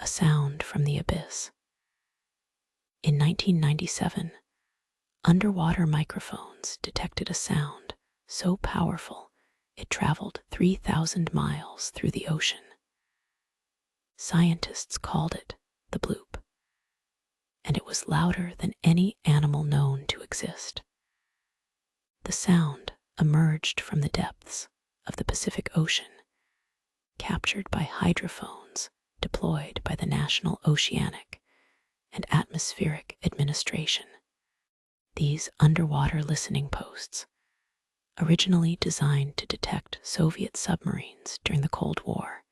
a sound from the abyss. In 1997, underwater microphones detected a sound so powerful it traveled 3,000 miles through the ocean. Scientists called it the Bloop, and it was louder than any animal known to exist. The sound emerged from the depths of the Pacific Ocean, captured by hydrophones deployed by the National Oceanic and Atmospheric Administration. These underwater listening posts, originally designed to detect Soviet submarines during the Cold War,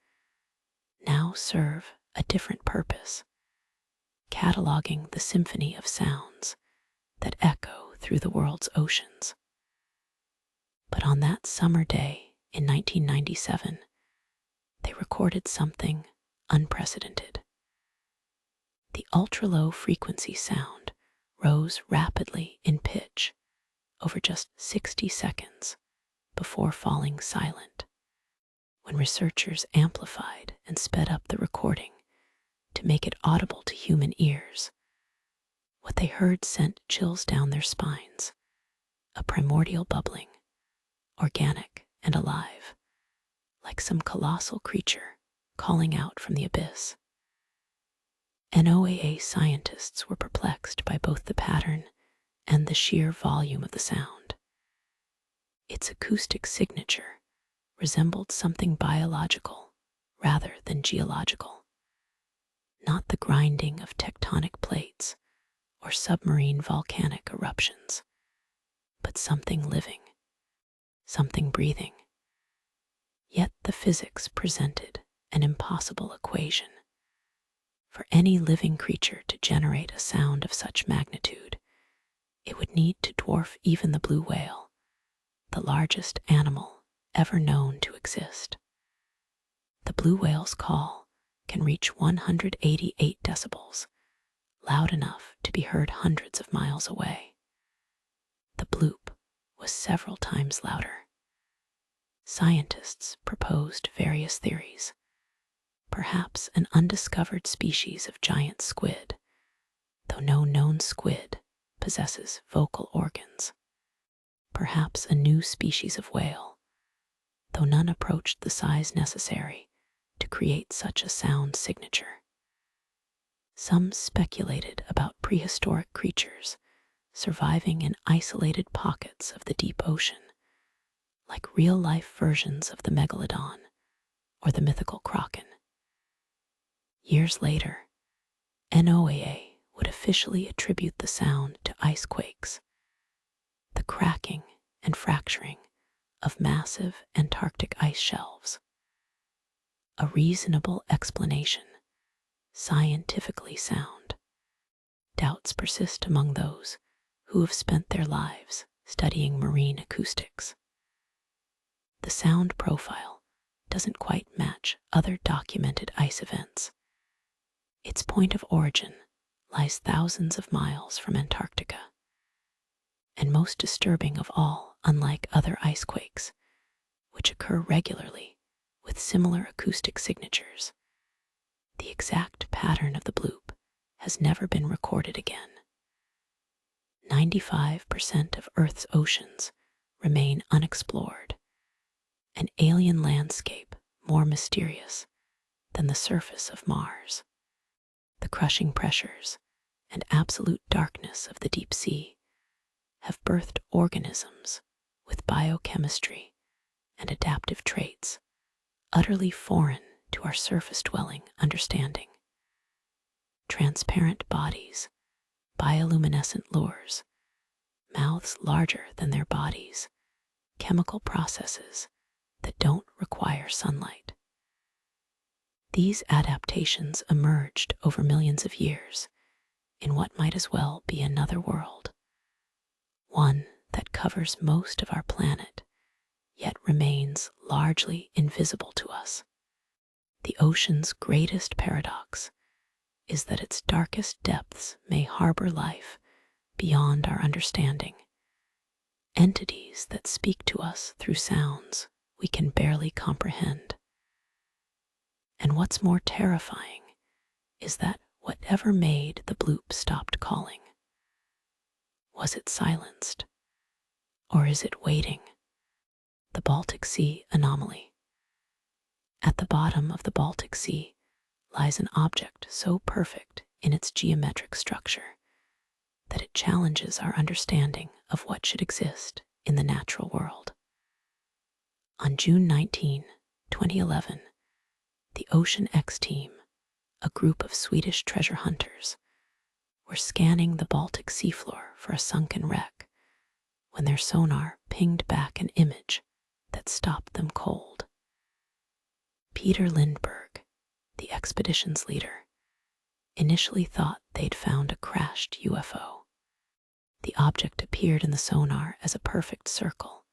now serve a different purpose, cataloging the symphony of sounds that echo through the world's oceans. But on that summer day in 1997, they recorded something unprecedented. The ultra-low frequency sound rose rapidly in pitch over just 60 seconds before falling silent. When researchers amplified and sped up the recording to make it audible to human ears, what they heard sent chills down their spines, a primordial bubbling, organic and alive, like some colossal creature calling out from the abyss. NOAA scientists were perplexed by both the pattern and the sheer volume of the sound. Its acoustic signature resembled something biological rather than geological, not the grinding of tectonic plates or submarine volcanic eruptions, but something living, something breathing. Yet the physics presented an impossible equation. For any living creature to generate a sound of such magnitude, it would need to dwarf even the blue whale, the largest animal ever known to exist. The blue whale's call can reach 188 decibels, loud enough to be heard hundreds of miles away. The bloop was several times louder. Scientists proposed various theories. Perhaps an undiscovered species of giant squid, though no known squid possesses vocal organs. Perhaps a new species of whale, though none approached the size necessary to create such a sound signature. Some speculated about prehistoric creatures surviving in isolated pockets of the deep ocean, like real-life versions of the megalodon or the mythical kraken. Years later, NOAA would officially attribute the sound to ice quakes, the cracking and fracturing of massive Antarctic ice shelves. A reasonable explanation, scientifically sound. Doubts persist among those who have spent their lives studying marine acoustics. The sound profile doesn't quite match other documented ice events. Its point of origin lies thousands of miles from Antarctica. And most disturbing of all, unlike other ice quakes, which occur regularly with similar acoustic signatures, the exact pattern of the bloop has never been recorded again. 95% of Earth's oceans remain unexplored, an alien landscape more mysterious than the surface of Mars. The crushing pressures and absolute darkness of the deep sea have birthed organisms with biochemistry and adaptive traits utterly foreign to our surface-dwelling understanding. Transparent bodies, bioluminescent lures, mouths larger than their bodies, chemical processes that don't require sunlight. These adaptations emerged over millions of years in what might as well be another world, one that covers most of our planet, yet remains largely invisible to us. The ocean's greatest paradox is that its darkest depths may harbor life beyond our understanding, entities that speak to us through sounds we can barely comprehend. And what's more terrifying is that whatever made the bloop stopped calling, was it silenced, or is it waiting? The Baltic Sea Anomaly. At the bottom of the Baltic Sea lies an object so perfect in its geometric structure that it challenges our understanding of what should exist in the natural world. On June 19, 2011, the Ocean X team, a group of Swedish treasure hunters, were scanning the Baltic seafloor for a sunken wreck when their sonar pinged back an image that stopped them cold. Peter Lindberg, the expedition's leader, initially thought they'd found a crashed UFO. The object appeared in the sonar as a perfect circle,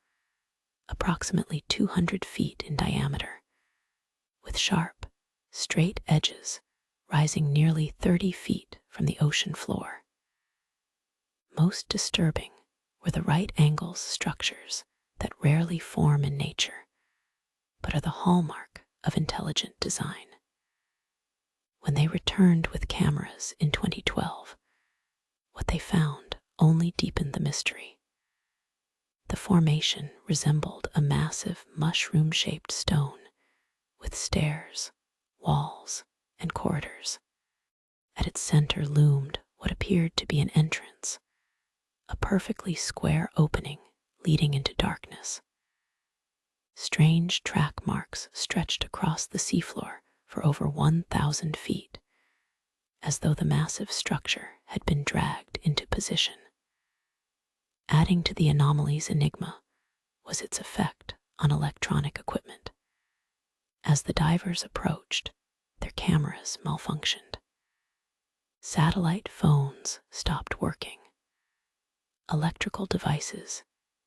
approximately 200 feet in diameter, with sharp, straight edges rising nearly 30 feet from the ocean floor. Most disturbing were the right angles structures that rarely form in nature, but are the hallmark of intelligent design. When they returned with cameras in 2012, what they found only deepened the mystery. The formation resembled a massive mushroom-shaped stone with stairs, walls, and corridors. At its center loomed what appeared to be an entrance, a perfectly square opening leading into darkness. Strange track marks stretched across the seafloor for over 1,000 feet, as though the massive structure had been dragged into position. Adding to the anomaly's enigma was its effect on electronic equipment. As the divers approached, their cameras malfunctioned. Satellite phones stopped working. Electrical devices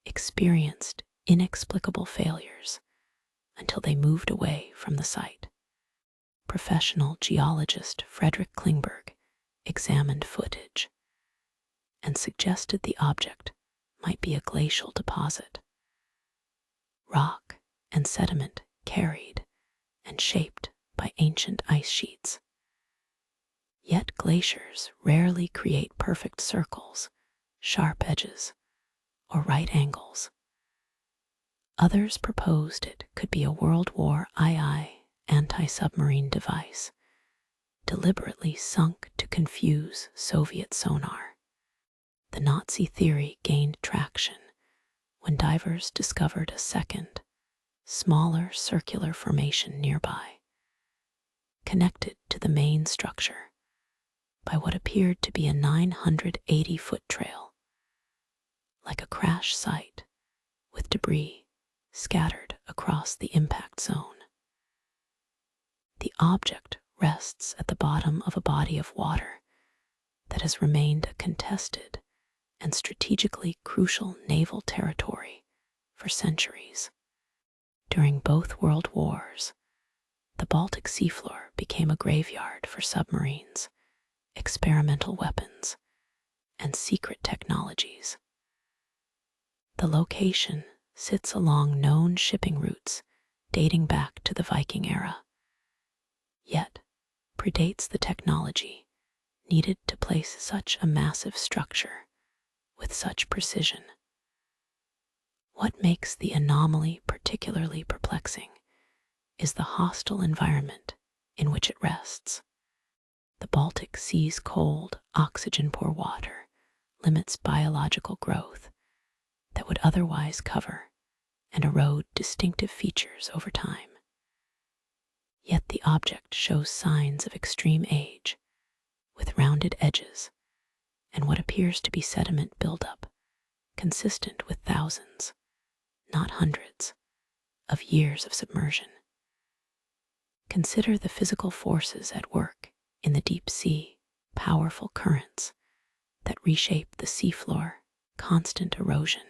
experienced inexplicable failures until they moved away from the site. Professional geologist Frederick Klingberg examined footage and suggested the object might be a glacial deposit. Rock and sediment carried and shaped by ancient ice sheets. Yet glaciers rarely create perfect circles, sharp edges, or right angles. Others proposed it could be a World War II anti-submarine device, deliberately sunk to confuse Soviet sonar. The Nazi theory gained traction when divers discovered a second, smaller circular formation nearby, connected to the main structure by what appeared to be a 980-foot trail, like a crash site with debris scattered across the impact zone. The object rests at the bottom of a body of water that has remained a contested and strategically crucial naval territory for centuries. During both world wars, the Baltic seafloor became a graveyard for submarines, experimental weapons, and secret technologies. The location sits along known shipping routes dating back to the Viking era, yet predates the technology needed to place such a massive structure with such precision. What makes the anomaly particularly perplexing is the hostile environment in which it rests. The Baltic Sea's cold, oxygen-poor water limits biological growth that would otherwise cover and erode distinctive features over time. Yet the object shows signs of extreme age, with rounded edges and what appears to be sediment buildup, consistent with thousands, not hundreds, of years of submersion. Consider the physical forces at work in the deep sea, powerful currents that reshape the seafloor, constant erosion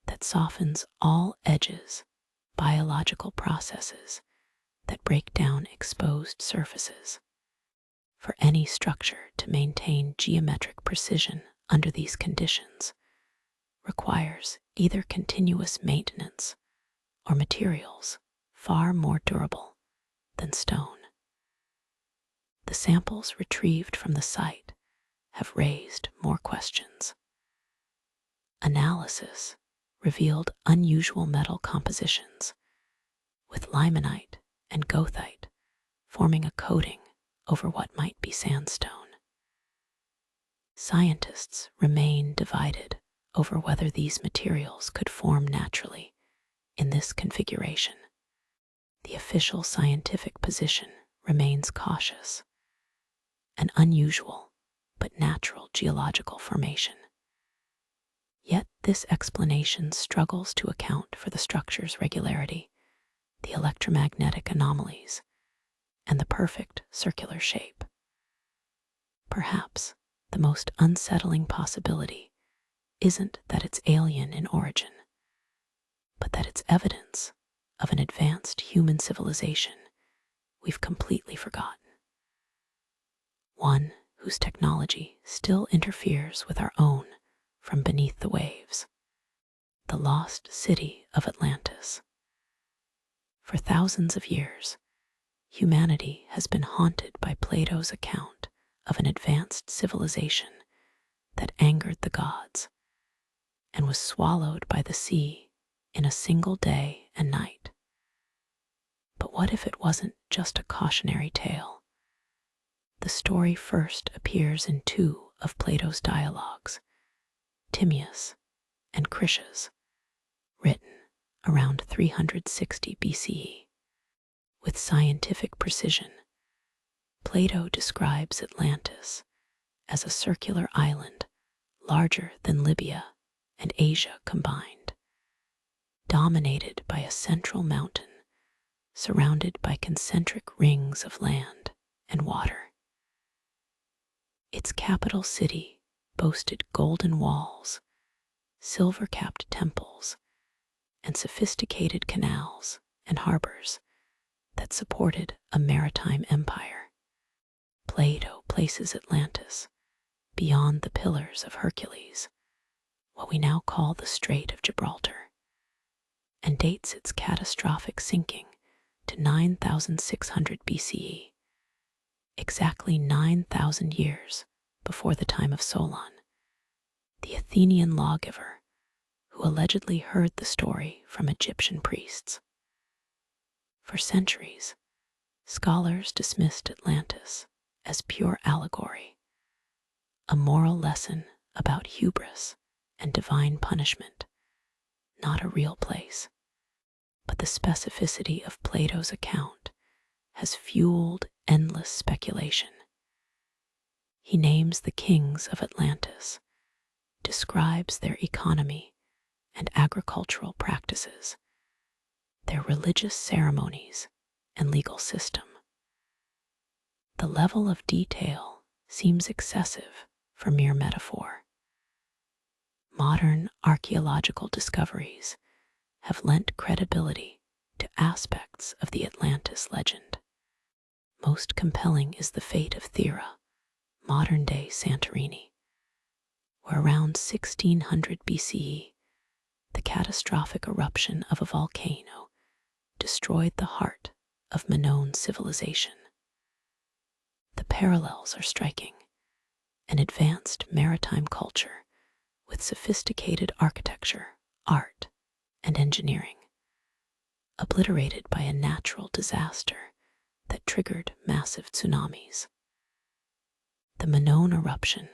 that softens all edges, biological processes that break down exposed surfaces. For any structure to maintain geometric precision under these conditions requires either continuous maintenance or materials far more durable than stone. The samples retrieved from the site have raised more questions. Analysis revealed unusual metal compositions, with limonite and goethite forming a coating over what might be sandstone. Scientists remain divided over whether these materials could form naturally in this configuration. The official scientific position remains cautious, an unusual but natural geological formation. Yet this explanation struggles to account for the structure's regularity, the electromagnetic anomalies, and the perfect circular shape. Perhaps the most unsettling possibility isn't that it's alien in origin, but that it's evidence of an advanced human civilization we've completely forgotten. One whose technology still interferes with our own from beneath the waves. The lost city of Atlantis. For thousands of years, humanity has been haunted by Plato's account of an advanced civilization that angered the gods and was swallowed by the sea in a single day and night. But what if it wasn't just a cautionary tale? The story first appears in two of Plato's dialogues, Timaeus and Critias, written around 360 BCE. With scientific precision, Plato describes Atlantis as a circular island larger than Libya and Asia combined, dominated by a central mountain surrounded by concentric rings of land and water. Its capital city boasted golden walls, silver-capped temples, and sophisticated canals and harbors that supported a maritime empire. Plato places Atlantis beyond the Pillars of Hercules, what we now call the Strait of Gibraltar, and dates its catastrophic sinking to 9,600 BCE, exactly 9,000 years before the time of Solon, the Athenian lawgiver who allegedly heard the story from Egyptian priests. For centuries, scholars dismissed Atlantis as pure allegory, a moral lesson about hubris and divine punishment, not a real place. But the specificity of Plato's account has fueled endless speculation. He names the kings of Atlantis, describes their economy and agricultural practices, their religious ceremonies and legal system. The level of detail seems excessive for mere metaphor. Modern archaeological discoveries have lent credibility to aspects of the Atlantis legend. Most compelling is the fate of Thera, modern-day Santorini, where around 1600 BCE, the catastrophic eruption of a volcano destroyed the heart of Minoan civilization. The parallels are striking: an advanced maritime culture with sophisticated architecture, art, and engineering, obliterated by a natural disaster that triggered massive tsunamis. The Minoan eruption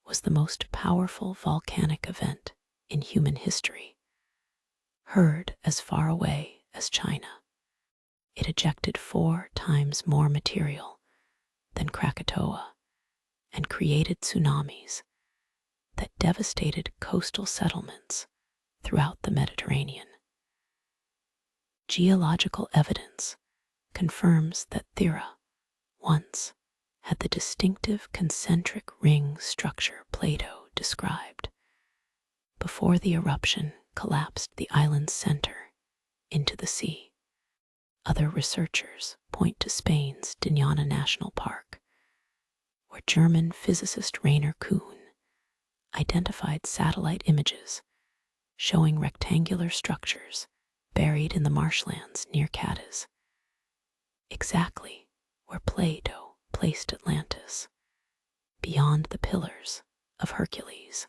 was the most powerful volcanic event in human history, heard as far away as China. It ejected 4 times more material than Krakatoa and created tsunamis that devastated coastal settlements throughout the Mediterranean. Geological evidence confirms that Thera once had the distinctive concentric ring structure Plato described. Before the eruption collapsed the island's center into the sea. Other researchers point to Spain's Doñana National Park, where German physicist Rainer Kuhn identified satellite images showing rectangular structures buried in the marshlands near Cadiz, exactly where Plato placed Atlantis, beyond the Pillars of Hercules.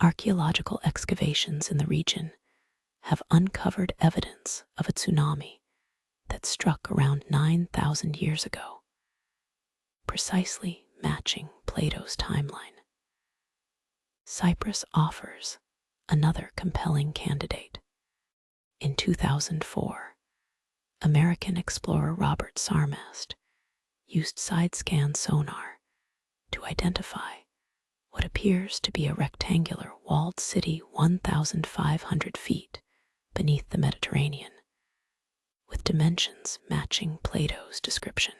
Archaeological excavations in the region have uncovered evidence of a tsunami that struck around 9,000 years ago, precisely matching Plato's timeline. Cyprus offers another compelling candidate. In 2004, American explorer Robert Sarmast used side-scan sonar to identify what appears to be a rectangular walled city 1,500 feet beneath the Mediterranean, with dimensions matching Plato's description.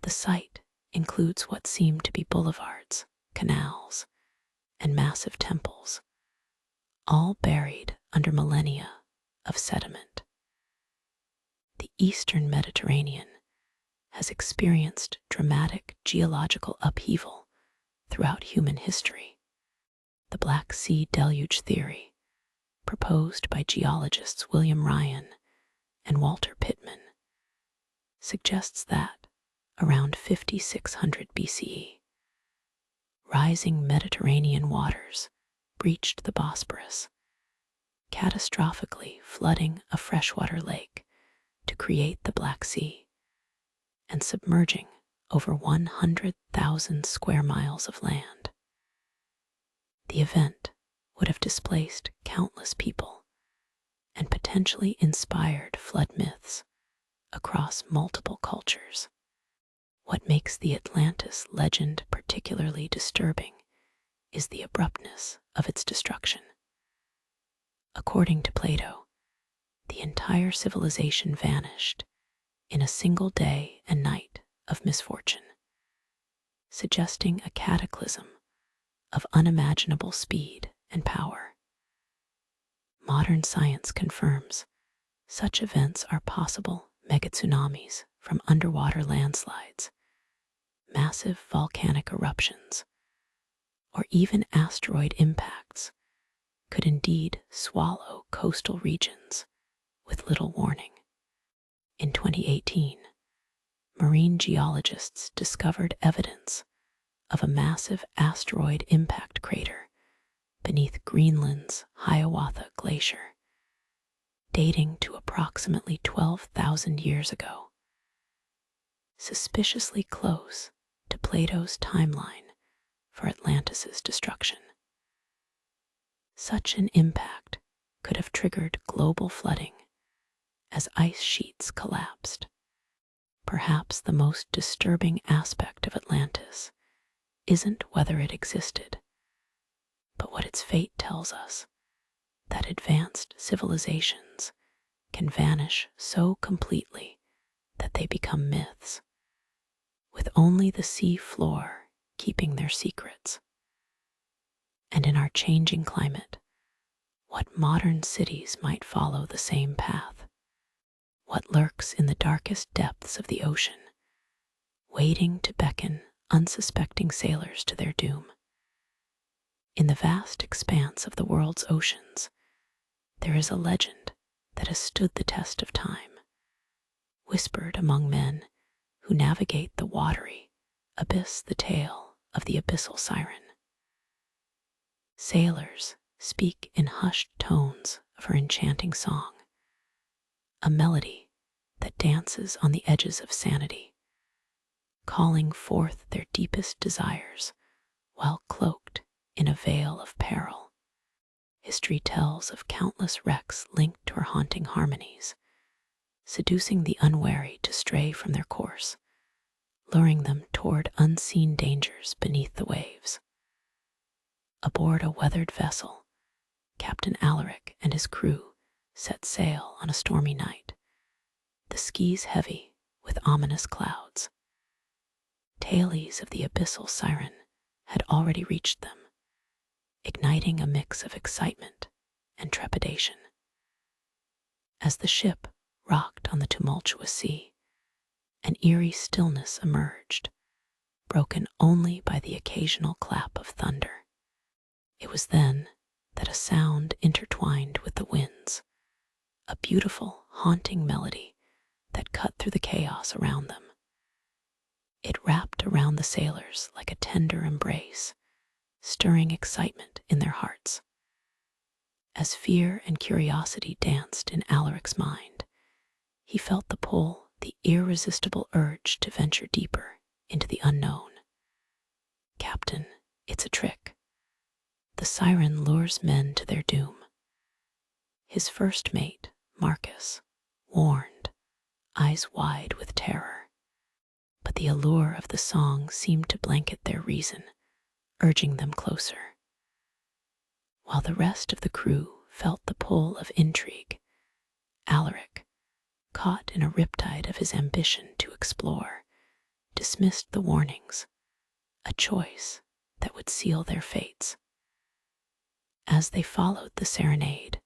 The site includes what seem to be boulevards, canals, and massive temples, all buried under millennia of sediment. The eastern Mediterranean has experienced dramatic geological upheaval throughout human history. The Black Sea deluge theory, proposed by geologists William Ryan and Walter Pittman, suggests that, around 5600 BCE, rising Mediterranean waters breached the Bosporus, catastrophically flooding a freshwater lake to create the Black Sea and submerging over 100,000 square miles of land. The event would have displaced countless people and potentially inspired flood myths across multiple cultures. What makes the Atlantis legend particularly disturbing is the abruptness of its destruction. According to Plato, the entire civilization vanished in a single day and night of misfortune, suggesting a cataclysm of unimaginable speed and power. Modern science confirms such events are possible. Megatsunamis from underwater landslides, massive volcanic eruptions, or even asteroid impacts could indeed swallow coastal regions with little warning. In 2018, marine geologists discovered evidence of a massive asteroid impact crater beneath Greenland's Hiawatha Glacier, dating to approximately 12,000 years ago, suspiciously close to Plato's timeline for Atlantis's destruction. Such an impact could have triggered global flooding as ice sheets collapsed. Perhaps the most disturbing aspect of Atlantis isn't whether it existed, but what its fate tells us, that advanced civilizations can vanish so completely that they become myths, with only the sea floor keeping their secrets. And in our changing climate, what modern cities might follow the same path? What lurks in the darkest depths of the ocean, waiting to beckon unsuspecting sailors to their doom? In the vast expanse of the world's oceans, there is a legend that has stood the test of time, whispered among men who navigate the watery abyss, the tale of the Abyssal Siren. Sailors speak in hushed tones of her enchanting song, a melody that dances on the edges of sanity, calling forth their deepest desires while cloaked in a veil of peril. History tells of countless wrecks linked to her haunting harmonies, seducing the unwary to stray from their course, luring them toward unseen dangers beneath the waves. Aboard a weathered vessel, Captain Alaric and his crew set sail on a stormy night, the skies heavy with ominous clouds. Tales of the Abyssal Siren had already reached them, igniting a mix of excitement and trepidation. As the ship rocked on the tumultuous sea, an eerie stillness emerged, broken only by the occasional clap of thunder. It was then that a sound intertwined with the winds, a beautiful, haunting melody that cut through the chaos around them. It wrapped around the sailors like a tender embrace, stirring excitement in their hearts. As fear and curiosity danced in Alaric's mind, he felt the pull, the irresistible urge to venture deeper into the unknown. "Captain, it's a trick. The siren lures men to their doom." His first mate, Marcus, warned, eyes wide with terror. But the allure of the song seemed to blanket their reason, urging them closer. While the rest of the crew felt the pull of intrigue, Alaric, caught in a riptide of his ambition to explore, dismissed the warnings, a choice that would seal their fates. As they followed the serenade,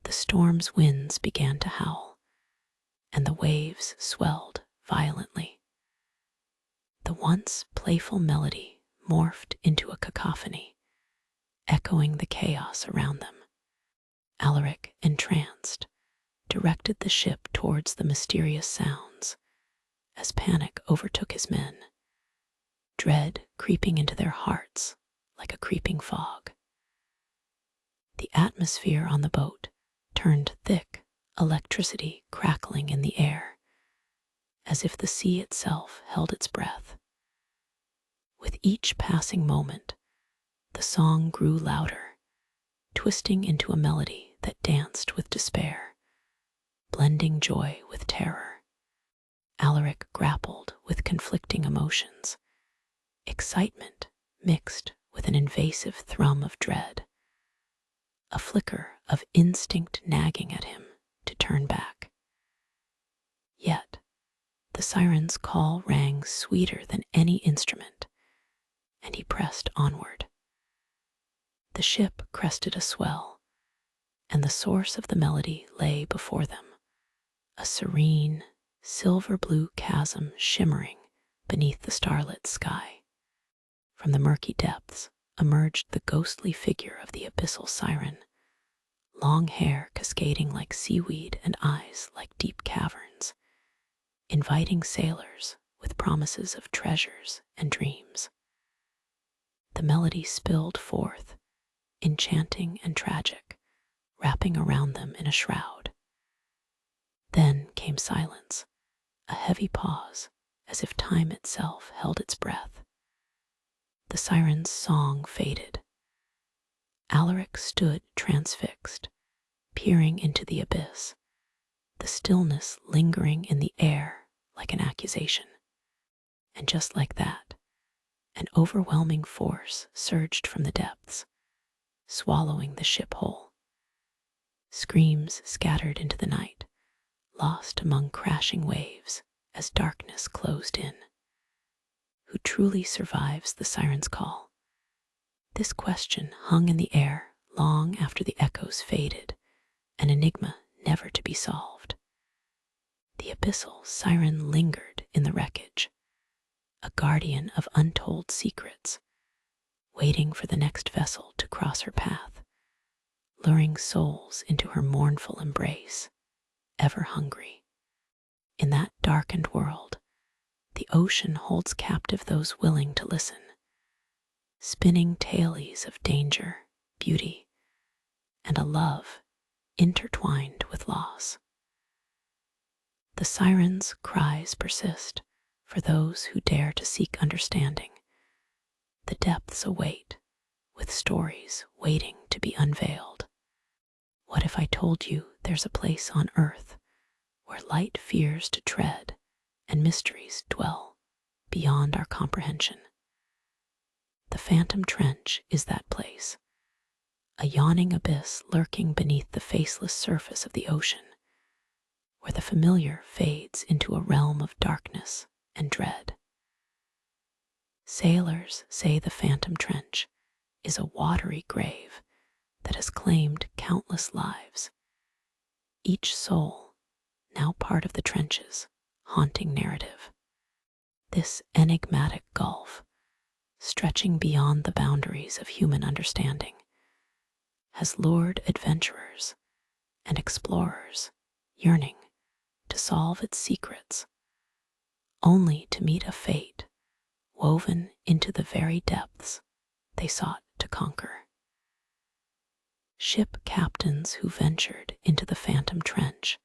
the storm's winds began to howl, and the waves swelled violently. The once playful melody morphed into a cacophony, echoing the chaos around them. Alaric, entranced, directed the ship towards the mysterious sounds as panic overtook his men, dread creeping into their hearts like a creeping fog. The atmosphere on the boat turned thick, electricity crackling in the air, as if the sea itself held its breath. With each passing moment, the song grew louder, twisting into a melody that danced with despair, blending joy with terror. Alaric grappled with conflicting emotions, excitement mixed with an invasive thrum of dread, a flicker of instinct nagging at him to turn back. Yet, the siren's call rang sweeter than any instrument, and he pressed onward. The ship crested a swell, and the source of the melody lay before them, a serene, silver-blue chasm shimmering beneath the starlit sky. From the murky depths emerged the ghostly figure of the Abyssal Siren, long hair cascading like seaweed and eyes like deep caverns, inviting sailors with promises of treasures and dreams. The melody spilled forth, enchanting and tragic, wrapping around them in a shroud. Then came silence, a heavy pause, as if time itself held its breath. The siren's song faded. Alaric stood transfixed, peering into the abyss, the stillness lingering in the air like an accusation. And just like that, an overwhelming force surged from the depths, swallowing the ship whole. Screams scattered into the night, lost among crashing waves as darkness closed in. Who truly survives the siren's call? This question hung in the air long after the echoes faded, an enigma never to be solved. The Abyssal Siren lingered in the wreckage, a guardian of untold secrets, waiting for the next vessel to cross her path, luring souls into her mournful embrace, ever hungry. In that darkened world, the ocean holds captive those willing to listen, spinning tales of danger, beauty, and a love intertwined with loss. The siren's cries persist for those who dare to seek understanding. The depths await, with stories waiting to be unveiled. What if I told you there's a place on earth where light fears to tread and mysteries dwell beyond our comprehension? The Phantom Trench is that place, a yawning abyss lurking beneath the faceless surface of the ocean, where the familiar fades into a realm of darkness and dread. Sailors say the Phantom Trench is a watery grave that has claimed countless lives, each soul now part of the trench's haunting narrative. This enigmatic gulf, stretching beyond the boundaries of human understanding, has lured adventurers and explorers yearning to solve its secrets, only to meet a fate woven into the very depths they sought to conquer. Ship captains who ventured into the Phantom Trench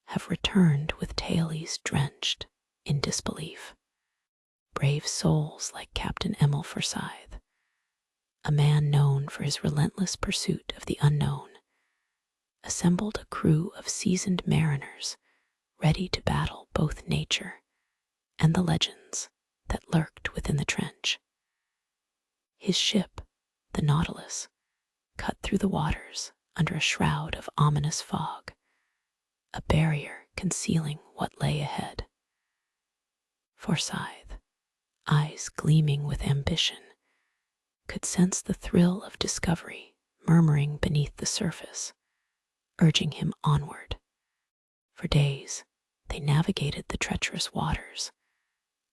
have returned with tailies drenched in disbelief. Brave souls like Captain Emil Forsyth, a man known for his relentless pursuit of the unknown, assembled a crew of seasoned mariners ready to battle both nature and the legends that lurked within the trench. His ship, the Nautilus, cut through the waters under a shroud of ominous fog, a barrier concealing what lay ahead. Forsyth, eyes gleaming with ambition, could sense the thrill of discovery murmuring beneath the surface, urging him onward. For days, they navigated the treacherous waters,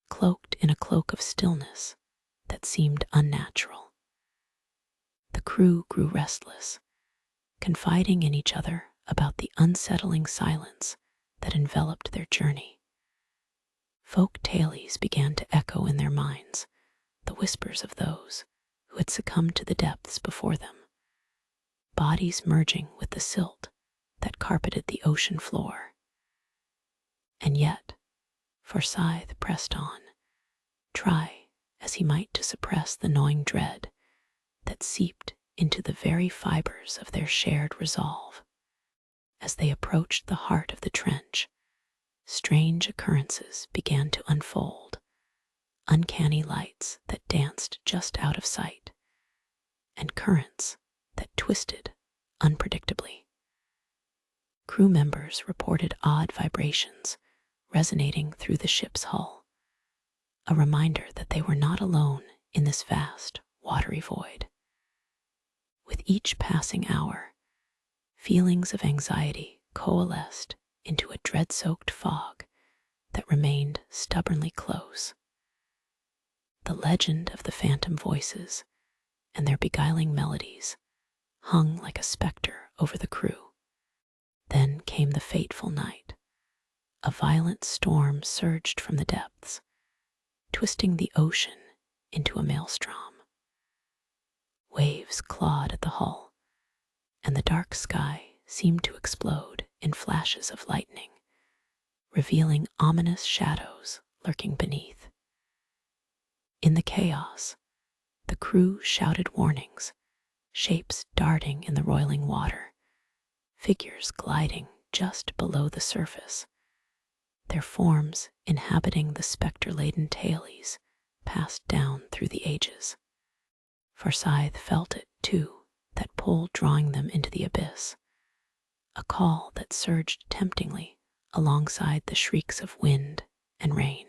cloaked in a cloak of stillness that seemed unnatural. The crew grew restless, confiding in each other about the unsettling silence that enveloped their journey. Folk tales began to echo in their minds, the whispers of those who had succumbed to the depths before them, bodies merging with the silt that carpeted the ocean floor. And yet, Forsyth pressed on, try as he might to suppress the gnawing dread that seeped into the very fibers of their shared resolve. As they approached the heart of the trench, strange occurrences began to unfold, uncanny lights that danced just out of sight, and currents that twisted unpredictably. Crew members reported odd vibrations resonating through the ship's hull, a reminder that they were not alone in this vast, watery void. With each passing hour, feelings of anxiety coalesced into a dread-soaked fog that remained stubbornly close. The legend of the Phantom Voices and their beguiling melodies hung like a specter over the crew. Then came the fateful night. A violent storm surged from the depths, twisting the ocean into a maelstrom. Waves clawed at the hull, and the dark sky seemed to explode in flashes of lightning, revealing ominous shadows lurking beneath. In the chaos, the crew shouted warnings, shapes darting in the roiling water, figures gliding just below the surface, their forms inhabiting the spectre-laden tailies passed down through the ages. Forsyth felt it, too, that pull drawing them into the abyss, a call that surged temptingly alongside the shrieks of wind and rain.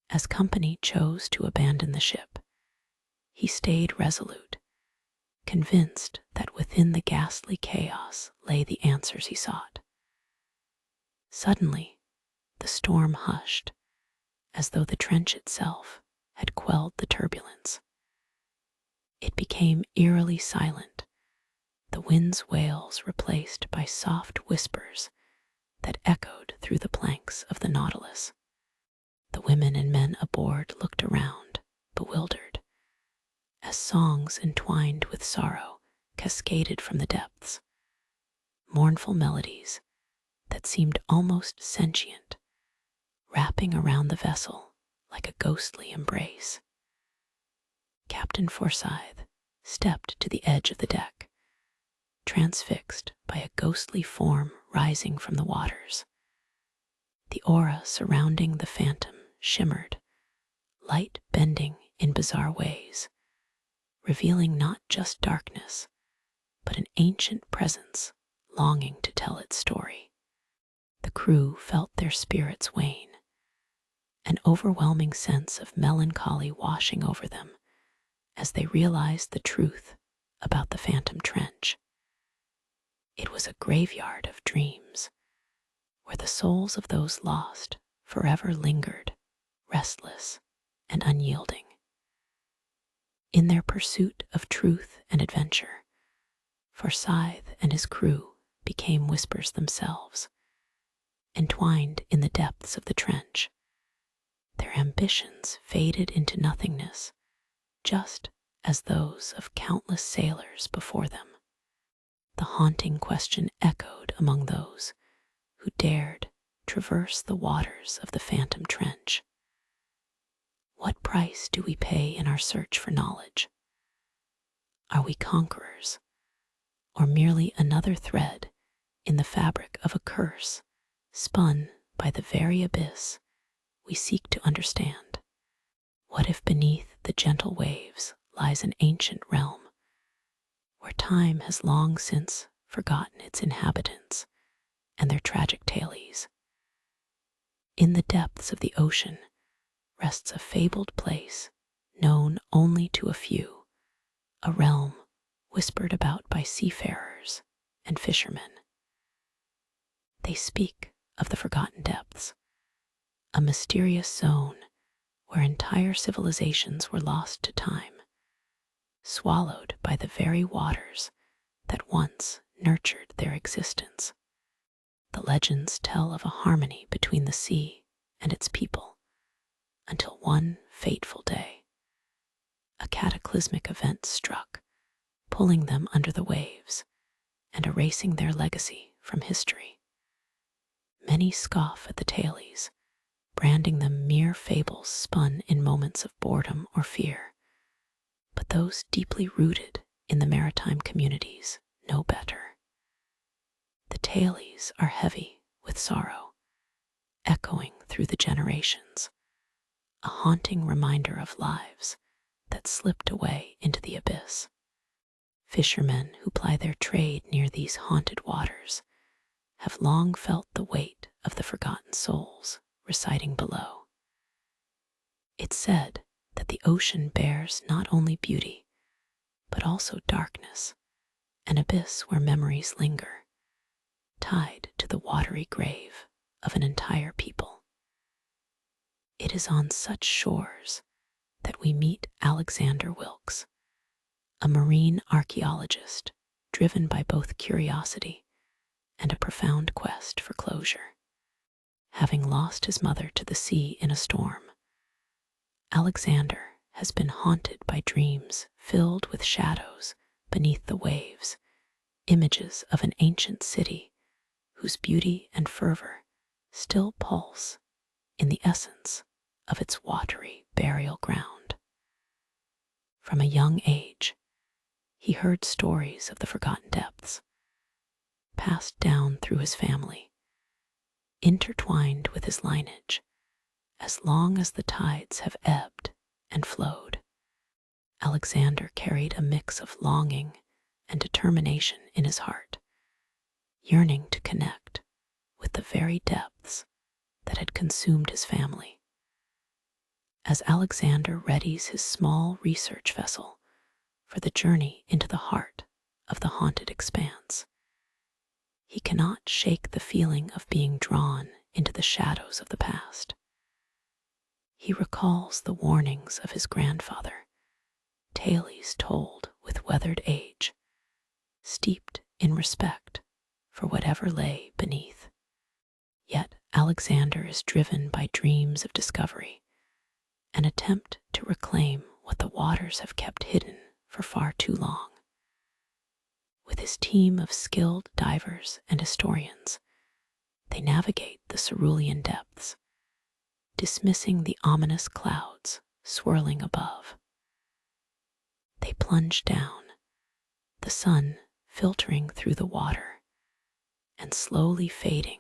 As company chose to abandon the ship, he stayed resolute, convinced that within the ghastly chaos lay the answers he sought. Suddenly, the storm hushed, as though the trench itself had quelled the turbulence. It became eerily silent, the wind's wails replaced by soft whispers that echoed through the planks of the Nautilus. The women and men aboard looked around, bewildered, as songs entwined with sorrow cascaded from the depths, mournful melodies that seemed almost sentient, wrapping around the vessel like a ghostly embrace. Captain Forsyth stepped to the edge of the deck, transfixed by a ghostly form rising from the waters. The aura surrounding the phantom shimmered, light bending in bizarre ways, revealing not just darkness, but an ancient presence longing to tell its story. The crew felt their spirits wane, an overwhelming sense of melancholy washing over them as they realized the truth about the Phantom Trench. It was a graveyard of dreams, where the souls of those lost forever lingered, restless and unyielding. In their pursuit of truth and adventure, Forsyth and his crew became whispers themselves, entwined in the depths of the trench. Their ambitions faded into nothingness, just as those of countless sailors before them. The haunting question echoed among those who dared traverse the waters of the phantom trench. What price do we pay in our search for knowledge? Are we conquerors, or merely another thread in the fabric of a curse spun by the very abyss we seek to understand? What if beneath the gentle waves lies an ancient realm, where time has long since forgotten its inhabitants and their tragic tales? In the depths of the ocean rests a fabled place known only to a few, a realm whispered about by seafarers and fishermen. They speak of the forgotten depths, a mysterious zone where entire civilizations were lost to time, swallowed by the very waters that once nurtured their existence. The legends tell of a harmony between the sea and its people, until one fateful day, a cataclysmic event struck, pulling them under the waves and erasing their legacy from history. Many scoff at the tales, branding them mere fables spun in moments of boredom or fear. But those deeply rooted in the maritime communities know better. The tales are heavy with sorrow, echoing through the generations, a haunting reminder of lives that slipped away into the abyss. Fishermen who ply their trade near these haunted waters have long felt the weight of the forgotten souls residing below. It's said that the ocean bears not only beauty, but also darkness, an abyss where memories linger, tied to the watery grave of an entire people. It is on such shores that we meet Alexander Wilkes, a marine archaeologist driven by both curiosity and a profound quest for closure. Having lost his mother to the sea in a storm, Alexander has been haunted by dreams filled with shadows beneath the waves, images of an ancient city whose beauty and fervor still pulse in the essence of its watery burial ground. From a young age, he heard stories of the forgotten depths, passed down through his family, intertwined with his lineage, as long as the tides have ebbed and flowed. Alexander carried a mix of longing and determination in his heart, yearning to connect with the very depths that had consumed his family. As Alexander readies his small research vessel for the journey into the heart of the haunted expanse, he cannot shake the feeling of being drawn into the shadows of the past. He recalls the warnings of his grandfather, tales told with weathered age, steeped in respect for whatever lay beneath. Yet Alexander is driven by dreams of discovery, an attempt to reclaim what the waters have kept hidden for far too long. With his team of skilled divers and historians, they navigate the cerulean depths, dismissing the ominous clouds swirling above. They plunge down, the sun filtering through the water and slowly fading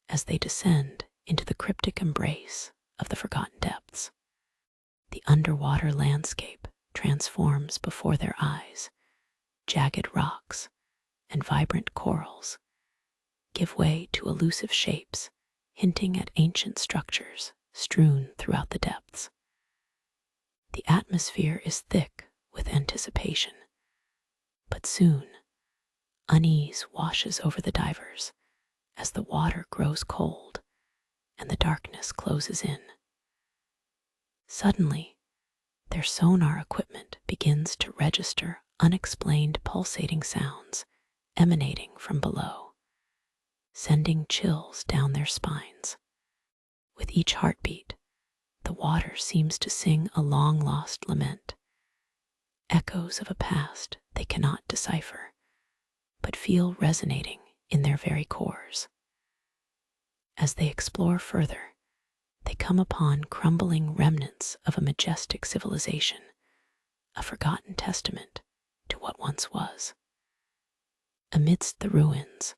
as they descend into the cryptic embrace of the forgotten depths. The underwater landscape transforms before their eyes. Jagged rocks and vibrant corals give way to elusive shapes, hinting at ancient structures strewn throughout the depths. The atmosphere is thick with anticipation, but soon unease washes over the divers as the water grows cold and the darkness closes in. Suddenly, their sonar equipment begins to register unexplained pulsating sounds emanating from below. sending chills down their spines. With each heartbeat, the water seems to sing a long-lost lament, echoes of a past they cannot decipher, but feel resonating in their very cores. As they explore further, they come upon crumbling remnants of a majestic civilization, a forgotten testament to what once was. Amidst the ruins,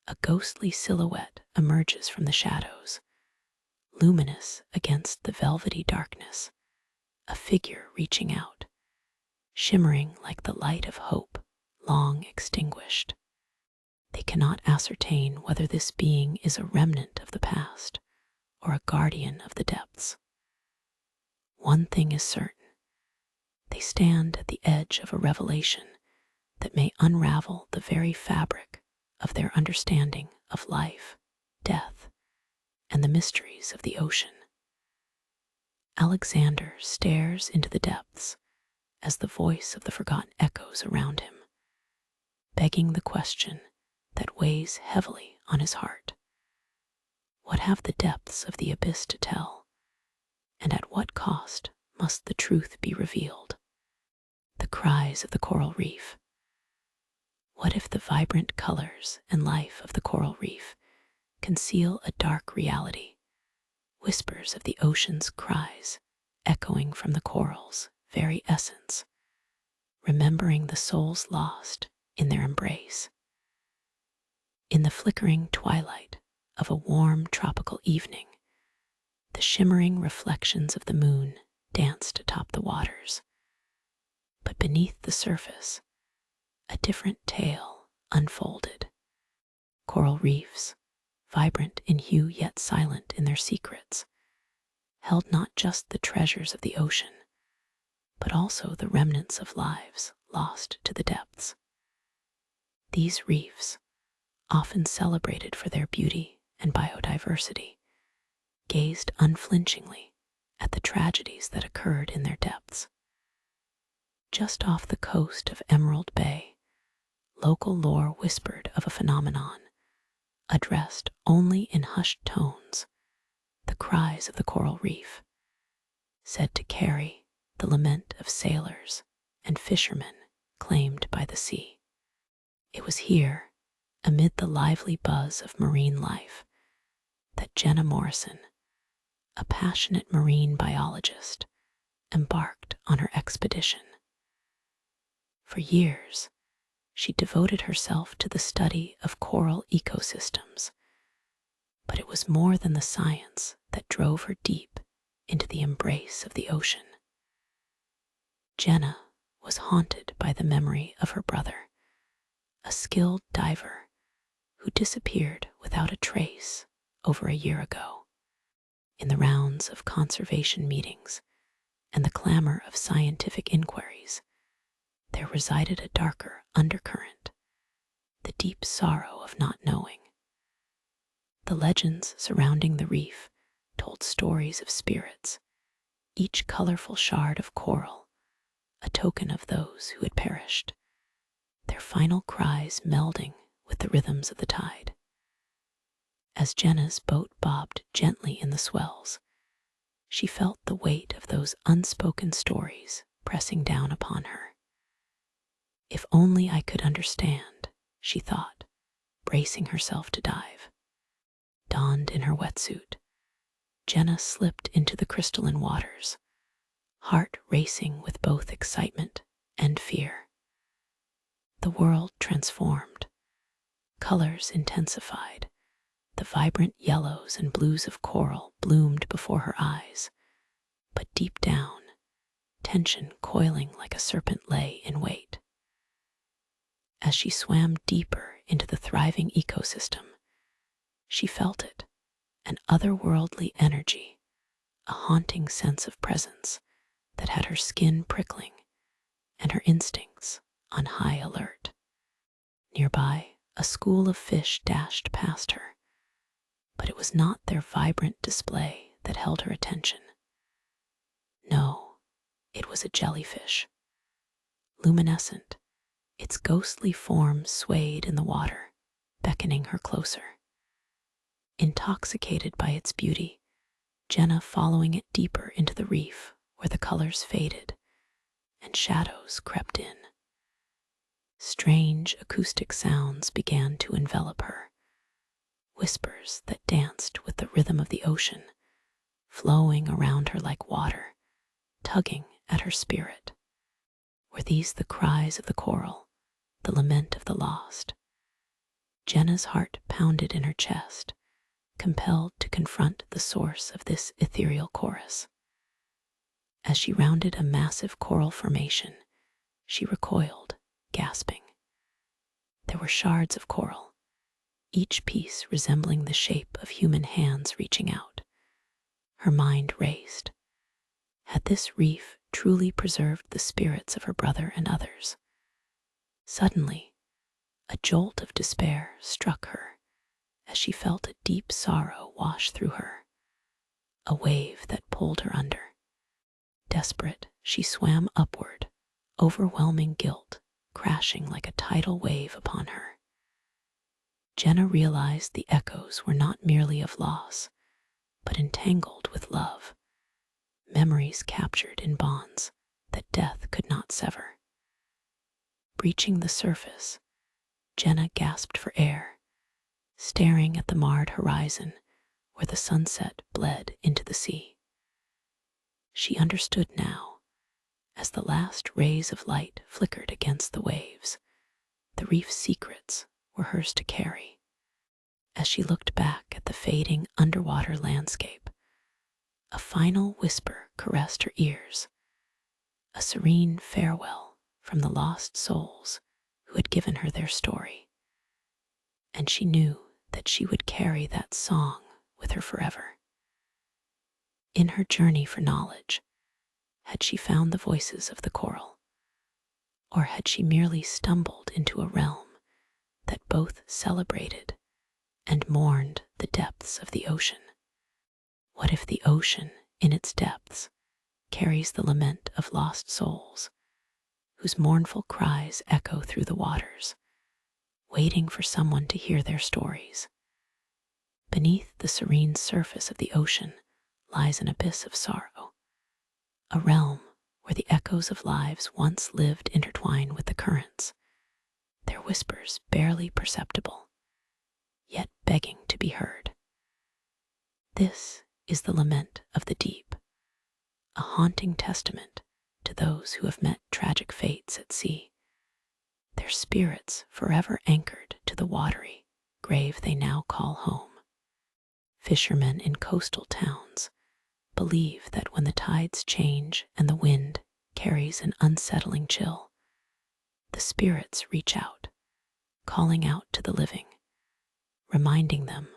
a ghostly silhouette emerges from the shadows, luminous against the velvety darkness, a figure reaching out, shimmering like the light of hope long extinguished. They cannot ascertain whether this being is a remnant of the past or a guardian of the depths. One thing is certain: they stand at the edge of a revelation that may unravel the very fabric of their understanding of life, death, and the mysteries of the ocean. Alexander stares into the depths as the voice of the forgotten echoes around him, begging the question that weighs heavily on his heart. What have the depths of the abyss to tell, and at what cost must the truth be revealed? The cries of the coral reef. What if the vibrant colors and life of the coral reef conceal a dark reality, whispers of the ocean's cries echoing from the coral's very essence, remembering the souls lost in their embrace? In the flickering twilight of a warm tropical evening, the shimmering reflections of the moon danced atop the waters. But beneath the surface, a different tale unfolded. Coral reefs, vibrant in hue yet silent in their secrets, held not just the treasures of the ocean, but also the remnants of lives lost to the depths. These reefs, often celebrated for their beauty and biodiversity, gazed unflinchingly at the tragedies that occurred in their depths. Just off the coast of Emerald Bay, local lore whispered of a phenomenon, addressed only in hushed tones, the cries of the coral reef, said to carry the lament of sailors and fishermen claimed by the sea. It was here, amid the lively buzz of marine life, that Jenna Morrison, a passionate marine biologist, embarked on her expedition. For years, she devoted herself to the study of coral ecosystems, but it was more than the science that drove her deep into the embrace of the ocean. Jenna was haunted by the memory of her brother, a skilled diver who disappeared without a trace over a year ago. In the rounds of conservation meetings and the clamor of scientific inquiries, there resided a darker undercurrent, the deep sorrow of not knowing. The legends surrounding the reef told stories of spirits, each colorful shard of coral a token of those who had perished, their final cries melding with the rhythms of the tide. As Jenna's boat bobbed gently in the swells, she felt the weight of those unspoken stories pressing down upon her. If only I could understand, she thought, bracing herself to dive. Donned in her wetsuit, Jenna slipped into the crystalline waters, heart racing with both excitement and fear. The world transformed, colors intensified, the vibrant yellows and blues of coral bloomed before her eyes, but deep down, tension coiling like a serpent lay in wait. As she swam deeper into the thriving ecosystem, she felt it, an otherworldly energy, a haunting sense of presence that had her skin prickling and her instincts on high alert. Nearby, a school of fish dashed past her, but it was not their vibrant display that held her attention. No, it was a jellyfish. Luminescent, its ghostly form swayed in the water, beckoning her closer. Intoxicated by its beauty, Jenna following it deeper into the reef where the colors faded and shadows crept in. Strange acoustic sounds began to envelop her, whispers that danced with the rhythm of the ocean, flowing around her like water, tugging at her spirit. Were these the cries of the coral, the lament of the lost? Jenna's heart pounded in her chest, compelled to confront the source of this ethereal chorus. As she rounded a massive coral formation, she recoiled, gasping. There were shards of coral, each piece resembling the shape of human hands reaching out. Her mind raced. Had this reef truly preserved the spirits of her brother and others? Suddenly, a jolt of despair struck her as she felt a deep sorrow wash through her, a wave that pulled her under. Desperate, she swam upward, overwhelming guilt crashing like a tidal wave upon her. Jenna realized the echoes were not merely of loss, but entangled with love, memories captured in bonds that death could not sever. Breaching the surface, Jenna gasped for air, staring at the marred horizon where the sunset bled into the sea. She understood now, as the last rays of light flickered against the waves. The reef's secrets were hers to carry. As she looked back at the fading underwater landscape, a final whisper caressed her ears, a serene farewell from the lost souls who had given her their story. And she knew that she would carry that song with her forever. In her journey for knowledge, had she found the voices of the coral? Or had she merely stumbled into a realm that both celebrated and mourned the depths of the ocean? What if the ocean, in its depths, carries the lament of lost souls, whose mournful cries echo through the waters, waiting for someone to hear their stories? Beneath the serene surface of the ocean lies an abyss of sorrow, a realm where the echoes of lives once lived intertwined with the currents, their whispers barely perceptible, yet begging to be heard. This is the lament of the deep, a haunting testament to those who have met tragic fates at sea, their spirits forever anchored to the watery grave they now call home. Fishermen in coastal towns believe that when the tides change and the wind carries an unsettling chill, the spirits reach out, calling out to the living, reminding them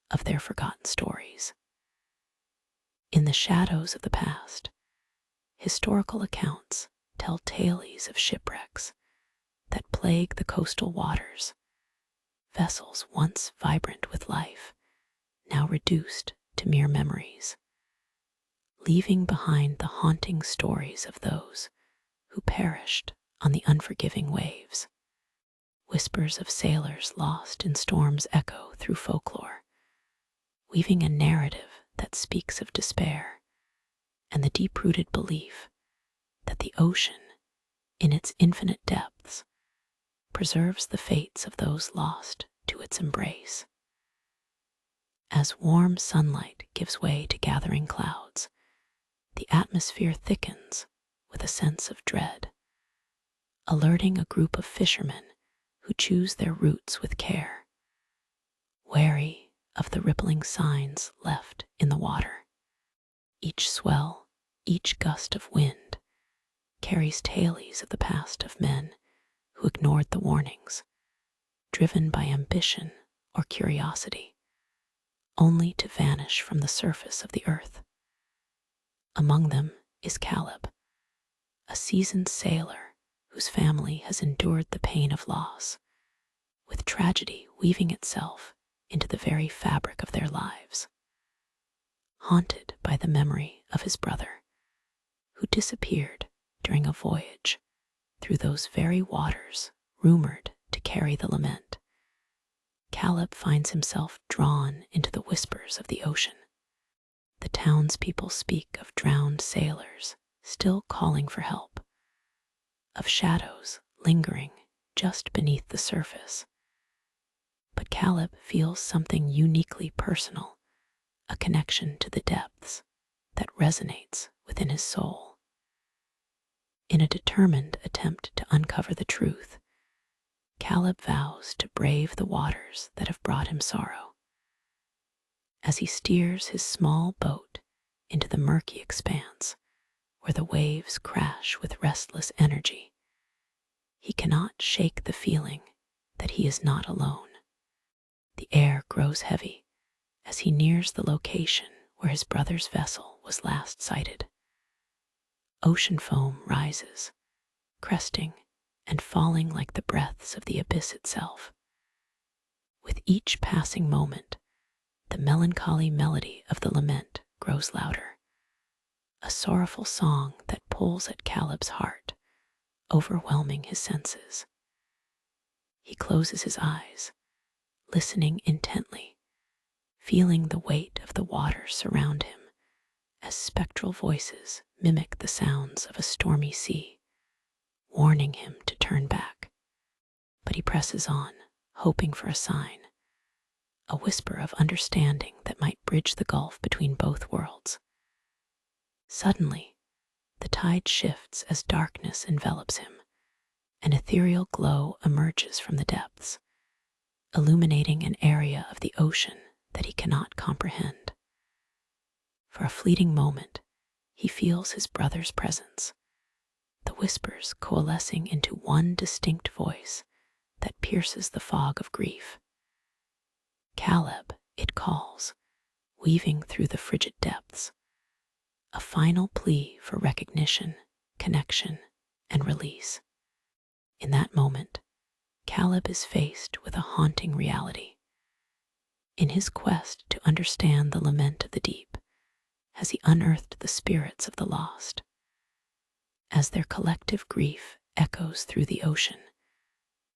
of their forgotten stories. In the shadows of the past, historical accounts tell tales of shipwrecks that plague the coastal waters, vessels once vibrant with life, now reduced to mere memories, leaving behind the haunting stories of those who perished on the unforgiving waves. Whispers of sailors lost in storms echo through folklore, weaving a narrative that speaks of despair and the deep-rooted belief that the ocean, in its infinite depths, preserves the fates of those lost to its embrace. As warm sunlight gives way to gathering clouds, the atmosphere thickens with a sense of dread, alerting a group of fishermen who choose their routes with care, wary of the rippling signs left in the water. Each swell, each gust of wind, carries tales of the past of men who ignored the warnings, driven by ambition or curiosity, only to vanish from the surface of the earth. Among them is Caleb, a seasoned sailor whose family has endured the pain of loss, with tragedy weaving itself into the very fabric of their lives. Haunted by the memory of his brother, who disappeared during a voyage through those very waters rumored to carry the lament, Caleb finds himself drawn into the whispers of the ocean. The townspeople speak of drowned sailors still calling for help, of shadows lingering just beneath the surface. But Caleb feels something uniquely personal, a connection to the depths that resonates within his soul. In a determined attempt to uncover the truth, Caleb vows to brave the waters that have brought him sorrow. As he steers his small boat into the murky expanse where the waves crash with restless energy, he cannot shake the feeling that he is not alone. The air grows heavy as he nears the location where his brother's vessel was last sighted. Ocean foam rises, cresting and falling like the breaths of the abyss itself. With each passing moment, the melancholy melody of the lament grows louder, a sorrowful song that pulls at Caleb's heart, overwhelming his senses. He closes his eyes, listening intently, feeling the weight of the water surround him as spectral voices mimic the sounds of a stormy sea, warning him to turn back. But he presses on, hoping for a sign, a whisper of understanding that might bridge the gulf between both worlds. Suddenly, the tide shifts as darkness envelops him. An ethereal glow emerges from the depths, illuminating an area of the ocean that he cannot comprehend. For a fleeting moment, he feels his brother's presence, the whispers coalescing into one distinct voice that pierces the fog of grief. Caleb, it calls, weaving through the frigid depths, a final plea for recognition, connection, and release. In that moment, Caleb is faced with a haunting reality. In his quest to understand the lament of the deep, has he unearthed the spirits of the lost? As their collective grief echoes through the ocean,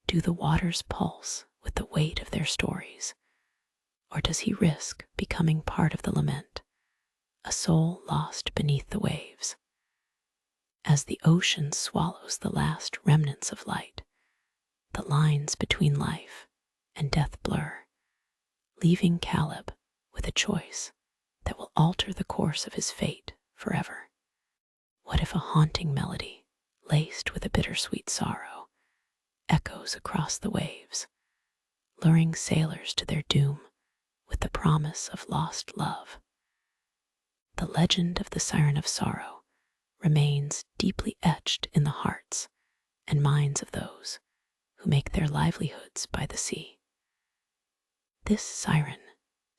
do the waters pulse with the weight of their stories? Or does he risk becoming part of the lament, a soul lost beneath the waves? As the ocean swallows the last remnants of light, the lines between life and death blur, leaving Caleb with a choice that will alter the course of his fate forever. What if a haunting melody, laced with a bittersweet sorrow, echoes across the waves, luring sailors to their doom with the promise of lost love? The legend of the Siren of Sorrow remains deeply etched in the hearts and minds of those who make their livelihoods by the sea. This siren,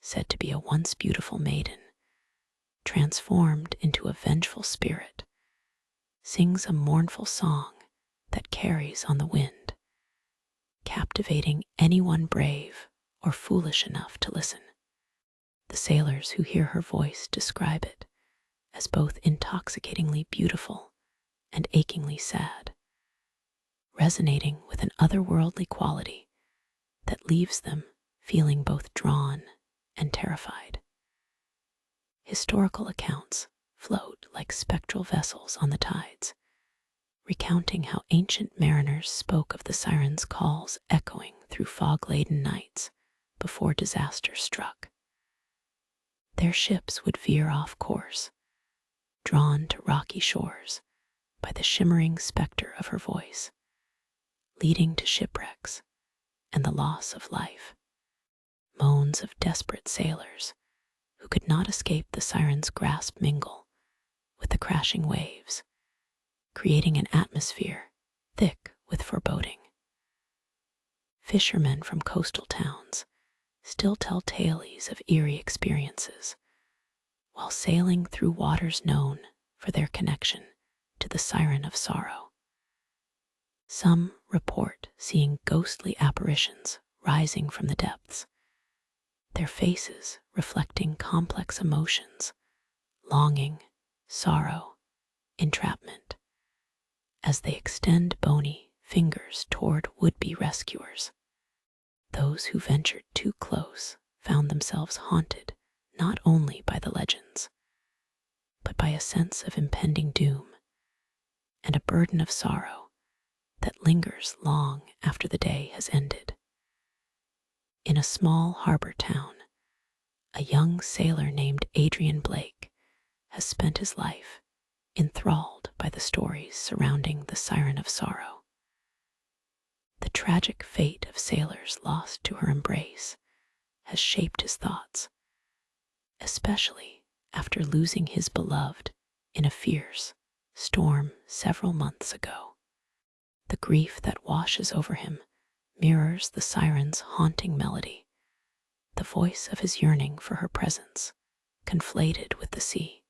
said to be a once beautiful maiden, transformed into a vengeful spirit, sings a mournful song that carries on the wind, captivating anyone brave or foolish enough to listen. The sailors who hear her voice describe it as both intoxicatingly beautiful and achingly sad, resonating with an otherworldly quality that leaves them feeling both drawn and terrified. Historical accounts float like spectral vessels on the tides, recounting how ancient mariners spoke of the siren's calls echoing through fog-laden nights before disaster struck. Their ships would veer off course, drawn to rocky shores by the shimmering specter of her voice, leading to shipwrecks and the loss of life. Moans of desperate sailors who could not escape the siren's grasp mingle with the crashing waves, creating an atmosphere thick with foreboding. Fishermen from coastal towns still tell tales of eerie experiences while sailing through waters known for their connection to the Siren of Sorrow. Some report seeing ghostly apparitions rising from the depths, their faces reflecting complex emotions, longing, sorrow, entrapment, as they extend bony fingers toward would-be rescuers. those who ventured too close found themselves haunted not only by the legends, but by a sense of impending doom and a burden of sorrow that lingers long after the day has ended. In a small harbor town, a young sailor named Adrian Blake has spent his life enthralled by the stories surrounding the Siren of Sorrow. The tragic fate of sailors lost to her embrace has shaped his thoughts, especially after losing his beloved in a fierce storm several months ago. The grief that washes over him mirrors the siren's haunting melody, the voice of his yearning for her presence, conflated with the sea.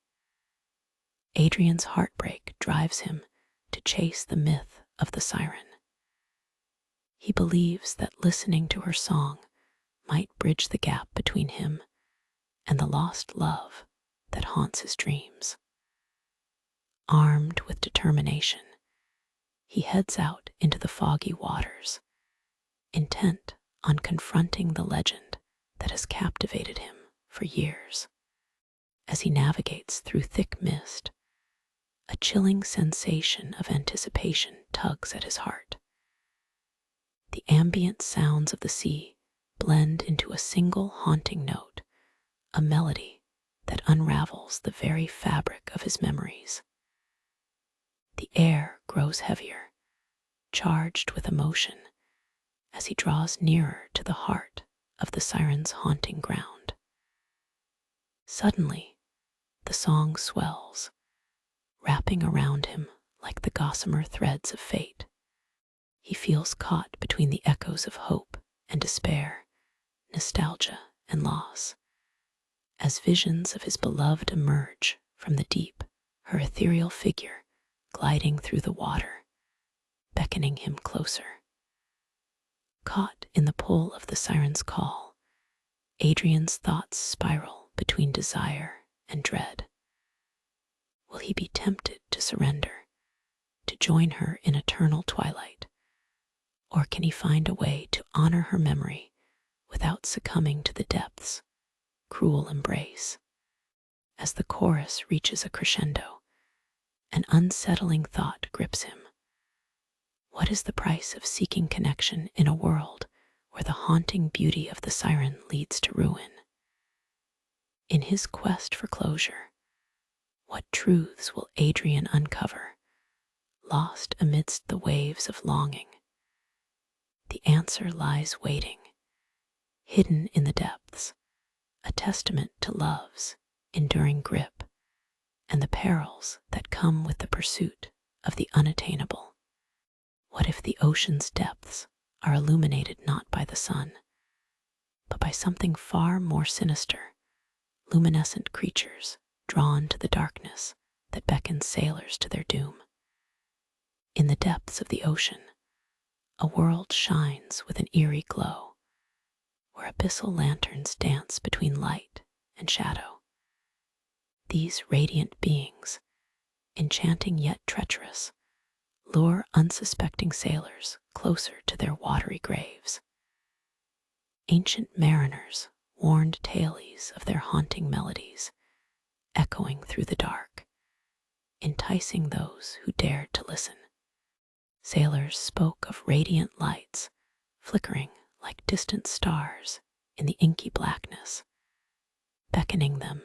Adrian's heartbreak drives him to chase the myth of the siren. He believes that listening to her song might bridge the gap between him and the lost love that haunts his dreams. Armed with determination, he heads out into the foggy waters, intent on confronting the legend that has captivated him for years. As he navigates through thick mist, a chilling sensation of anticipation tugs at his heart. The ambient sounds of the sea blend into a single haunting note, a melody that unravels the very fabric of his memories. The air grows heavier, charged with emotion, as he draws nearer to the heart of the siren's haunting ground. Suddenly, the song swells, wrapping around him like the gossamer threads of fate. He feels caught between the echoes of hope and despair, nostalgia and loss. As visions of his beloved emerge from the deep, her ethereal figure gliding through the water, beckoning him closer. Caught in the pull of the siren's call, Adrian's thoughts spiral between desire and dread. Will he be tempted to surrender, to join her in eternal twilight? Or can he find a way to honor her memory without succumbing to the depth's cruel embrace? As the chorus reaches a crescendo, an unsettling thought grips him. What is the price of seeking connection in a world where the haunting beauty of the siren leads to ruin? In his quest for closure, what truths will Adrian uncover, lost amidst the waves of longing? The answer lies waiting, hidden in the depths, a testament to love's enduring grip and the perils that come with the pursuit of the unattainable. What if the ocean's depths are illuminated not by the sun, but by something far more sinister, luminescent creatures drawn to the darkness that beckons sailors to their doom? In the depths of the ocean, a world shines with an eerie glow, where abyssal lanterns dance between light and shadow. These radiant beings, enchanting yet treacherous, lure unsuspecting sailors closer to their watery graves. Ancient mariners warned tales of their haunting melodies, echoing through the dark, enticing those who dared to listen. Sailors spoke of radiant lights flickering like distant stars in the inky blackness, beckoning them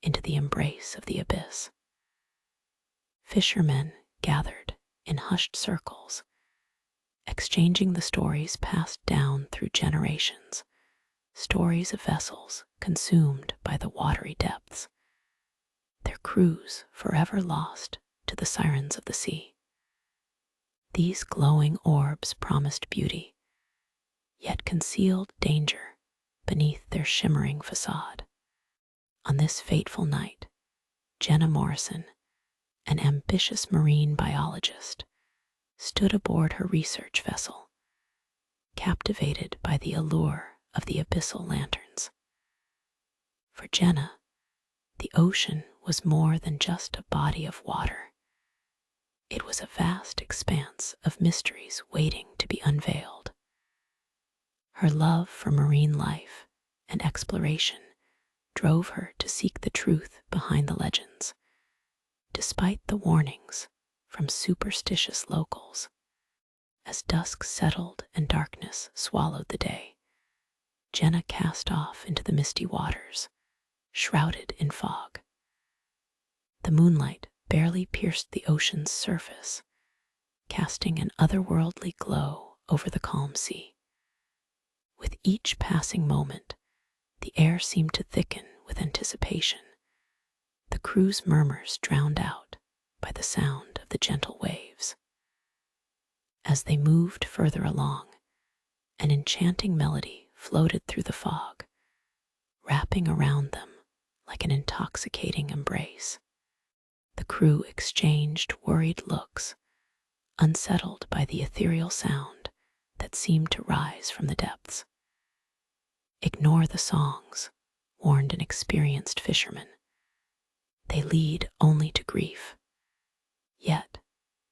into the embrace of the abyss. Fishermen gathered in hushed circles, exchanging the stories passed down through generations, stories of vessels consumed by the watery depths, their crews forever lost to the sirens of the sea. These glowing orbs promised beauty, yet concealed danger beneath their shimmering facade. On this fateful night, Jenna Morrison, an ambitious marine biologist, stood aboard her research vessel, captivated by the allure of the Abyssal Lanterns. For Jenna, the ocean was more than just a body of water. It was a vast expanse of mysteries waiting to be unveiled. Her love for marine life and exploration drove her to seek the truth behind the legends, despite the warnings from superstitious locals. As dusk settled and darkness swallowed the day, Jenna cast off into the misty waters, shrouded in fog. The moonlight barely pierced the ocean's surface, casting an otherworldly glow over the calm sea. With each passing moment, the air seemed to thicken with anticipation, the crew's murmurs drowned out by the sound of the gentle waves. As they moved further along, an enchanting melody floated through the fog, wrapping around them like an intoxicating embrace. The crew exchanged worried looks, unsettled by the ethereal sound that seemed to rise from the depths. Ignore the songs, warned an experienced fisherman. They lead only to grief. Yet,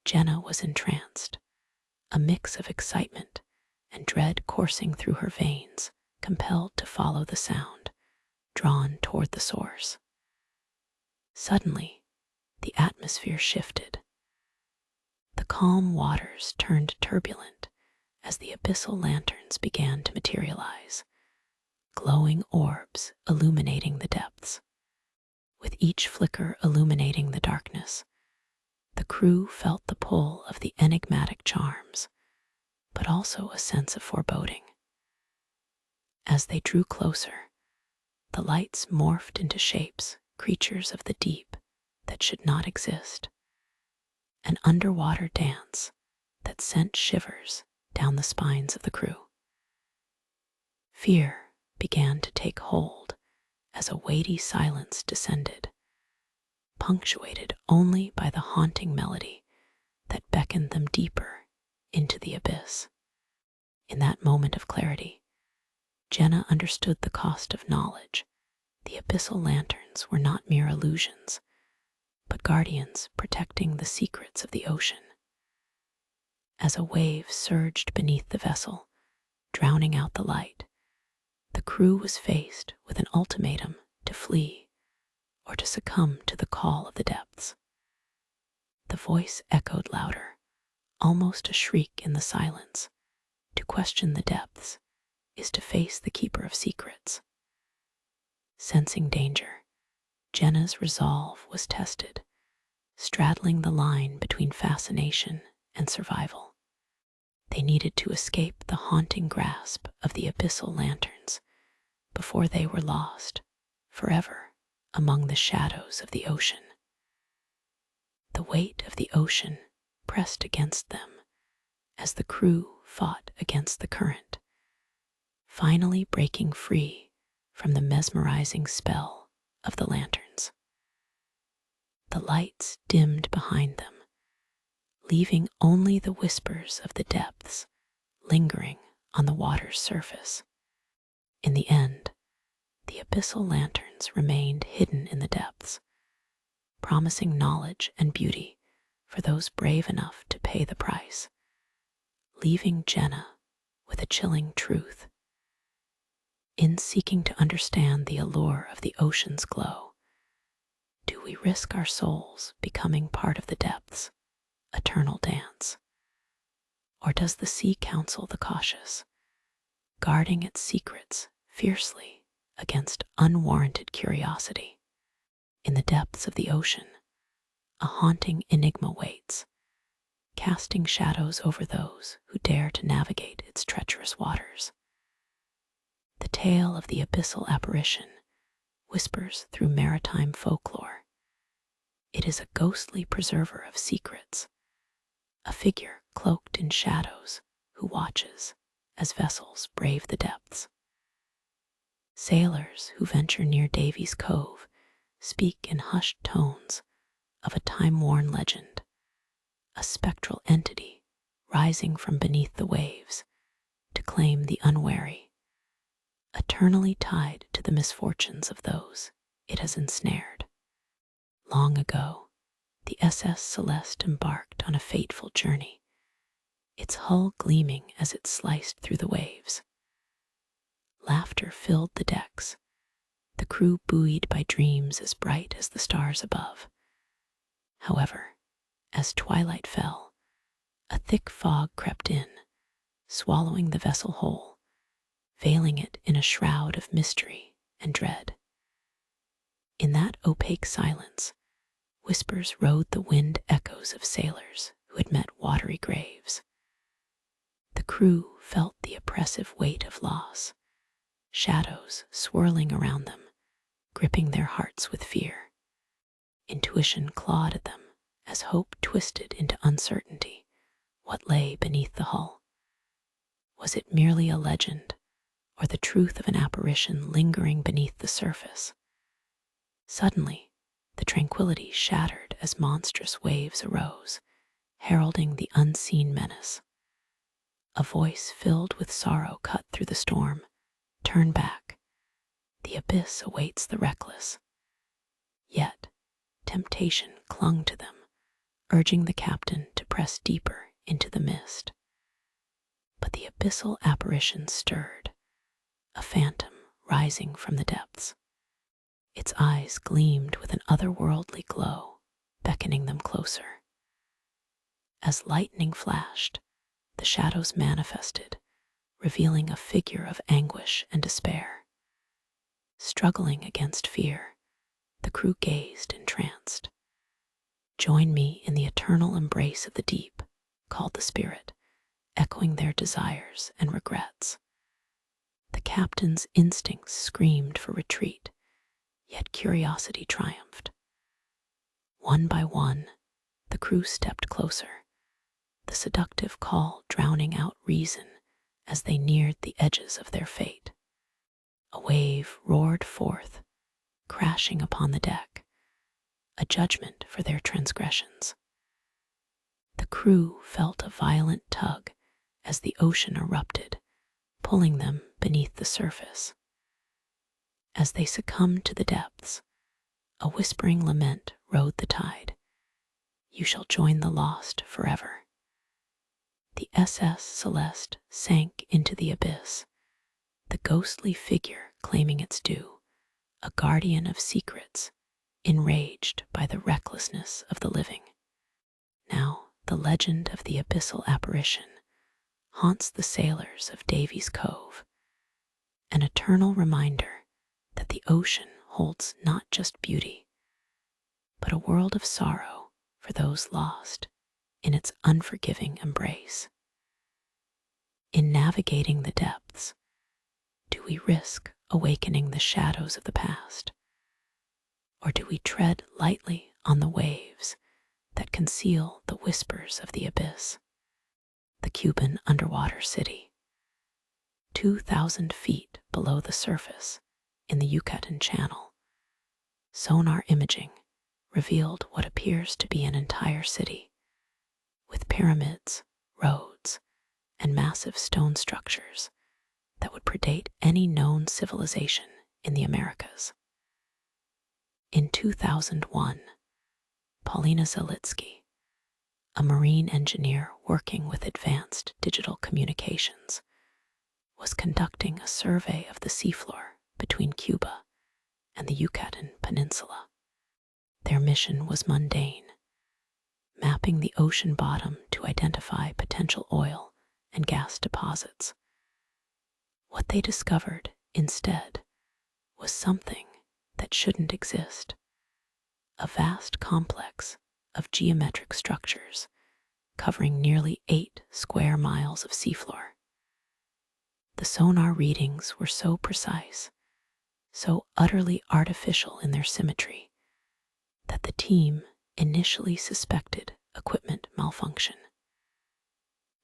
Jenna was entranced, a mix of excitement and dread coursing through her veins, compelled to follow the sound, drawn toward the source. Suddenly, the atmosphere shifted. The calm waters turned turbulent as the abyssal lanterns began to materialize, glowing orbs illuminating the depths. With each flicker illuminating the darkness, the crew felt the pull of the enigmatic charms, but also a sense of foreboding. As they drew closer, the lights morphed into shapes, creatures of the deep that should not exist, an underwater dance that sent shivers down the spines of the crew. Fear began to take hold as a weighty silence descended, punctuated only by the haunting melody that beckoned them deeper into the abyss. In that moment of clarity, Jenna understood the cost of knowledge. The abyssal lanterns were not mere illusions, but guardians protecting the secrets of the ocean. As a wave surged beneath the vessel, drowning out the light, the crew was faced with an ultimatum to flee or to succumb to the call of the depths. The voice echoed louder, almost a shriek in the silence. To question the depths is to face the keeper of secrets. Sensing danger, Jenna's resolve was tested, straddling the line between fascination and survival. They needed to escape the haunting grasp of the abyssal lanterns before they were lost forever among the shadows of the ocean. The weight of the ocean pressed against them as the crew fought against the current, finally breaking free from the mesmerizing spell of the lanterns. The lights dimmed behind them, leaving only the whispers of the depths lingering on the water's surface. In the end, the abyssal lanterns remained hidden in the depths, promising knowledge and beauty for those brave enough to pay the price, leaving Jenna with a chilling truth. In seeking to understand the allure of the ocean's glow, do we risk our souls becoming part of the depths' eternal dance? Or does the sea counsel the cautious, guarding its secrets fiercely against unwarranted curiosity? In the depths of the ocean, a haunting enigma waits, casting shadows over those who dare to navigate its treacherous waters. The tale of the Abyssal Apparition whispers through maritime folklore. It is a ghostly preserver of secrets, a figure cloaked in shadows who watches as vessels brave the depths. Sailors who venture near Davy's Cove speak in hushed tones of a time-worn legend, a spectral entity rising from beneath the waves to claim the unwary, eternally tied to the misfortunes of those it has ensnared. Long ago, the SS Celeste embarked on a fateful journey, its hull gleaming as it sliced through the waves. Laughter filled the decks, the crew buoyed by dreams as bright as the stars above. However, as twilight fell, a thick fog crept in, swallowing the vessel whole, veiling it in a shroud of mystery and dread. In that opaque silence, whispers rode the wind echoes of sailors who had met watery graves. The crew felt the oppressive weight of loss, shadows swirling around them, gripping their hearts with fear. Intuition clawed at them as hope twisted into uncertainty. What lay beneath the hull? Was it merely a legend, or the truth of an apparition lingering beneath the surface? Suddenly, the tranquility shattered as monstrous waves arose, heralding the unseen menace. A voice filled with sorrow cut through the storm. Turn back. The abyss awaits the reckless. Yet, temptation clung to them, urging the captain to press deeper into the mist. But the abyssal apparition stirred, a phantom rising from the depths. Its eyes gleamed with an otherworldly glow, beckoning them closer. As lightning flashed, the shadows manifested, revealing a figure of anguish and despair. Struggling against fear, the crew gazed entranced. "Join me in the eternal embrace of the deep," called the spirit, echoing their desires and regrets. The captain's instincts screamed for retreat, yet curiosity triumphed. One by one, the crew stepped closer, the seductive call drowning out reason as they neared the edges of their fate. A wave roared forth, crashing upon the deck, a judgment for their transgressions. The crew felt a violent tug as the ocean erupted, pulling them beneath the surface. As they succumbed to the depths, a whispering lament rode the tide. "You shall join the lost forever." The SS Celeste sank into the abyss, the ghostly figure claiming its due, a guardian of secrets, enraged by the recklessness of the living. Now the legend of the abyssal apparition haunts the sailors of Davy's Cove, an eternal reminder that the ocean holds not just beauty, but a world of sorrow for those lost in its unforgiving embrace. In navigating the depths, do we risk awakening the shadows of the past? Or do we tread lightly on the waves that conceal the whispers of the abyss? The Cuban underwater city, 2,000 feet below the surface in the Yucatan Channel, sonar imaging revealed what appears to be an entire city, with pyramids, roads, and massive stone structures that would predate any known civilization in the Americas. In 2001, Paulina Zalitsky, a marine engineer working with advanced digital communications, was conducting a survey of the seafloor between Cuba and the Yucatan Peninsula. Their mission was mundane, mapping the ocean bottom to identify potential oil and gas deposits. What they discovered, instead, was something that shouldn't exist: a vast complex of geometric structures covering nearly 8 square miles of seafloor. The sonar readings were so precise, so utterly artificial in their symmetry, that the team initially suspected equipment malfunction.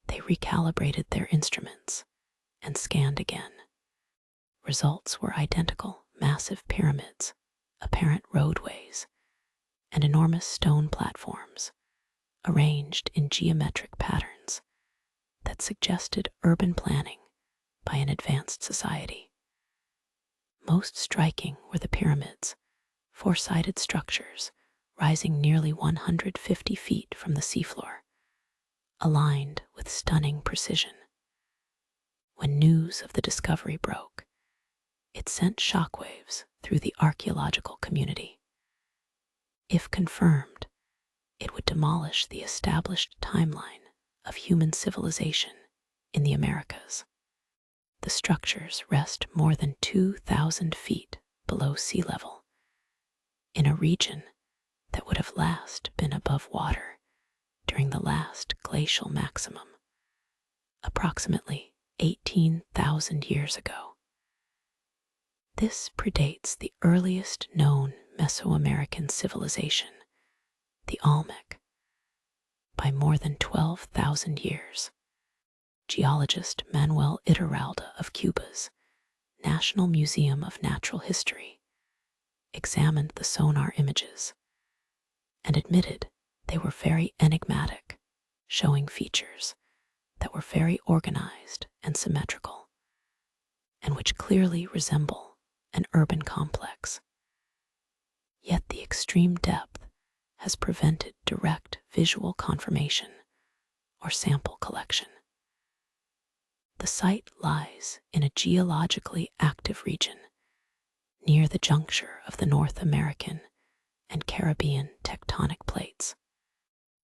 They recalibrated their instruments and scanned again. Results were identical: massive pyramids, apparent roadways, and enormous stone platforms arranged in geometric patterns that suggested urban planning by an advanced society. Most striking were the pyramids, four-sided structures rising nearly 150 feet from the seafloor, aligned with stunning precision. When news of the discovery broke, It sent shockwaves through the archaeological community. If confirmed, it would demolish the established timeline of human civilization in the Americas. The structures rest more than 2,000 feet below sea level, in a region that would have last been above water during the last glacial maximum, approximately 18,000 years ago. This predates the earliest known Mesoamerican civilization, the Olmec, by more than 12,000 years. Geologist Manuel Iturralde of Cuba's National Museum of Natural History examined the sonar images and admitted they were very enigmatic, showing features that were very organized and symmetrical, and which clearly resemble an urban complex. Yet the extreme depth has prevented direct visual confirmation or sample collection. The site lies in a geologically active region near the juncture of the North American and Caribbean tectonic plates.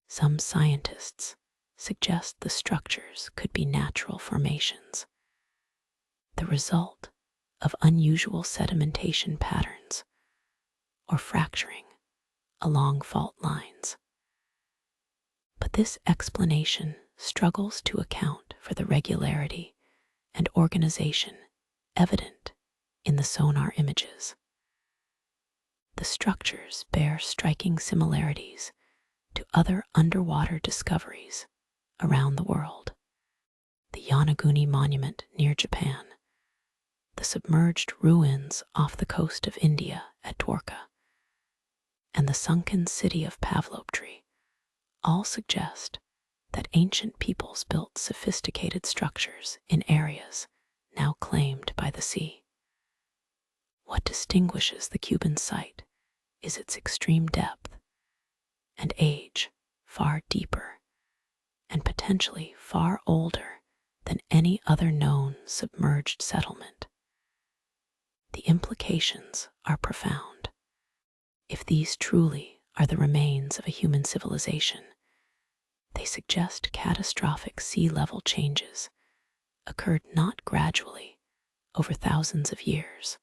Some scientists suggest the structures could be natural formations, the result of unusual sedimentation patterns or fracturing along fault lines. But this explanation struggles to account for the regularity and organization evident in the sonar images. The structures bear striking similarities to other underwater discoveries around the world. The Yonaguni Monument near Japan, the submerged ruins off the coast of India at Dwarka, and the sunken city of Pavloptri all suggest that ancient peoples built sophisticated structures in areas now claimed by the sea. What distinguishes the Cuban site is its extreme depth and age far deeper and potentially far older than any other known submerged settlement. The implications are profound. If these truly are the remains of a human civilization, they suggest catastrophic sea level changes occurred not gradually over thousands of years,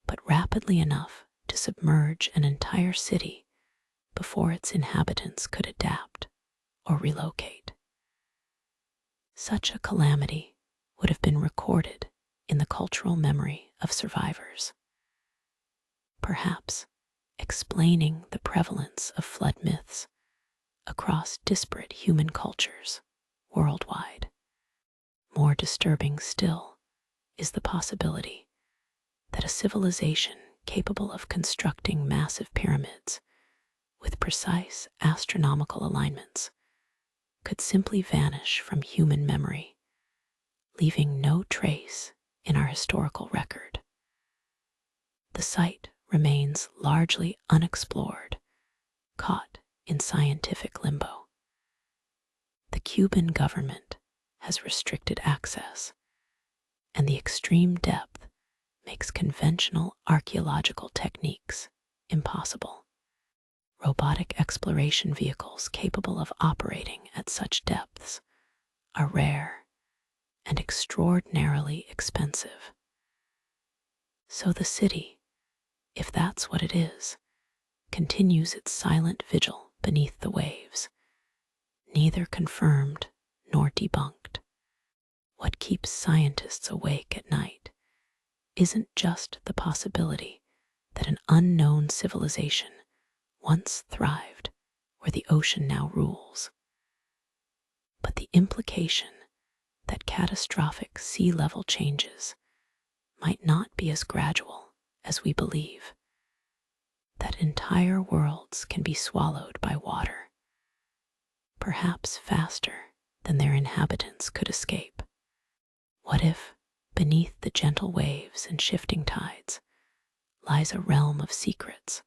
but rapidly enough to submerge an entire city before its inhabitants could adapt or relocate. Such a calamity would have been recorded in the cultural memory of survivors, perhaps explaining the prevalence of flood myths across disparate human cultures worldwide. More disturbing still is the possibility that a civilization capable of constructing massive pyramids with precise astronomical alignments could simply vanish from human memory, leaving no trace in our historical record. The site remains largely unexplored, caught in scientific limbo. The Cuban government has restricted access, and the extreme depth makes conventional archaeological techniques impossible. Robotic exploration vehicles capable of operating at such depths are rare and extraordinarily expensive. So the city, if that's what it is, continues its silent vigil beneath the waves, neither confirmed nor debunked. What keeps scientists awake at night isn't just the possibility that an unknown civilization once thrived where the ocean now rules, but the implication that catastrophic sea level changes might not be as gradual as we believe, that entire worlds can be swallowed by water, perhaps faster than their inhabitants could escape. What if, beneath the gentle waves and shifting tides, lies a realm of secrets,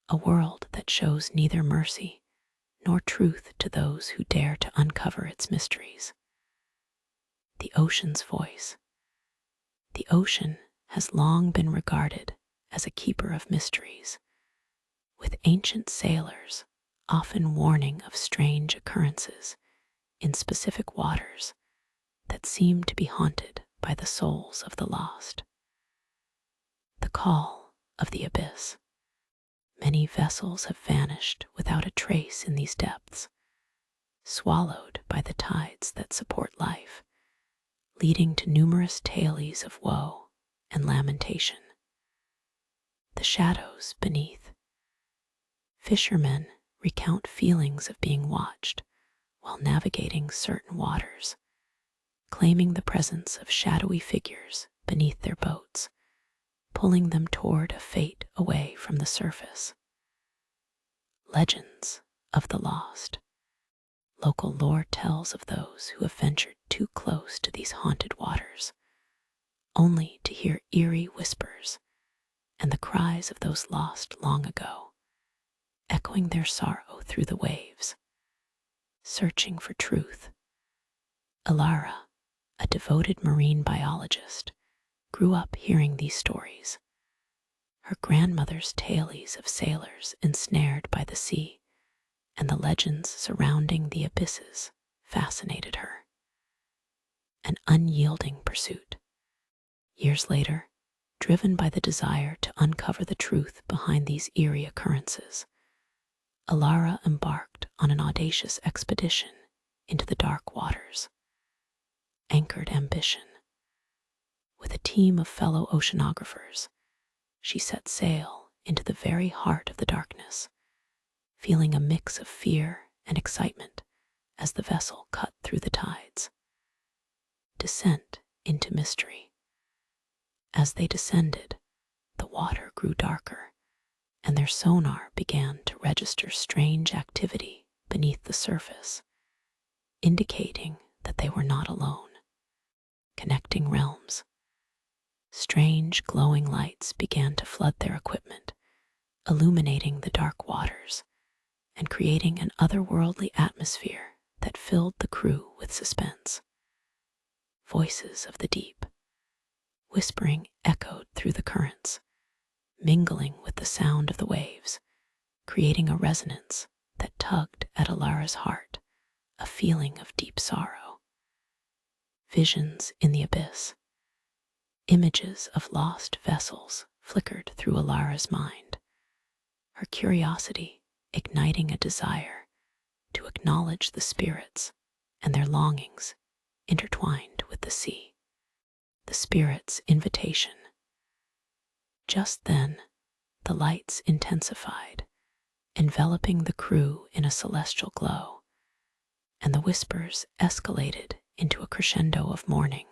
a world that shows neither mercy nor truth to those who dare to uncover its mysteries? The ocean's voice, The ocean has long been regarded as a keeper of mysteries, with ancient sailors often warning of strange occurrences in specific waters that seem to be haunted by the souls of the lost. The call of the abyss. Many vessels have vanished without a trace in these depths, swallowed by the tides that support life, leading to numerous tales of woe and lamentation. The shadows beneath. Fishermen recount feelings of being watched while navigating certain waters, claiming the presence of shadowy figures beneath their boats, pulling them toward a fate away from the surface. Legends of the lost. Local lore tells of those who have ventured too close to these haunted waters, only to hear eerie whispers and the cries of those lost long ago, echoing their sorrow through the waves. Searching for truth. Alara, a devoted marine biologist, grew up hearing these stories. Her grandmother's tales of sailors ensnared by the sea and the legends surrounding the abysses fascinated her. An unyielding pursuit. Years later, driven by the desire to uncover the truth behind these eerie occurrences, Alara embarked on an audacious expedition into the dark waters. Anchored ambition. With a team of fellow oceanographers, she set sail into the very heart of the darkness, feeling a mix of fear and excitement as the vessel cut through the tides. Descent into mystery. As they descended, the water grew darker, and their sonar began to register strange activity beneath the surface, indicating that they were not alone. Connecting realms. Strange glowing lights began to flood their equipment, illuminating the dark waters and creating an otherworldly atmosphere that filled the crew with suspense. Voices of the deep. Whispering echoed through the currents, mingling with the sound of the waves, creating a resonance that tugged at Alara's heart, a feeling of deep sorrow. Visions in the abyss. Images of lost vessels flickered through Alara's mind, her curiosity igniting a desire to acknowledge the spirits and their longings intertwined with the sea. The spirit's invitation. Just then, the lights intensified, enveloping the crew in a celestial glow, and the whispers escalated into a crescendo of mourning,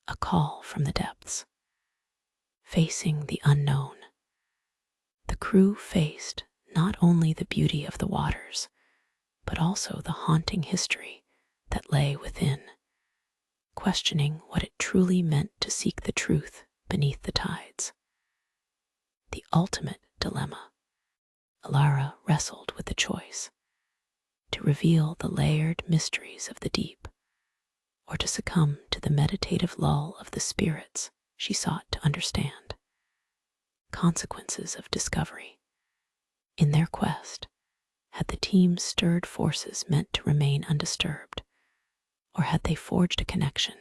a call from the depths. Facing the unknown. The crew faced not only the beauty of the waters, but also the haunting history that lay within, questioning what it truly meant to seek the truth beneath the tides. The ultimate dilemma. Alara wrestled with the choice to reveal the layered mysteries of the deep, or to succumb to the meditative lull of the spirits she sought to understand. Consequences of discovery. In their quest, had the team stirred forces meant to remain undisturbed, or had they forged a connection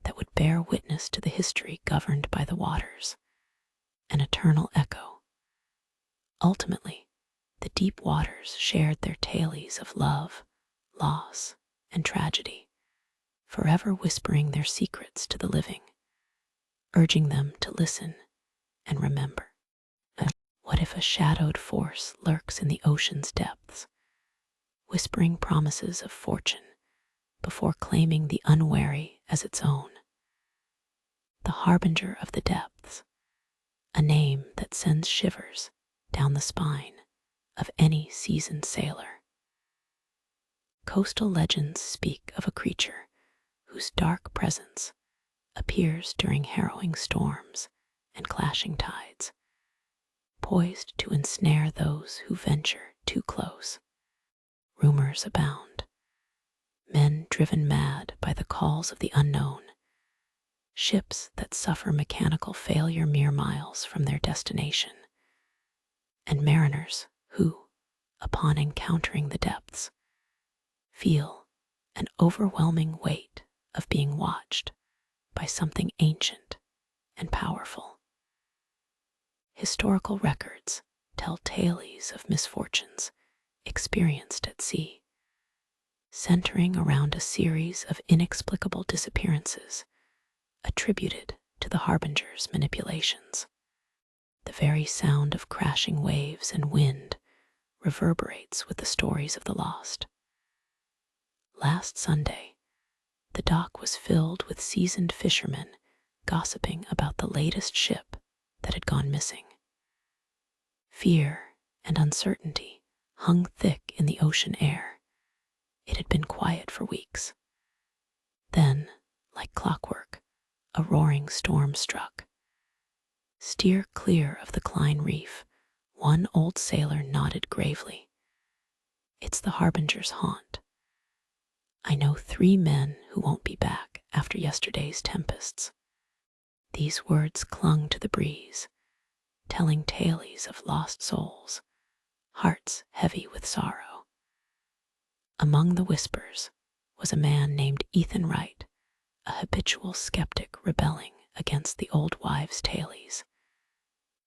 that would bear witness to the history governed by the waters, an eternal echo? Ultimately, the deep waters shared their tales of love, loss, and tragedy, forever whispering their secrets to the living, urging them to listen and remember. What if a shadowed force lurks in the ocean's depths, whispering promises of fortune before claiming the unwary as its own? The Harbinger of the Depths, a name that sends shivers down the spine of any seasoned sailor. Coastal legends speak of a creature whose dark presence appears during harrowing storms and clashing tides, poised to ensnare those who venture too close. Rumors abound. Men driven mad by the calls of the unknown, ships that suffer mechanical failure mere miles from their destination, and mariners who, upon encountering the depths, feel an overwhelming weight of being watched by something ancient and powerful. Historical records tell tales of misfortunes experienced at sea, centering around a series of inexplicable disappearances attributed to the Harbinger's manipulations. The very sound of crashing waves and wind reverberates with the stories of the lost. Last Sunday, the dock was filled with seasoned fishermen gossiping about the latest ship that had gone missing. Fear and uncertainty hung thick in the ocean air. It had been quiet for weeks. Then, like clockwork, a roaring storm struck. "Steer clear of the Klein Reef," one old sailor nodded gravely. "It's the Harbinger's haunt. I know 3 men who won't be back after yesterday's tempests." These words clung to the breeze, telling tales of lost souls, hearts heavy with sorrow. Among the whispers was a man named Ethan Wright, a habitual skeptic rebelling against the old wives' tales.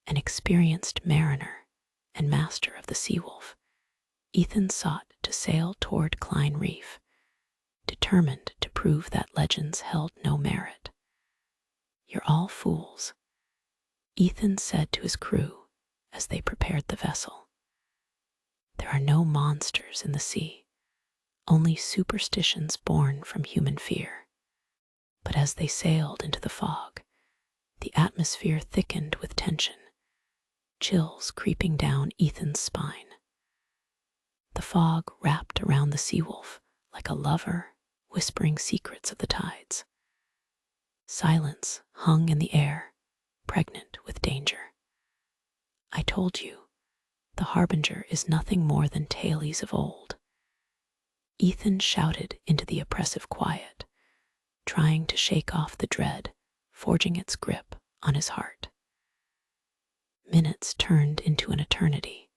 An experienced mariner and master of the Seawolf, Ethan sought to sail toward Klein Reef, determined to prove that legends held no merit. "You're all fools," Ethan said to his crew as they prepared the vessel. "There are no monsters in the sea, only superstitions born from human fear." But as they sailed into the fog, the atmosphere thickened with tension, chills creeping down Ethan's spine. The fog wrapped around the Seawolf like a lover whispering secrets of the tides. Silence hung in the air, pregnant with danger. "I told you, the Harbinger is nothing more than tales of old," Ethan shouted into the oppressive quiet, trying to shake off the dread forging its grip on his heart. Minutes turned into an eternity,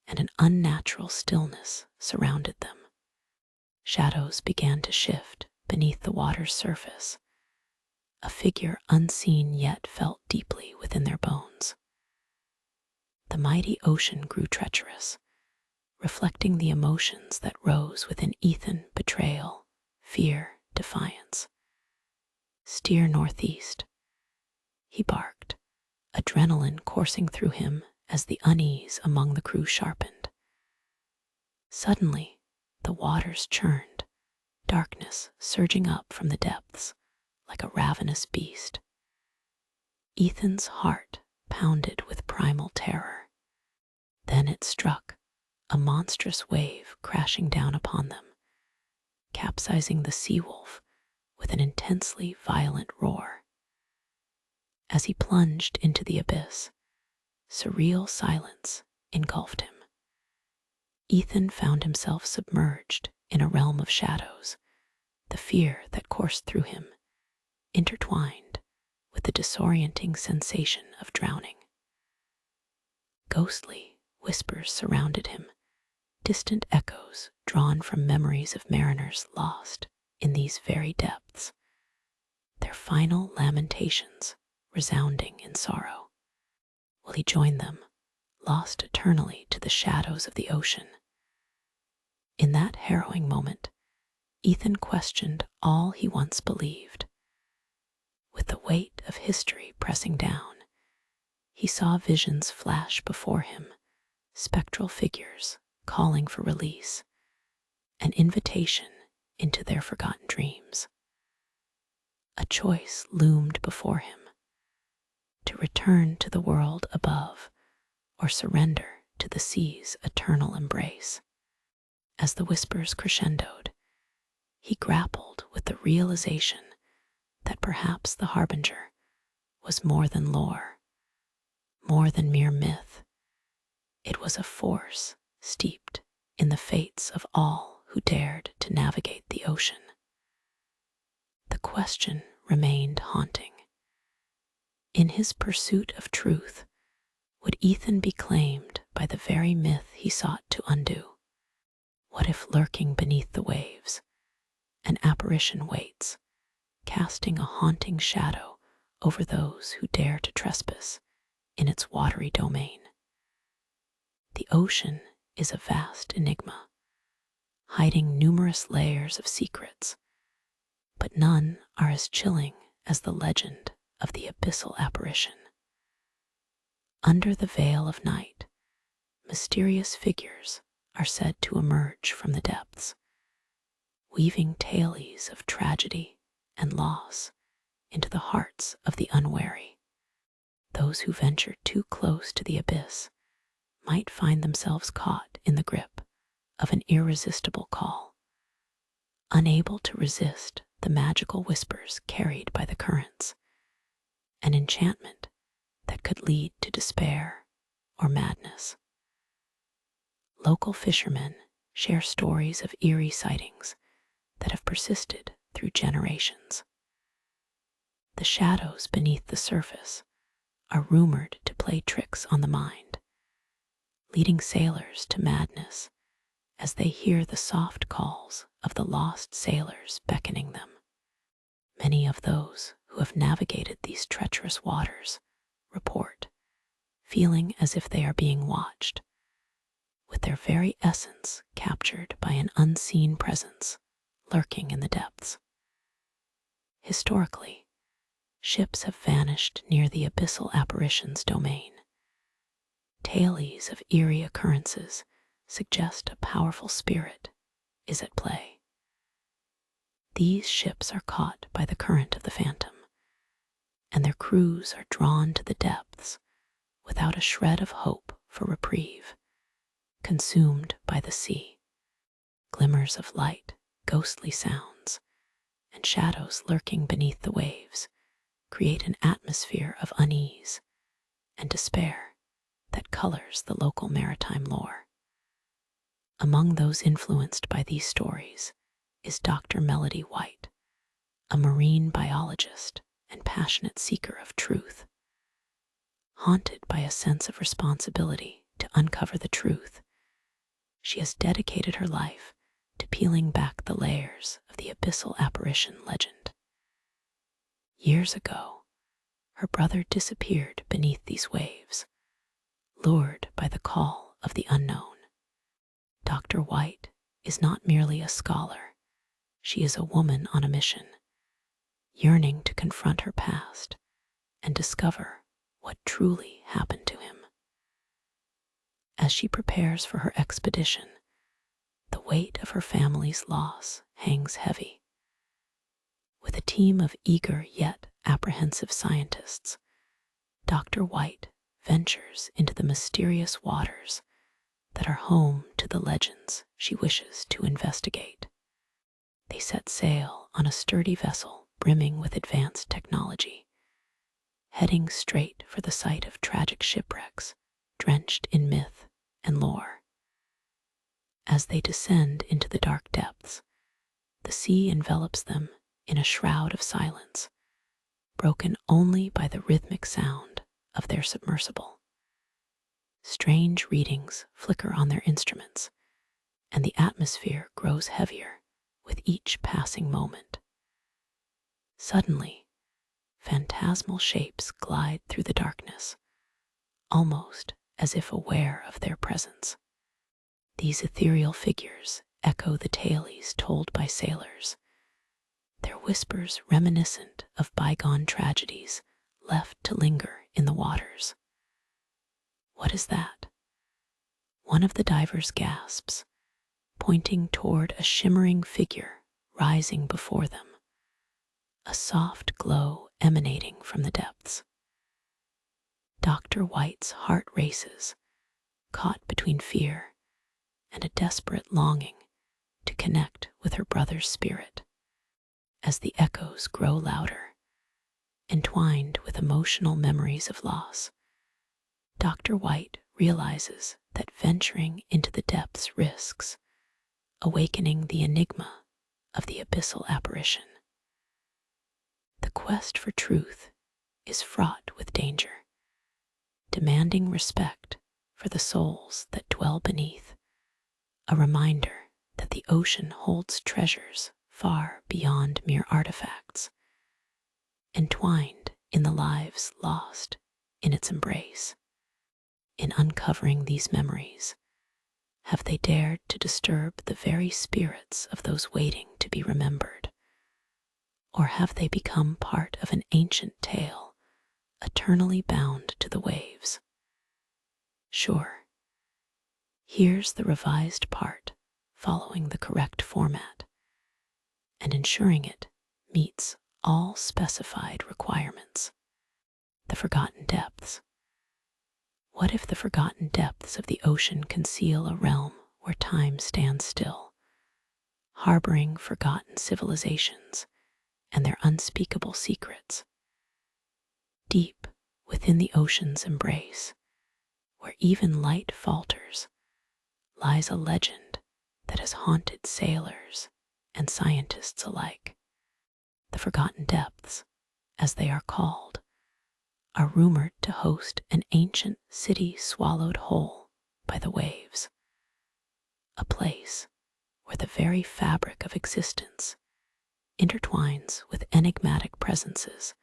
and an unnatural stillness surrounded them. Shadows began to shift beneath the water's surface, a figure unseen yet felt deeply within their bones. The mighty ocean grew treacherous, reflecting the emotions that rose within Ethan: betrayal, fear, defiance. "Steer northeast," he barked, adrenaline coursing through him as the unease among the crew sharpened. Suddenly, the waters churned, darkness surging up from the depths like a ravenous beast. Ethan's heart pounded with primal terror. Then it struck, a monstrous wave crashing down upon them, capsizing the Seawolf with an intensely violent roar. As he plunged into the abyss, surreal silence engulfed him. Ethan found himself submerged in a realm of shadows, the fear that coursed through him intertwined with the disorienting sensation of drowning. Ghostly whispers surrounded him, distant echoes drawn from memories of mariners lost in these very depths, their final lamentations resounding in sorrow. Will he join them, lost eternally to the shadows of the ocean? In that harrowing moment, Ethan questioned all he once believed. With the weight of history pressing down, he saw visions flash before him, spectral figures calling for release, an invitation into their forgotten dreams. A choice loomed before him: to return to the world above or surrender to the sea's eternal embrace. As the whispers crescendoed, he grappled with the realization that perhaps the Harbinger was more than lore, more than mere myth. It was a force steeped in the fates of all who dared to navigate the ocean. The question remained haunting. In his pursuit of truth, would Ethan be claimed by the very myth he sought to undo? What if lurking beneath the waves, an apparition waits, casting a haunting shadow over those who dare to trespass in its watery domain? The ocean is a vast enigma, hiding numerous layers of secrets, but none are as chilling as the legend of the Abyssal Apparition. Under the veil of night, mysterious figures are said to emerge from the depths, weaving tales of tragedy and loss into the hearts of the unwary. Those who venture too close to the abyss might find themselves caught in the grip of an irresistible call, unable to resist the magical whispers carried by the currents, an enchantment that could lead to despair or madness. Local fishermen share stories of eerie sightings that have persisted through generations. The shadows beneath the surface are rumored to play tricks on the mind, leading sailors to madness as they hear the soft calls of the lost sailors beckoning them. Many of those who have navigated these treacherous waters report feeling as if they are being watched, with their very essence captured by an unseen presence lurking in the depths. Historically, ships have vanished near the Abyssal Apparition's domain. Tales of eerie occurrences suggest a powerful spirit is at play. These ships are caught by the current of the phantom, and their crews are drawn to the depths without a shred of hope for reprieve, consumed by the sea. Glimmers of light, ghostly sounds, and shadows lurking beneath the waves create an atmosphere of unease and despair that colors the local maritime lore. Among those influenced by these stories is Dr. Melody White, a marine biologist and passionate seeker of truth. Haunted by a sense of responsibility to uncover the truth, she has dedicated her life to peeling back the layers of the Abyssal Apparition legend. Years ago, her brother disappeared beneath these waves, lured by the call of the unknown. Dr. White is not merely a scholar, she is a woman on a mission, yearning to confront her past and discover what truly happened to him. As she prepares for her expedition, the weight of her family's loss hangs heavy. With a team of eager yet apprehensive scientists, Dr. White ventures into the mysterious waters that are home to the legends she wishes to investigate. They set sail on a sturdy vessel brimming with advanced technology, heading straight for the site of tragic shipwrecks drenched in myth and lore. As they descend into the dark depths, the sea envelops them in a shroud of silence, broken only by the rhythmic sound of their submersible. Strange readings flicker on their instruments, and the atmosphere grows heavier with each passing moment. Suddenly, phantasmal shapes glide through the darkness, almost as if aware of their presence. These ethereal figures echo the tales told by sailors, their whispers reminiscent of bygone tragedies left to linger in the waters. What is that? One of the divers gasps, pointing toward a shimmering figure rising before them, a soft glow emanating from the depths. Dr. White's heart races, caught between fear and a desperate longing to connect with her brother's spirit. As the echoes grow louder, entwined with emotional memories of loss, Dr. White realizes that venturing into the depths risks awakening the enigma of the Abyssal Apparition. The quest for truth is fraught with danger, demanding respect for the souls that dwell beneath, a reminder that the ocean holds treasures far beyond mere artifacts, entwined in the lives lost in its embrace. In uncovering these memories, have they dared to disturb the very spirits of those waiting to be remembered? Or have they become part of an ancient tale, eternally bound to the waves? Sure, here's the revised part following the correct format and ensuring it meets all specified requirements. The Forgotten Depths. What if the forgotten depths of the ocean conceal a realm where time stands still, harboring forgotten civilizations and their unspeakable secrets? Deep within the ocean's embrace, where even light falters, lies a legend that has haunted sailors and scientists alike. The Forgotten Depths, as they are called, are rumored to host an ancient city swallowed whole by the waves, a place where the very fabric of existence intertwines with enigmatic presences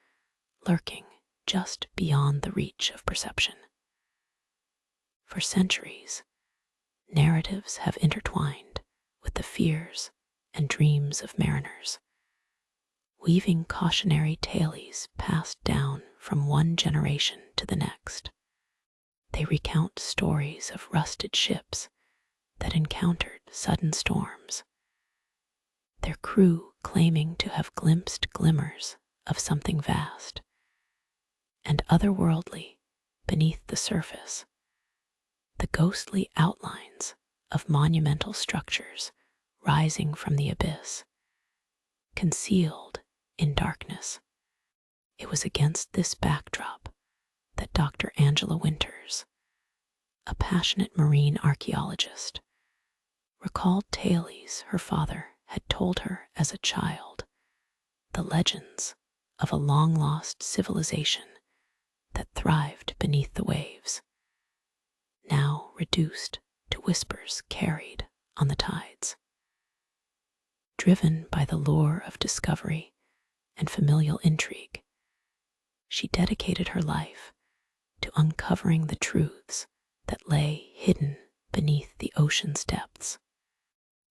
lurking just beyond the reach of perception. For centuries, narratives have intertwined with the fears and dreams of mariners, weaving cautionary tales passed down from one generation to the next. They recount stories of rusted ships that encountered sudden storms, their crew claiming to have glimpsed glimmers of something vast and otherworldly beneath the surface, the ghostly outlines of monumental structures rising from the abyss, concealed in darkness. It was against this backdrop that Dr. Angela Winters, a passionate marine archaeologist, recalled tales her father had told her as a child, the legends of a long-lost civilization that thrived beneath the waves, now reduced to whispers carried on the tides. Driven by the lure of discovery and familial intrigue, she dedicated her life to uncovering the truths that lay hidden beneath the ocean's depths.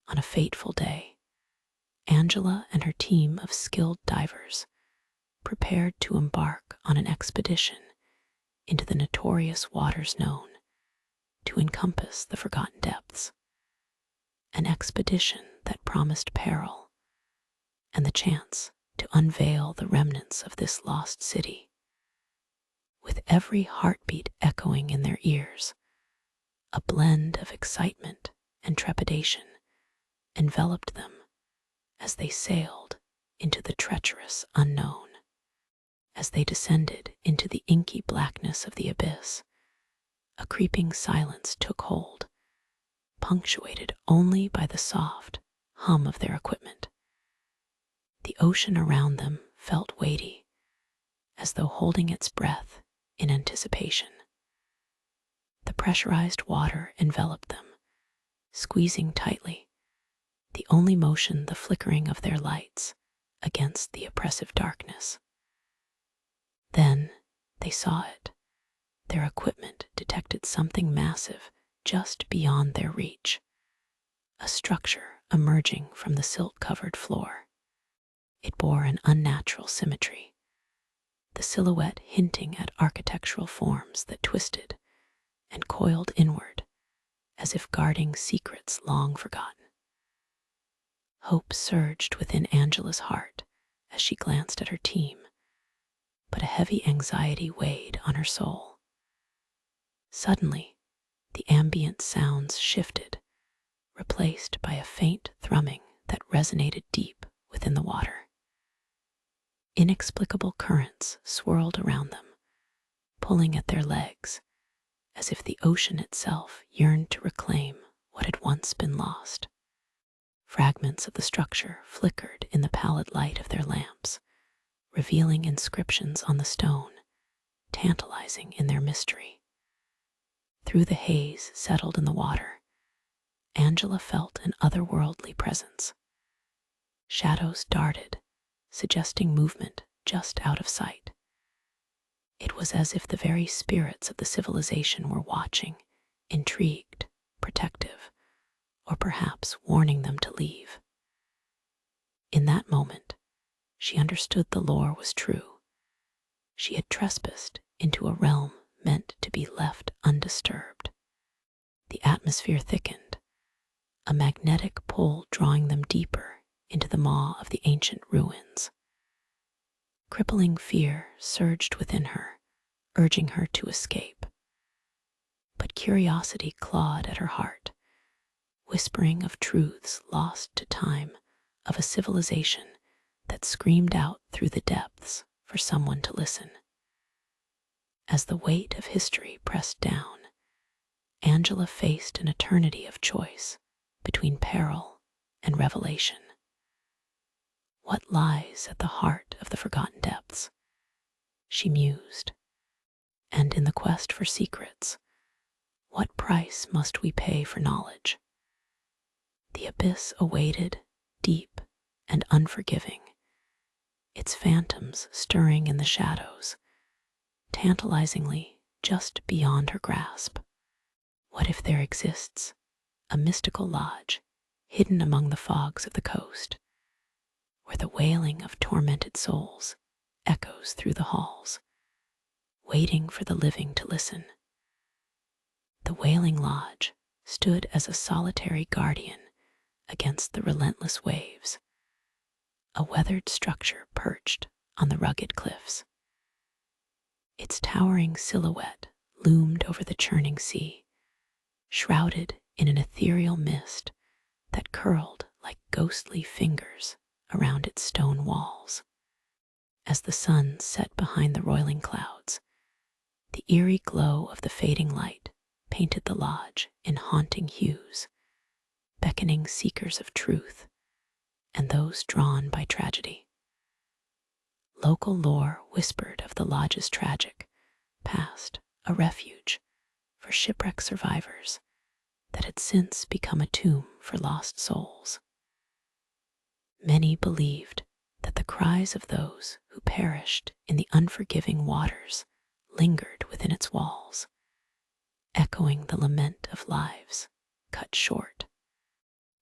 On a fateful day, Angela and her team of skilled divers prepared to embark on an expedition into the notorious waters known to encompass the Forgotten Depths, an expedition that promised peril and the chance to unveil the remnants of this lost city. With every heartbeat echoing in their ears, a blend of excitement and trepidation enveloped them as they sailed into the treacherous unknown. As they descended into the inky blackness of the abyss, a creeping silence took hold, punctuated only by the soft hum of their equipment. The ocean around them felt weighty, as though holding its breath in anticipation. The pressurized water enveloped them, squeezing tightly, the only motion the flickering of their lights against the oppressive darkness. Then they saw it. Their equipment detected something massive just beyond their reach, a structure emerging from the silt-covered floor. It bore an unnatural symmetry, the silhouette hinting at architectural forms that twisted and coiled inward as if guarding secrets long forgotten. Hope surged within Angela's heart as she glanced at her team, but a heavy anxiety weighed on her soul. Suddenly, the ambient sounds shifted, replaced by a faint thrumming that resonated deep within the water. Inexplicable currents swirled around them, pulling at their legs, as if the ocean itself yearned to reclaim what had once been lost. Fragments of the structure flickered in the pallid light of their lamps, revealing inscriptions on the stone, tantalizing in their mystery. Through the haze settled in the water, Angela felt an otherworldly presence. Shadows darted, suggesting movement just out of sight. It was as if the very spirits of the civilization were watching, intrigued, protective, or perhaps warning them to leave. In that moment, she understood the lore was true. She had trespassed into a realm meant to be left undisturbed. The atmosphere thickened, a magnetic pull drawing them deeper into the maw of the ancient ruins. Crippling fear surged within her, urging her to escape. But curiosity clawed at her heart, whispering of truths lost to time, of a civilization that screamed out through the depths for someone to listen. As the weight of history pressed down, Angela faced an eternity of choice between peril and revelation. What lies at the heart of the forgotten depths? She mused. And in the quest for secrets, what price must we pay for knowledge? The abyss awaited, deep and unforgiving, its phantoms stirring in the shadows, tantalizingly just beyond her grasp. What if there exists a mystical lodge hidden among the fogs of the coast, where the wailing of tormented souls echoes through the halls, waiting for the living to listen? The Wailing Lodge stood as a solitary guardian against the relentless waves, a weathered structure perched on the rugged cliffs. Its towering silhouette loomed over the churning sea, shrouded in an ethereal mist that curled like ghostly fingers around its stone walls. As the sun set behind the roiling clouds, the eerie glow of the fading light painted the lodge in haunting hues, beckoning seekers of truth and those drawn by tragedy. Local lore whispered of the lodge's tragic past, a refuge for shipwreck survivors that had since become a tomb for lost souls. Many believed that the cries of those who perished in the unforgiving waters lingered within its walls, echoing the lament of lives cut short.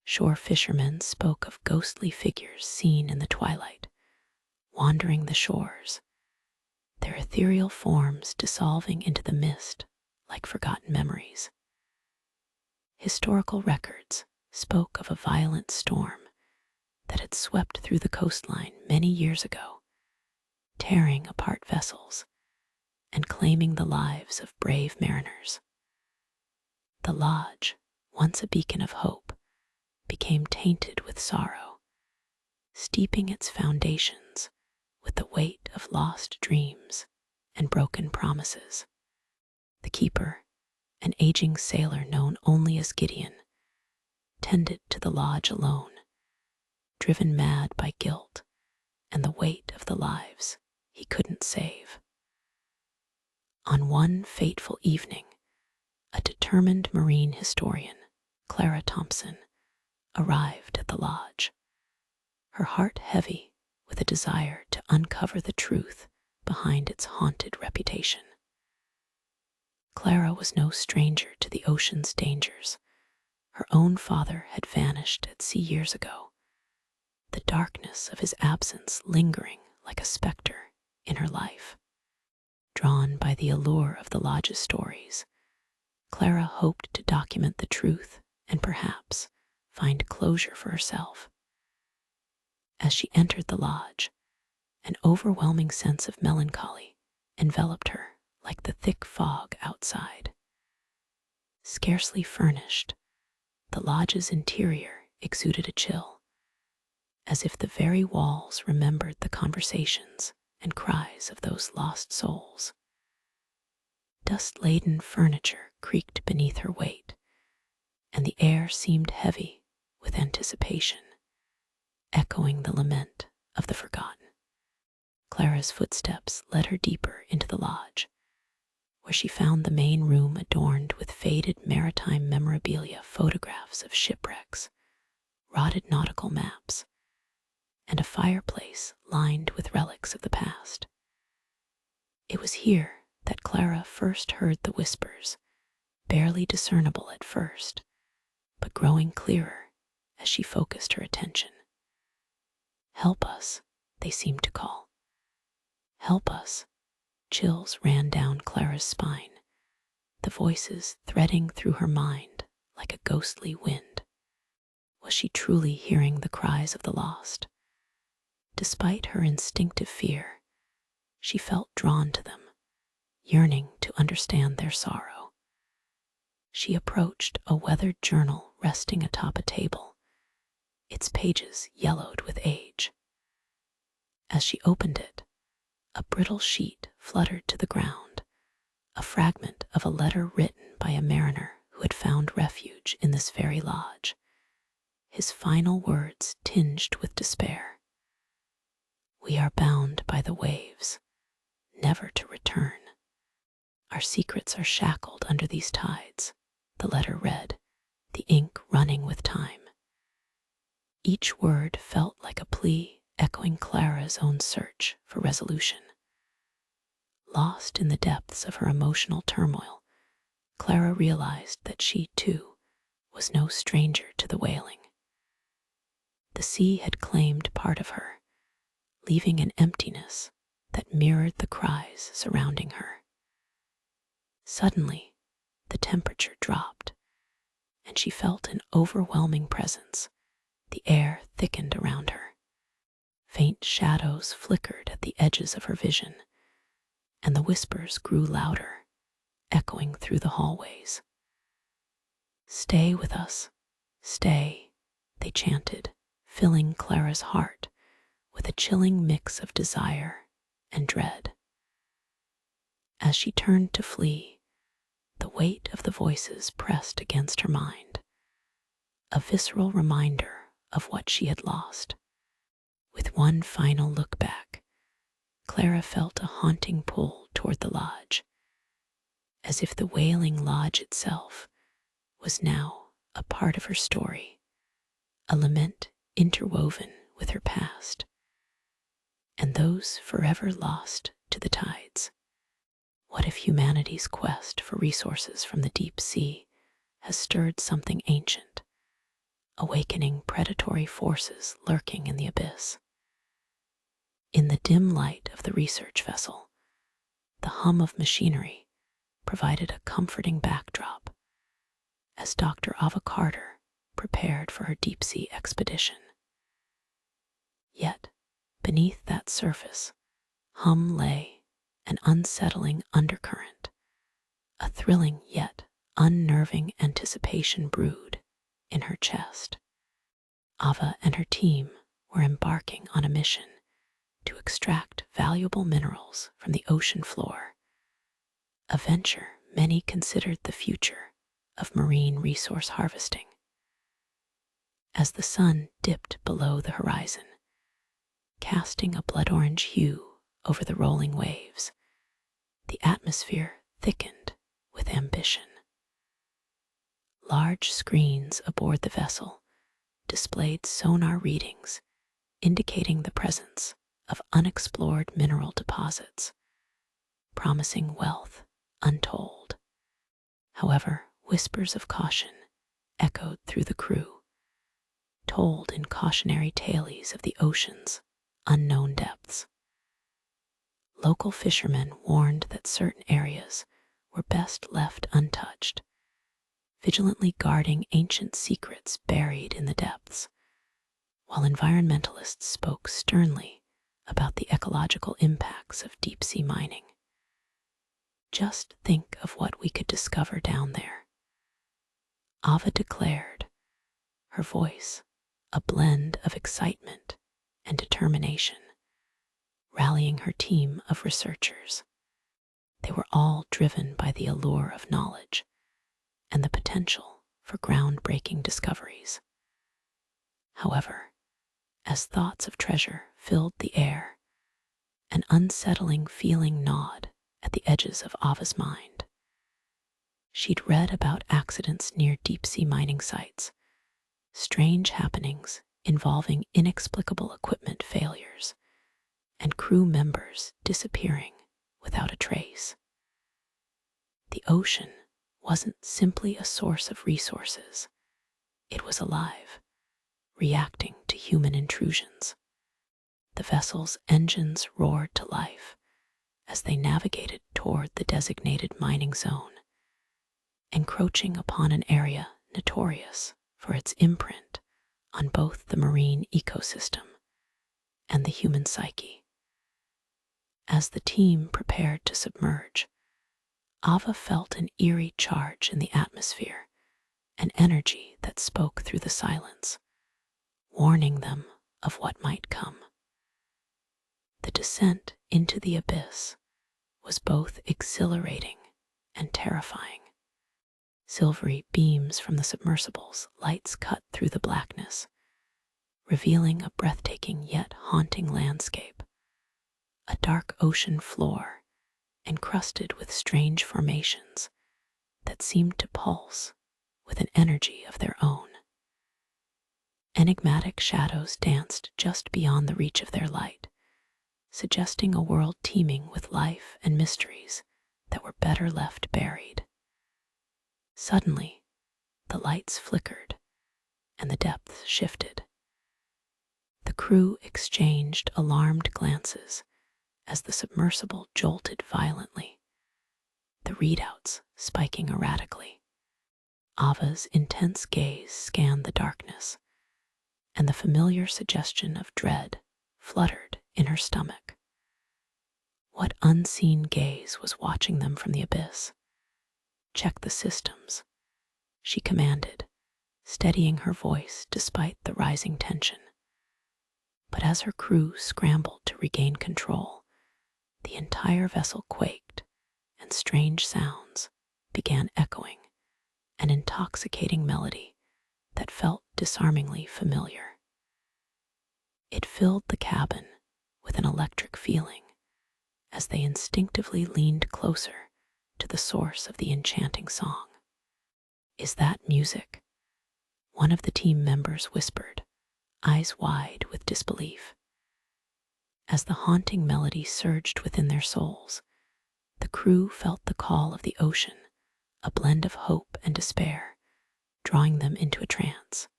Shore fishermen spoke of ghostly figures seen in the twilight, wandering the shores, their ethereal forms dissolving into the mist like forgotten memories. Historical records spoke of a violent storm that had swept through the coastline many years ago, tearing apart vessels and claiming the lives of brave mariners. The lodge, once a beacon of hope, became tainted with sorrow, steeping its foundations with the weight of lost dreams and broken promises. The keeper, an aging sailor known only as Gideon, tended to the lodge alone, driven mad by guilt and the weight of the lives he couldn't save. On one fateful evening, a determined marine historian, Clara Thompson, arrived at the lodge, her heart heavy with a desire to uncover the truth behind its haunted reputation. Clara was no stranger to the ocean's dangers. Her own father had vanished at sea years ago, the darkness of his absence lingering like a specter in her life. Drawn by the allure of the lodge's stories, Clara hoped to document the truth and perhaps find closure for herself. As she entered the lodge, an overwhelming sense of melancholy enveloped her like the thick fog outside. Scarcely furnished, the lodge's interior exuded a chill, as if the very walls remembered the conversations and cries of those lost souls. Dust-laden furniture creaked beneath her weight, and the air seemed heavy with anticipation, echoing the lament of the forgotten. Clara's footsteps led her deeper into the lodge, where she found the main room adorned with faded maritime memorabilia, photographs of shipwrecks, rotted nautical maps, and a fireplace lined with relics of the past. It was here that Clara first heard the whispers, barely discernible at first, but growing clearer as she focused her attention. "Help us," they seemed to call. "Help us." Chills ran down Clara's spine, the voices threading through her mind like a ghostly wind. Was she truly hearing the cries of the lost? Despite her instinctive fear, she felt drawn to them, yearning to understand their sorrow. She approached a weathered journal resting atop a table, its pages yellowed with age. As she opened it, a brittle sheet fluttered to the ground, a fragment of a letter written by a mariner who had found refuge in this very lodge, his final words tinged with despair. "We are bound by the waves, never to return. Our secrets are shackled under these tides," the letter read, the ink running with time. Each word felt like a plea echoing Clara's own search for resolution. Lost in the depths of her emotional turmoil, Clara realized that she, too, was no stranger to the wailing. The sea had claimed part of her, leaving an emptiness that mirrored the cries surrounding her. Suddenly, the temperature dropped, and she felt an overwhelming presence. The air thickened around her. Faint shadows flickered at the edges of her vision, and the whispers grew louder, echoing through the hallways. "Stay with us, stay," they chanted, filling Clara's heart with a chilling mix of desire and dread. As she turned to flee, the weight of the voices pressed against her mind, a visceral reminder of what she had lost. With one final look back, Clara felt a haunting pull toward the lodge, as if the Wailing Lodge itself was now a part of her story, a lament interwoven with her past, and those forever lost to the tides. What if humanity's quest for resources from the deep sea has stirred something ancient, awakening predatory forces lurking in the abyss? In the dim light of the research vessel, the hum of machinery provided a comforting backdrop as Dr. Ava Carter prepared for her deep-sea expedition. Yet, beneath that surface, hum lay an unsettling undercurrent, a thrilling yet unnerving anticipation brewed in her chest. Ava and her team were embarking on a mission to extract valuable minerals from the ocean floor, a venture many considered the future of marine resource harvesting. As the sun dipped below the horizon, casting a blood-orange hue over the rolling waves, the atmosphere thickened with ambition. Large screens aboard the vessel displayed sonar readings indicating the presence of unexplored mineral deposits, promising wealth untold. However, whispers of caution echoed through the crew, told in cautionary tales of the ocean's unknown depths. Local fishermen warned that certain areas were best left untouched, vigilantly guarding ancient secrets buried in the depths, while environmentalists spoke sternly about the ecological impacts of deep-sea mining. "Just think of what we could discover down there," Ava declared, her voice a blend of excitement and determination, rallying her team of researchers. They were all driven by the allure of knowledge and the potential for groundbreaking discoveries. However, as thoughts of treasure filled the air An unsettling feeling gnawed at the edges of Ava's mind. She'd read about accidents near deep-sea mining sites, strange happenings involving inexplicable equipment failures, and crew members disappearing without a trace. The ocean wasn't simply a source of resources. It was alive, reacting to human intrusions. The vessel's engines roared to life as they navigated toward the designated mining zone, encroaching upon an area notorious for its imprint on both the marine ecosystem and the human psyche. As the team prepared to submerge, Ava felt an eerie charge in the atmosphere, an energy that spoke through the silence, warning them of what might come. The descent into the abyss was both exhilarating and terrifying. Silvery beams from the submersible's lights cut through the blackness, revealing a breathtaking yet haunting landscape. A dark ocean floor encrusted with strange formations that seemed to pulse with an energy of their own. Enigmatic shadows danced just beyond the reach of their light, suggesting a world teeming with life and mysteries that were better left buried. Suddenly, the lights flickered and the depths shifted. The crew exchanged alarmed glances as the submersible jolted violently, the readouts spiking erratically. Ava's intense gaze scanned the darkness, and the familiar suggestion of dread fluttered in her stomach. What unseen gaze was watching them from the abyss? "Check the systems," she commanded, steadying her voice despite the rising tension. But as her crew scrambled to regain control, the entire vessel quaked, and strange sounds began echoing, an intoxicating melody that felt disarmingly familiar. It filled the cabin with an electric feeling as they instinctively leaned closer to the source of the enchanting song. "Is that music?" one of the team members whispered, eyes wide with disbelief. As the haunting melody surged within their souls, the crew felt the call of the ocean, a blend of hope and despair, drawing them into a trance.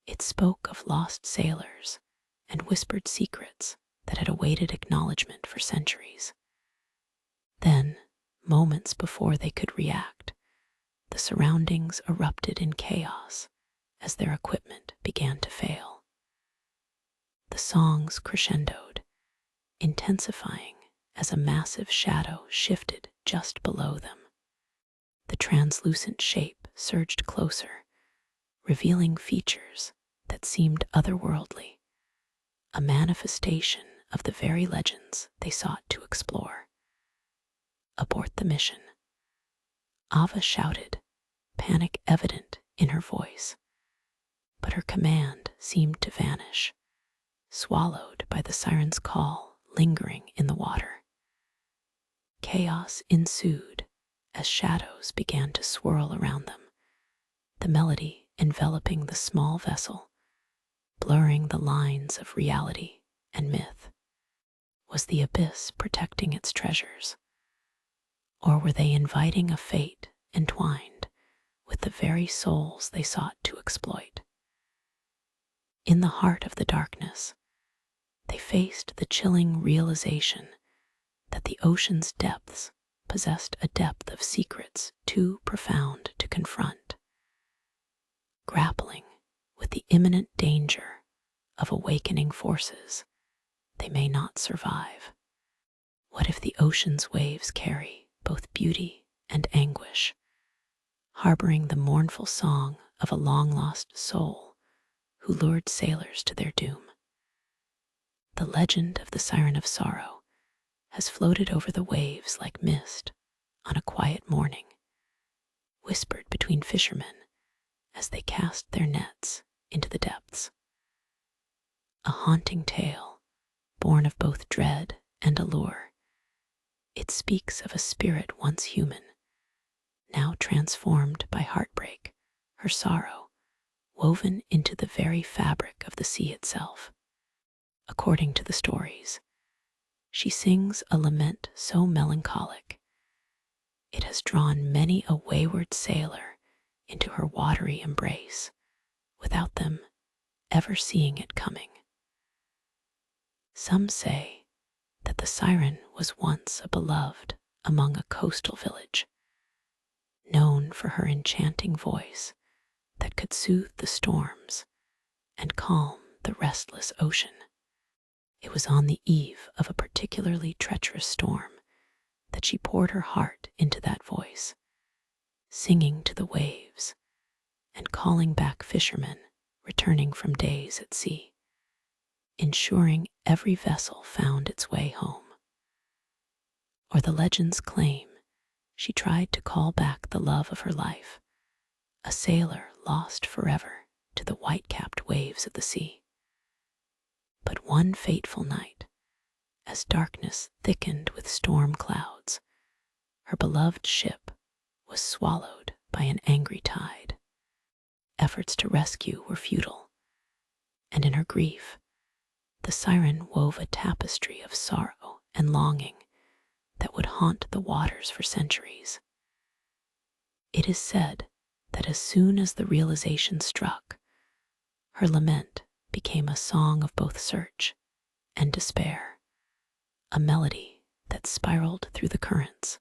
It spoke of lost sailors and whispered secrets that had awaited acknowledgement for centuries. Then, moments before they could react, the surroundings erupted in chaos as their equipment began to fail. The songs crescendoed, intensifying as a massive shadow shifted just below them. The translucent shape surged closer, revealing features that seemed otherworldly, a manifestation of the very legends they sought to explore. "Abort the mission," Ava shouted, panic evident in her voice. But her command seemed to vanish, swallowed by the siren's call lingering in the water. Chaos ensued as shadows began to swirl around them, the melody enveloping the small vessel, blurring the lines of reality and myth. Was the abyss protecting its treasures? Or were they inviting a fate entwined with the very souls they sought to exploit? In the heart of the darkness, they faced the chilling realization that the ocean's depths possessed a depth of secrets too profound to confront. Grappling with the imminent danger of awakening forces they may not survive. What if the ocean's waves carry both beauty and anguish, harboring the mournful song of a long-lost soul who lured sailors to their doom? The legend of the Siren of Sorrow has floated over the waves like mist on a quiet morning, whispered between fishermen as they cast their nets into the depths. A haunting tale, born of both dread and allure. It speaks of a spirit once human, now transformed by heartbreak, her sorrow, woven into the very fabric of the sea itself. According to the stories, she sings a lament so melancholic, it has drawn many a wayward sailor into her watery embrace, without them ever seeing it coming. Some say that the siren was once a beloved among a coastal village, known for her enchanting voice that could soothe the storms and calm the restless ocean. It was on the eve of a particularly treacherous storm that she poured her heart into that voice, singing to the waves and calling back fishermen returning from days at sea, ensuring every vessel found its way home. Or the legends claim she tried to call back the love of her life, a sailor lost forever to the white-capped waves of the sea. But one fateful night, as darkness thickened with storm clouds, her beloved ship was swallowed by an angry tide. Efforts to rescue were futile, and in her grief, the siren wove a tapestry of sorrow and longing that would haunt the waters for centuries. It is said that as soon as the realization struck, her lament became a song of both search and despair, a melody that spiraled through the currents,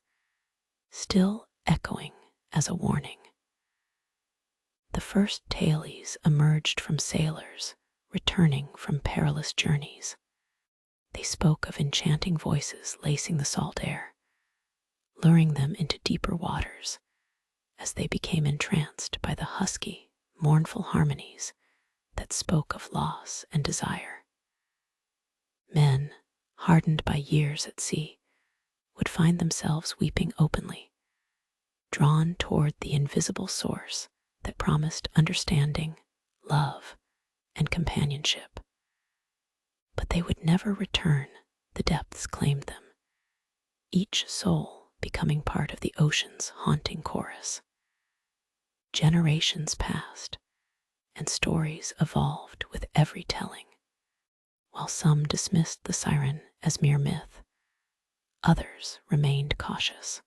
still echoing as a warning. The first tales emerged from sailors returning from perilous journeys. They spoke of enchanting voices lacing the salt air, luring them into deeper waters as they became entranced by the husky, mournful harmonies that spoke of loss and desire. Men, hardened by years at sea, would find themselves weeping openly, drawn toward the invisible source that promised understanding, love, and companionship. But they would never return, the depths claimed them, each soul becoming part of the ocean's haunting chorus. Generations passed, and stories evolved with every telling. While some dismissed the siren as mere myth, others remained cautious.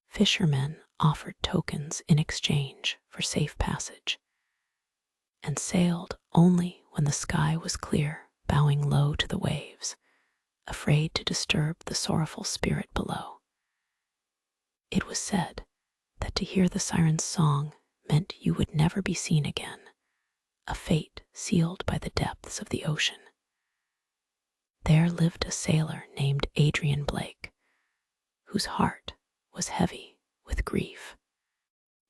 Fishermen offered tokens in exchange for safe passage, and sailed only when the sky was clear, bowing low to the waves, afraid to disturb the sorrowful spirit below. It was said that to hear the siren's song meant you would never be seen again, a fate sealed by the depths of the ocean. There lived a sailor named Adrian Blake, whose heart was heavy with grief.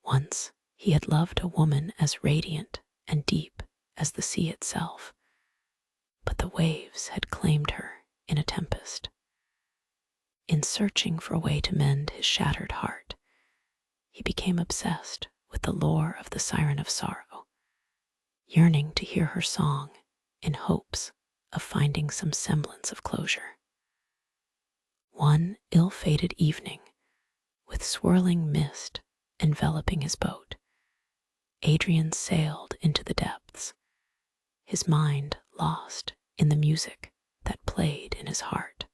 Once he had loved a woman as radiant and deep as the sea itself, but the waves had claimed her in a tempest. In searching for a way to mend his shattered heart, he became obsessed with the lore of the Siren of Sorrow, yearning to hear her song in hopes of finding some semblance of closure. One ill-fated evening, with swirling mist enveloping his boat, Adrian sailed into the depths, his mind lost in the music that played in his heart.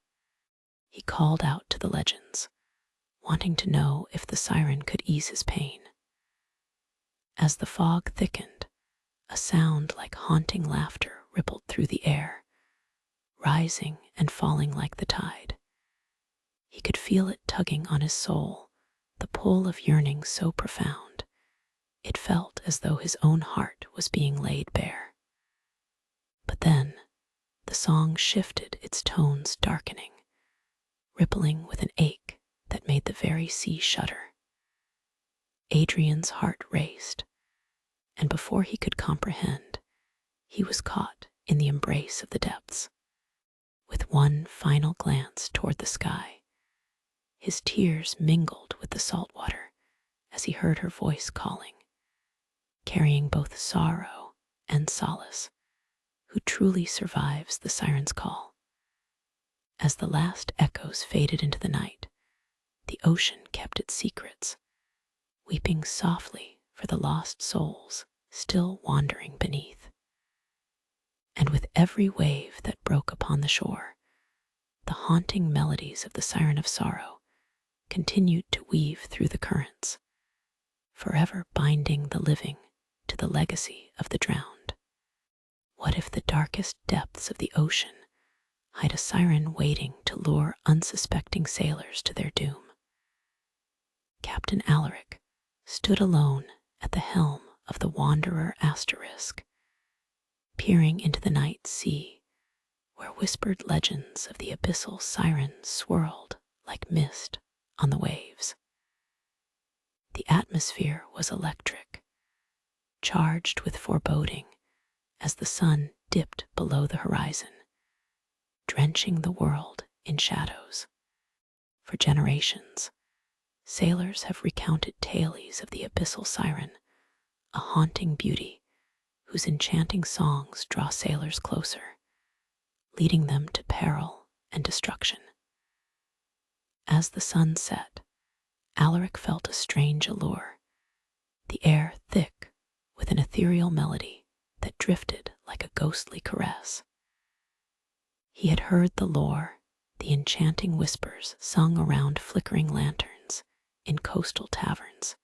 He called out to the legends, wanting to know if the siren could ease his pain. As the fog thickened, a sound like haunting laughter rippled through the air, rising and falling like the tide. He could feel it tugging on his soul, the pull of yearning so profound, it felt as though his own heart was being laid bare. But then, the song shifted, its tones darkening, rippling with an ache that made the very sea shudder. Adrian's heart raced, and before he could comprehend, he was caught in the embrace of the depths. With one final glance toward the sky, his tears mingled with the salt water as he heard her voice calling, carrying both sorrow and solace. Who truly survives the siren's call? As the last echoes faded into the night, the ocean kept its secrets, weeping softly for the lost souls still wandering beneath. And with every wave that broke upon the shore, the haunting melodies of the Siren of Sorrow continued to weave through the currents, forever binding the living to the legacy of the drowned. What if the darkest depths of the ocean hide a siren waiting to lure unsuspecting sailors to their doom? Captain Alaric stood alone at the helm of the Wanderer Asterisk, peering into the night sea where whispered legends of the Abyssal Siren swirled like mist on the waves. The atmosphere was electric, charged with foreboding as the sun dipped below the horizon, drenching the world in shadows. For generations, sailors have recounted tales of the Abyssal Siren, a haunting beauty whose enchanting songs draw sailors closer, leading them to peril and destruction. As the sun set, Alaric felt a strange allure, the air thick with an ethereal melody that drifted like a ghostly caress. He had heard the lore, the enchanting whispers sung around flickering lanterns in coastal taverns.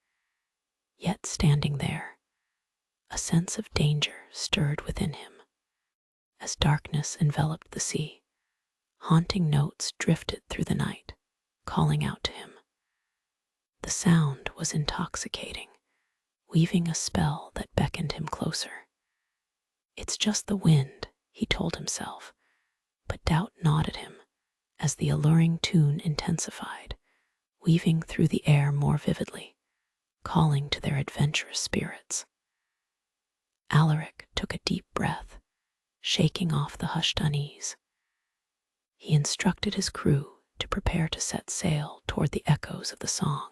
Yet standing there, a sense of danger stirred within him. As darkness enveloped the sea, haunting notes drifted through the night, calling out to him. The sound was intoxicating, weaving a spell that beckoned him closer. It's just the wind, he told himself, but doubt gnawed at him as the alluring tune intensified, weaving through the air more vividly, calling to their adventurous spirits. Alaric took a deep breath, shaking off the hushed unease. He instructed his crew to prepare to set sail toward the echoes of the song,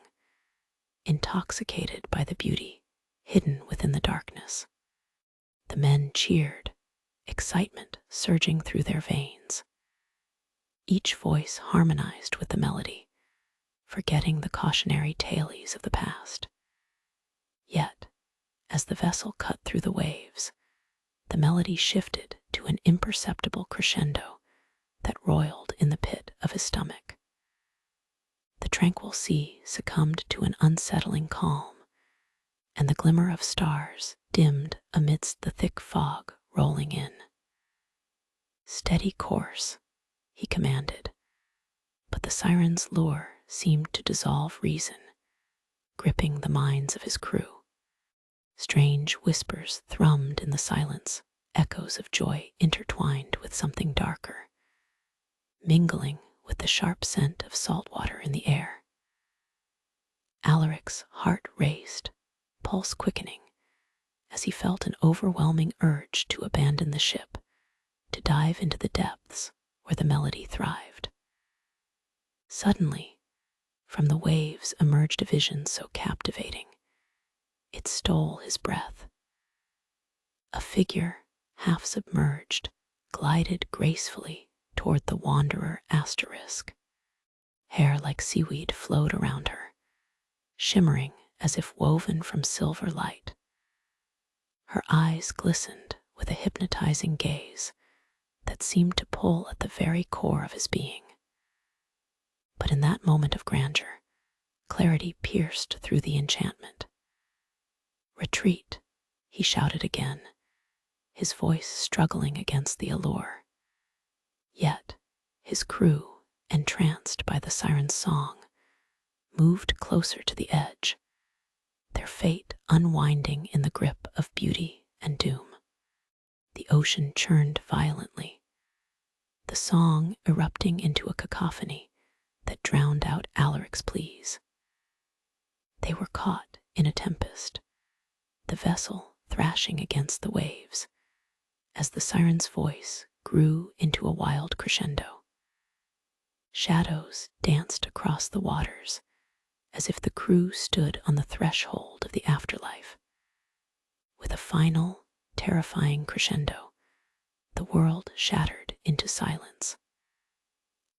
intoxicated by the beauty hidden within the darkness. The men cheered, excitement surging through their veins. Each voice harmonized with the melody, forgetting the cautionary tales of the past. Yet, as the vessel cut through the waves, the melody shifted to an imperceptible crescendo that roiled in the pit of his stomach. The tranquil sea succumbed to an unsettling calm, and the glimmer of stars dimmed amidst the thick fog rolling in. "Steady course," he commanded, but the siren's lure seemed to dissolve reason, gripping the minds of his crew. Strange whispers thrummed in the silence, echoes of joy intertwined with something darker, mingling with the sharp scent of salt water in the air. Alaric's heart raced, pulse quickening, as he felt an overwhelming urge to abandon the ship, to dive into the depths where the melody thrived. Suddenly, from the waves emerged a vision so captivating, it stole his breath. A figure, half submerged, glided gracefully toward the Wanderer Asterisk. Hair like seaweed flowed around her, shimmering as if woven from silver light. Her eyes glistened with a hypnotizing gaze that seemed to pull at the very core of his being. But in that moment of grandeur, clarity pierced through the enchantment. "Retreat," he shouted again, his voice struggling against the allure. Yet his crew, entranced by the siren's song, moved closer to the edge, their fate unwinding in the grip of beauty and doom. The ocean churned violently, the song erupting into a cacophony that drowned out Alaric's pleas. They were caught in a tempest, the vessel thrashing against the waves, as the siren's voice grew into a wild crescendo. Shadows danced across the waters, as if the crew stood on the threshold of the afterlife. With a final, terrifying crescendo, the world shattered into silence.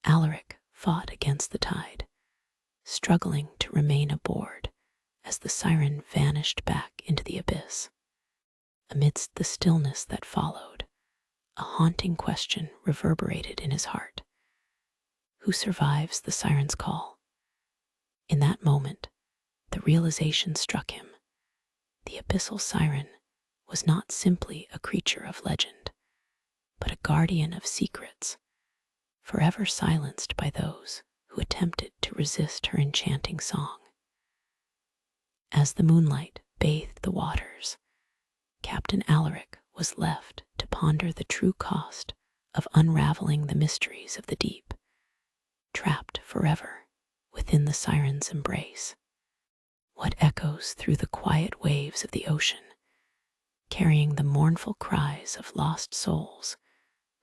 Alaric fought against the tide, struggling to remain aboard as the siren vanished back into the abyss. Amidst the stillness that followed, a haunting question reverberated in his heart. Who survives the siren's call? In that moment, the realization struck him. The Abyssal Siren was not simply a creature of legend, but a guardian of secrets, forever silenced by those who attempted to resist her enchanting song. As the moonlight bathed the waters, Captain Alaric was left to ponder the true cost of unraveling the mysteries of the deep, trapped forever within the siren's embrace. What echoes through the quiet waves of the ocean, carrying the mournful cries of lost souls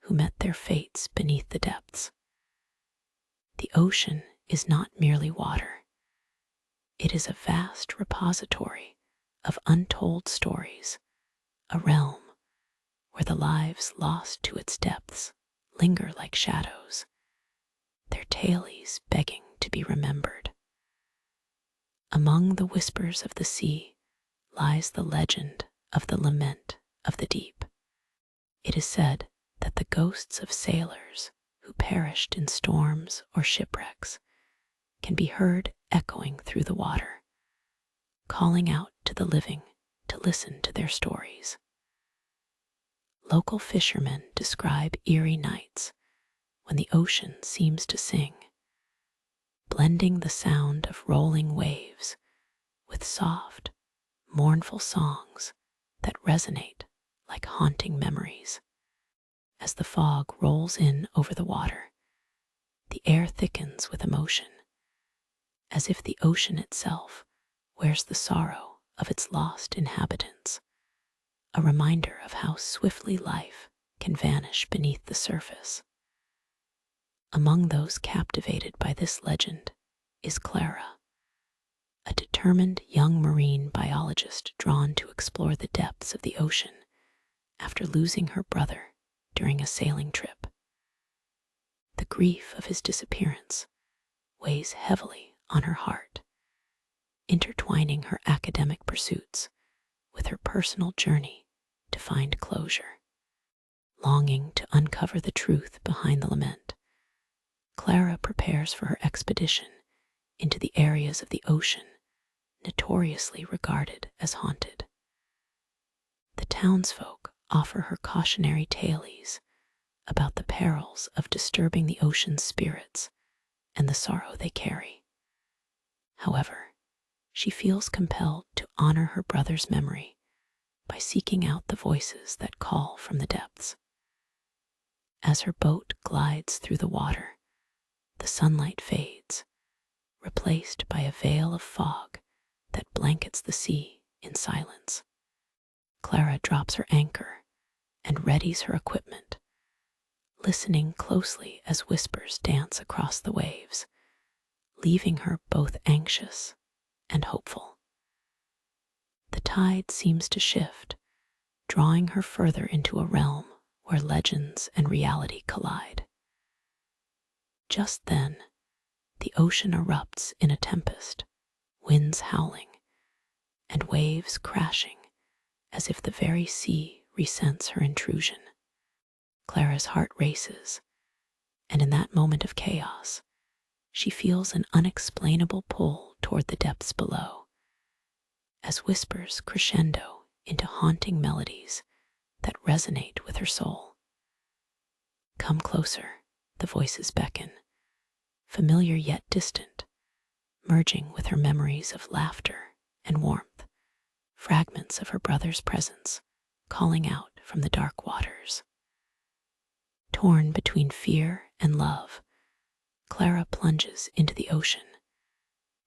who met their fates beneath the depths? The ocean is not merely water. It is a vast repository of untold stories, a realm where the lives lost to its depths linger like shadows, their tales begging to be remembered. Among the whispers of the sea lies the legend of the Lament of the deep. It is said that the ghosts of sailors who perished in storms or shipwrecks can be heard echoing through the water, calling out to the living to listen to their stories. Local fishermen describe eerie nights when the ocean seems to sing, blending the sound of rolling waves with soft, mournful songs that resonate like haunting memories. As the fog rolls in over the water, the air thickens with emotion, as if the ocean itself wears the sorrow of its lost inhabitants, a reminder of how swiftly life can vanish beneath the surface. Among those captivated by this legend is Clara, a determined young marine biologist drawn to explore the depths of the ocean after losing her brother during a sailing trip. The grief of his disappearance weighs heavily on her heart, intertwining her academic pursuits with her personal journey to find closure. Longing to uncover the truth behind the lament, Clara prepares for her expedition into the areas of the ocean notoriously regarded as haunted. The townsfolk offer her cautionary tales about the perils of disturbing the ocean's spirits and the sorrow they carry. However, she feels compelled to honor her brother's memory by seeking out the voices that call from the depths. As her boat glides through the water, the sunlight fades, replaced by a veil of fog that blankets the sea in silence. Clara drops her anchor and readies her equipment, listening closely as whispers dance across the waves, leaving her both anxious and hopeful. The tide seems to shift, drawing her further into a realm where legends and reality collide. Just then, the ocean erupts in a tempest, winds howling, and waves crashing as if the very sea resents her intrusion. Clara's heart races, and in that moment of chaos, she feels an unexplainable pull toward the depths below, as whispers crescendo into haunting melodies that resonate with her soul. Come closer, the voices beckon, familiar yet distant, merging with her memories of laughter and warmth, fragments of her brother's presence calling out from the dark waters. Torn between fear and love, Clara plunges into the ocean,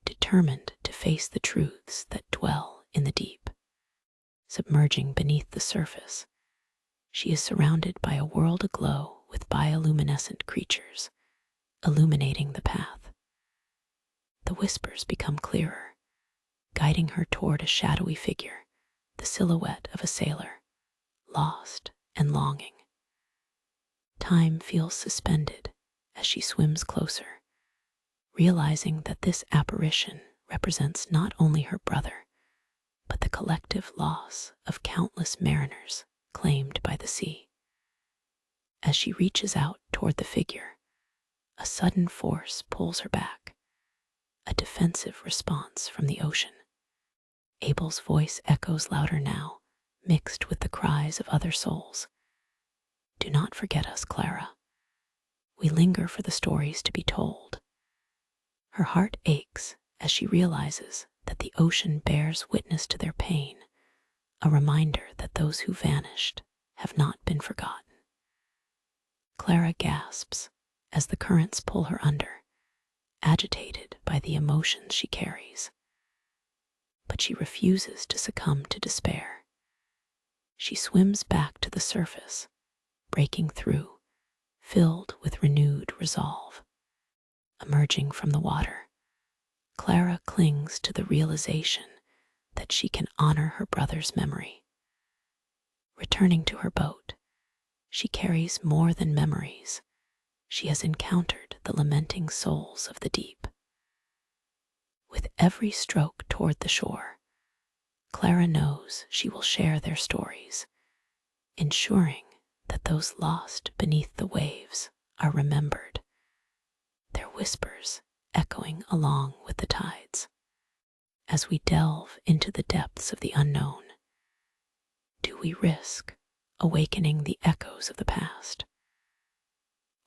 determined to face the truths that dwell in the deep. Submerging beneath the surface, she is surrounded by a world aglow with bioluminescent creatures, illuminating the path. The whispers become clearer, guiding her toward a shadowy figure, the silhouette of a sailor, lost and longing. Time feels suspended as she swims closer, realizing that this apparition represents not only her brother, but the collective loss of countless mariners claimed by the sea. As she reaches out toward the figure, a sudden force pulls her back, a defensive response from the ocean. Abel's voice echoes louder now, mixed with the cries of other souls. Do not forget us, Clara. We linger for the stories to be told. Her heart aches as she realizes that the ocean bears witness to their pain, a reminder that those who vanished have not been forgotten. Clara gasps as the currents pull her under, agitated by the emotions she carries. But she refuses to succumb to despair. She swims back to the surface, breaking through, filled with renewed resolve. Emerging from the water, Clara clings to the realization that she can honor her brother's memory. Returning to her boat, she carries more than memories. She has encountered the lamenting souls of the deep. With every stroke toward the shore, Clara knows she will share their stories, ensuring that those lost beneath the waves are remembered, their whispers echoing along with the tides. As we delve into the depths of the unknown, do we risk awakening the echoes of the past?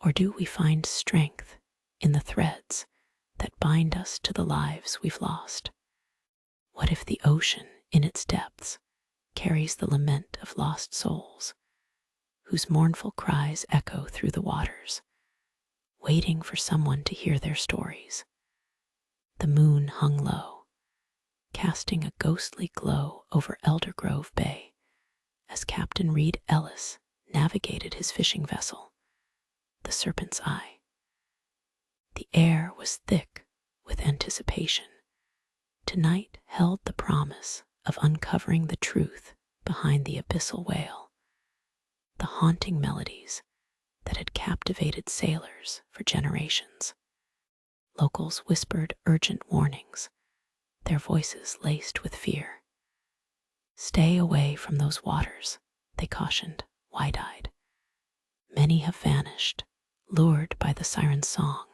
Or do we find strength in the threads that bind us to the lives we've lost? What if the ocean in its depths carries the lament of lost souls, whose mournful cries echo through the waters, waiting for someone to hear their stories? The moon hung low, casting a ghostly glow over Eldergrove Bay as Captain Reed Ellis navigated his fishing vessel, the Serpent's Eye. The air was thick with anticipation. Tonight held the promise of uncovering the truth behind the Abyssal Whale, the haunting melodies that had captivated sailors for generations. Locals whispered urgent warnings, their voices laced with fear. Stay away from those waters, they cautioned, wide-eyed. Many have vanished, lured by the siren's song.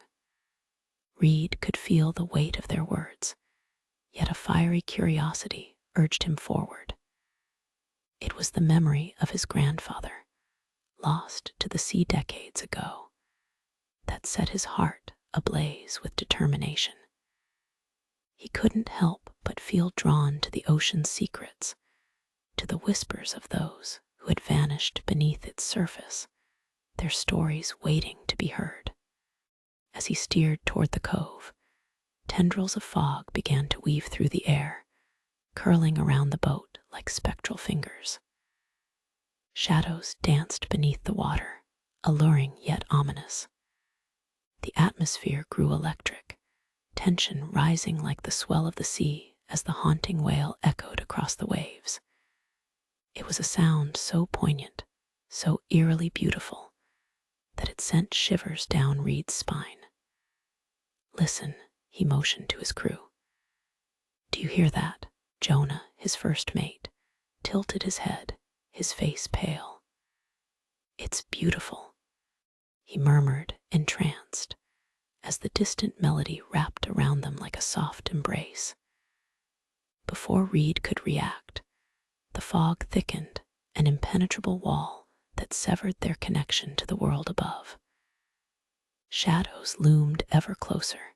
Reed could feel the weight of their words, yet a fiery curiosity urged him forward. It was the memory of his grandfather, lost to the sea decades ago, that set his heart ablaze with determination. He couldn't help but feel drawn to the ocean's secrets, to the whispers of those who had vanished beneath its surface, their stories waiting to be heard. As he steered toward the cove, tendrils of fog began to weave through the air, curling around the boat like spectral fingers. Shadows danced beneath the water, alluring yet ominous. The atmosphere grew electric, tension rising like the swell of the sea as the haunting wail echoed across the waves. It was a sound so poignant, so eerily beautiful, that it sent shivers down Reed's spine. Listen, he motioned to his crew. Do you hear that? Jonah, his first mate, tilted his head, his face pale. It's beautiful, he murmured, entranced, as the distant melody wrapped around them like a soft embrace. Before Reed could react, the fog thickened, an impenetrable wall that severed their connection to the world above. Shadows loomed ever closer,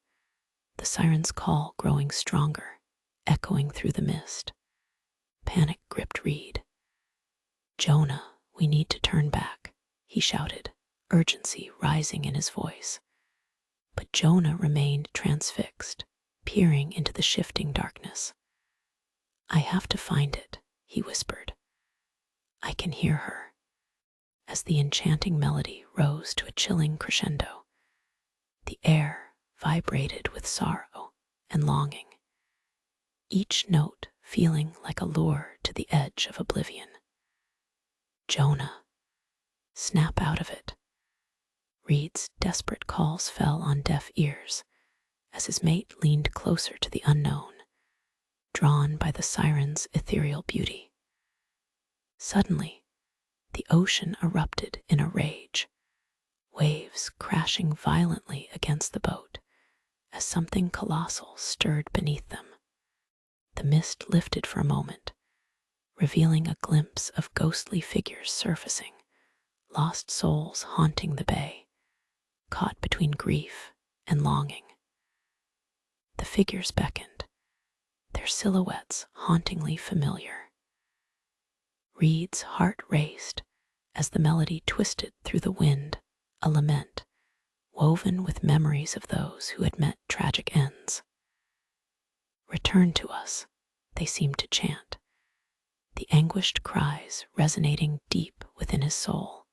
the siren's call growing stronger, echoing through the mist. Panic gripped Reed. Jonah, we need to turn back, he shouted, urgency rising in his voice. But Jonah remained transfixed, peering into the shifting darkness. I have to find it, he whispered. I can hear her. As the enchanting melody rose to a chilling crescendo, the air vibrated with sorrow and longing, each note feeling like a lure to the edge of oblivion. Jonah, snap out of it. Reed's desperate calls fell on deaf ears as his mate leaned closer to the unknown, drawn by the siren's ethereal beauty. Suddenly, the ocean erupted in a rage, waves crashing violently against the boat as something colossal stirred beneath them. The mist lifted for a moment, revealing a glimpse of ghostly figures surfacing, lost souls haunting the bay, caught between grief and longing. The figures beckoned, their silhouettes hauntingly familiar. Reed's heart raced as the melody twisted through the wind, a lament woven with memories of those who had met tragic ends. "Return to us," they seemed to chant, the anguished cries resonating deep within his soul,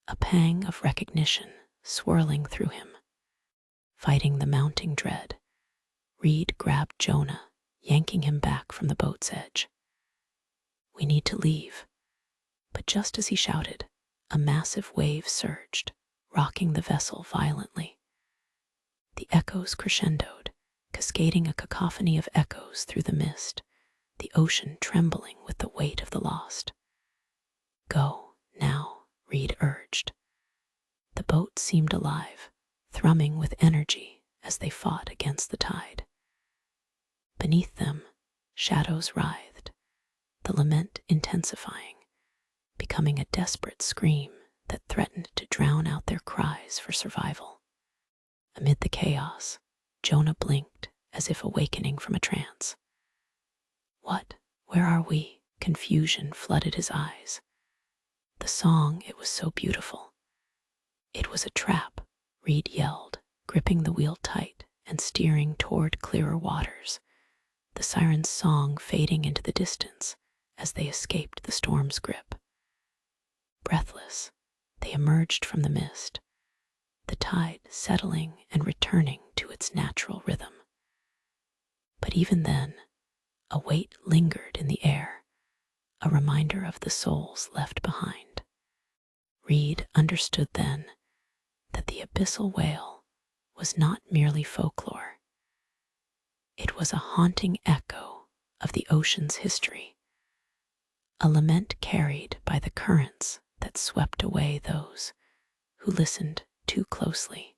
a pang of recognition swirling through him. Fighting the mounting dread, Reed grabbed Jonah, yanking him back from the boat's edge. "We need to leave." But just as he shouted, a massive wave surged, rocking the vessel violently. The echoes crescendoed, cascading a cacophony of echoes through the mist, the ocean trembling with the weight of the lost. "Go, now," Reed urged. The boat seemed alive, thrumming with energy as they fought against the tide. Beneath them, shadows writhed, the lament intensifying, becoming a desperate scream that threatened to drown out their cries for survival. Amid the chaos, Jonah blinked as if awakening from a trance. "What? Where are we?" Confusion flooded his eyes. The song, it was so beautiful. "It was a trap," Reed yelled, gripping the wheel tight and steering toward clearer waters, the siren's song fading into the distance as they escaped the storm's grip. Breathless, they emerged from the mist, the tide settling and returning to its natural rhythm. But even then, a weight lingered in the air, a reminder of the souls left behind. Reed understood then that the Abyssal Whale was not merely folklore. It was a haunting echo of the ocean's history, a lament carried by the currents that swept away those who listened too closely.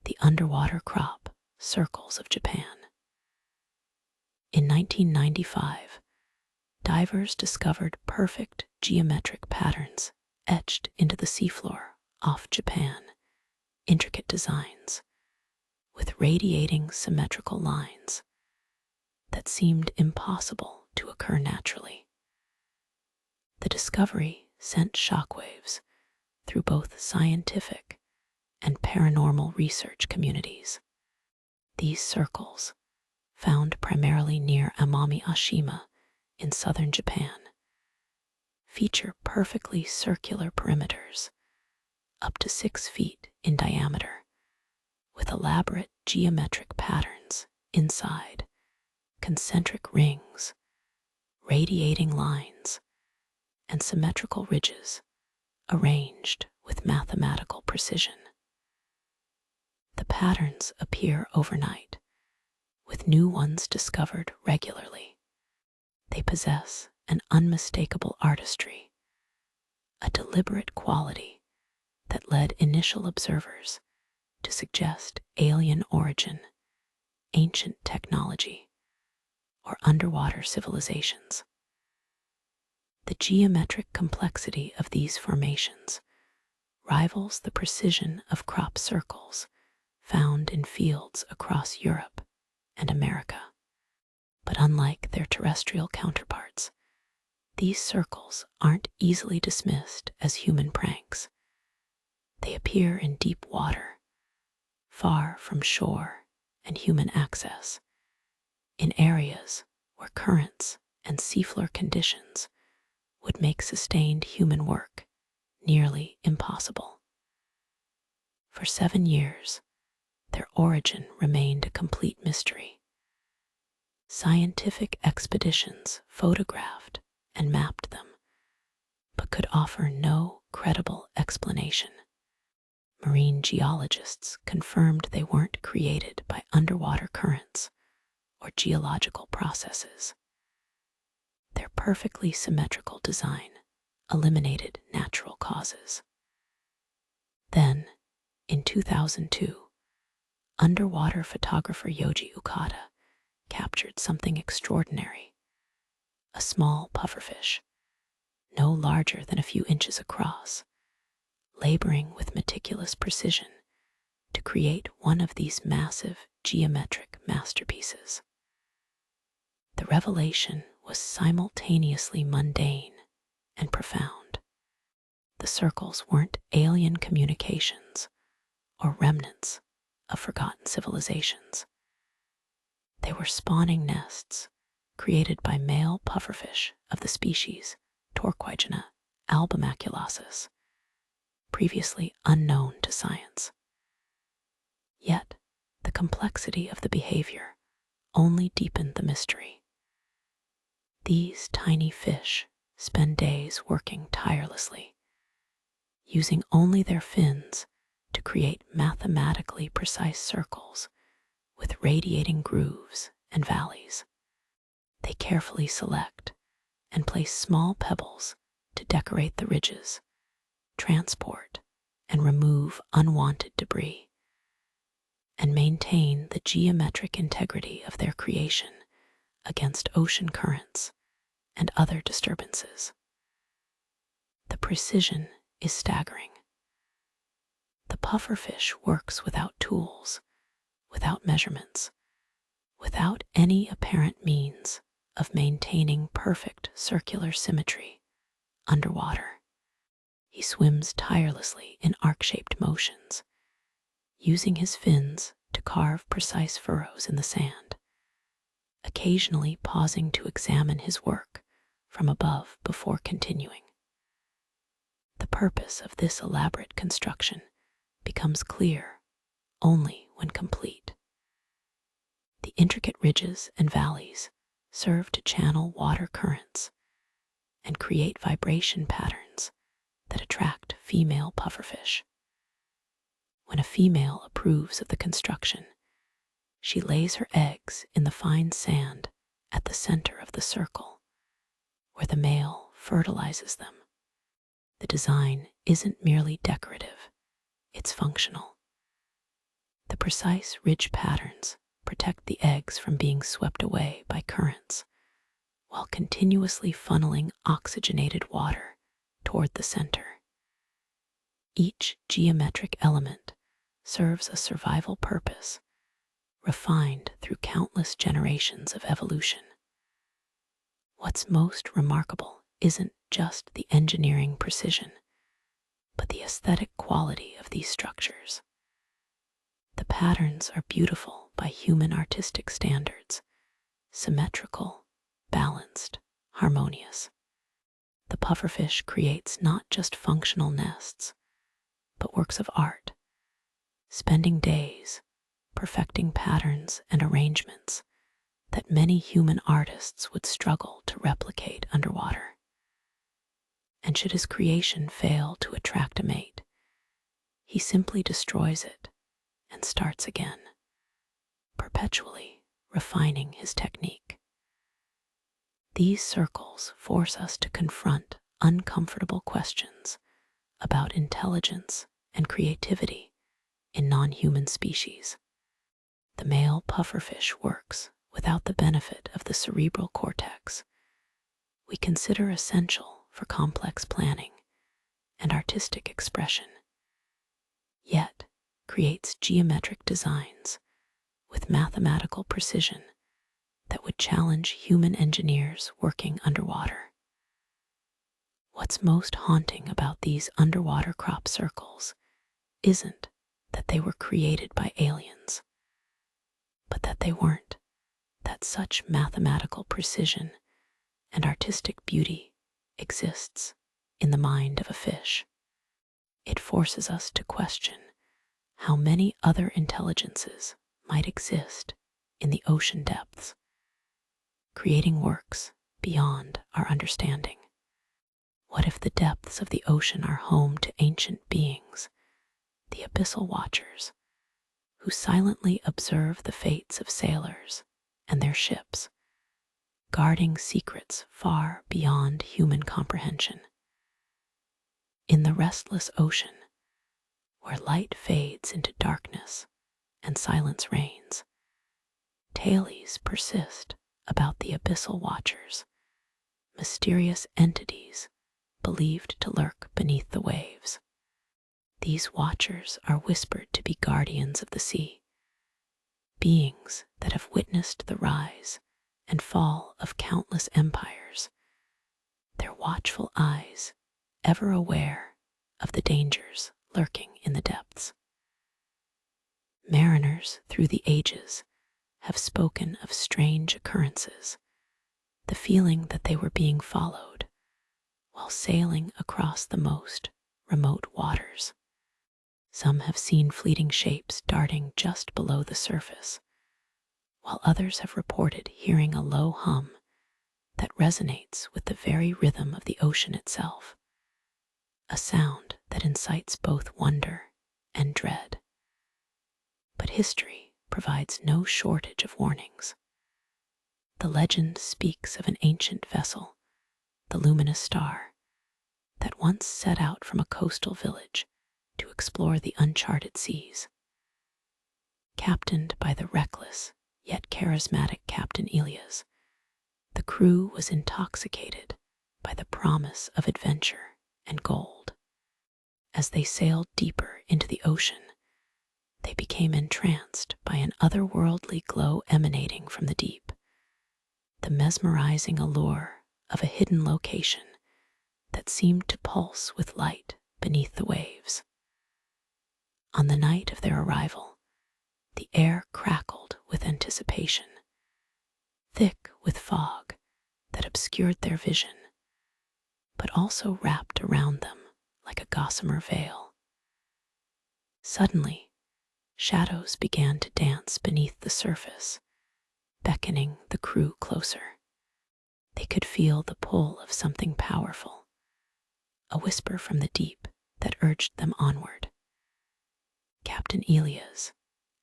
The underwater crop circles of Japan. In 1995, divers discovered perfect geometric patterns etched into the seafloor off Japan, intricate designs with radiating symmetrical lines that seemed impossible to occur naturally. The discovery sent shockwaves through both scientific and paranormal research communities. These circles, found primarily near Amami Ashima in southern Japan, feature perfectly circular perimeters, up to 6 feet in diameter, with elaborate geometric patterns inside, concentric rings, radiating lines, and symmetrical ridges arranged with mathematical precision. The patterns appear overnight, with new ones discovered regularly. They possess an unmistakable artistry, a deliberate quality that led initial observers to suggest alien origin, ancient technology, or underwater civilizations. The geometric complexity of these formations rivals the precision of crop circles found in fields across Europe and America. But unlike their terrestrial counterparts, these circles aren't easily dismissed as human pranks. They appear in deep water, far from shore and human access, in areas where currents and seafloor conditions would make sustained human work nearly impossible. For 7 years, their origin remained a complete mystery. Scientific expeditions photographed and mapped them, but could offer no credible explanation. Marine geologists confirmed they weren't created by underwater currents or geological processes. Their perfectly symmetrical design eliminated natural causes. Then, in 2002, underwater photographer Yoji Okada captured something extraordinary: a small pufferfish, no larger than a few inches across, laboring with meticulous precision to create one of these massive geometric masterpieces. The revelation was simultaneously mundane and profound. The circles weren't alien communications or remnants of forgotten civilizations. They were spawning nests created by male pufferfish of the species Torquigena albumaculasis, previously unknown to science. Yet, the complexity of the behavior only deepened the mystery. These tiny fish spend days working tirelessly, using only their fins to create mathematically precise circles with radiating grooves and valleys. They carefully select and place small pebbles to decorate the ridges, transport and remove unwanted debris, and maintain the geometric integrity of their creation against ocean currents and other disturbances. The precision is staggering. The pufferfish works without tools, without measurements, without any apparent means of maintaining perfect circular symmetry underwater. He swims tirelessly in arc-shaped motions, using his fins to carve precise furrows in the sand, occasionally pausing to examine his work from above before continuing. The purpose of this elaborate construction becomes clear only when complete. The intricate ridges and valleys serve to channel water currents and create vibration patterns that attract female pufferfish. When a female approves of the construction, she lays her eggs in the fine sand at the center of the circle, where the male fertilizes them. The design isn't merely decorative, it's functional. The precise ridge patterns protect the eggs from being swept away by currents, while continuously funneling oxygenated water toward the center. Each geometric element serves a survival purpose, refined through countless generations of evolution. What's most remarkable isn't just the engineering precision, but the aesthetic quality of these structures. The patterns are beautiful by human artistic standards, symmetrical, balanced, harmonious. The pufferfish creates not just functional nests, but works of art, spending days perfecting patterns and arrangements that many human artists would struggle to replicate underwater. And should his creation fail to attract a mate, he simply destroys it and starts again, perpetually refining his technique. These circles force us to confront uncomfortable questions about intelligence and creativity in non-human species. The male pufferfish works without the benefit of the cerebral cortex we consider essential for complex planning and artistic expression, yet creates geometric designs with mathematical precision that would challenge human engineers working underwater. What's most haunting about these underwater crop circles isn't that they were created by aliens, but that they weren't, that such mathematical precision and artistic beauty exists in the mind of a fish. It forces us to question how many other intelligences might exist in the ocean depths, creating works beyond our understanding. What if the depths of the ocean are home to ancient beings the Abyssal Watchers, who silently observe the fates of sailors and their ships, guarding secrets far beyond human comprehension. In the restless ocean, where light fades into darkness and silence reigns, tales persist about the Abyssal Watchers, mysterious entities believed to lurk beneath the waves. These watchers are whispered to be guardians of the sea, beings that have witnessed the rise and fall of countless empires, their watchful eyes ever aware of the dangers lurking in the depths. Mariners through the ages have spoken of strange occurrences, the feeling that they were being followed while sailing across the most remote waters. Some have seen fleeting shapes darting just below the surface, while others have reported hearing a low hum that resonates with the very rhythm of the ocean itself, a sound that incites both wonder and dread. But history provides no shortage of warnings. The legend speaks of an ancient vessel, the Luminous Star, that once set out from a coastal village to explore the uncharted seas. Captained by the reckless yet charismatic Captain Elias, the crew was intoxicated by the promise of adventure and gold. As they sailed deeper into the ocean, they became entranced by an otherworldly glow emanating from the deep, the mesmerizing allure of a hidden location that seemed to pulse with light beneath the waves. On the night of their arrival, the air crackled with anticipation, thick with fog that obscured their vision, but also wrapped around them like a gossamer veil. Suddenly, shadows began to dance beneath the surface, beckoning the crew closer. They could feel the pull of something powerful, a whisper from the deep that urged them onward. Captain Elias,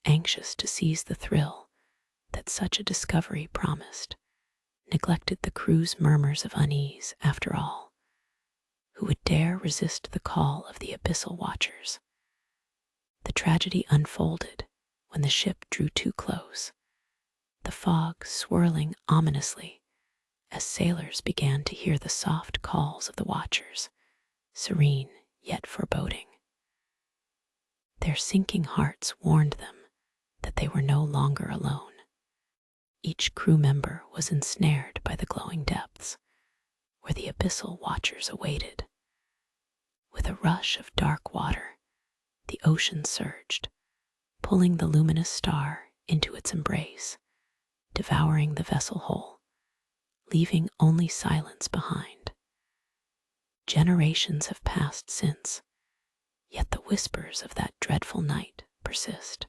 anxious to seize the thrill that such a discovery promised, neglected the crew's murmurs of unease. After all, who would dare resist the call of the Abyssal Watchers? The tragedy unfolded when the ship drew too close, the fog swirling ominously as sailors began to hear the soft calls of the Watchers, serene yet foreboding. Their sinking hearts warned them that they were no longer alone. Each crew member was ensnared by the glowing depths, where the Abyssal Watchers awaited. With a rush of dark water, the ocean surged, pulling the luminous star into its embrace, devouring the vessel whole, leaving only silence behind. Generations have passed since, yet the whispers of that dreadful night persist.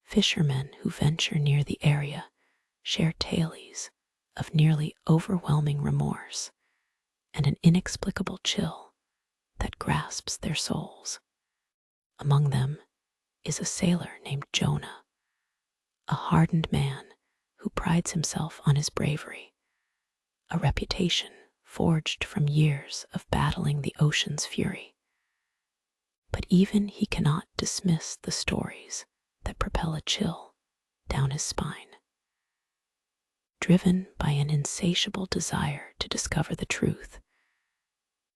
Fishermen who venture near the area share tales of nearly overwhelming remorse and an inexplicable chill that grasps their souls. Among them is a sailor named Jonah, a hardened man who prides himself on his bravery, a reputation forged from years of battling the ocean's fury. But even he cannot dismiss the stories that propel a chill down his spine. Driven by an insatiable desire to discover the truth,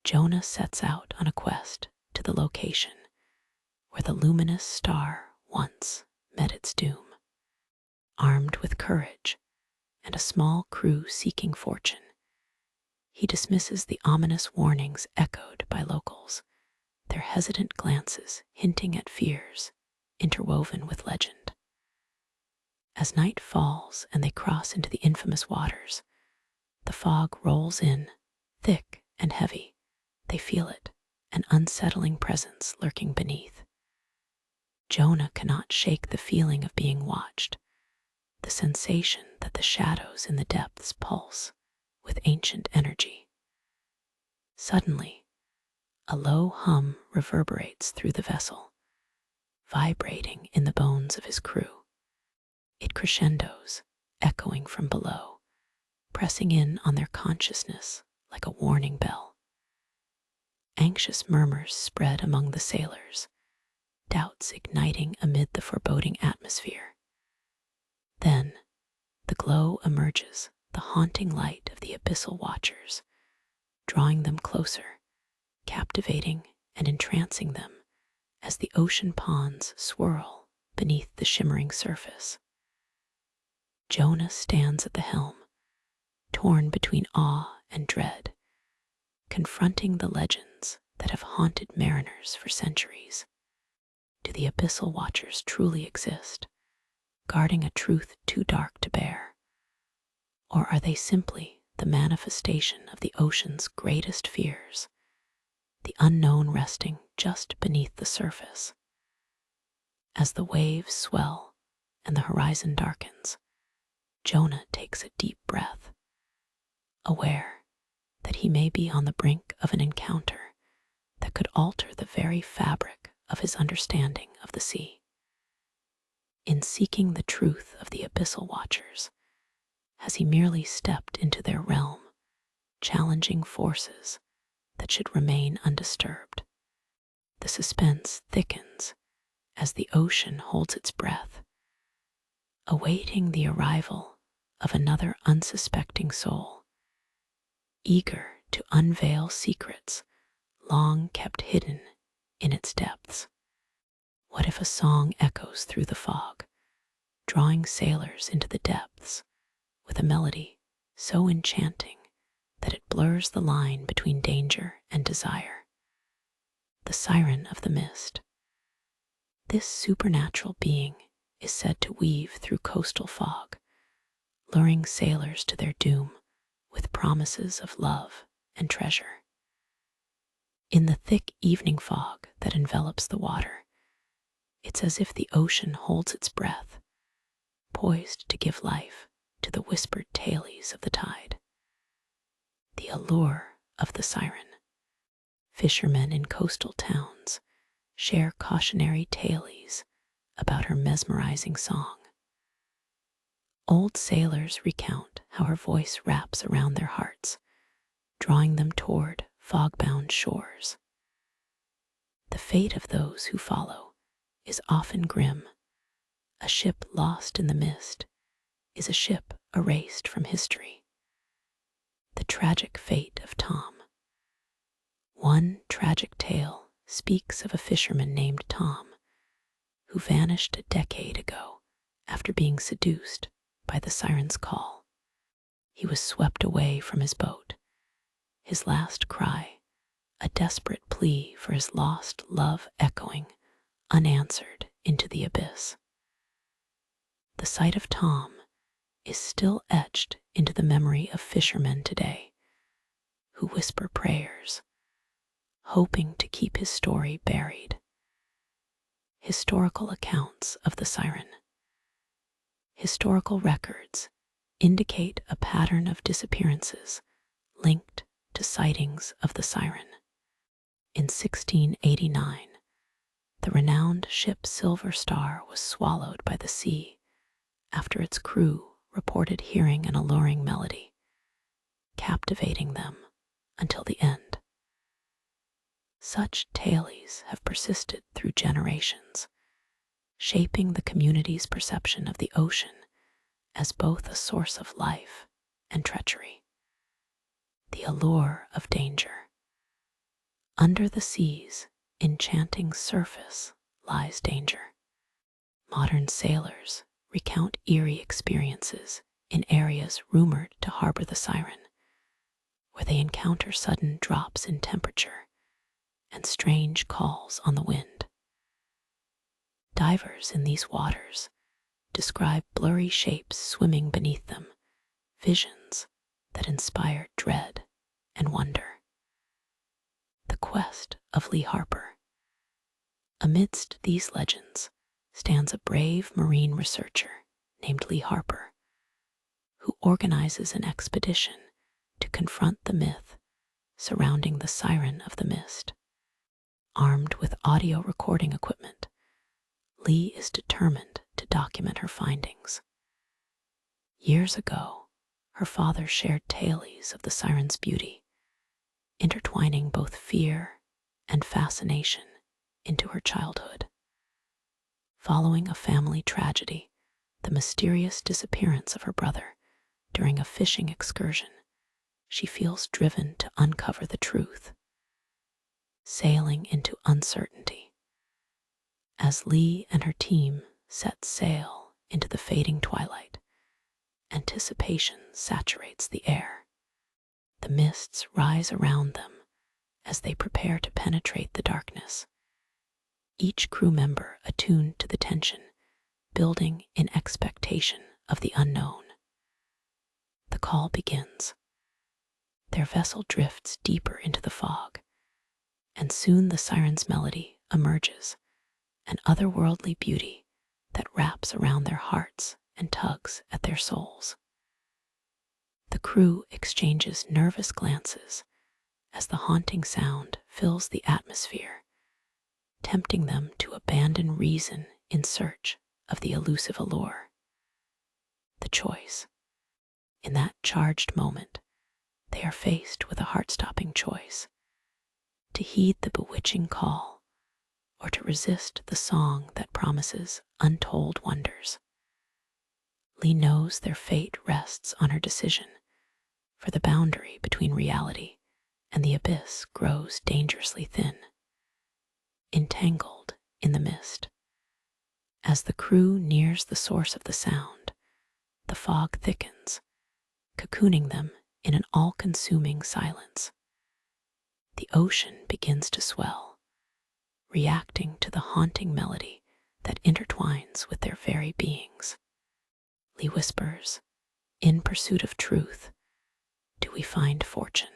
Jonah sets out on a quest to the location where the luminous star once met its doom. Armed with courage and a small crew seeking fortune, he dismisses the ominous warnings echoed by locals, their hesitant glances hinting at fears interwoven with legend. As night falls and they cross into the infamous waters, the fog rolls in, thick and heavy. They feel it, an unsettling presence lurking beneath. Jonah cannot shake the feeling of being watched, the sensation that the shadows in the depths pulse with ancient energy. Suddenly, a low hum reverberates through the vessel, vibrating in the bones of his crew. It crescendos, echoing from below, pressing in on their consciousness like a warning bell. Anxious murmurs spread among the sailors, doubts igniting amid the foreboding atmosphere. Then, the glow emerges, the haunting light of the Abyssal Watchers, drawing them closer, captivating and entrancing them as the ocean ponds swirl beneath the shimmering surface. Jonah stands at the helm, torn between awe and dread, confronting the legends that have haunted mariners for centuries. Do the Abyssal Watchers truly exist, guarding a truth too dark to bear? Or are they simply the manifestation of the ocean's greatest fears, the unknown resting just beneath the surface? As the waves swell and the horizon darkens, Jonah takes a deep breath, aware that he may be on the brink of an encounter that could alter the very fabric of his understanding of the sea. In seeking the truth of the Abyssal Watchers, has he merely stepped into their realm, challenging forces that should remain undisturbed? The suspense thickens as the ocean holds its breath, awaiting the arrival of another unsuspecting soul, eager to unveil secrets long kept hidden in its depths. What if a song echoes through the fog, drawing sailors into the depths with a melody so enchanting that it blurs the line between danger and desire? The Siren of the Mist. This supernatural being is said to weave through coastal fog, luring sailors to their doom with promises of love and treasure. In the thick evening fog that envelops the water, it's as if the ocean holds its breath, poised to give life to the whispered tales of the tide. The allure of the siren. Fishermen in coastal towns share cautionary tales about her mesmerizing song. Old sailors recount how her voice wraps around their hearts, drawing them toward fog-bound shores. The fate of those who follow is often grim. A ship lost in the mist is a ship erased from history. The tragic fate of Tom. One tragic tale speaks of a fisherman named Tom, who vanished a decade ago after being seduced by the siren's call. He was swept away from his boat, his last cry, a desperate plea for his lost love echoing, unanswered, into the abyss. The sight of Tom is still etched into the memory of fishermen today, who whisper prayers, hoping to keep his story buried. Historical accounts of the siren. Historical records indicate a pattern of disappearances linked to sightings of the siren. In 1689, the renowned ship Silver Star was swallowed by the sea after its crew reported hearing an alluring melody, captivating them until the end. Such tales have persisted through generations, shaping the community's perception of the ocean as both a source of life and treachery. The allure of danger. Under the sea's enchanting surface lies danger. Modern sailors recount eerie experiences in areas rumored to harbor the siren, where they encounter sudden drops in temperature and strange calls on the wind. Divers in these waters describe blurry shapes swimming beneath them, visions that inspire dread and wonder. The quest of Lee Harper. Amidst these legends stands a brave marine researcher named Lee Harper, who organizes an expedition to confront the myth surrounding the Siren of the Mist. Armed with audio recording equipment, Lee is determined to document her findings. Years ago, her father shared tales of the siren's beauty, intertwining both fear and fascination into her childhood. Following a family tragedy, the mysterious disappearance of her brother during a fishing excursion, she feels driven to uncover the truth. Sailing into uncertainty. As Lee and her team set sail into the fading twilight, anticipation saturates the air. The mists rise around them as they prepare to penetrate the darkness. Each crew member attuned to the tension, building in expectation of the unknown. The call begins. Their vessel drifts deeper into the fog, and soon the siren's melody emerges, an otherworldly beauty that wraps around their hearts and tugs at their souls. The crew exchanges nervous glances as the haunting sound fills the atmosphere, tempting them to abandon reason in search of the elusive allure. The choice. In that charged moment, they are faced with a heart-stopping choice: to heed the bewitching call or to resist the song that promises untold wonders. Lee knows their fate rests on her decision, for the boundary between reality and the abyss grows dangerously thin, entangled in the mist. As the crew nears the source of the sound, the fog thickens, cocooning them in an all-consuming silence. The ocean begins to swell, reacting to the haunting melody that intertwines with their very beings. Lee whispers, "In pursuit of truth, do we find fortune?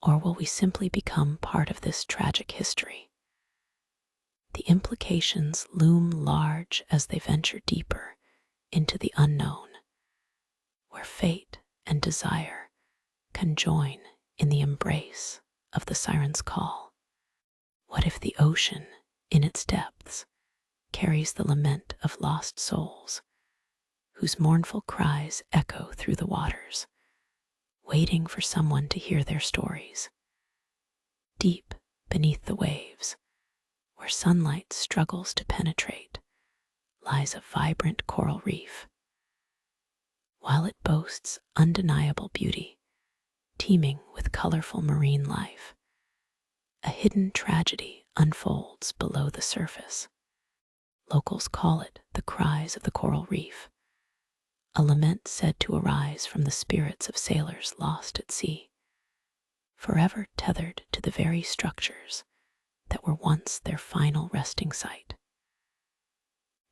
Or will we simply become part of this tragic history?" The implications loom large as they venture deeper into the unknown, where fate and desire conjoin in the embrace of the siren's call. What if the ocean, in its depths, carries the lament of lost souls, whose mournful cries echo through the waters, waiting for someone to hear their stories? Deep beneath the waves, where sunlight struggles to penetrate, lies a vibrant coral reef. While it boasts undeniable beauty, teeming with colorful marine life, a hidden tragedy unfolds below the surface. Locals call it the Cries of the Coral Reef, a lament said to arise from the spirits of sailors lost at sea, forever tethered to the very structures that were once their final resting site.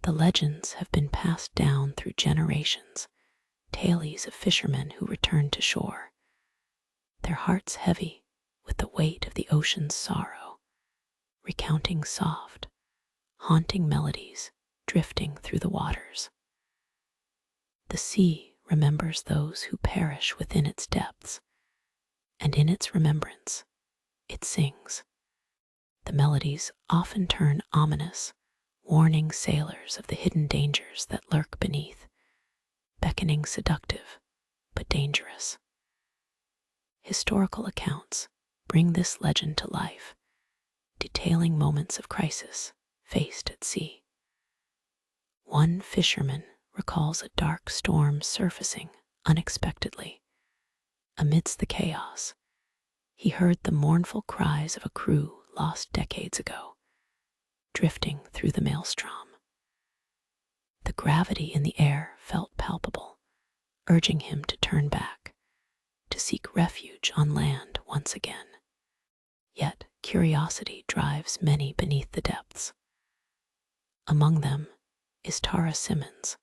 The legends have been passed down through generations, tales of fishermen who returned to shore, their hearts heavy with the weight of the ocean's sorrow, recounting soft, haunting melodies drifting through the waters. The sea remembers those who perish within its depths, and in its remembrance, it sings. The melodies often turn ominous, warning sailors of the hidden dangers that lurk beneath, beckoning seductive but dangerous. Historical accounts bring this legend to life, detailing moments of crisis faced at sea. One fisherman recalls a dark storm surfacing unexpectedly. Amidst the chaos, he heard the mournful cries of a crew lost decades ago, drifting through the maelstrom. The gravity in the air felt palpable, urging him to turn back, to seek refuge on land once again. Yet curiosity drives many beneath the depths. Among them is Tara Simmons,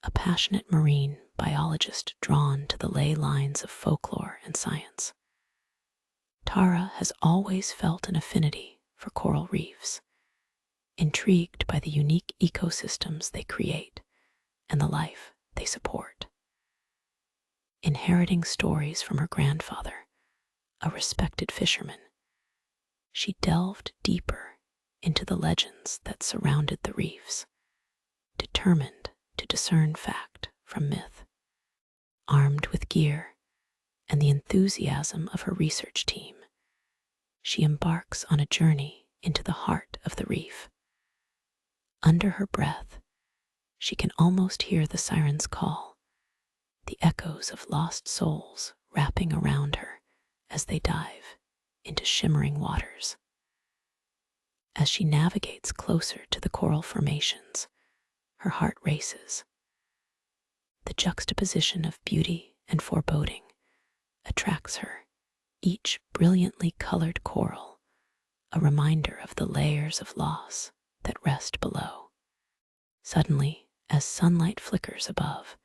a passionate marine biologist drawn to the ley lines of folklore and science. Tara has always felt an affinity for coral reefs, intrigued by the unique ecosystems they create and the life they support. Inheriting stories from her grandfather, a respected fisherman, she delved deeper into the legends that surrounded the reefs, determined to discern fact from myth. Armed with gear and the enthusiasm of her research team, she embarks on a journey into the heart of the reef. Under her breath, she can almost hear the siren's call, the echoes of lost souls wrapping around her as they dive into shimmering waters. As she navigates closer to the coral formations, her heart races. The juxtaposition of beauty and foreboding attracts her, each brilliantly colored coral, a reminder of the layers of loss that rest below. Suddenly, as sunlight flickers above,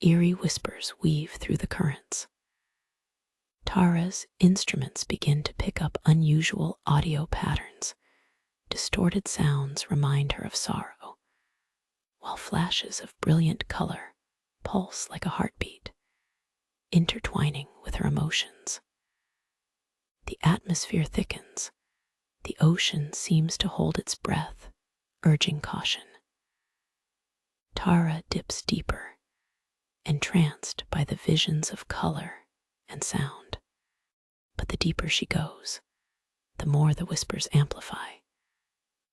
eerie whispers weave through the currents. Tara's instruments begin to pick up unusual audio patterns. Distorted sounds remind her of sorrow, while flashes of brilliant color pulse like a heartbeat, intertwining with her emotions. The atmosphere thickens. The ocean seems to hold its breath, urging caution. Tara dips deeper, entranced by the visions of color and sound. But the deeper she goes, the more the whispers amplify,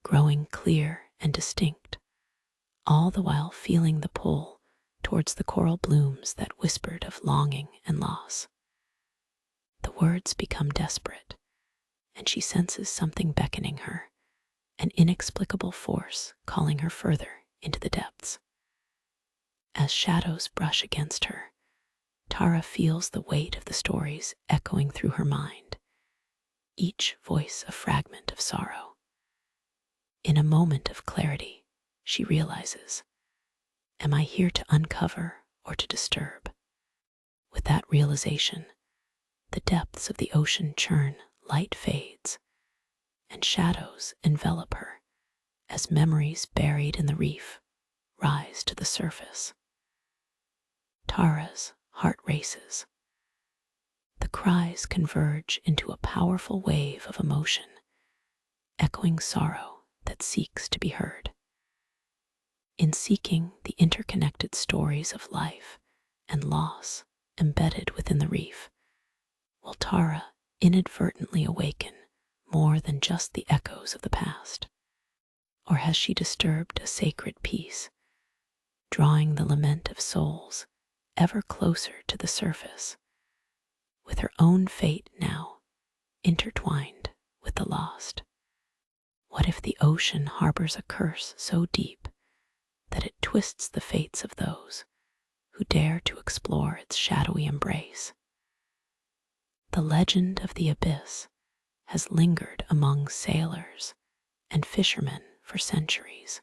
growing clear and distinct, all the while feeling the pull towards the coral blooms that whispered of longing and loss. The words become desperate, and she senses something beckoning her, an inexplicable force calling her further into the depths. As shadows brush against her, Tara feels the weight of the stories echoing through her mind, each voice a fragment of sorrow. In a moment of clarity, she realizes, am I here to uncover or to disturb? With that realization, the depths of the ocean churn, light fades, and shadows envelop her as memories buried in the reef rise to the surface. Tara's heart races. The cries converge into a powerful wave of emotion, echoing sorrow that seeks to be heard. In seeking the interconnected stories of life and loss embedded within the reef, will Tara inadvertently awaken more than just the echoes of the past? Or has she disturbed a sacred peace, drawing the lament of souls ever closer to the surface, with her own fate now intertwined with the lost? What if the ocean harbors a curse so deep that it twists the fates of those who dare to explore its shadowy embrace? The legend of the abyss has lingered among sailors and fishermen for centuries,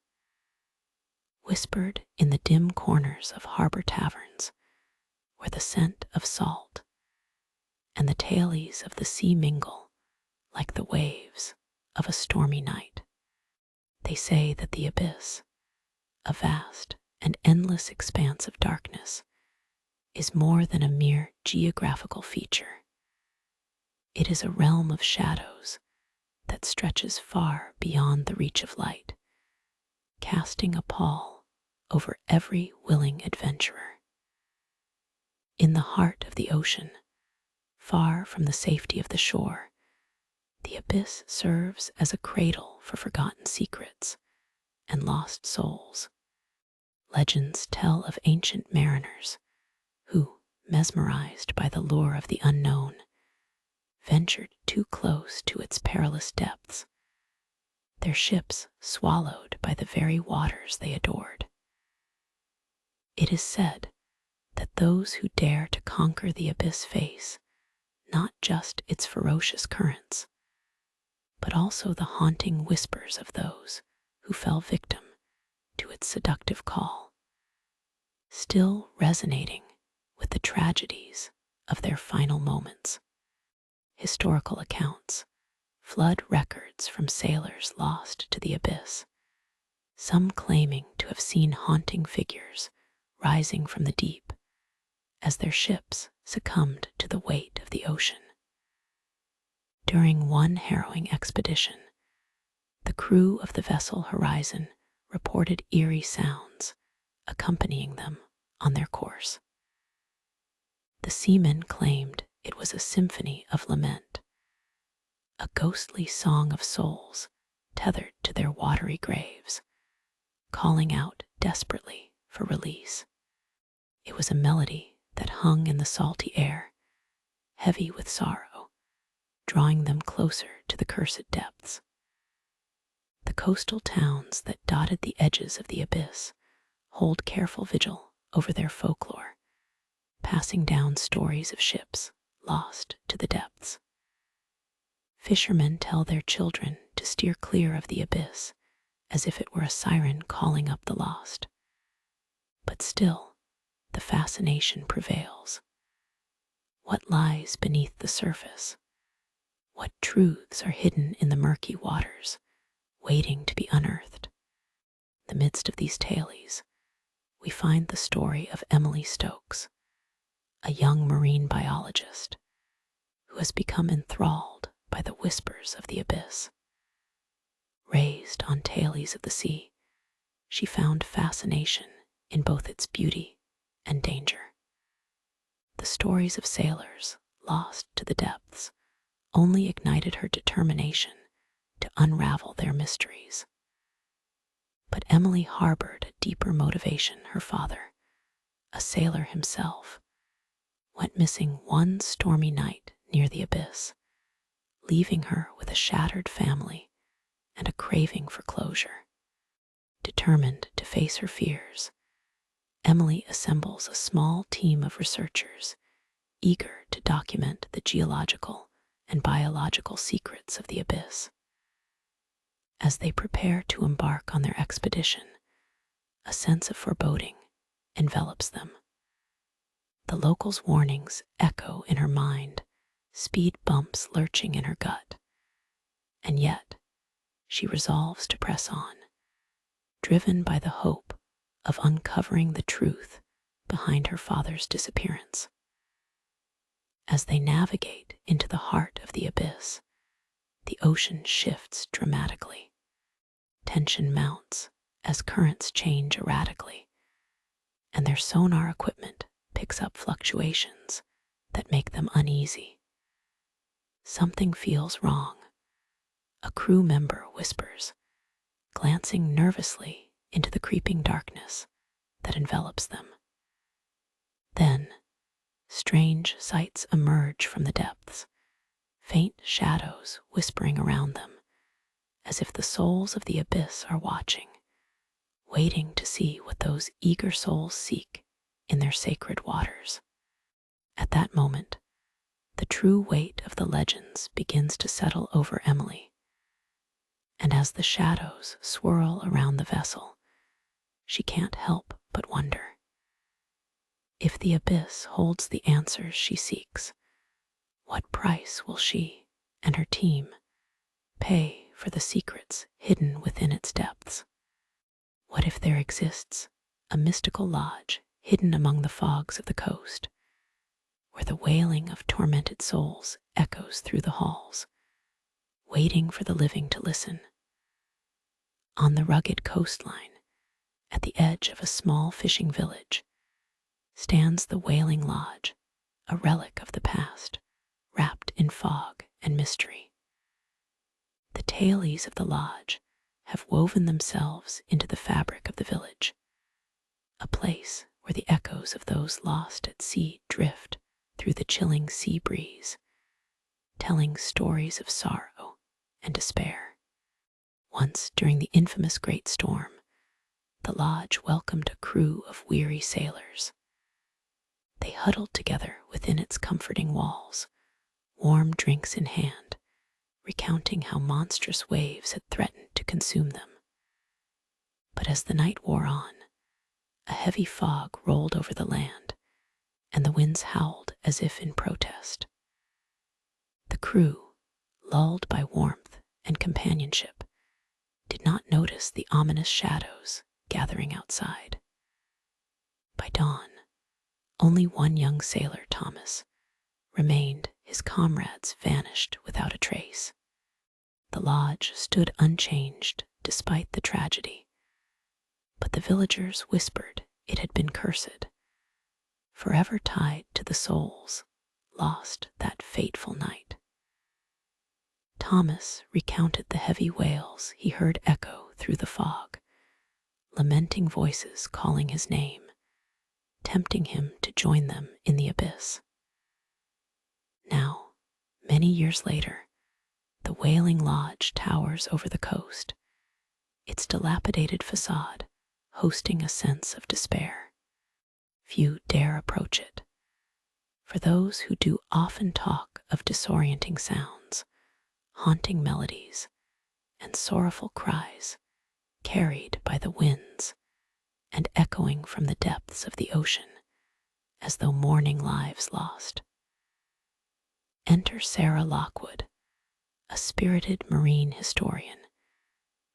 whispered in the dim corners of harbor taverns where the scent of salt and the tailies of the sea mingle like the waves of a stormy night. They say that the abyss, a vast and endless expanse of darkness, is more than a mere geographical feature. It is a realm of shadows that stretches far beyond the reach of light, casting a pall over every willing adventurer. In the heart of the ocean, far from the safety of the shore, the abyss serves as a cradle for forgotten secrets and lost souls. Legends tell of ancient mariners who, mesmerized by the lure of the unknown, ventured too close to its perilous depths, their ships swallowed by the very waters they adored. It is said that those who dare to conquer the abyss face not just its ferocious currents, but also the haunting whispers of those who fell victim to its seductive call, still resonating with the tragedies of their final moments. Historical accounts, flood records from sailors lost to the abyss, some claiming to have seen haunting figures rising from the deep as their ships succumbed to the weight of the ocean. During one harrowing expedition, the The crew of the vessel Horizon reported eerie sounds accompanying them on their course. The seamen claimed it was a symphony of lament, a ghostly song of souls tethered to their watery graves, calling out desperately for release. It was a melody that hung in the salty air, heavy with sorrow, drawing them closer to the cursed depths. The coastal towns that dotted the edges of the abyss hold careful vigil over their folklore, passing down stories of ships lost to the depths. Fishermen tell their children to steer clear of the abyss as if it were a siren calling up the lost. But still, the fascination prevails. What lies beneath the surface? What truths are hidden in the murky waters, waiting to be unearthed? In the midst of these tales, we find the story of Emily Stokes, a young marine biologist who has become enthralled by the whispers of the abyss. Raised on tales of the sea, she found fascination in both its beauty and danger. The stories of sailors lost to the depths only ignited her determination to unravel their mysteries. But Emily harbored a deeper motivation. Her father, a sailor himself, went missing one stormy night near the abyss, leaving her with a shattered family and a craving for closure. Determined to face her fears, Emily assembles a small team of researchers eager to document the geological and biological secrets of the abyss. As they prepare to embark on their expedition, a sense of foreboding envelops them. The locals' warnings echo in her mind, speed bumps lurching in her gut. And yet, she resolves to press on, driven by the hope of uncovering the truth behind her father's disappearance. As they navigate into the heart of the abyss, the ocean shifts dramatically. Tension mounts as currents change erratically, and their sonar equipment picks up fluctuations that make them uneasy. Something feels wrong, a crew member whispers, glancing nervously into the creeping darkness that envelops them. Then, strange sights emerge from the depths, faint shadows whispering around them, as if the souls of the abyss are watching, waiting to see what those eager souls seek in their sacred waters. At that moment, the true weight of the legends begins to settle over Emily, and as the shadows swirl around the vessel, she can't help but wonder. If the abyss holds the answers she seeks, what price will she and her team pay for the secrets hidden within its depths? What if there exists a mystical lodge hidden among the fogs of the coast, where the wailing of tormented souls echoes through the halls, waiting for the living to listen? On the rugged coastline, at the edge of a small fishing village, stands the Wailing Lodge, a relic of the past, wrapped in fog and mystery. The tales of the lodge have woven themselves into the fabric of the village, a place where the echoes of those lost at sea drift through the chilling sea breeze, telling stories of sorrow and despair. Once, during the infamous Great Storm, the lodge welcomed a crew of weary sailors. They huddled together within its comforting walls, warm drinks in hand, recounting how monstrous waves had threatened to consume them. But as the night wore on, a heavy fog rolled over the land, and the winds howled as if in protest. The crew, lulled by warmth and companionship, did not notice the ominous shadows gathering outside. By dawn, only one young sailor, Thomas, remained. His comrades vanished without a trace. The lodge stood unchanged despite the tragedy, but the villagers whispered it had been cursed, forever tied to the souls lost that fateful night. Thomas recounted the heavy wails he heard echo through the fog, lamenting voices calling his name, tempting him to join them in the abyss. Now, many years later, the Wailing Lodge towers over the coast, its dilapidated facade hosting a sense of despair. Few dare approach it, for those who do often talk of disorienting sounds, haunting melodies, and sorrowful cries carried by the winds and echoing from the depths of the ocean as though mourning lives lost. Enter Sarah Lockwood, a spirited marine historian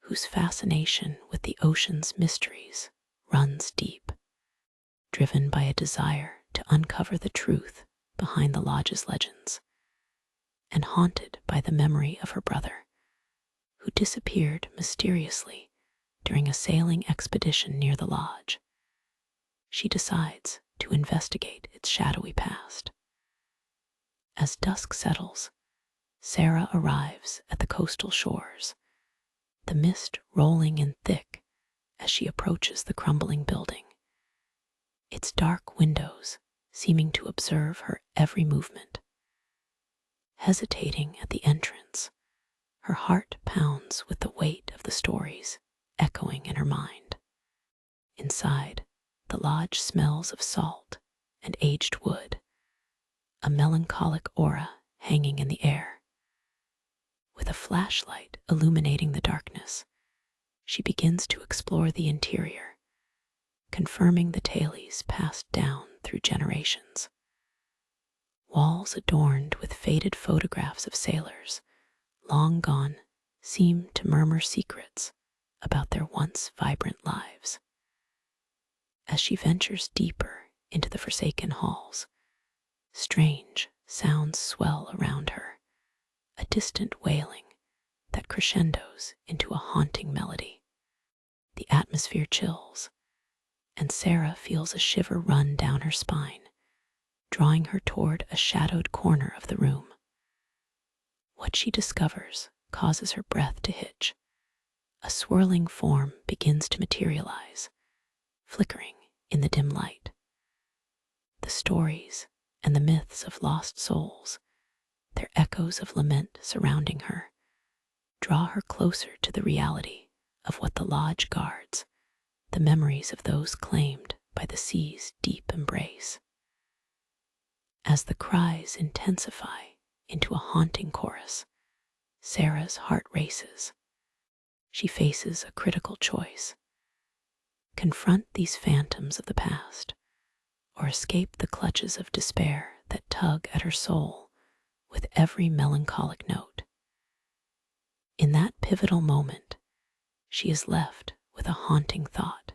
whose fascination with the ocean's mysteries runs deep, driven by a desire to uncover the truth behind the lodge's legends, and haunted by the memory of her brother, who disappeared mysteriously during a sailing expedition near the lodge. She decides to investigate its shadowy past. As dusk settles, Sarah arrives at the coastal shores, the mist rolling in thick as she approaches the crumbling building, its dark windows seeming to observe her every movement. Hesitating at the entrance, her heart pounds with the weight of the stories echoing in her mind. Inside, the lodge smells of salt and aged wood, a melancholic aura hanging in the air. With a flashlight illuminating the darkness, she begins to explore the interior, confirming the tales passed down through generations. Walls adorned with faded photographs of sailors, long gone, seem to murmur secrets about their once vibrant lives. As she ventures deeper into the forsaken halls, strange sounds swell around her, a distant wailing that crescendos into a haunting melody. The atmosphere chills, and Sarah feels a shiver run down her spine, drawing her toward a shadowed corner of the room. What she discovers causes her breath to hitch. A swirling form begins to materialize, flickering in the dim light. The stories and the myths of lost souls, their echoes of lament surrounding her, draw her closer to the reality of what the lodge guards, the memories of those claimed by the sea's deep embrace. As the cries intensify into a haunting chorus, Sarah's heart races. She faces a critical choice: confront these phantoms of the past, or escape the clutches of despair that tug at her soul with every melancholic note. In that pivotal moment, she is left with a haunting thought.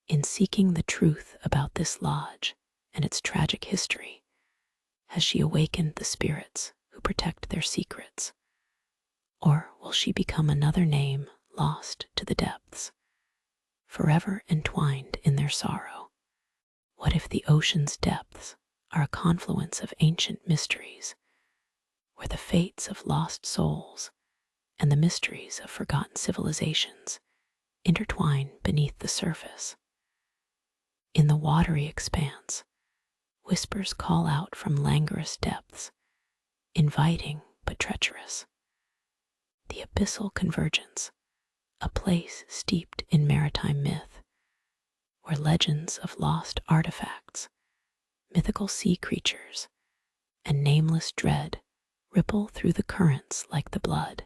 In seeking the truth about this lodge and its tragic history, has she awakened the spirits who protect their secrets? Or will she become another name lost to the depths, forever entwined in their sorrow? What if the ocean's depths are a confluence of ancient mysteries, where the fates of lost souls and the mysteries of forgotten civilizations intertwine beneath the surface? In the watery expanse, whispers call out from languorous depths, inviting but treacherous. The Abyssal Convergence, a place steeped in maritime myth, where legends of lost artifacts, mythical sea creatures, and nameless dread ripple through the currents like the blood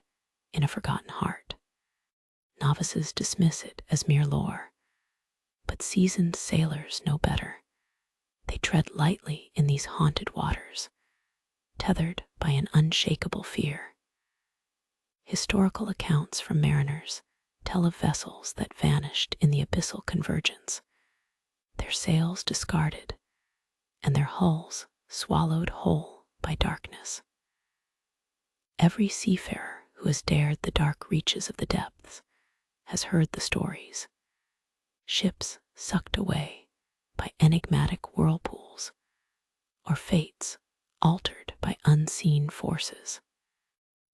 in a forgotten heart. Novices dismiss it as mere lore, but seasoned sailors know better. They tread lightly in these haunted waters, tethered by an unshakable fear. Historical accounts from mariners tell of vessels that vanished in the Abyssal Convergence, their sails discarded, and their hulls swallowed whole by darkness. Every seafarer who has dared the dark reaches of the depths, has heard the stories. Ships sucked away by enigmatic whirlpools, or fates altered by unseen forces.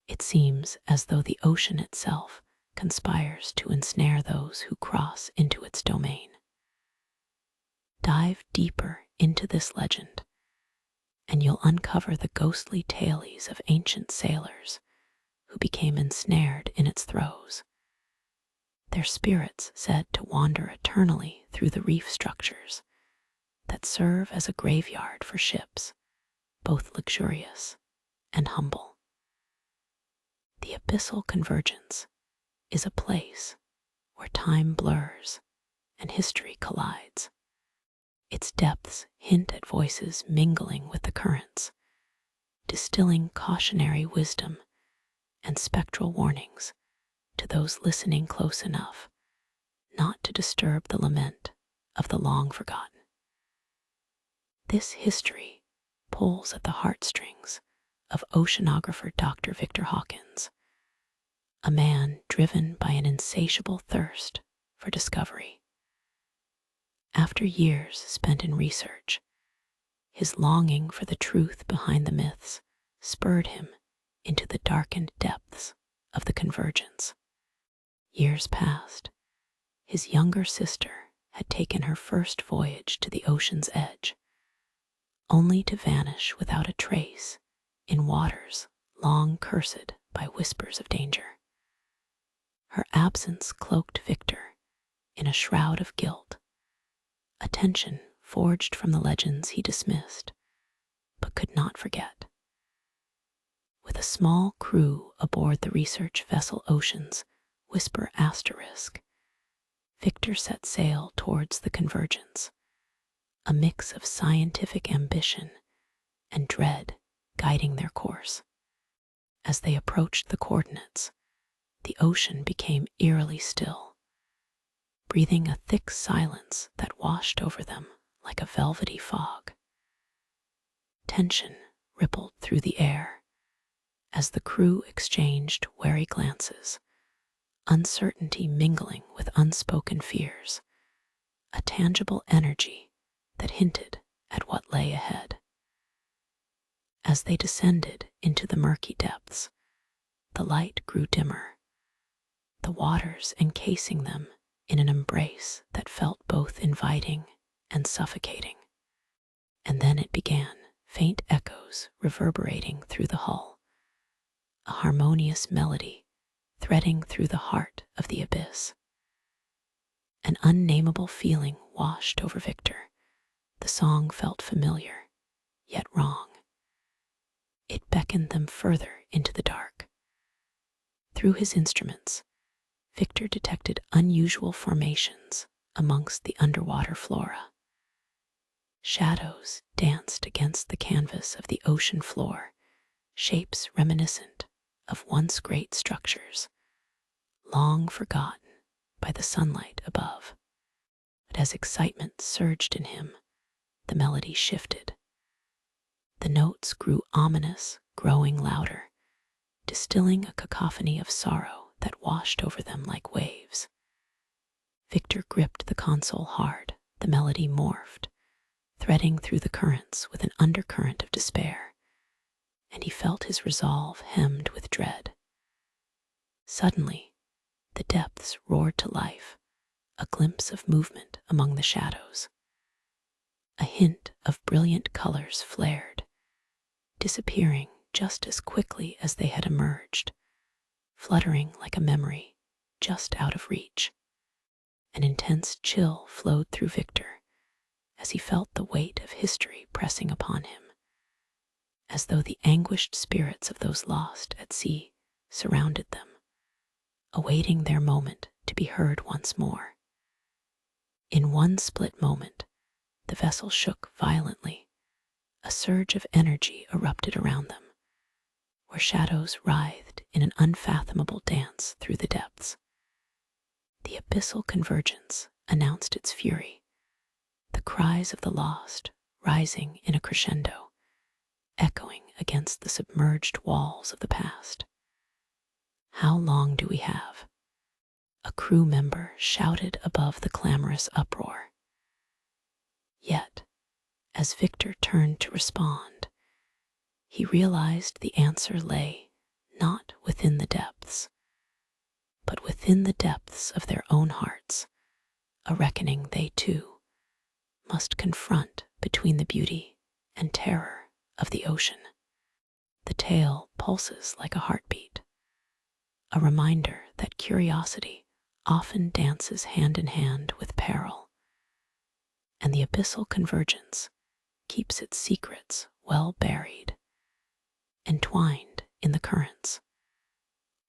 It seems as though the ocean itself conspires to ensnare those who cross into its domain. Dive deeper into this legend, and you'll uncover the ghostly tales of ancient sailors who became ensnared in its throes. Their spirits said to wander eternally through the reef structures that serve as a graveyard for ships, both luxurious and humble. The Abyssal Convergence is a place where time blurs and history collides. Its depths hint at voices mingling with the currents, distilling cautionary wisdom and spectral warnings to those listening close enough not to disturb the lament of the long forgotten. This history pulls at the heartstrings of oceanographer Dr. Victor Hawkins, a man driven by an insatiable thirst for discovery. After years spent in research, his longing for the truth behind the myths spurred him into the darkened depths of the Convergence. Years passed. His younger sister had taken her first voyage to the ocean's edge, only to vanish without a trace in waters long cursed by whispers of danger. Her absence cloaked Victor in a shroud of guilt, a tension forged from the legends he dismissed, but could not forget. With a small crew aboard the research vessel Ocean's Whisper Asterisk, Victor set sail towards the Convergence, a mix of scientific ambition and dread guiding their course. As they approached the coordinates, the ocean became eerily still, breathing a thick silence that washed over them like a velvety fog. Tension rippled through the air as the crew exchanged wary glances, uncertainty mingling with unspoken fears, a tangible energy that hinted at what lay ahead. As they descended into the murky depths, the light grew dimmer, the waters encasing them in an embrace that felt both inviting and suffocating. And then it began, faint echoes reverberating through the hull, a harmonious melody threading through the heart of the abyss. An unnameable feeling washed over Victor. The song felt familiar, yet wrong. It beckoned them further into the dark. Through his instruments, Victor detected unusual formations amongst the underwater flora. Shadows danced against the canvas of the ocean floor, shapes reminiscent of once great structures, long forgotten by the sunlight above. But as excitement surged in him, the melody shifted. The notes grew ominous, growing louder, distilling a cacophony of sorrow that washed over them like waves. Victor gripped the console hard. The melody morphed, threading through the currents with an undercurrent of despair, and he felt his resolve hemmed with dread. Suddenly, the depths roared to life, a glimpse of movement among the shadows. A hint of brilliant colors flared, disappearing just as quickly as they had emerged, fluttering like a memory just out of reach. An intense chill flowed through Victor as he felt the weight of history pressing upon him, as though the anguished spirits of those lost at sea surrounded them, awaiting their moment to be heard once more. In one split moment, the vessel shook violently. A surge of energy erupted around them, where shadows writhed in an unfathomable dance through the depths. The Abyssal Convergence announced its fury, the cries of the lost rising in a crescendo, echoing against the submerged walls of the past. How long do we have?" A crew member shouted above the clamorous uproar. Yet, as Victor turned to respond, he realized the answer lay not within the depths, but within the depths of their own hearts, a reckoning they too must confront between the beauty and terror of the ocean. The tale pulses like a heartbeat, a reminder that curiosity often dances hand in hand with peril, and the Abyssal Convergence keeps its secrets well buried, entwined in the currents,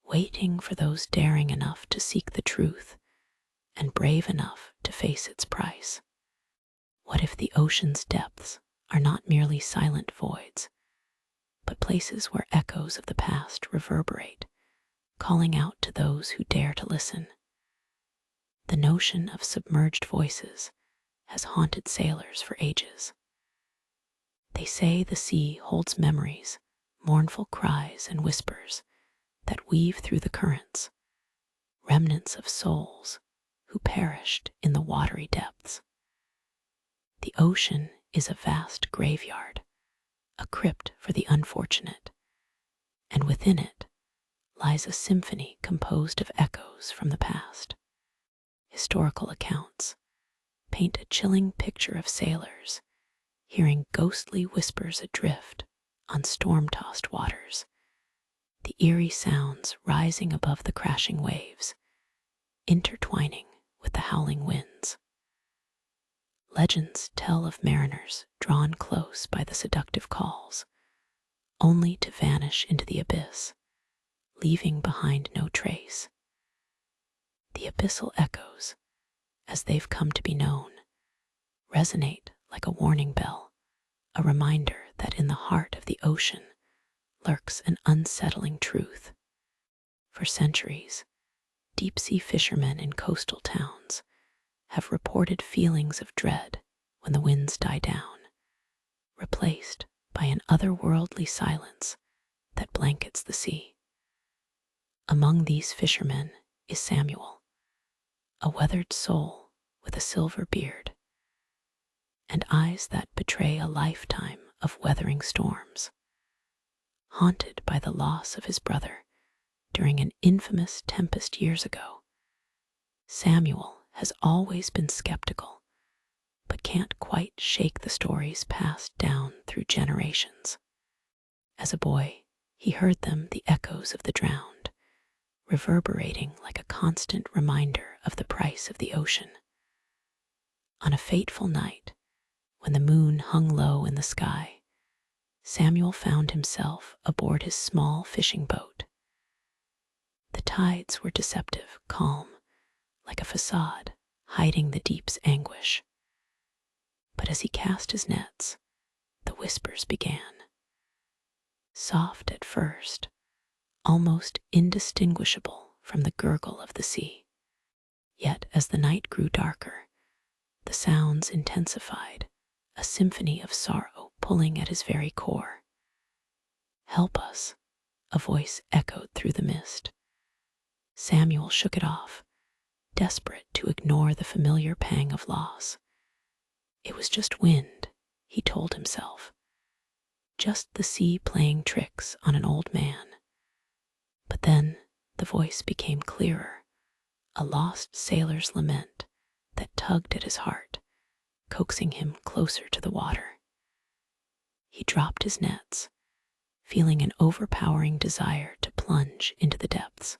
waiting for those daring enough to seek the truth and brave enough to face its price. What if the ocean's depths are not merely silent voids, but places where echoes of the past reverberate, calling out to those who dare to listen? The notion of submerged voices has haunted sailors for ages. They say the sea holds memories, mournful cries and whispers that weave through the currents, remnants of souls who perished in the watery depths. The ocean is a vast graveyard, a crypt for the unfortunate, and within it lies a symphony composed of echoes from the past. Historical accounts paint a chilling picture of sailors hearing ghostly whispers adrift on storm-tossed waters, the eerie sounds rising above the crashing waves, intertwining with the howling winds. Legends tell of mariners drawn close by the seductive calls, only to vanish into the abyss, leaving behind no trace. The abyssal echoes, as they've come to be known, resonate like a warning bell, a reminder that in the heart of the ocean lurks an unsettling truth. For centuries, deep-sea fishermen in coastal towns have reported feelings of dread when the winds die down, replaced by an otherworldly silence that blankets the sea. Among these fishermen is Samuel, a weathered soul with a silver beard and eyes that betray a lifetime of weathering storms. Haunted by the loss of his brother during an infamous tempest years ago, Samuel has always been skeptical, but can't quite shake the stories passed down through generations. As a boy, he heard them, the echoes of the drowned, reverberating like a constant reminder of the price of the ocean. On a fateful night, when the moon hung low in the sky, Samuel found himself aboard his small fishing boat. The tides were deceptive, calm, like a facade hiding the deep's anguish. But as he cast his nets, the whispers began. Soft at first, almost indistinguishable from the gurgle of the sea. Yet as the night grew darker, the sounds intensified, a symphony of sorrow pulling at his very core. "Help us," a voice echoed through the mist. Samuel shook it off, desperate to ignore the familiar pang of loss. It was just wind, he told himself. Just the sea playing tricks on an old man. But then the voice became clearer, a lost sailor's lament that tugged at his heart, coaxing him closer to the water. He dropped his nets, feeling an overpowering desire to plunge into the depths.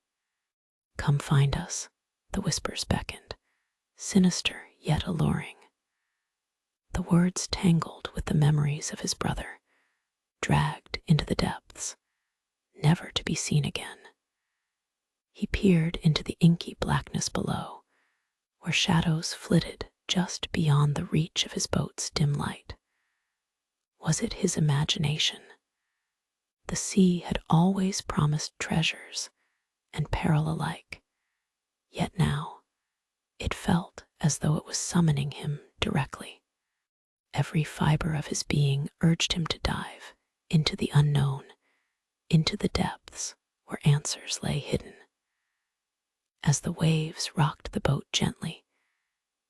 "Come find us," the whispers beckoned, sinister yet alluring. The words tangled with the memories of his brother, dragged into the depths, never to be seen again. He peered into the inky blackness below, where shadows flitted just beyond the reach of his boat's dim light. Was it his imagination? The sea had always promised treasures and peril alike, yet now it felt as though it was summoning him directly. Every fiber of his being urged him to dive into the unknown, into the depths where answers lay hidden. As the waves rocked the boat gently,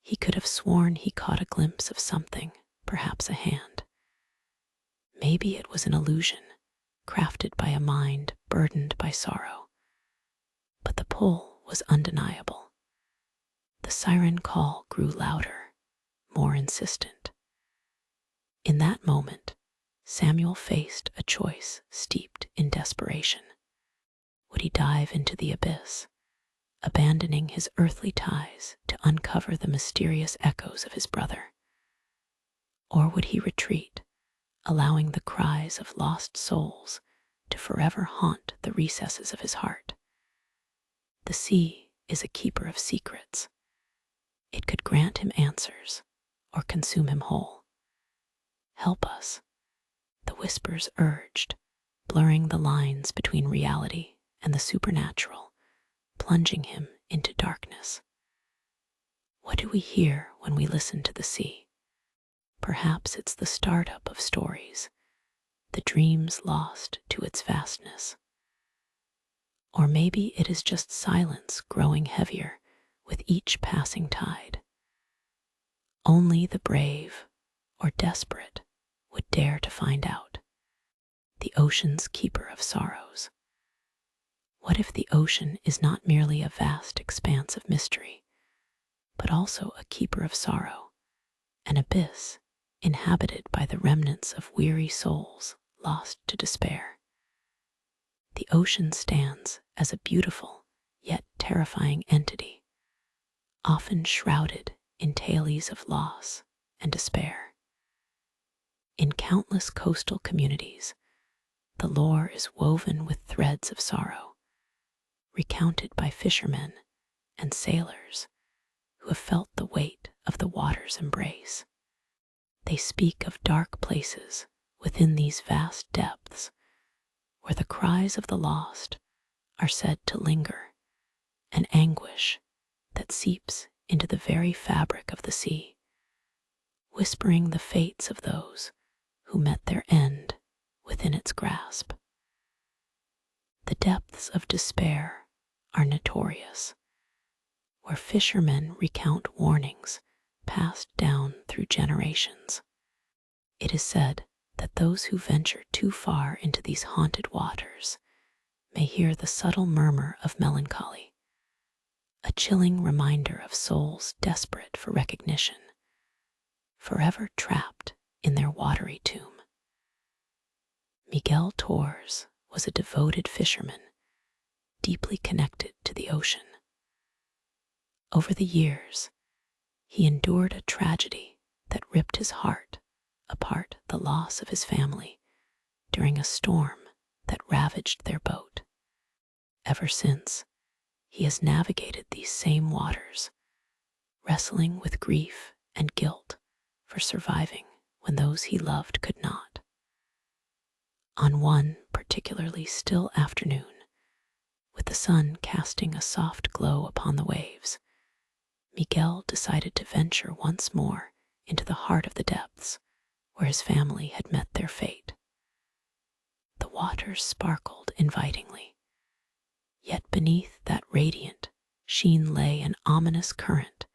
he could have sworn he caught a glimpse of something, perhaps a hand. Maybe it was an illusion, crafted by a mind burdened by sorrow. But the pull was undeniable. The siren call grew louder, more insistent. In that moment, Samuel faced a choice steeped in desperation. Would he dive into the abyss, abandoning his earthly ties to uncover the mysterious echoes of his brother? Or would he retreat, allowing the cries of lost souls to forever haunt the recesses of his heart? The sea is a keeper of secrets. It could grant him answers or consume him whole. Help us, the whispers urged, blurring the lines between reality and the supernatural, plunging him into darkness. What do we hear when we listen to the sea? Perhaps it's the startup of stories, the dreams lost to its vastness. Or maybe it is just silence growing heavier with each passing tide. Only the brave or desperate would dare to find out. The ocean's keeper of sorrows. What if the ocean is not merely a vast expanse of mystery, but also a keeper of sorrow, an abyss inhabited by the remnants of weary souls lost to despair? The ocean stands as a beautiful yet terrifying entity, often shrouded in tales of loss and despair. In countless coastal communities, the lore is woven with threads of sorrow, recounted by fishermen and sailors who have felt the weight of the water's embrace. They speak of dark places within these vast depths where the cries of the lost are said to linger, an anguish that seeps into the very fabric of the sea, whispering the fates of those who met their end within its grasp. The depths of despair are notorious, where fishermen recount warnings passed down through generations. It is said that those who venture too far into these haunted waters may hear the subtle murmur of melancholy, a chilling reminder of souls desperate for recognition, forever trapped in their watery tomb. Miguel Torres was a devoted fisherman, deeply connected to the ocean. Over the years, he endured a tragedy that ripped his heart apart, the loss of his family during a storm that ravaged their boat. Ever since, he has navigated these same waters, wrestling with grief and guilt for surviving when those he loved could not. On one particularly still afternoon, with the sun casting a soft glow upon the waves, Miguel decided to venture once more into the heart of the depths where his family had met their fate. The waters sparkled invitingly, yet beneath that radiant sheen lay an ominous current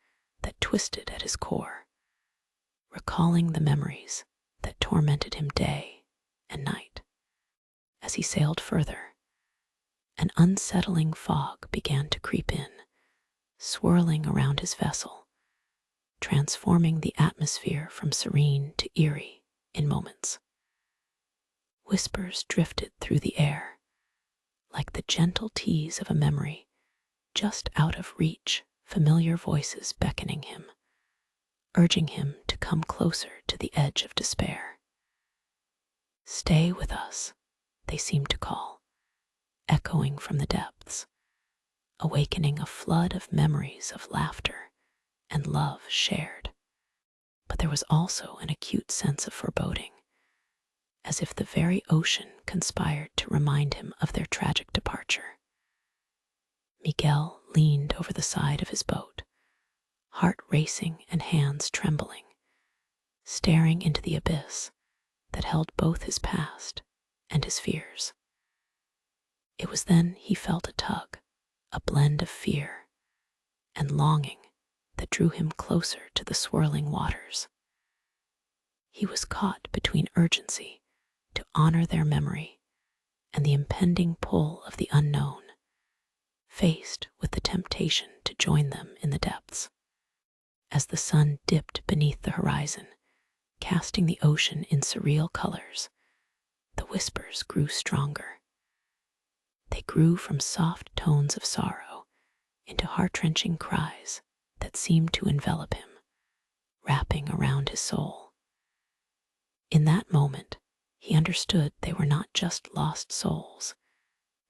that twisted at his core, recalling the memories that tormented him day and night. As he sailed further, an unsettling fog began to creep in, swirling around his vessel, transforming the atmosphere from serene to eerie in moments. Whispers drifted through the air, like the gentle tease of a memory just out of reach, familiar voices beckoning him, urging him to come closer to the edge of despair. Stay with us, they seemed to call, echoing from the depths, awakening a flood of memories of laughter and love shared. But there was also an acute sense of foreboding, as if the very ocean conspired to remind him of their tragic departure. Miguel leaned over the side of his boat, heart racing and hands trembling, staring into the abyss that held both his past and his fears. It was then he felt a tug, a blend of fear and longing that drew him closer to the swirling waters. He was caught between urgency to honor their memory and the impending pull of the unknown, faced with the temptation to join them in the depths. As the sun dipped beneath the horizon, casting the ocean in surreal colors, the whispers grew stronger. They grew from soft tones of sorrow into heart-wrenching cries that seemed to envelop him, wrapping around his soul. In that moment, he understood they were not just lost souls.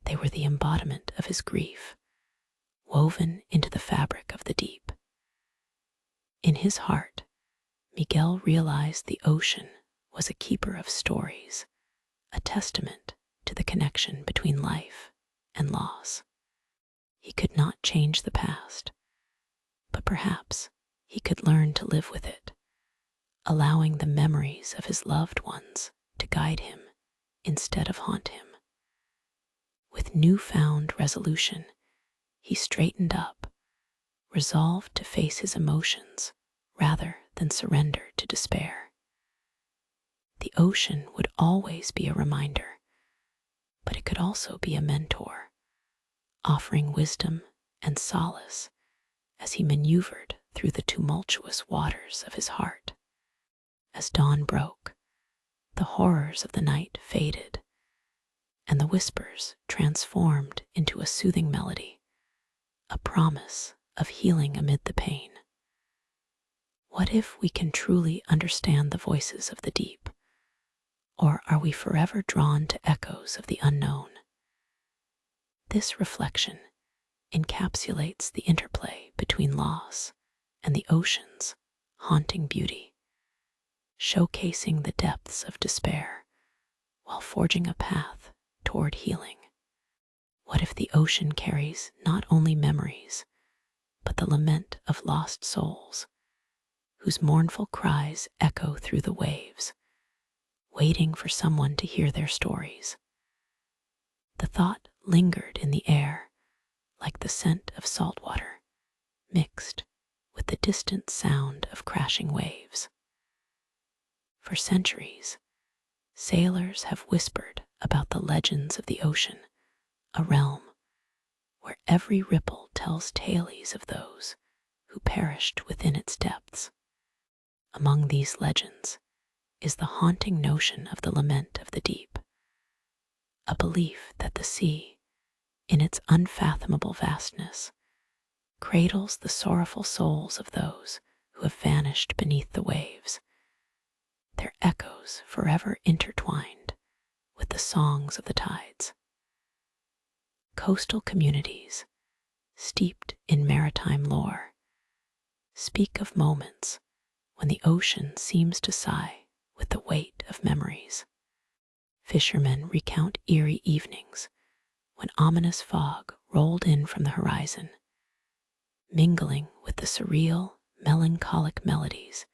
They were the embodiment of his grief, woven into the fabric of the deep. In his heart, Miguel realized the ocean was a keeper of stories, a testament to the connection between life and loss. He could not change the past, but perhaps he could learn to live with it, allowing the memories of his loved ones to guide him instead of haunt him. With newfound resolution, he straightened up, resolved to face his emotions rather than surrender to despair. The ocean would always be a reminder, but it could also be a mentor, offering wisdom and solace as he maneuvered through the tumultuous waters of his heart. As dawn broke, the horrors of the night faded, and the whispers transformed into a soothing melody, a promise of healing amid the pain. What if we can truly understand the voices of the deep, or are we forever drawn to echoes of the unknown? This reflection encapsulates the interplay between loss and the ocean's haunting beauty, showcasing the depths of despair while forging a path toward healing. What if the ocean carries not only memories, but the lament of lost souls, whose mournful cries echo through the waves, waiting for someone to hear their stories? The thought lingered in the air like the scent of salt water, mixed with the distant sound of crashing waves. For centuries, sailors have whispered about the legends of the ocean, a realm where every ripple tells tales of those who perished within its depths. Among these legends is the haunting notion of the lament of the deep, a belief that the sea, in its unfathomable vastness, cradles the sorrowful souls of those who have vanished beneath the waves, their echoes forever intertwined with the songs of the tides. Coastal communities, steeped in maritime lore, speak of moments when the ocean seems to sigh with the weight of memories. Fishermen recount eerie evenings when ominous fog rolled in from the horizon, mingling with the surreal, melancholic melodies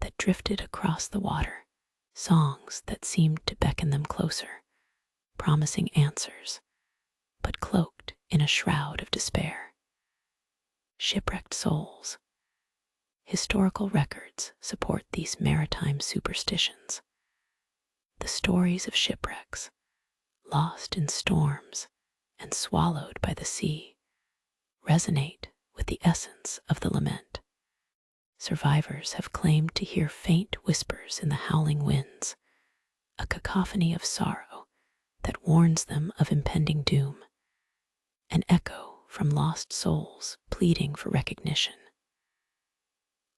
that drifted across the water, songs that seemed to beckon them closer, promising answers, but cloaked in a shroud of despair. Shipwrecked souls. Historical records support these maritime superstitions. The stories of shipwrecks, lost in storms and swallowed by the sea, resonate with the essence of the lament. Survivors have claimed to hear faint whispers in the howling winds, a cacophony of sorrow that warns them of impending doom, an echo from lost souls pleading for recognition.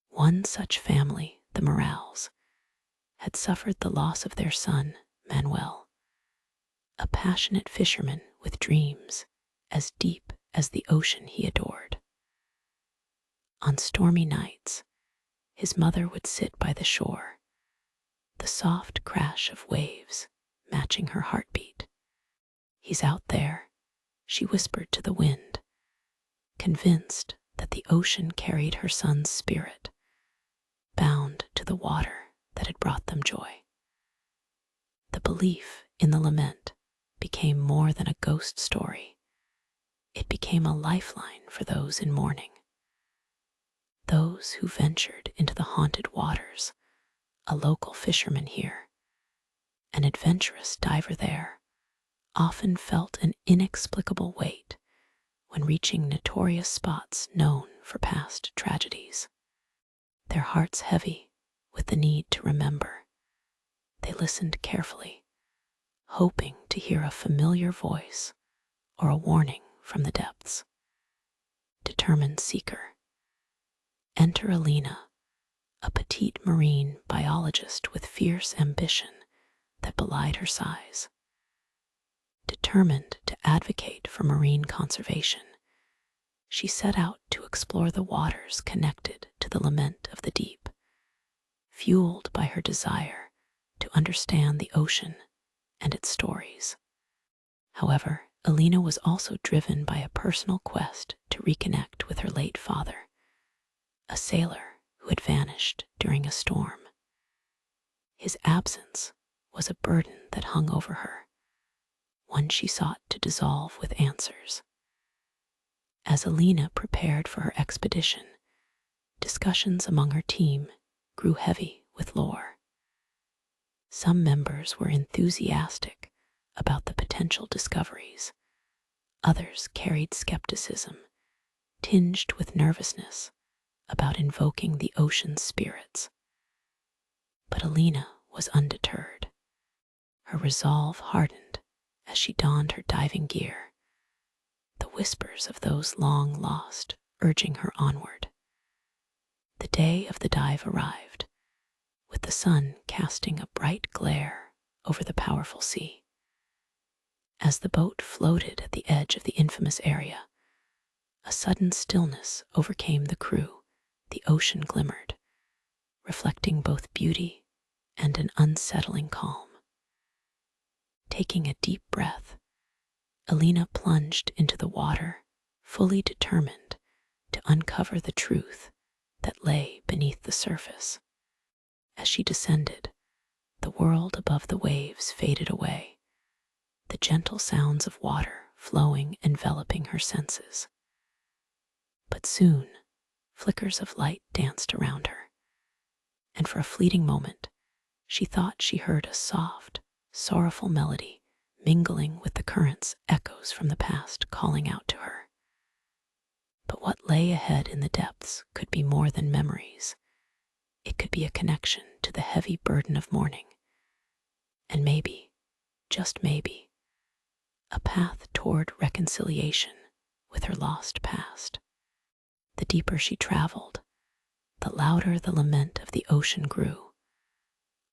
One such family, the Morales, had suffered the loss of their son, Manuel, a passionate fisherman with dreams as deep as the ocean he adored. On stormy nights, his mother would sit by the shore, the soft crash of waves matching her heartbeat. "He's out there," she whispered to the wind, convinced that the ocean carried her son's spirit, bound to the water that had brought them joy. The belief in the lament became more than a ghost story. It became a lifeline for those in mourning, Those who ventured into the haunted waters, a local fisherman here, an adventurous diver there, often felt an inexplicable weight when reaching notorious spots known for past tragedies. Their hearts heavy with the need to remember, they listened carefully, hoping to hear a familiar voice or a warning from the depths. Determined seeker. Enter Alina, a petite marine biologist with fierce ambition that belied her size. Determined to advocate for marine conservation, she set out to explore the waters connected to the Lament of the deep, fueled by her desire to understand the ocean and its stories. However, Alina was also driven by a personal quest to reconnect with her late father, a sailor who had vanished during a storm. His absence was a burden that hung over her, one she sought to dissolve with answers. As Alina prepared for her expedition, discussions among her team grew heavy with lore. Some members were enthusiastic about the potential discoveries. Others carried skepticism, tinged with nervousness about invoking the ocean's spirits. But Alina was undeterred. Her resolve hardened as she donned her diving gear, the whispers of those long lost urging her onward. The day of the dive arrived, with the sun casting a bright glare over the powerful sea. As the boat floated at the edge of the infamous area, a sudden stillness overcame the crew. The ocean glimmered, reflecting both beauty and an unsettling calm. Taking a deep breath, Alina plunged into the water, fully determined to uncover the truth that lay beneath the surface. As she descended, the world above the waves faded away, the gentle sounds of water flowing enveloping her senses. But soon, flickers of light danced around her, and for a fleeting moment, she thought she heard a soft, sorrowful melody mingling with the current's echoes from the past calling out to her. But what lay ahead in the depths could be more than memories. It could be a connection to the heavy burden of mourning, and maybe, just maybe, a path toward reconciliation with her lost past. The deeper she traveled, the louder the lament of the ocean grew,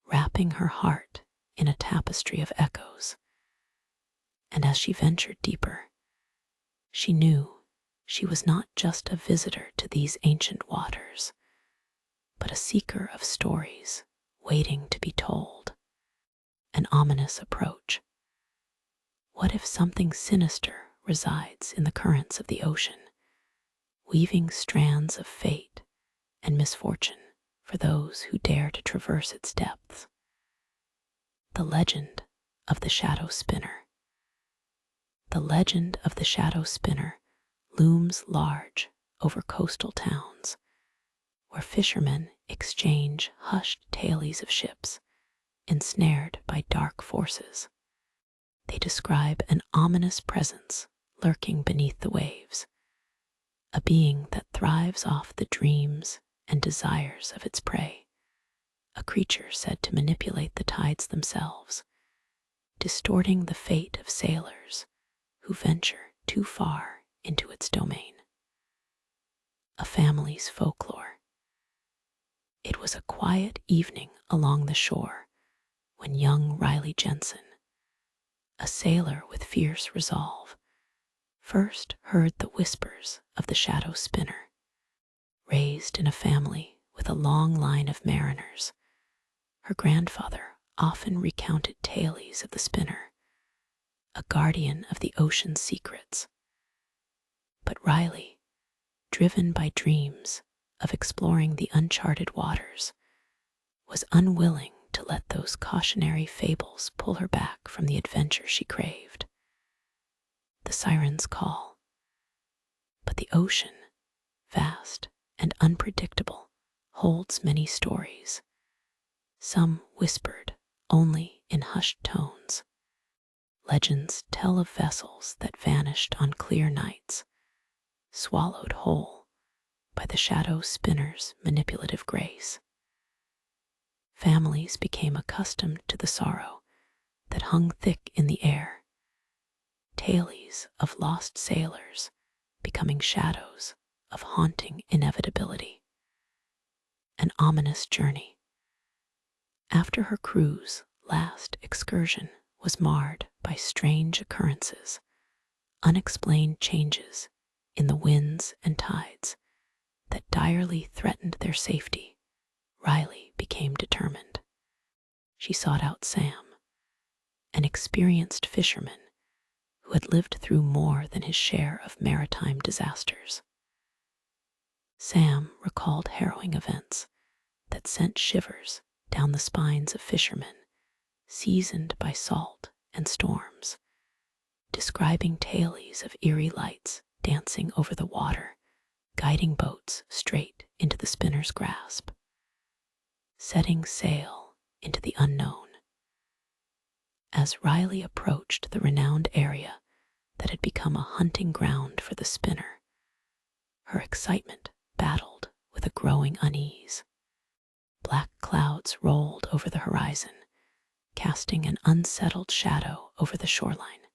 wrapping her heart in a tapestry of echoes. And as she ventured deeper, she knew she was not just a visitor to these ancient waters, but a seeker of stories waiting to be told. An ominous approach. What if something sinister resides in the currents of the ocean, weaving strands of fate and misfortune for those who dare to traverse its depths? The legend of the Shadow Spinner. The legend of the Shadow Spinner looms large over coastal towns, where fishermen exchange hushed tales of ships ensnared by dark forces. They describe an ominous presence lurking beneath the waves, a being that thrives off the dreams and desires of its prey, a creature said to manipulate the tides themselves, distorting the fate of sailors who venture too far into its domain. A family's folklore. It was a quiet evening along the shore when young Riley Jensen, a sailor with fierce resolve, first heard the whispers of the Shadow Spinner. Raised in a family with a long line of mariners, her grandfather often recounted tales of the spinner, a guardian of the ocean's secrets. But Riley, driven by dreams of exploring the uncharted waters, was unwilling to let those cautionary fables pull her back from the adventure she craved. The sirens call, but the ocean, vast and unpredictable, holds many stories, some whispered only in hushed tones. Legends tell of vessels that vanished on clear nights, swallowed whole by the shadow spinner's manipulative grace. Families became accustomed to the sorrow that hung thick in the air, tales of lost sailors becoming shadows of haunting inevitability. An ominous journey. After her crew's last excursion was marred by strange occurrences, unexplained changes in the winds and tides that direly threatened their safety, Riley became determined. She sought out Sam, an experienced fisherman who had lived through more than his share of maritime disasters. Sam recalled harrowing events that sent shivers down the spines of fishermen seasoned by salt and storms, describing tales of eerie lights dancing over the water, guiding boats straight into the spinner's grasp. Setting sail into the unknown. As Riley approached the renowned area that had become a hunting ground for the spinner, her excitement battled with a growing unease. Black clouds rolled over the horizon, casting an unsettled shadow over the shoreline.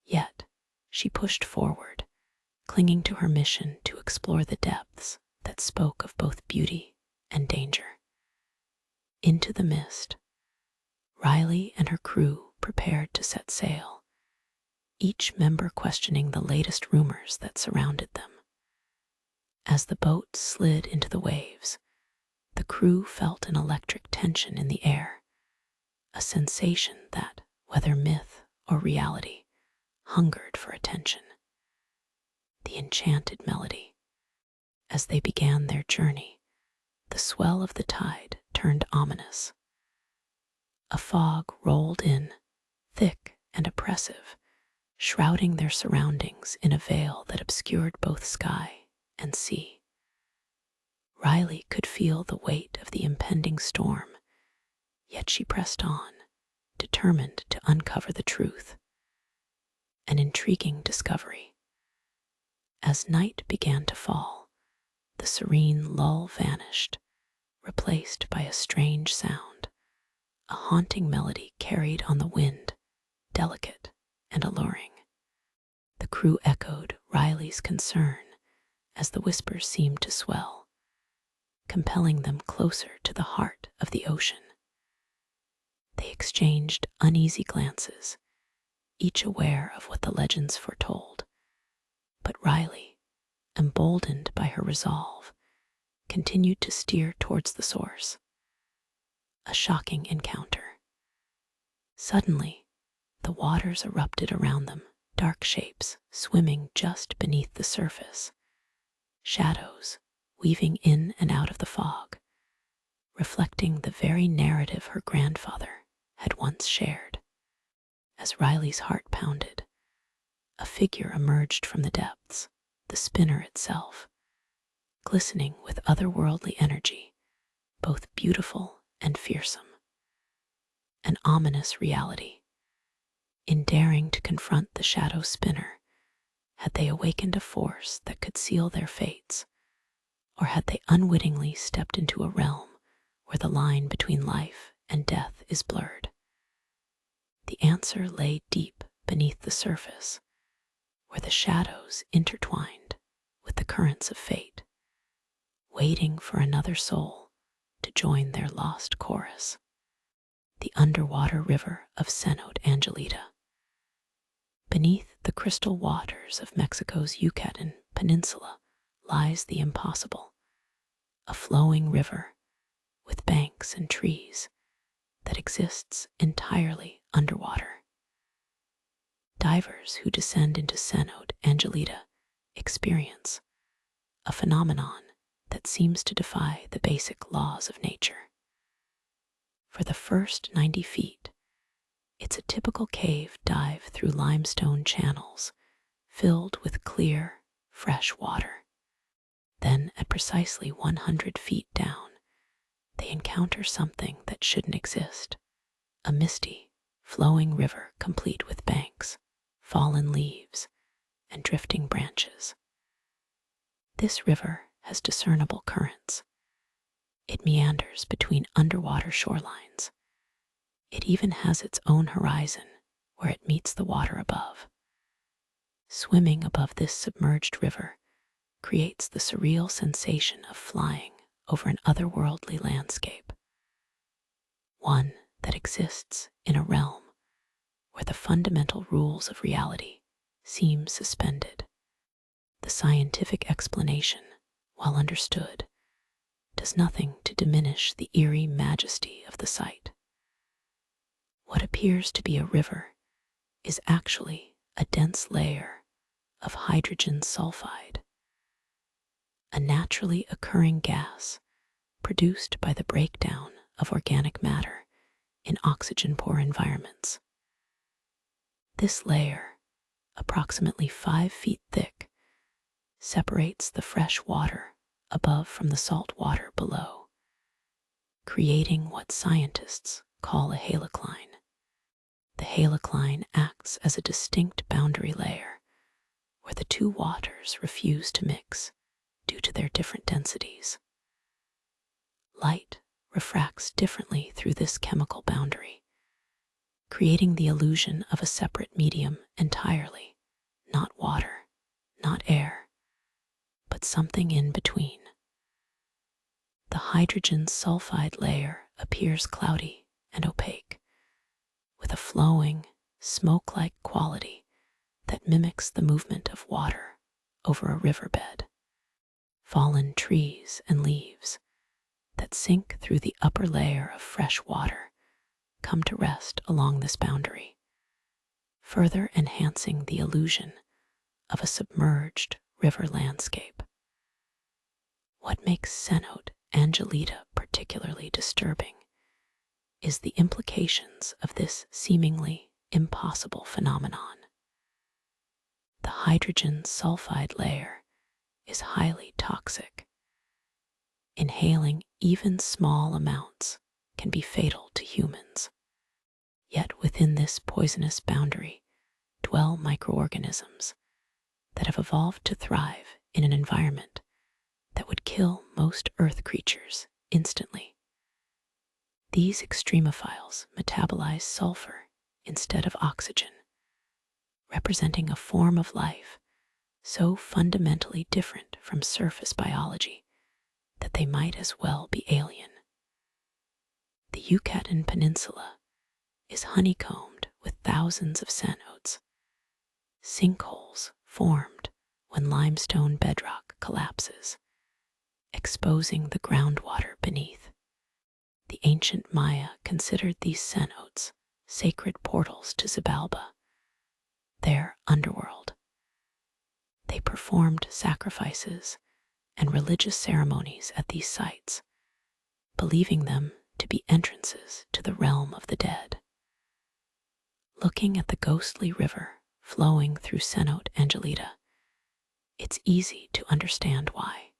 Yet, she pushed forward, clinging to her mission to explore the depths that spoke of both beauty and danger. Into the mist, Riley and her crew prepared to set sail, each member questioning the latest rumors that surrounded them. As the boat slid into the waves, the crew felt an electric tension in the air, a sensation that, whether myth or reality, hungered for attention. The enchanted melody. As they began their journey, the swell of the tide turned ominous. A fog rolled in, thick and oppressive, shrouding their surroundings in a veil that obscured both sky and sea. Riley could feel the weight of the impending storm, yet she pressed on, determined to uncover the truth. An intriguing discovery. As night began to fall, the serene lull vanished, replaced by a strange sound, a haunting melody carried on the wind, delicate and alluring. The crew echoed Riley's concern as the whispers seemed to swell, compelling them closer to the heart of the ocean. They exchanged uneasy glances, each aware of what the legends foretold. But Riley, emboldened by her resolve, continued to steer towards the source. A shocking encounter. Suddenly, the waters erupted around them, dark shapes swimming just beneath the surface, shadows weaving in and out of the fog, reflecting the very narrative her grandfather had once shared. As Riley's heart pounded, a figure emerged from the depths, the spinner itself, glistening with otherworldly energy, both beautiful and fearsome. An ominous reality. In daring to confront the shadow spinner, had they awakened a force that could seal their fates, or had they unwittingly stepped into a realm where the line between life and death is blurred? The answer lay deep beneath the surface, where the shadows intertwined with the currents of fate, waiting for another soul to join their lost chorus. The underwater river of Cenote Angelita. Beneath the crystal waters of Mexico's Yucatan Peninsula lies the impossible, a flowing river with banks and trees that exists entirely underwater. Divers who descend into Cenote Angelita experience a phenomenon that seems to defy the basic laws of nature. For the first 90 feet, it's a typical cave dive through limestone channels filled with clear, fresh water. Then, at precisely 100 feet down, they encounter something that shouldn't exist. A misty, flowing river complete with banks, fallen leaves, and drifting branches. This river has discernible currents. It meanders between underwater shorelines. It even has its own horizon where it meets the water above. Swimming above this submerged river creates the surreal sensation of flying over an otherworldly landscape, one that exists in a realm where the fundamental rules of reality seem suspended. The scientific explanation, while understood, does nothing to diminish the eerie majesty of the sight. What appears to be a river is actually a dense layer of hydrogen sulfide, a naturally occurring gas produced by the breakdown of organic matter in oxygen-poor environments. This layer, approximately 5 feet thick, separates the fresh water above from the salt water below, creating what scientists call a halocline. The halocline acts as a distinct boundary layer where the two waters refuse to mix due to their different densities. Light refracts differently through this chemical boundary, creating the illusion of a separate medium entirely, not water, not air, but something in between. The hydrogen sulfide layer appears cloudy and opaque, with a flowing, smoke-like quality that mimics the movement of water over a riverbed. Fallen trees and leaves that sink through the upper layer of fresh water come to rest along this boundary, further enhancing the illusion of a submerged river landscape. What makes Cenote Angelita particularly disturbing is the implications of this seemingly impossible phenomenon. The hydrogen sulfide layer is highly toxic. Inhaling even small amounts can be fatal to humans. Yet within this poisonous boundary dwell microorganisms that have evolved to thrive in an environment that would kill most Earth creatures instantly. These extremophiles metabolize sulfur instead of oxygen, representing a form of life so fundamentally different from surface biology that they might as well be alien. The Yucatan Peninsula is honeycombed with thousands of cenotes, sinkholes formed when limestone bedrock collapses, exposing the groundwater beneath. The ancient Maya considered these cenotes sacred portals to Xibalba, their underworld. They performed sacrifices and religious ceremonies at these sites, believing them to be entrances to the realm of the dead. Looking at the ghostly river flowing through Cenote Angelita, it's easy to understand why.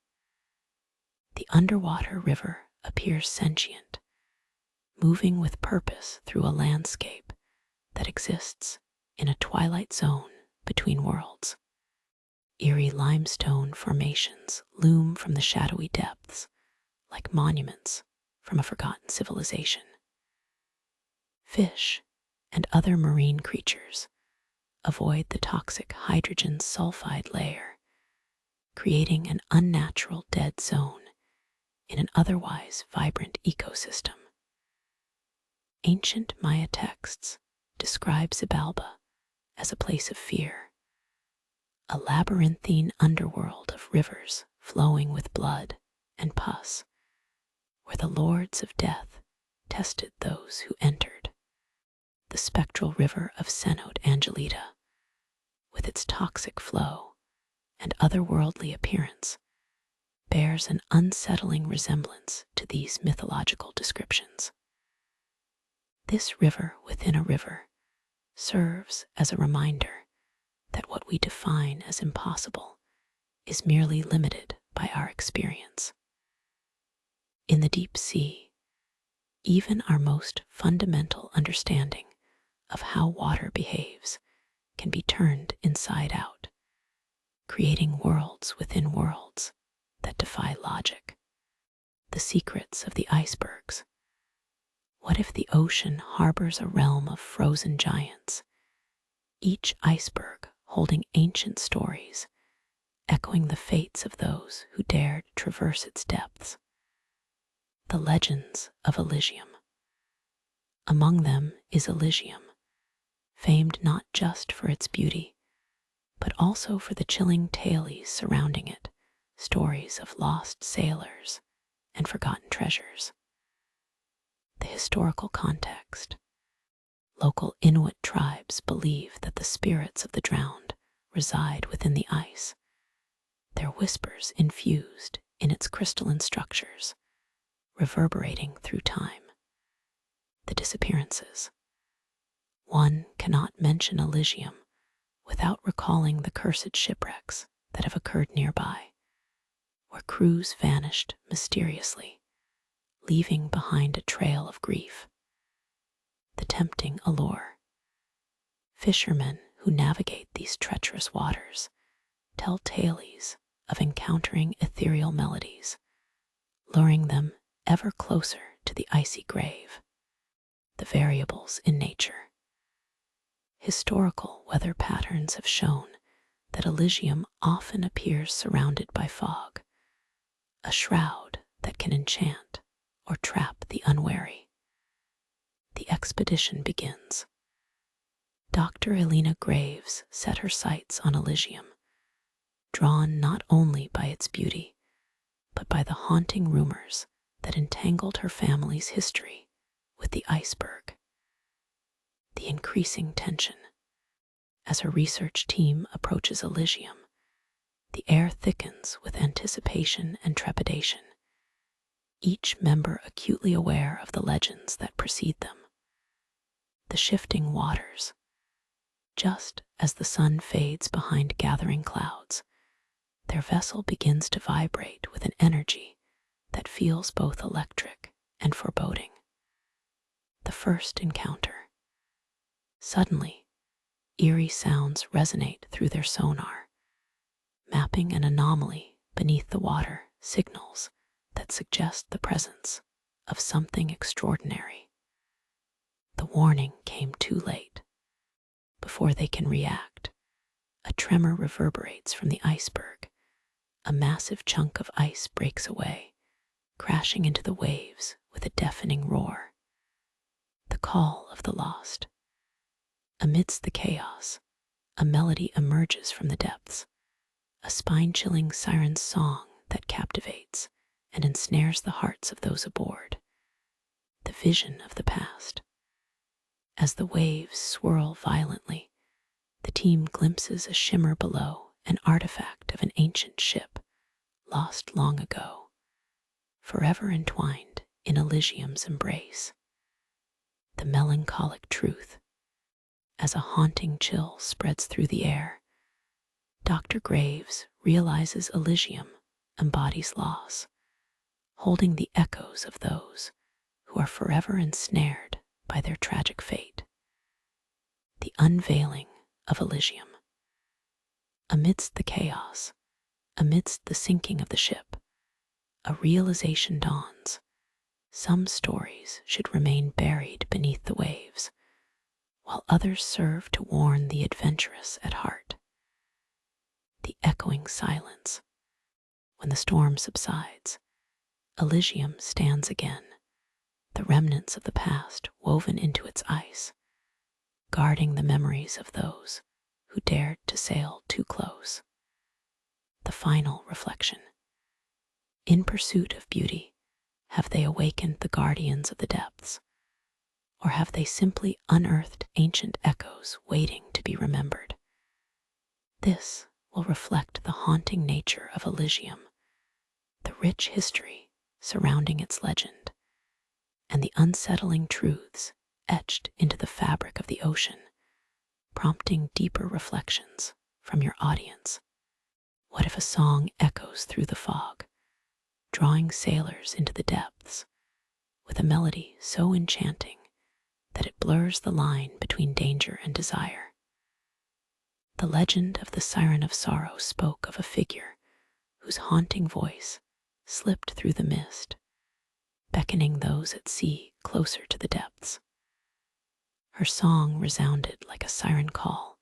The underwater river appears sentient, moving with purpose through a landscape that exists in a twilight zone between worlds. Eerie limestone formations loom from the shadowy depths like monuments from a forgotten civilization. Fish and other marine creatures avoid the toxic hydrogen sulfide layer, creating an unnatural dead zone in an otherwise vibrant ecosystem. Ancient Maya texts describe Xibalba as a place of fear, a labyrinthine underworld of rivers flowing with blood and pus, where the lords of death tested those who entered. The spectral river of Cenote Angelita, with its toxic flow and otherworldly appearance, bears an unsettling resemblance to these mythological descriptions. This river within a river serves as a reminder that what we define as impossible is merely limited by our experience. In the deep sea, even our most fundamental understanding of how water behaves can be turned inside out, creating worlds within worlds that defy logic. The secrets of the icebergs. What if the ocean harbors a realm of frozen giants, each iceberg holding ancient stories, echoing the fates of those who dared traverse its depths? The legends of Aligium. Among them is Aligium, famed not just for its beauty, but also for the chilling tales surrounding it, stories of lost sailors and forgotten treasures. The historical context. Local Inuit tribes believe that the spirits of the drowned reside within the ice, their whispers infused in its crystalline structures, reverberating through time. The disappearances. One cannot mention Aligium without recalling the cursed shipwrecks that have occurred nearby, where crews vanished mysteriously, leaving behind a trail of grief. The tempting allure. Fishermen who navigate these treacherous waters tell tales of encountering ethereal melodies, luring them ever closer to the icy grave. The variables in nature. Historical weather patterns have shown that Aligium often appears surrounded by fog, a shroud that can enchant or trap the unwary. The expedition begins. Dr. Elena Graves set her sights on Aligium, drawn not only by its beauty, but by the haunting rumors that entangled her family's history with the iceberg. The increasing tension. As her research team approaches Aligium, the air thickens with anticipation and trepidation, each member acutely aware of the legends that precede them. The shifting waters. Just as the sun fades behind gathering clouds, their vessel begins to vibrate with an energy that feels both electric and foreboding. The first encounter. Suddenly, eerie sounds resonate through their sonar, mapping an anomaly beneath the water, signals that suggest the presence of something extraordinary. The warning came too late. Before they can react, a tremor reverberates from the iceberg. A massive chunk of ice breaks away, crashing into the waves with a deafening roar. The call of the lost. Amidst the chaos, a melody emerges from the depths, a spine-chilling siren song that captivates and ensnares the hearts of those aboard. The vision of the past. As the waves swirl violently, the team glimpses a shimmer below, an artifact of an ancient ship, lost long ago, forever entwined in Aligium's embrace. The melancholic truth. As a haunting chill spreads through the air, Dr. Graves realizes Aligium embodies loss, holding the echoes of those who are forever ensnared by their tragic fate. The unveiling of Aligium. Amidst the chaos, amidst the sinking of the ship, a realization dawns. Some stories should remain buried beneath the waves, while others serve to warn the adventurous at heart. The echoing silence. When the storm subsides, Aligium stands again, the remnants of the past woven into its ice, guarding the memories of those who dared to sail too close. The final reflection. In pursuit of beauty, have they awakened the guardians of the depths, or have they simply unearthed ancient echoes waiting to be remembered? This will reflect the haunting nature of Aligium, the rich history surrounding its legend, and the unsettling truths etched into the fabric of the ocean, prompting deeper reflections from your audience. What if a song echoes through the fog, drawing sailors into the depths, with a melody so enchanting that it blurs the line between danger and desire? The legend of the Siren of Sorrow spoke of a figure whose haunting voice slipped through the mist, beckoning those at sea closer to the depths. Her song resounded like a siren call,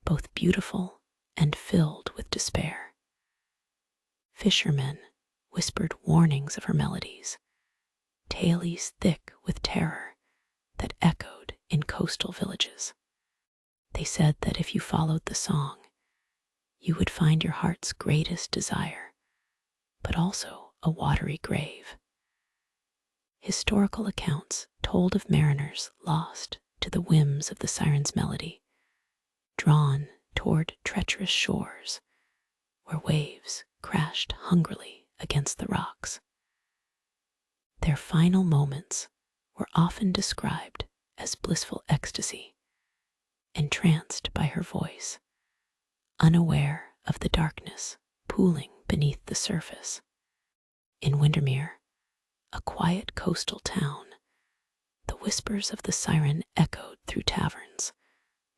both beautiful and filled with despair. Fishermen whispered warnings of her melodies, tales thick with terror that echoed in coastal villages. They said that if you followed the song, you would find your heart's greatest desire, but also a watery grave. Historical accounts told of mariners lost to the whims of the siren's melody, drawn toward treacherous shores where waves crashed hungrily against the rocks. Their final moments were often described as blissful ecstasy, entranced by her voice, unaware of the darkness pooling beneath the surface. In Windermere, a quiet coastal town, the whispers of the siren echoed through taverns,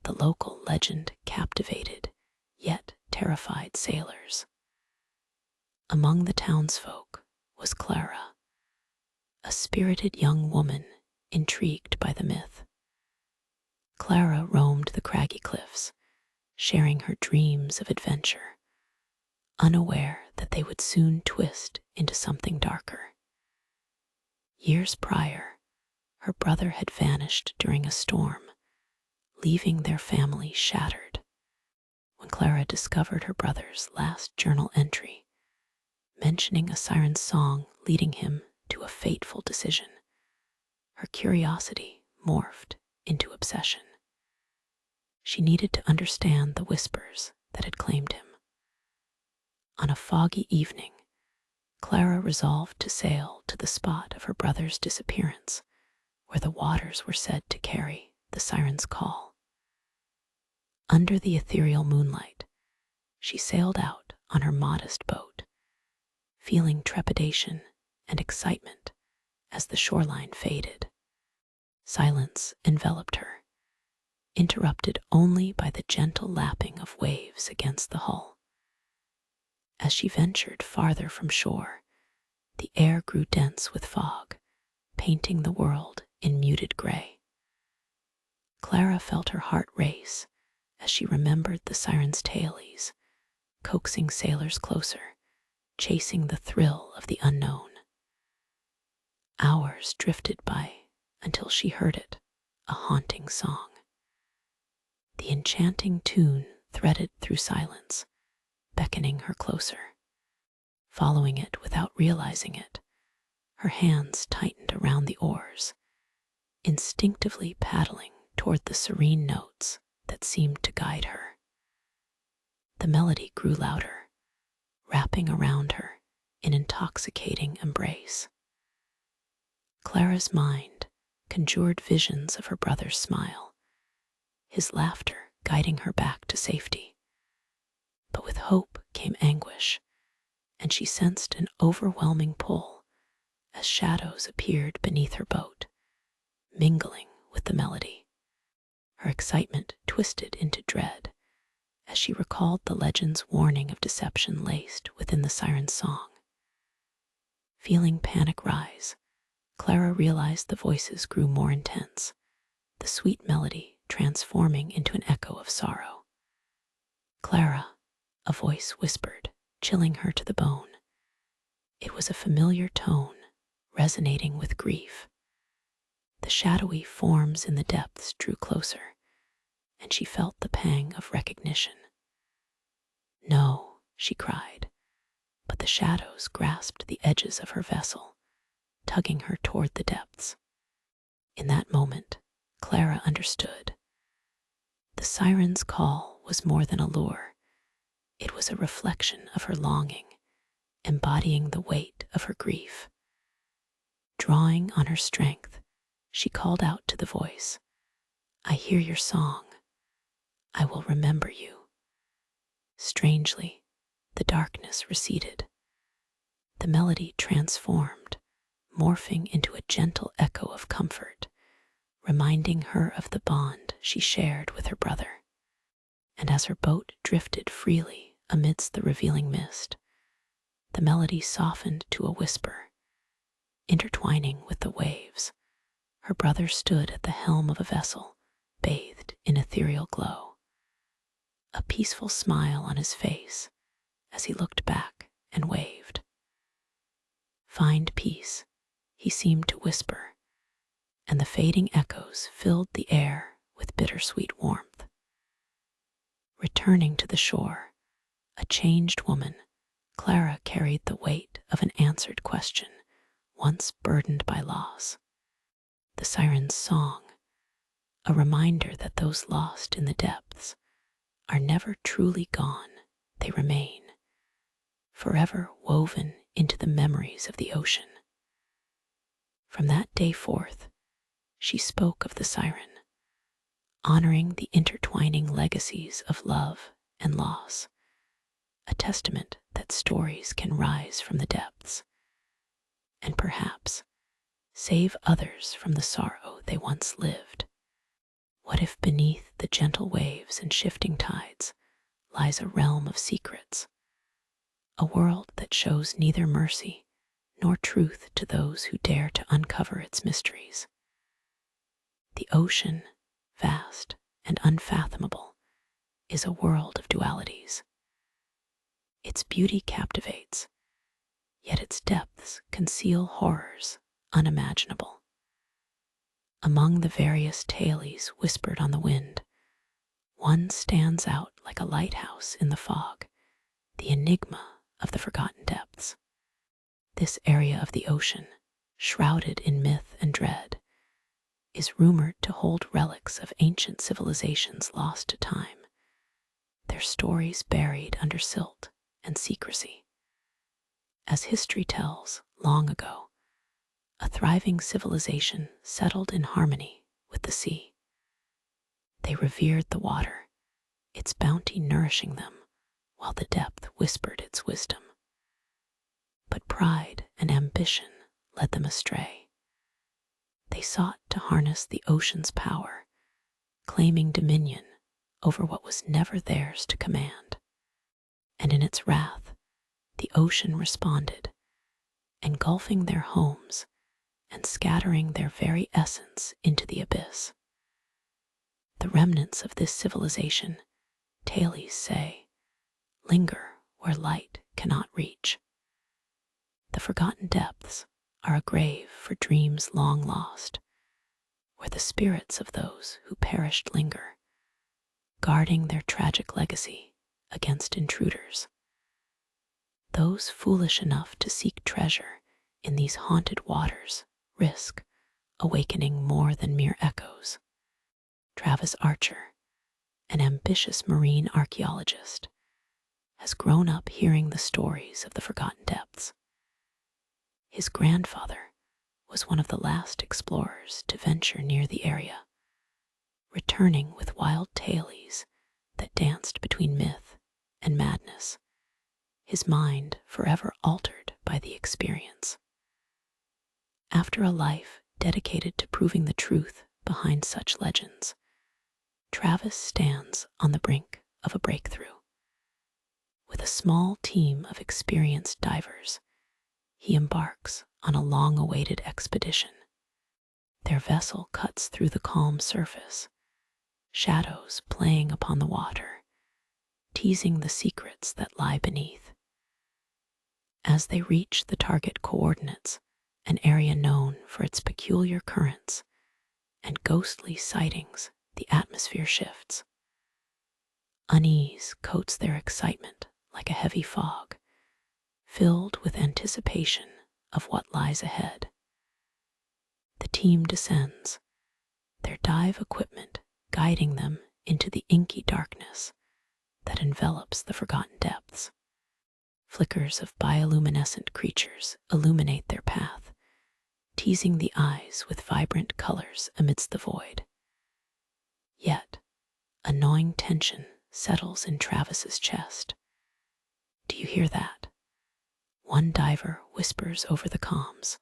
the local legend captivated yet terrified sailors. Among the townsfolk was Clara, a spirited young woman intrigued by the myth. Clara roamed the craggy cliffs, sharing her dreams of adventure, unaware that they would soon twist into something darker. Years prior, her brother had vanished during a storm, leaving their family shattered. When Clara discovered her brother's last journal entry, mentioning a siren's song leading him to a fateful decision, her curiosity morphed into obsession. She needed to understand the whispers that had claimed him. On a foggy evening, Clara resolved to sail to the spot of her brother's disappearance, where the waters were said to carry the siren's call. Under the ethereal moonlight, she sailed out on her modest boat, feeling trepidation and excitement as the shoreline faded. Silence enveloped her, interrupted only by the gentle lapping of waves against the hull. As she ventured farther from shore, the air grew dense with fog, painting the world in muted gray. Clara felt her heart race as she remembered the siren's tales, coaxing sailors closer, chasing the thrill of the unknown. Hours drifted by until she heard it, a haunting song. The enchanting tune threaded through silence, beckoning her closer. Following it without realizing it, her hands tightened around the oars, instinctively paddling toward the serene notes that seemed to guide her. The melody grew louder, wrapping around her in intoxicating embrace. Clara's mind conjured visions of her brother's smile, his laughter guiding her back to safety. But with hope came anguish, and she sensed an overwhelming pull as shadows appeared beneath her boat, mingling with the melody. Her excitement twisted into dread as she recalled the legend's warning of deception laced within the siren's song. Feeling panic rise, Clara realized the voices grew more intense, the sweet melody transforming into an echo of sorrow. "Clara," a voice whispered, chilling her to the bone. It was a familiar tone, resonating with grief. The shadowy forms in the depths drew closer, and she felt the pang of recognition. "No," she cried, but the shadows grasped the edges of her vessel, tugging her toward the depths. In that moment, Clara understood. The siren's call was more than a lure. It was a reflection of her longing, embodying the weight of her grief. Drawing on her strength, she called out to the voice, "I hear your song. I will remember you." Strangely, the darkness receded. The melody transformed, morphing into a gentle echo of comfort, reminding her of the bond she shared with her brother. And as her boat drifted freely amidst the revealing mist, the melody softened to a whisper. Intertwining with the waves, her brother stood at the helm of a vessel, bathed in ethereal glow. A peaceful smile on his face as he looked back and waved. "Find peace," he seemed to whisper, and the fading echoes filled the air with bittersweet warmth. Returning to the shore, a changed woman, Clara carried the weight of an answered question, once burdened by loss. The siren's song, a reminder that those lost in the depths are never truly gone, they remain, forever woven into the memories of the ocean. From that day forth, she spoke of the siren, honoring the intertwining legacies of love and loss, a testament that stories can rise from the depths, and perhaps save others from the sorrow they once lived. What if beneath the gentle waves and shifting tides lies a realm of secrets, a world that shows neither mercy nor truth to those who dare to uncover its mysteries? The ocean, vast and unfathomable, is a world of dualities. Its beauty captivates, yet its depths conceal horrors unimaginable. Among the various tales whispered on the wind, one stands out like a lighthouse in the fog, the enigma of the forgotten depths. This area of the ocean, shrouded in myth and dread, is rumored to hold relics of ancient civilizations lost to time, their stories buried under silt and secrecy. As history tells, long ago, a thriving civilization settled in harmony with the sea. They revered the water, its bounty nourishing them, while the depth whispered its wisdom. But pride and ambition led them astray. They sought to harness the ocean's power, claiming dominion over what was never theirs to command. And in its wrath, the ocean responded, engulfing their homes and scattering their very essence into the abyss. The remnants of this civilization, tales say, linger where light cannot reach. The forgotten depths are a grave for dreams long lost, where the spirits of those who perished linger, guarding their tragic legacy against intruders. Those foolish enough to seek treasure in these haunted waters risk awakening more than mere echoes. Travis Archer, an ambitious marine archaeologist, has grown up hearing the stories of the forgotten depths. His grandfather was one of the last explorers to venture near the area, returning with wild tales that danced between myth and madness, his mind forever altered by the experience. After a life dedicated to proving the truth behind such legends, Travis stands on the brink of a breakthrough. With a small team of experienced divers, he embarks on a long-awaited expedition. Their vessel cuts through the calm surface, shadows playing upon the water, teasing the secrets that lie beneath. As they reach the target coordinates, an area known for its peculiar currents and ghostly sightings, the atmosphere shifts. Unease coats their excitement like a heavy fog, filled with anticipation of what lies ahead. The team descends, their dive equipment guiding them into the inky darkness that envelops the forgotten depths. Flickers of bioluminescent creatures illuminate their path, teasing the eyes with vibrant colors amidst the void. Yet, a gnawing tension settles in Travis's chest. Do you hear that?" One diver whispers over the comms,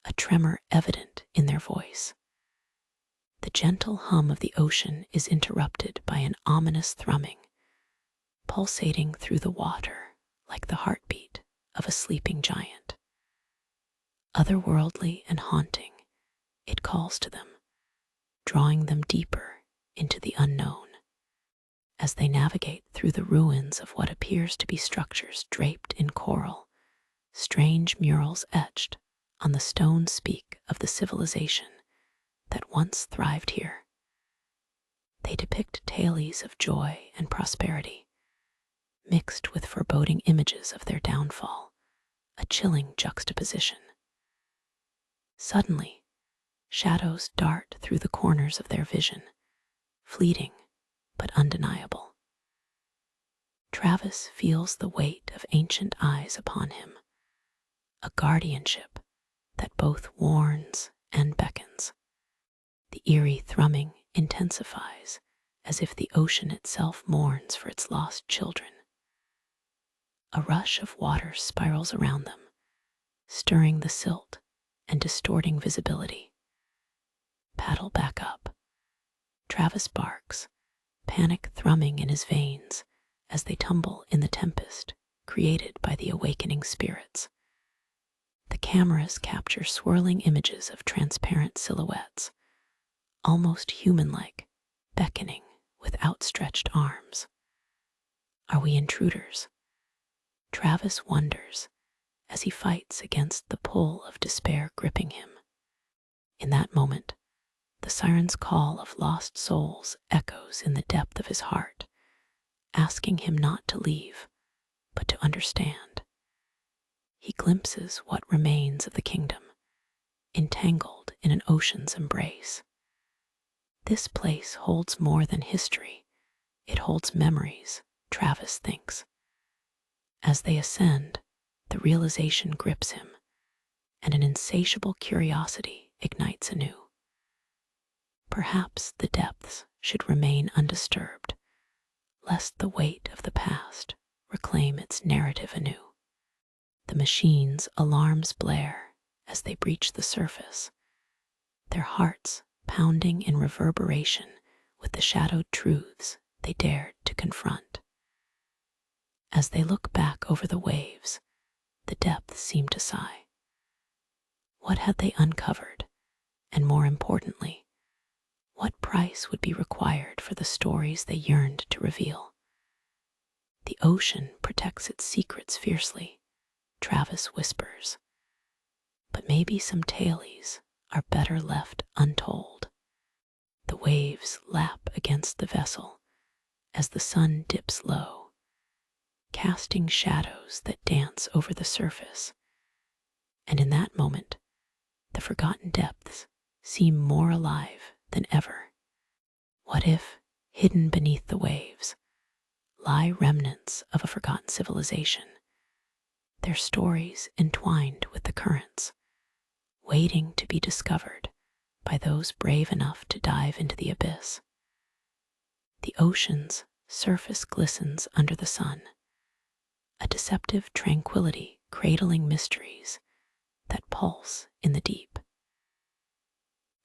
a tremor evident in their voice. The gentle hum of the ocean is interrupted by an ominous thrumming, pulsating through the water like the heartbeat of a sleeping giant. Otherworldly and haunting, it calls to them, drawing them deeper into the unknown. As they navigate through the ruins of what appears to be structures draped in coral, strange murals etched on the stone speak of the civilization that once thrived here. They depict tales of joy and prosperity, mixed with foreboding images of their downfall, a chilling juxtaposition. Suddenly, shadows dart through the corners of their vision, fleeting but undeniable. Travis feels the weight of ancient eyes upon him, a guardianship that both warns and beckons. The eerie thrumming intensifies, as if the ocean itself mourns for its lost children. A rush of water spirals around them, stirring the silt and distorting visibility. Paddle back up. Travis barks, panic thrumming in his veins as they tumble in the tempest created by the awakening spirits. The cameras capture swirling images of transparent silhouettes, almost human-like, beckoning with outstretched arms. Are we intruders? Travis wonders as he fights against the pull of despair gripping him. In that moment, the siren's call of lost souls echoes in the depth of his heart, asking him not to leave, but to understand. He glimpses what remains of the kingdom, entangled in an ocean's embrace. This place holds more than history. It holds memories, Travis thinks. As they ascend, the realization grips him, and an insatiable curiosity ignites anew. Perhaps the depths should remain undisturbed, lest the weight of the past reclaim its narrative anew. The machine's alarms blare as they breach the surface, their hearts pounding in reverberation with the shadowed truths they dared to confront. As they look back over the waves, the depths seem to sigh. What had they uncovered? And more importantly, what price would be required for the stories they yearned to reveal? The ocean protects its secrets fiercely, Travis whispers. But maybe some tales are better left untold. The waves lap against the vessel as the sun dips low, casting shadows that dance over the surface. And in that moment, the forgotten depths seem more alive than ever. What if, hidden beneath the waves, lie remnants of a forgotten civilization, their stories entwined with the currents, waiting to be discovered by those brave enough to dive into the abyss? The ocean's surface glistens under the sun, a deceptive tranquility cradling mysteries that pulse in the deep.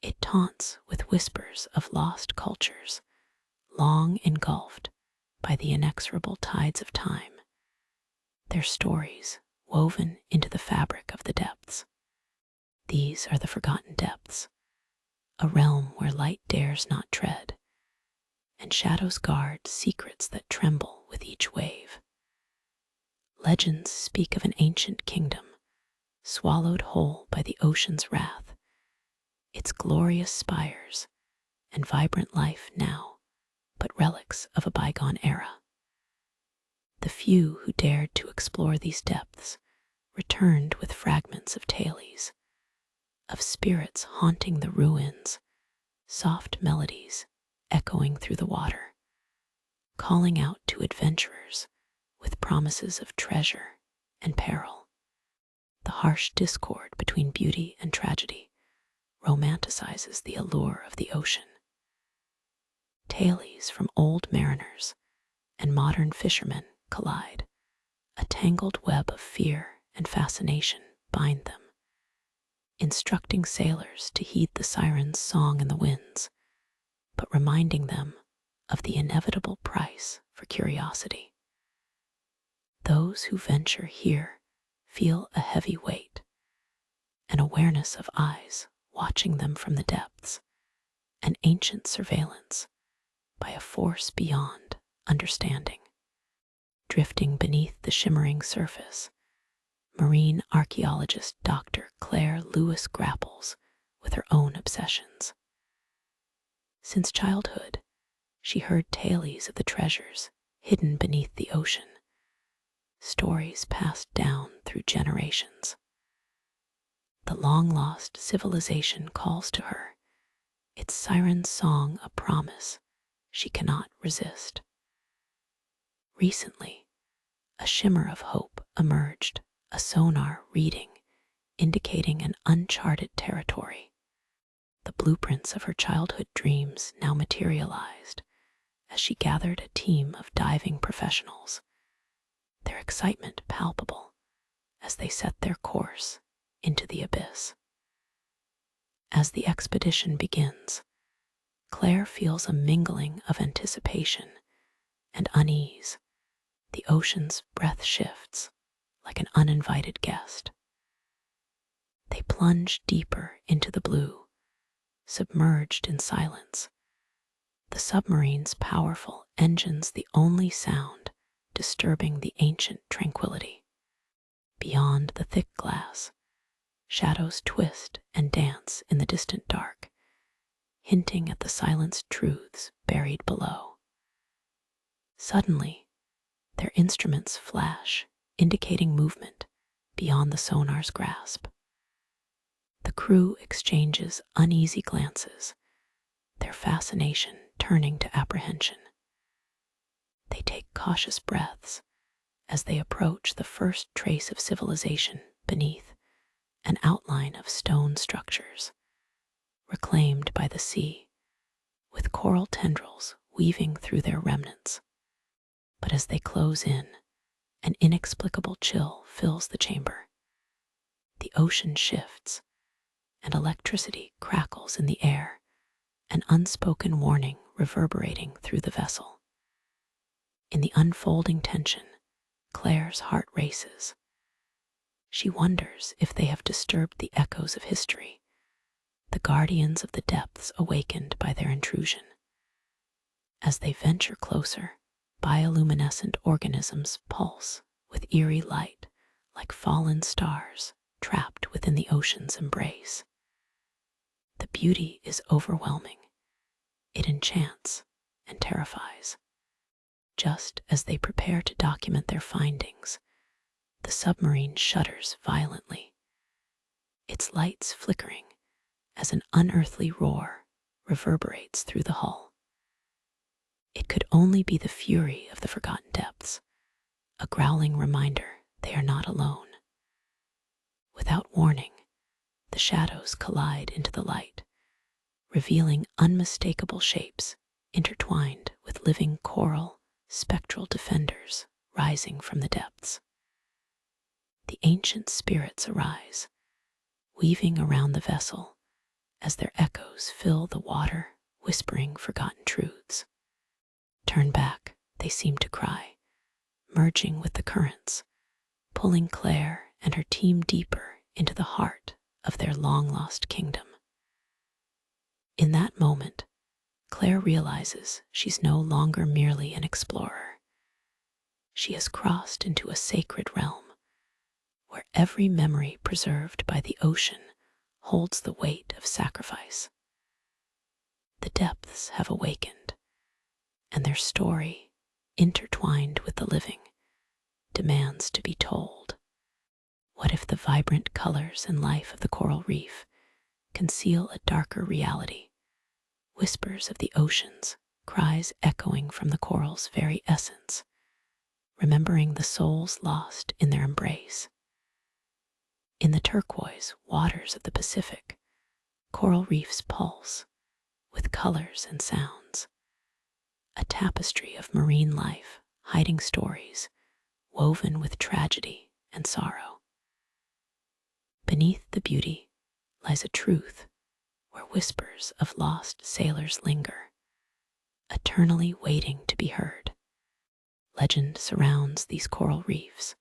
It taunts with whispers of lost cultures, long engulfed by the inexorable tides of time, their stories woven into the fabric of the depths. These are the forgotten depths, a realm where light dares not tread, and shadows guard secrets that tremble with each wave. Legends speak of an ancient kingdom, swallowed whole by the ocean's wrath, its glorious spires and vibrant life now but relics of a bygone era. The few who dared to explore these depths returned with fragments of tales, of spirits haunting the ruins, soft melodies echoing through the water, calling out to adventurers with promises of treasure and peril. The harsh discord between beauty and tragedy romanticizes the allure of the ocean. Tales from old mariners and modern fishermen collide, a tangled web of fear and fascination bind them, instructing sailors to heed the siren's song in the winds, but reminding them of the inevitable price for curiosity. Those who venture here feel a heavy weight, an awareness of eyes watching them from the depths, an ancient surveillance by a force beyond understanding. Drifting beneath the shimmering surface, marine archaeologist Dr. Claire Lewis grapples with her own obsessions. Since childhood, she heard tales of the treasures hidden beneath the ocean, stories passed down through generations. The long-lost civilization calls to her, its siren song a promise she cannot resist. Recently, a shimmer of hope emerged, a sonar reading indicating an uncharted territory. The blueprints of her childhood dreams now materialized as she gathered a team of diving professionals, their excitement palpable as they set their course into the abyss. As the expedition begins, Claire feels a mingling of anticipation and unease. The ocean's breath shifts like an uninvited guest. They plunge deeper into the blue, submerged in silence, the submarine's powerful engines the only sound disturbing the ancient tranquility. Beyond the thick glass, shadows twist and dance in the distant dark, hinting at the silenced truths buried below. Suddenly, their instruments flash, indicating movement beyond the sonar's grasp. The crew exchanges uneasy glances, their fascination turning to apprehension. They take cautious breaths as they approach the first trace of civilization beneath, an outline of stone structures, reclaimed by the sea, with coral tendrils weaving through their remnants. But as they close in, an inexplicable chill fills the chamber. The ocean shifts, and electricity crackles in the air, an unspoken warning reverberating through the vessel. In the unfolding tension, Claire's heart races. She wonders if they have disturbed the echoes of history, the guardians of the depths awakened by their intrusion. As they venture closer, bioluminescent organisms pulse with eerie light like fallen stars trapped within the ocean's embrace. The beauty is overwhelming. It enchants and terrifies. Just as they prepare to document their findings, the submarine shudders violently, its lights flickering as an unearthly roar reverberates through the hull. It could only be the fury of the forgotten depths, a growling reminder they are not alone. Without warning, the shadows collide into the light, revealing unmistakable shapes intertwined with living coral, spectral defenders rising from the depths. The ancient spirits arise, weaving around the vessel as their echoes fill the water, whispering forgotten truths. Turn back, they seem to cry, merging with the currents, pulling Claire and her team deeper into the heart of their long-lost kingdom. In that moment, Claire realizes she's no longer merely an explorer. She has crossed into a sacred realm, where every memory preserved by the ocean holds the weight of sacrifice. The depths have awakened, and their story, intertwined with the living, demands to be told. What if the vibrant colors and life of the coral reef conceal a darker reality? Whispers of the oceans, cries echoing from the coral's very essence, remembering the souls lost in their embrace. In the turquoise waters of the Pacific, coral reefs pulse with colors and sounds, a tapestry of marine life hiding stories woven with tragedy and sorrow. Beneath the beauty lies a truth where whispers of lost sailors linger, eternally waiting to be heard. Legend surrounds these coral reefs,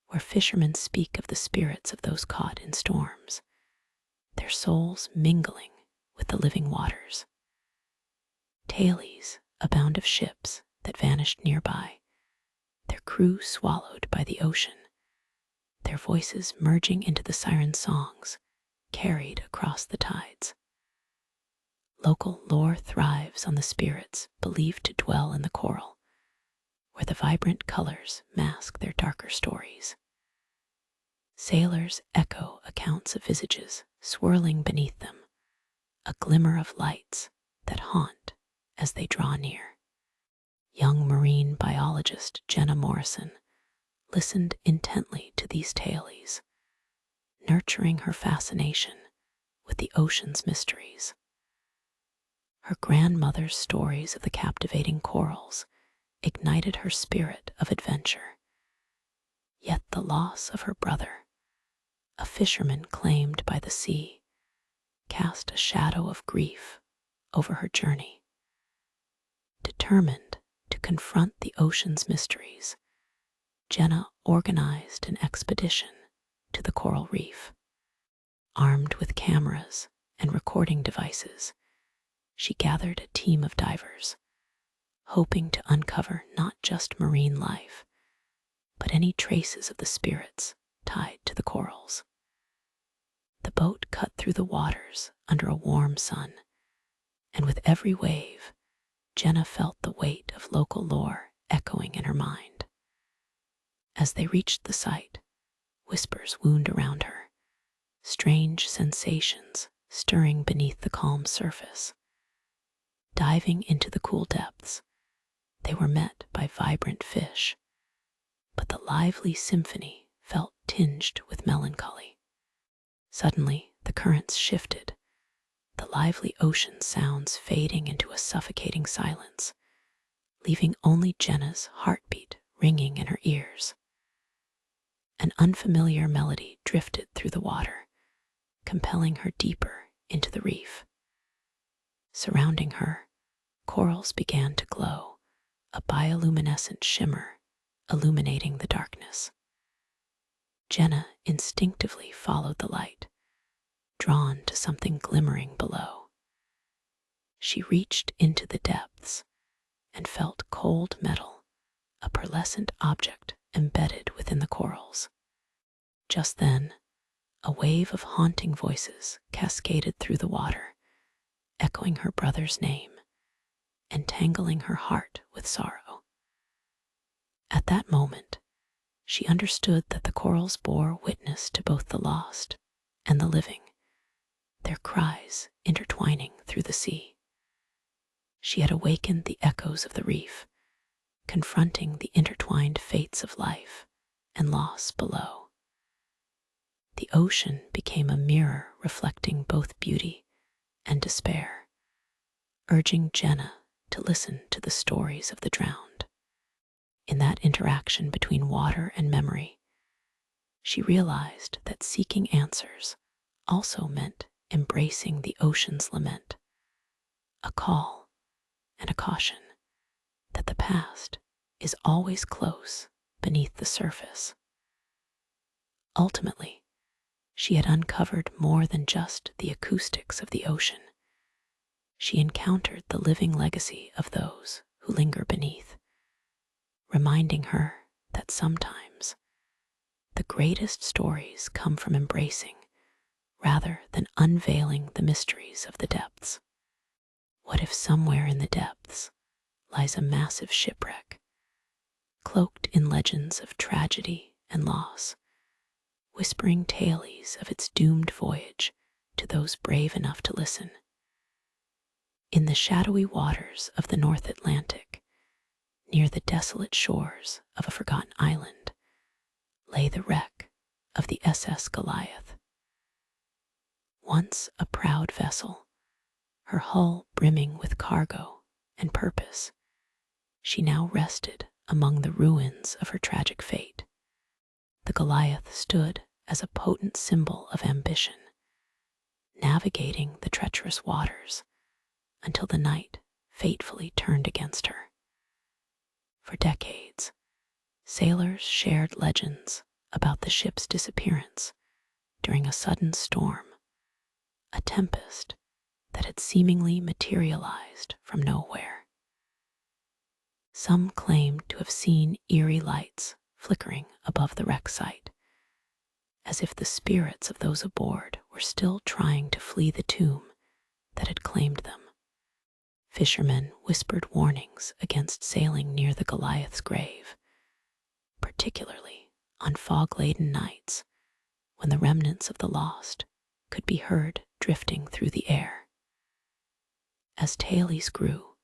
where fishermen speak of the spirits of those caught in storms, their souls mingling with the living waters. Tales abound of ships that vanished nearby, their crew swallowed by the ocean, their voices merging into the siren songs carried across the tides. Local lore thrives on the spirits believed to dwell in the coral, where the vibrant colors mask their darker stories. Sailors echo accounts of visages swirling beneath them, a glimmer of lights that haunt as they draw near. Young marine biologist Jenna Morrison listened intently to these tales, nurturing her fascination with the ocean's mysteries. Her grandmother's stories of the captivating corals ignited her spirit of adventure. Yet the loss of her brother, a fisherman claimed by the sea, cast a shadow of grief over her journey. Determined to confront the ocean's mysteries, Jenna organized an expedition to the coral reef. Armed with cameras and recording devices, she gathered a team of divers, hoping to uncover not just marine life, but any traces of the spirits tied to the corals. The boat cut through the waters under a warm sun, and with every wave, Jenna felt the weight of local lore echoing in her mind. As they reached the site, whispers wound around her, strange sensations stirring beneath the calm surface. Diving into the cool depths, they were met by vibrant fish, but the lively symphony felt tinged with melancholy. Suddenly, the currents shifted, the lively ocean sounds fading into a suffocating silence, leaving only Jenna's heartbeat ringing in her ears. An unfamiliar melody drifted through the water, compelling her deeper into the reef. Surrounding her, corals began to glow, a bioluminescent shimmer illuminating the darkness. Jenna instinctively followed the light, drawn to something glimmering below. She reached into the depths and felt cold metal, a pearlescent object embedded within the corals. Just then, a wave of haunting voices cascaded through the water, echoing her brother's name, entangling her heart with sorrow. At that moment, she understood that the corals bore witness to both the lost and the living, their cries intertwining through the sea. She had awakened the echoes of the reef, confronting the intertwined fates of life and loss below. The ocean became a mirror reflecting both beauty and despair, urging Jenna to listen to the stories of the drowned. In that interaction between water and memory, she realized that seeking answers also meant embracing the ocean's lament, a call and a caution that the past is always close beneath the surface. Ultimately, she had uncovered more than just the acoustics of the ocean. She encountered the living legacy of those who linger beneath, reminding her that sometimes the greatest stories come from embracing rather than unveiling the mysteries of the depths. What if somewhere in the depths lies a massive shipwreck, cloaked in legends of tragedy and loss, whispering tales of its doomed voyage to those brave enough to listen? In the shadowy waters of the North Atlantic, near the desolate shores of a forgotten island, lay the wreck of the SS Goliath. Once a proud vessel, her hull brimming with cargo and purpose, she now rested among the ruins of her tragic fate. The Goliath stood as a potent symbol of ambition, navigating the treacherous waters until the night fatefully turned against her. For decades, sailors shared legends about the ship's disappearance during a sudden storm, a tempest that had seemingly materialized from nowhere. Some claimed to have seen eerie lights flickering above the wreck site, as if the spirits of those aboard were still trying to flee the tomb that had claimed them. Fishermen whispered warnings against sailing near the Goliath's grave, particularly on fog-laden nights when the remnants of the lost could be heard drifting through the air. As tales grew,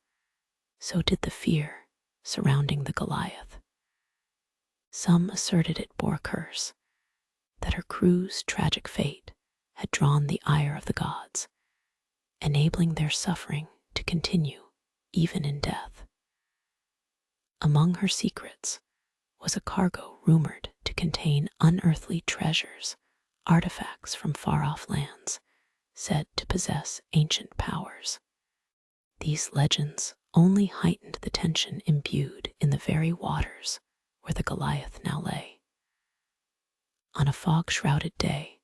so did the fear surrounding the Goliath. Some asserted it bore a curse, that her crew's tragic fate had drawn the ire of the gods, enabling their suffering to continue even in death. Among her secrets was a cargo rumored to contain unearthly treasures, artifacts from far-off lands, said to possess ancient powers. These legends only heightened the tension imbued in the very waters where the Goliath now lay. On a fog-shrouded day,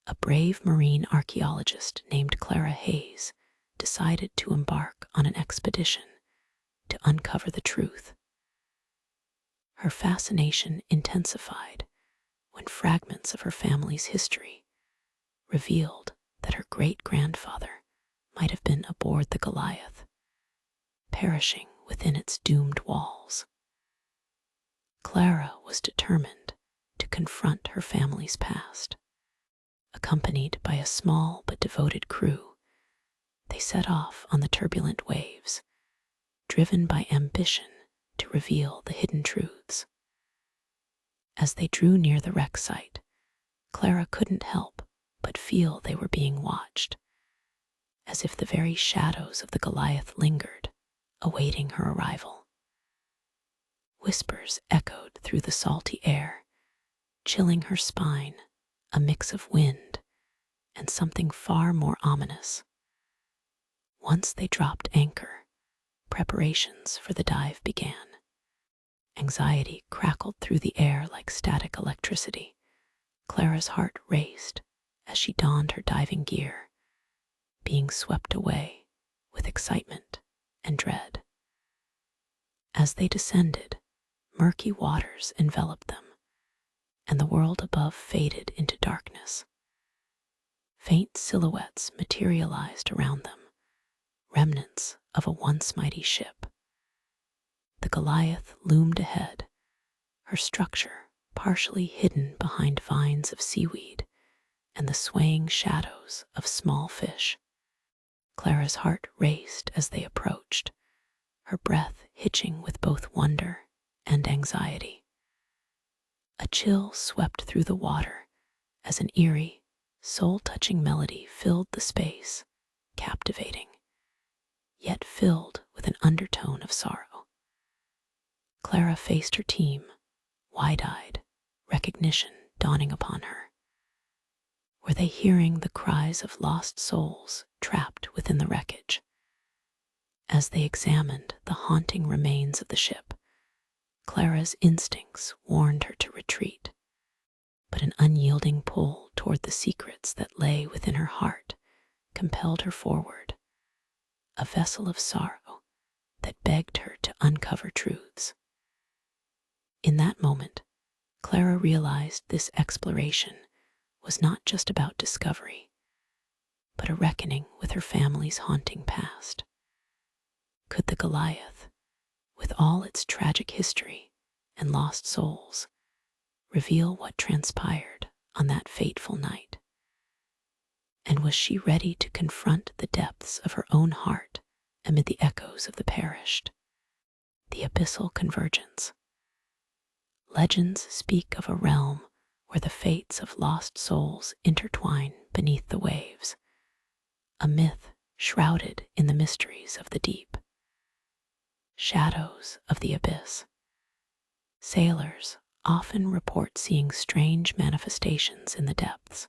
a brave marine archaeologist named Clara Hayes decided to embark on an expedition to uncover the truth. Her fascination intensified when fragments of her family's history revealed that her great-grandfather might have been aboard the Goliath, perishing within its doomed walls. Clara was determined to confront her family's past. Accompanied by a small but devoted crew, they set off on the turbulent waves, driven by ambition to reveal the hidden truths. As they drew near the wreck site, Clara couldn't help but feel they were being watched, as if the very shadows of the Goliath lingered, awaiting her arrival. Whispers echoed through the salty air, chilling her spine, a mix of wind and something far more ominous. Once they dropped anchor, preparations for the dive began. Anxiety crackled through the air like static electricity. Clara's heart raced as she donned her diving gear, being swept away with excitement and dread. As they descended, murky waters enveloped them, and the world above faded into darkness. Faint silhouettes materialized around them, remnants of a once mighty ship. The Goliath loomed ahead, her structure partially hidden behind vines of seaweed and the swaying shadows of small fish. Clara's heart raced as they approached, her breath hitching with both wonder and anxiety. A chill swept through the water as an eerie, soul-touching melody filled the space, captivating, yet filled with an undertone of sorrow. Clara faced her team, wide-eyed, recognition dawning upon her. Were they hearing the cries of lost souls trapped within the wreckage? As they examined the haunting remains of the ship, Clara's instincts warned her to retreat, but an unyielding pull toward the secrets that lay within her heart compelled her forward, a vessel of sorrow that begged her to uncover truths. In that moment, Clara realized this exploration was not just about discovery, but a reckoning with her family's haunting past. Could the Goliath, with all its tragic history and lost souls, reveal what transpired on that fateful night? And was she ready to confront the depths of her own heart amid the echoes of the perished? The Abyssal Convergence. Legends speak of a realm where the fates of lost souls intertwine beneath the waves, a myth shrouded in the mysteries of the deep. Shadows of the abyss, Sailors often report seeing strange manifestations in the depths,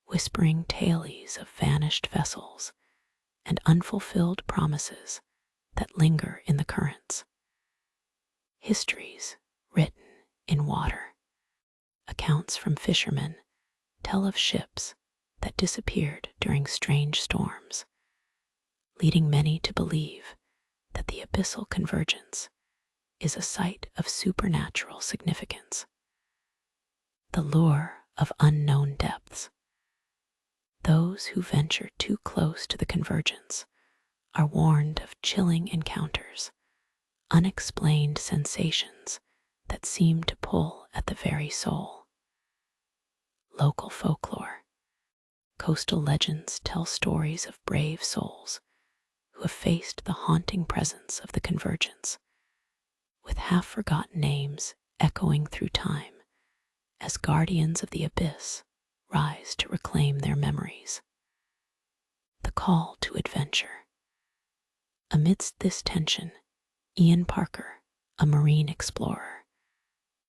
whispering tales of vanished vessels and unfulfilled promises that linger in the currents. Histories written in water. Accounts from fishermen tell of ships that disappeared during strange storms, leading many to believe that the Abyssal Convergence is a site of supernatural significance. The lure of unknown depths. Those who venture too close to the convergence are warned of chilling encounters, unexplained sensations that seem to pull at the very soul. Local folklore. Coastal legends tell stories of brave souls who have faced the haunting presence of the convergence, with half-forgotten names echoing through time as guardians of the abyss rise to reclaim their memories. The call to adventure. Amidst this tension, Ian Parker, a marine explorer,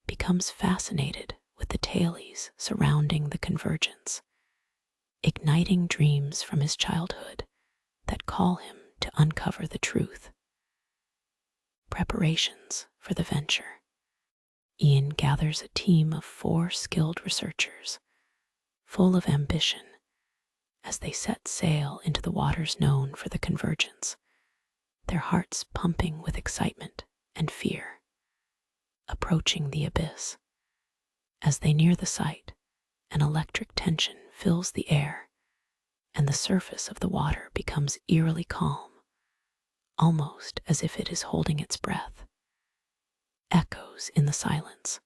becomes fascinated with the tales surrounding the convergence, igniting dreams from his childhood that call him to uncover the truth. Preparations for the venture. Ian gathers a team of 4 skilled researchers, full of ambition, as they set sail into the waters known for the convergence, their hearts pumping with excitement and fear. Approaching the abyss. As they near the site, an electric tension fills the air, and the surface of the water becomes eerily calm, almost as if it is holding its breath. Echoes in the silence.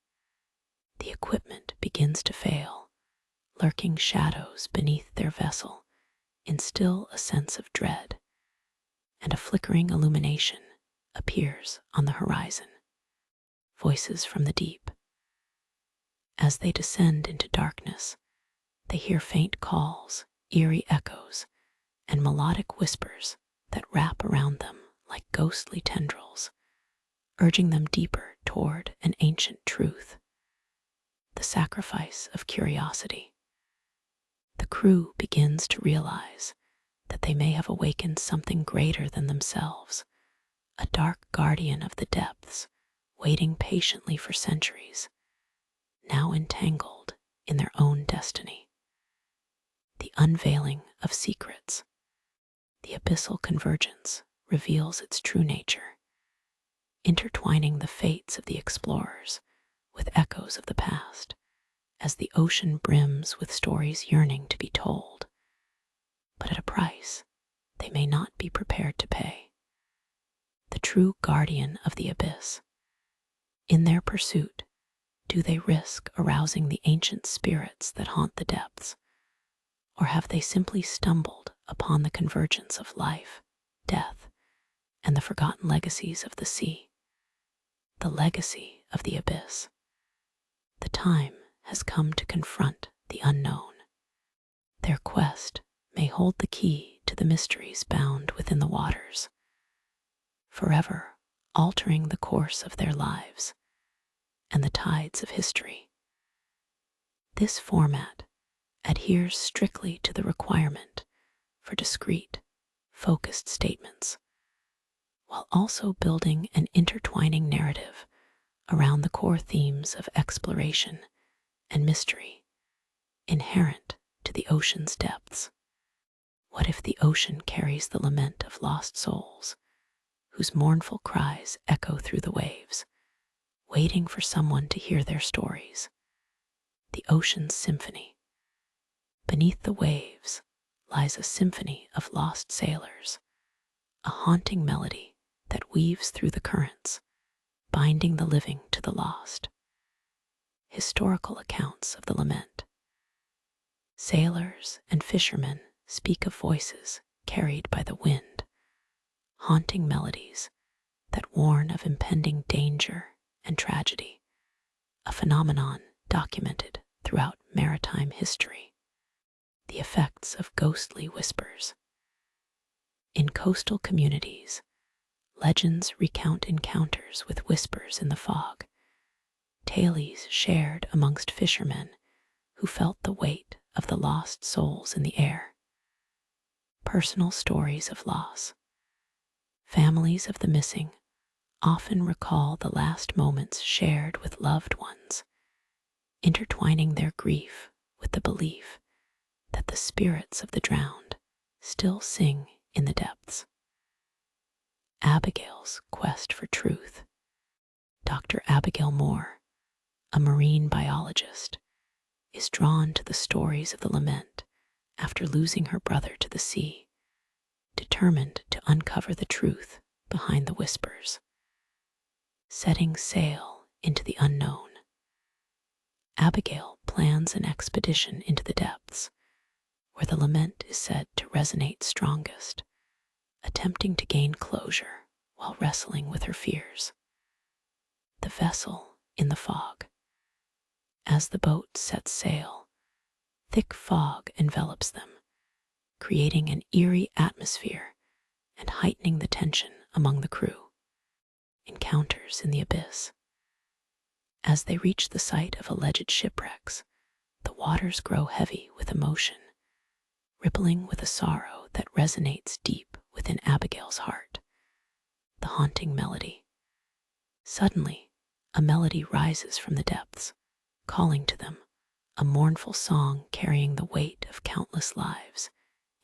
The equipment begins to fail, lurking shadows beneath their vessel instill a sense of dread, and a flickering illumination appears on the horizon. Voices from the deep. As they descend into darkness, they hear faint calls, eerie echoes, and melodic whispers that wrap around them like ghostly tendrils, urging them deeper toward an ancient truth. The sacrifice of curiosity. The crew begins to realize that they may have awakened something greater than themselves, a dark guardian of the depths, waiting patiently for centuries, now entangled in their own destiny. The unveiling of secrets. The Abyssal Convergence reveals its true nature, intertwining the fates of the explorers with echoes of the past, as the ocean brims with stories yearning to be told, but at a price they may not be prepared to pay. The true guardian of the abyss. In their pursuit, do they risk arousing the ancient spirits that haunt the depths, or have they simply stumbled upon the convergence of life, death, and the forgotten legacies of the sea? The legacy of the abyss. The time has come to confront the unknown. Their quest may hold the key to the mysteries bound within the waters, forever altering the course of their lives and the tides of history. This format adheres strictly to the requirement for discrete, focused statements, while also building an intertwining narrative around the core themes of exploration and mystery inherent to the ocean's depths. What if the ocean carries the lament of lost souls, whose mournful cries echo through the waves, waiting for someone to hear their stories? The ocean's symphony. Beneath the waves lies a symphony of lost sailors, a haunting melody that weaves through the currents, binding the living to the lost. Historical accounts of the lament. Sailors and fishermen speak of voices carried by the wind, haunting melodies that warn of impending danger and tragedy, a phenomenon documented throughout maritime history. The effects of ghostly whispers. In coastal communities, legends recount encounters with whispers in the fog, tales shared amongst fishermen who felt the weight of the lost souls in the air. Personal stories of loss. Families of the missing often recall the last moments shared with loved ones, intertwining their grief with the belief that the spirits of the drowned still sing in the depths. Abigail's quest for truth. Dr. Abigail Moore, a marine biologist, is drawn to the stories of the Lament after losing her brother to the sea, determined to uncover the truth behind the whispers. Setting sail into the unknown, Abigail plans an expedition into the depths, where the Lament is said to resonate strongest, attempting to gain closure while wrestling with her fears. The vessel in the fog. As the boat sets sail, thick fog envelops them, creating an eerie atmosphere and heightening the tension among the crew. Encounters in the abyss. As they reach the site of alleged shipwrecks, the waters grow heavy with emotion, rippling with a sorrow that resonates deep within Abigail's heart. The haunting melody. Suddenly, a melody rises from the depths, calling to them, a mournful song carrying the weight of countless lives,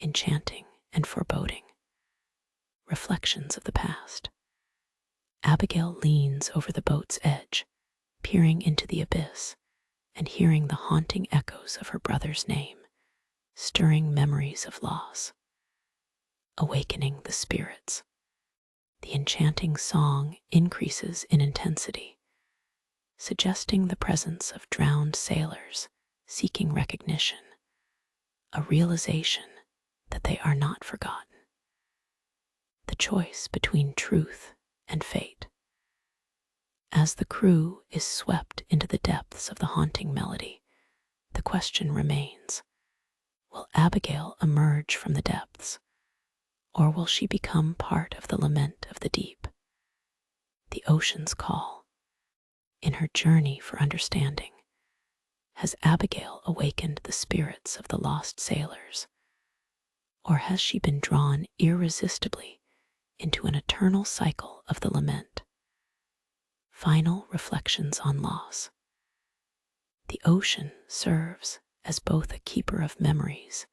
enchanting and foreboding. Reflections of the past. Abigail leans over the boat's edge, peering into the abyss and hearing the haunting echoes of her brother's name, stirring memories of loss. Awakening the spirits. The enchanting song increases in intensity, suggesting the presence of drowned sailors seeking recognition, a realization that they are not forgotten. The choice between truth and fate. As the crew is swept into the depths of the haunting melody, the question remains, will Abigail emerge from the depths, or will she become part of the lament of the deep? The ocean's call. In her journey for understanding, has Abigail awakened the spirits of the lost sailors, or has she been drawn irresistibly into an eternal cycle of the lament? Final reflections on loss. The ocean serves as both a keeper of memories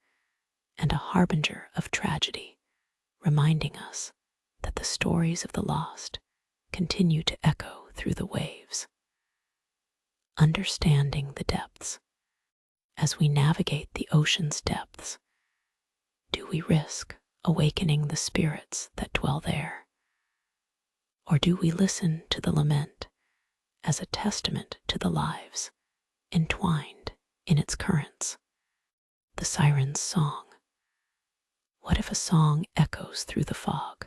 and a harbinger of tragedy, reminding us that the stories of the lost continue to echo through the waves. Understanding the depths. As we navigate the ocean's depths, do we risk awakening the spirits that dwell there? Or do we listen to the lament as a testament to the lives entwined in its currents? The siren's song. What if a song echoes through the fog,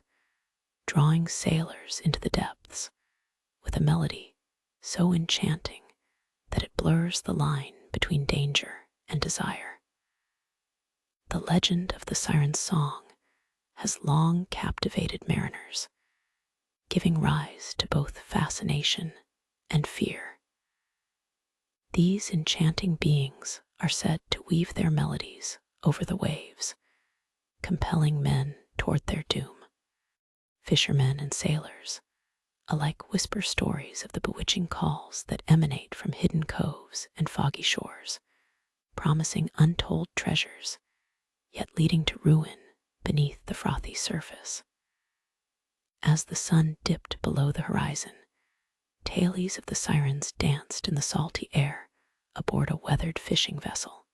drawing sailors into the depths with a melody so enchanting that it blurs the line between danger and desire? The legend of the siren's song has long captivated mariners, giving rise to both fascination and fear. These enchanting beings are said to weave their melodies over the waves, compelling men toward their doom. Fishermen and sailors alike whisper stories of the bewitching calls that emanate from hidden coves and foggy shores, promising untold treasures, yet leading to ruin beneath the frothy surface. As the sun dipped below the horizon, tales of the sirens danced in the salty air aboard a weathered fishing vessel.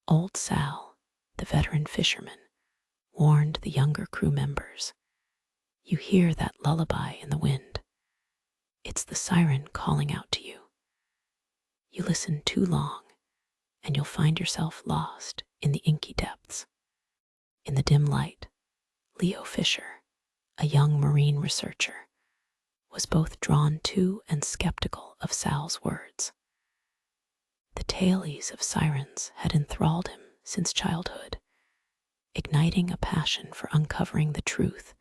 Old Sal, the veteran fisherman, warned the younger crew members, "You hear that lullaby in the wind. It's the siren calling out to you. You listen too long, and you'll find yourself lost in the inky depths." In the dim light, Leo Fisher, a young marine researcher, was both drawn to and skeptical of Sal's words. The tales of sirens had enthralled him since childhood, igniting a passion for uncovering the truth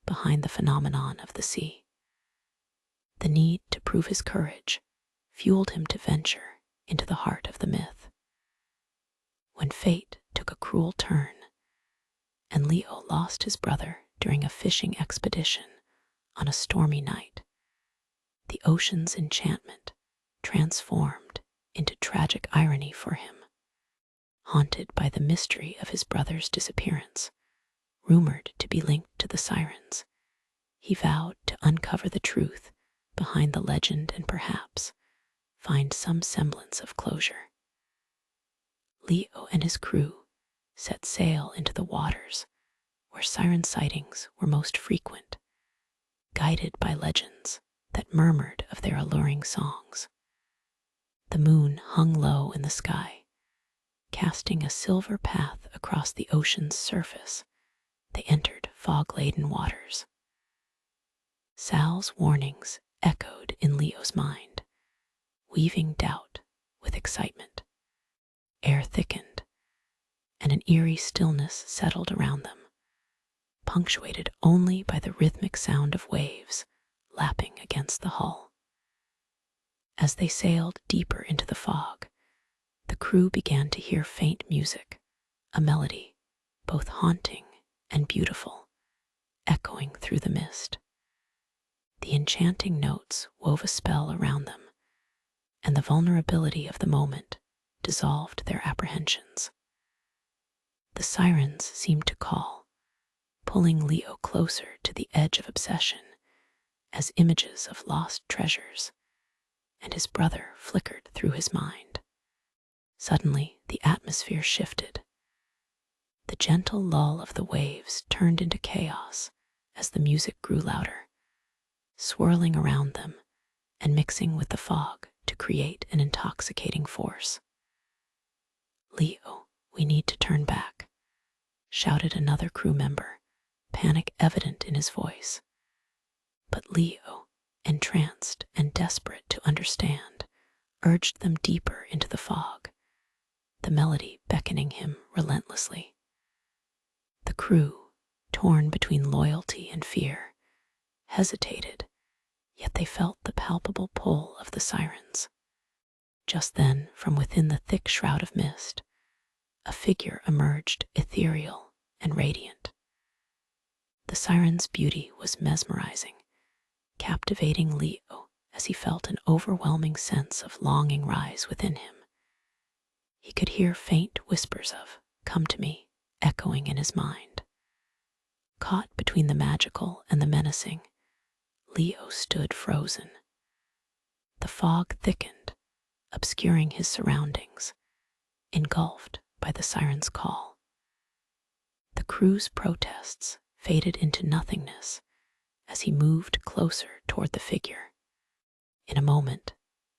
behind the phenomenon of the sea. The need to prove his courage fueled him to venture into the heart of the myth. When fate took a cruel turn, and Leo lost his brother during a fishing expedition on a stormy night, the ocean's enchantment transformed into tragic irony for him. Haunted by the mystery of his brother's disappearance, rumored to be linked to the sirens, he vowed to uncover the truth behind the legend and perhaps find some semblance of closure. Leo and his crew set sail into the waters where siren sightings were most frequent, guided by legends that murmured of their alluring songs. The moon hung low in the sky, casting a silver path across the ocean's surface. They entered fog-laden waters. Sal's warnings echoed in Leo's mind, weaving doubt with excitement. Air thickened, and an eerie stillness settled around them, punctuated only by the rhythmic sound of waves lapping against the hull. As they sailed deeper into the fog, the crew began to hear faint music, a melody both haunting and beautiful, echoing through the mist. The enchanting notes wove a spell around them, and the vulnerability of the moment dissolved their apprehensions. The sirens seemed to call, pulling Leo closer to the edge of obsession as images of lost treasures and his brother flickered through his mind. Suddenly, the atmosphere shifted. The gentle lull of the waves turned into chaos as the music grew louder, swirling around them and mixing with the fog to create an intoxicating force. "Leo, we need to turn back," shouted another crew member, panic evident in his voice. But Leo, entranced and desperate to understand, urged them deeper into the fog, the melody beckoning him relentlessly. The crew, torn between loyalty and fear, hesitated, yet they felt the palpable pull of the sirens. Just then, from within the thick shroud of mist, a figure emerged, ethereal and radiant. The siren's beauty was mesmerizing, captivating Leo as he felt an overwhelming sense of longing rise within him. He could hear faint whispers of, "Come to me," echoing in his mind. Caught between the magical and the menacing, Leo stood frozen. The fog thickened, obscuring his surroundings, engulfed by the siren's call. The crew's protests faded into nothingness as he moved closer toward the figure. In a moment,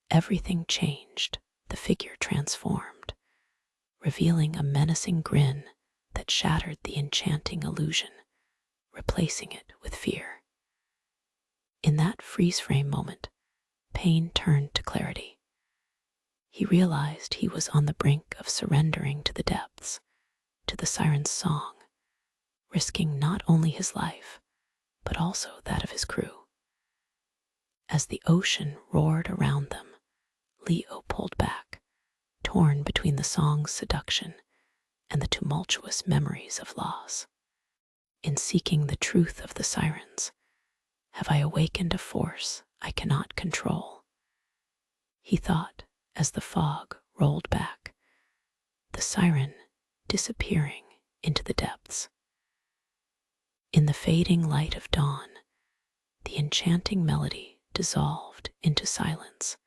everything changed, the figure transformed, revealing a menacing grin that shattered the enchanting illusion, replacing it with fear. In that freeze-frame moment, pain turned to clarity. He realized he was on the brink of surrendering to the depths, to the siren's song, risking not only his life, but also that of his crew. As the ocean roared around them, Leo pulled back, torn between the song's seduction and the tumultuous memories of loss. In seeking the truth of the sirens, have I awakened a force I cannot control? He thought as the fog rolled back, the siren disappearing into the depths. In the fading light of dawn, the enchanting melody dissolved into silence,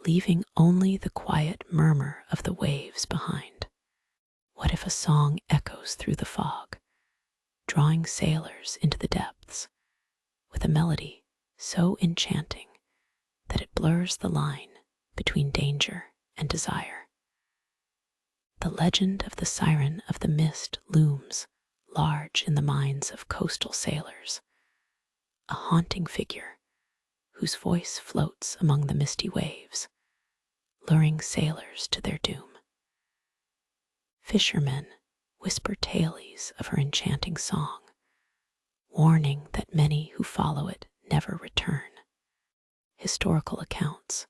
leaving only the quiet murmur of the waves behind. What if a song echoes through the fog, drawing sailors into the depths, with a melody so enchanting that it blurs the line between danger and desire? The legend of the Siren of the Mist looms large in the minds of coastal sailors, a haunting figure whose voice floats among the misty waves, luring sailors to their doom. Fishermen whisper tales of her enchanting song, warning that many who follow it never return. Historical accounts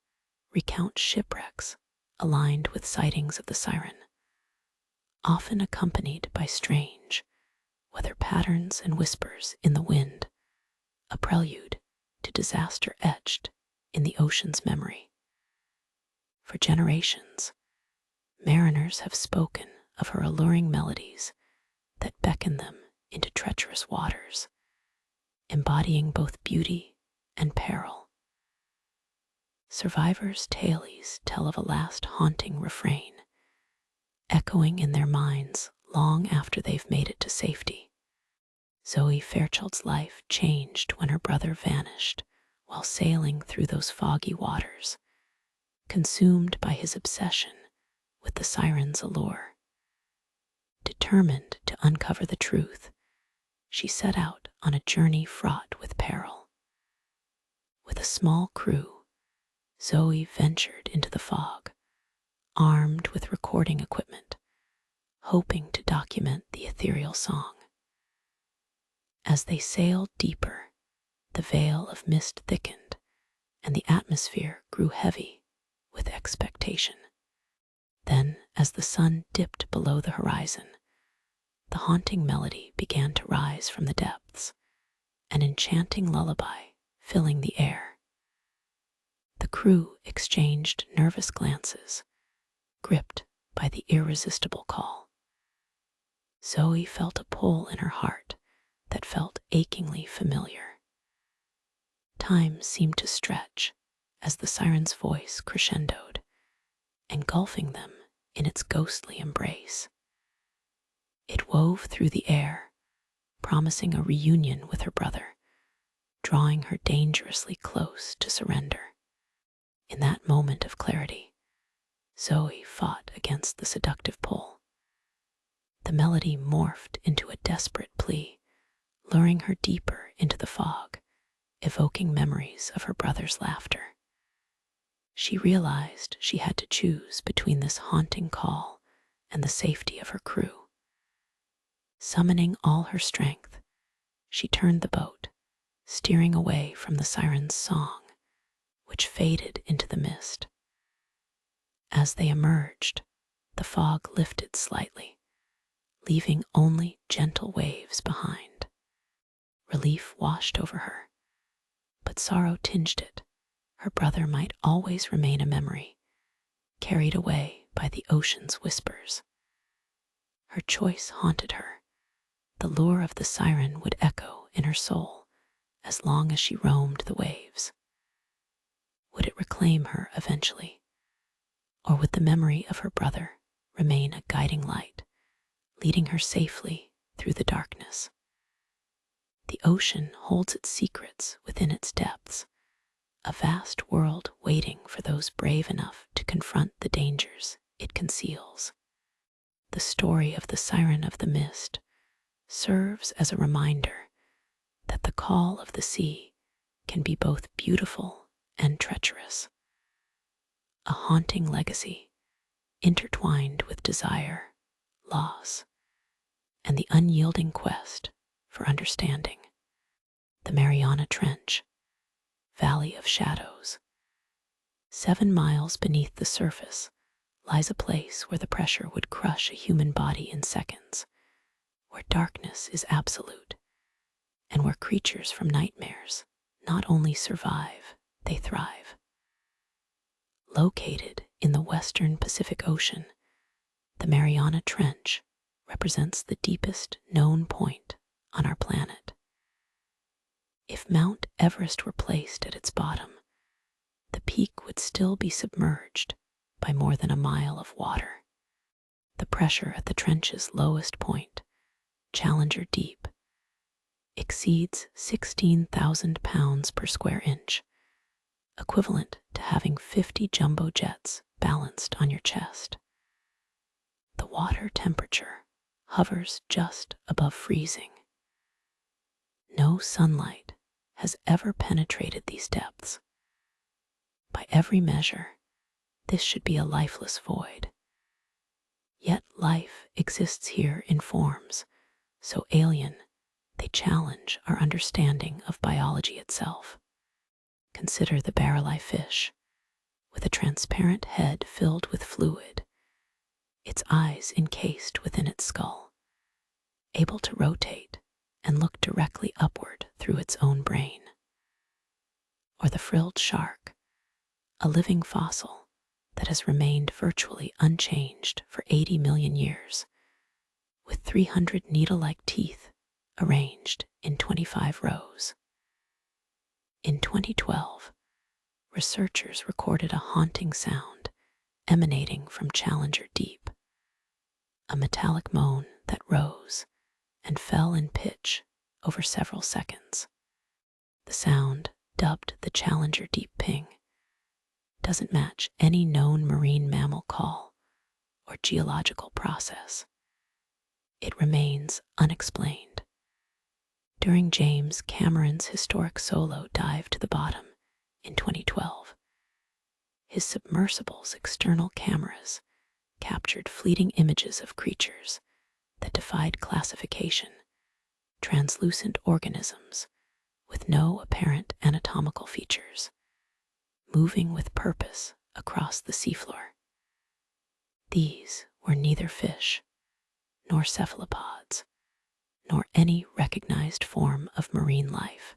recount shipwrecks aligned with sightings of the siren, often accompanied by strange, weather patterns and whispers in the wind, a prelude to disaster etched in the ocean's memory. For generations, mariners have spoken of her alluring melodies that beckon them into treacherous waters, embodying both beauty and peril. Survivors' tales tell of a last haunting refrain, echoing in their minds long after they've made it to safety. Zoe Fairchild's life changed when her brother vanished while sailing through those foggy waters, consumed by his obsession with the siren's allure. Determined to uncover the truth, she set out on a journey fraught with peril. With a small crew, Zoe ventured into the fog, armed with recording equipment, hoping to document the ethereal song. As they sailed deeper, the veil of mist thickened, and the atmosphere grew heavy with expectation. Then, as the sun dipped below the horizon, the haunting melody began to rise from the depths, an enchanting lullaby filling the air. The crew exchanged nervous glances, gripped by the irresistible call. Zoe felt a pull in her heart that felt achingly familiar. Time seemed to stretch as the siren's voice crescendoed, engulfing them in its ghostly embrace. It wove through the air, promising a reunion with her brother, drawing her dangerously close to surrender. In that moment of clarity, Zoe fought against the seductive pull. The melody morphed into a desperate plea, luring her deeper into the fog, evoking memories of her brother's laughter. She realized she had to choose between this haunting call and the safety of her crew. Summoning all her strength, she turned the boat, steering away from the siren's song, which faded into the mist. As they emerged, the fog lifted slightly, leaving only gentle waves behind. Relief washed over her, but sorrow tinged it. Her brother might always remain a memory, carried away by the ocean's whispers. Her choice haunted her. The lure of the siren would echo in her soul as long as she roamed the waves. Would it reclaim her eventually, or would the memory of her brother remain a guiding light, leading her safely through the darkness? The ocean holds its secrets within its depths, a vast world waiting for those brave enough to confront the dangers it conceals. The story of the Siren of the Mist serves as a reminder that the call of the sea can be both beautiful and treacherous, a haunting legacy intertwined with desire, loss, and the unyielding quest for understanding. The Mariana Trench, Valley of Shadows. 7 miles beneath the surface lies a place where the pressure would crush a human body in seconds, where darkness is absolute, and where creatures from nightmares not only survive, they thrive. Located in the western Pacific Ocean, the Mariana Trench represents the deepest known point on our planet. If Mount Everest were placed at its bottom, the peak would still be submerged by more than a mile of water. The pressure at the trench's lowest point, Challenger Deep, exceeds 16,000 pounds per square inch, equivalent to having 50 jumbo jets balanced on your chest. The water temperature hovers just above freezing. No sunlight has ever penetrated these depths. By every measure, this should be a lifeless void. Yet life exists here in forms so alien they challenge our understanding of biology itself. Consider the barrel-eye fish, with a transparent head filled with fluid, its eyes encased within its skull, able to rotate and look directly upward through its own brain. Or the frilled shark, a living fossil that has remained virtually unchanged for 80 million years, with 300 needle-like teeth arranged in 25 rows. In 2012, researchers recorded a haunting sound emanating from Challenger Deep, a metallic moan that rose and fell in pitch over several seconds. The sound, dubbed the Challenger Deep Ping, doesn't match any known marine mammal call or geological process. It remains unexplained. During James Cameron's historic solo dive to the bottom in 2012, his submersible's external cameras captured fleeting images of creatures that defied classification, translucent organisms with no apparent anatomical features, moving with purpose across the seafloor. These were neither fish, nor cephalopods, nor any recognized form of marine life.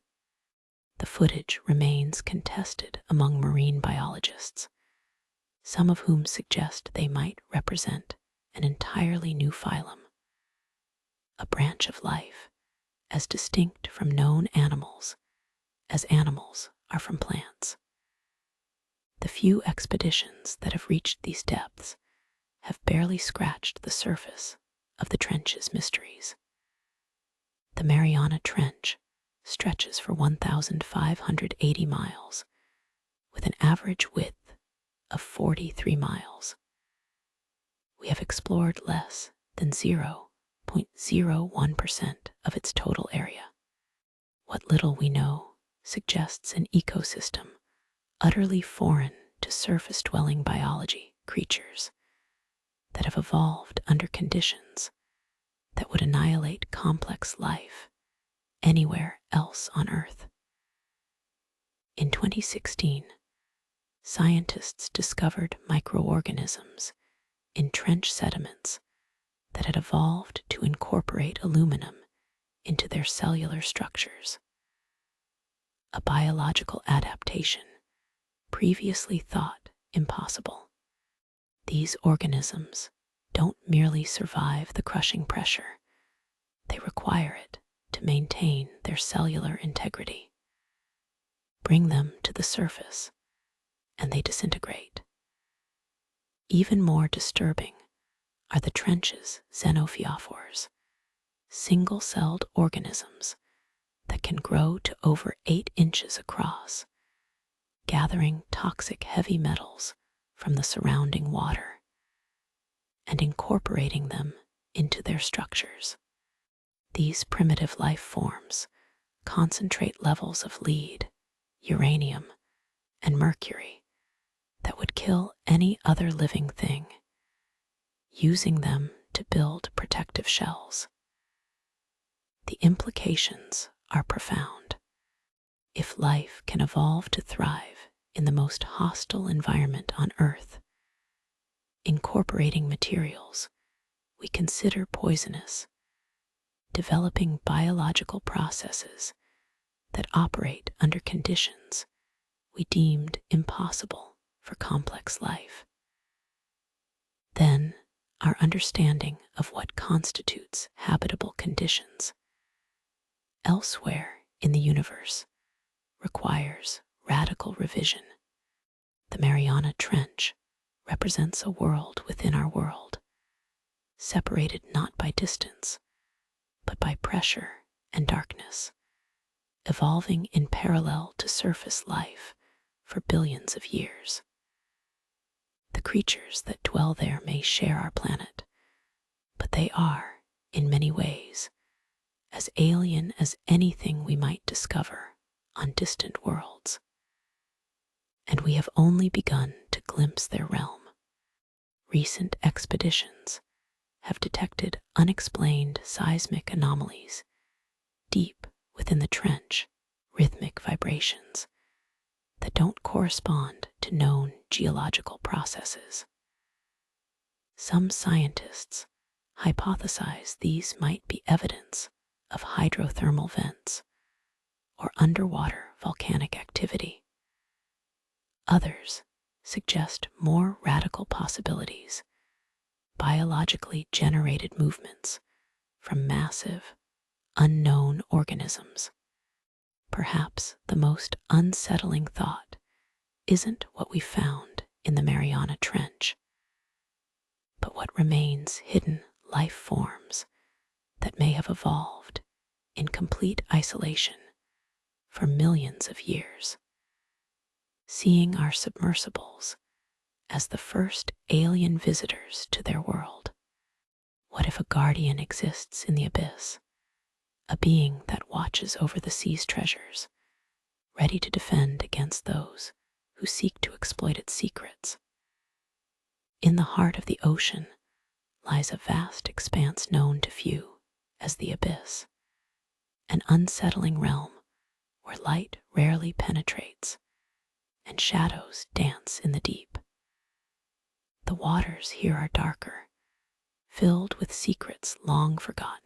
The footage remains contested among marine biologists, some of whom suggest they might represent an entirely new phylum, a branch of life as distinct from known animals as animals are from plants. The few expeditions that have reached these depths have barely scratched the surface of the trench's mysteries. The Mariana Trench stretches for 1,580 miles, with an average width of 43 miles. We have explored less than 0.01% of its total area. What little we know suggests an ecosystem utterly foreign to surface-dwelling biology creatures that have evolved under conditions that would annihilate complex life anywhere else on Earth. In 2016, scientists discovered microorganisms in trench sediments that had evolved to incorporate aluminum into their cellular structures, a biological adaptation previously thought impossible. These organisms don't merely survive the crushing pressure, they require it to maintain their cellular integrity. Bring them to the surface, and they disintegrate. Even more disturbing are the trench's xenophyophores, single-celled organisms that can grow to over 8 inches across, gathering toxic heavy metals from the surrounding water and incorporating them into their structures. These primitive life forms concentrate levels of lead, uranium, and mercury that would kill any other living thing, using them to build protective shells. The implications are profound. If life can evolve to thrive in the most hostile environment on Earth, incorporating materials we consider poisonous, developing biological processes that operate under conditions we deemed impossible for complex life, then our understanding of what constitutes habitable conditions elsewhere in the universe requires radical revision. The Mariana Trench represents a world within our world, separated not by distance, but by pressure and darkness, evolving in parallel to surface life for billions of years. The creatures that dwell there may share our planet, but they are, in many ways, as alien as anything we might discover on distant worlds. And we have only begun to glimpse their realm. Recent expeditions have detected unexplained seismic anomalies deep within the trench, rhythmic vibrations that don't correspond to known geological processes. Some scientists hypothesize these might be evidence of hydrothermal vents or underwater volcanic activity. Others suggest more radical possibilities: biologically generated movements from massive, unknown organisms. Perhaps the most unsettling thought isn't what we found in the Mariana Trench, but what remains hidden life forms that may have evolved in complete isolation for millions of years. Seeing our submersibles as the first alien visitors to their world. What if a guardian exists in the abyss, a being that watches over the sea's treasures, ready to defend against those who seek to exploit its secrets? In the heart of the ocean lies a vast expanse known to few as the abyss, an unsettling realm where light rarely penetrates and shadows dance in the deep. The waters here are darker, filled with secrets long forgotten.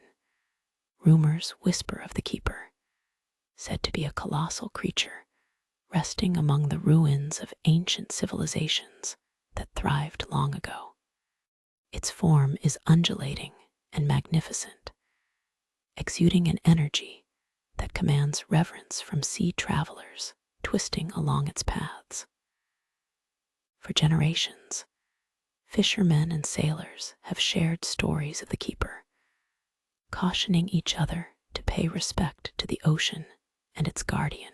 Rumors whisper of the keeper, said to be a colossal creature resting among the ruins of ancient civilizations that thrived long ago. Its form is undulating and magnificent, exuding an energy that commands reverence from sea travelers twisting along its paths. For generations, fishermen and sailors have shared stories of the keeper, cautioning each other to pay respect to the ocean and its guardian.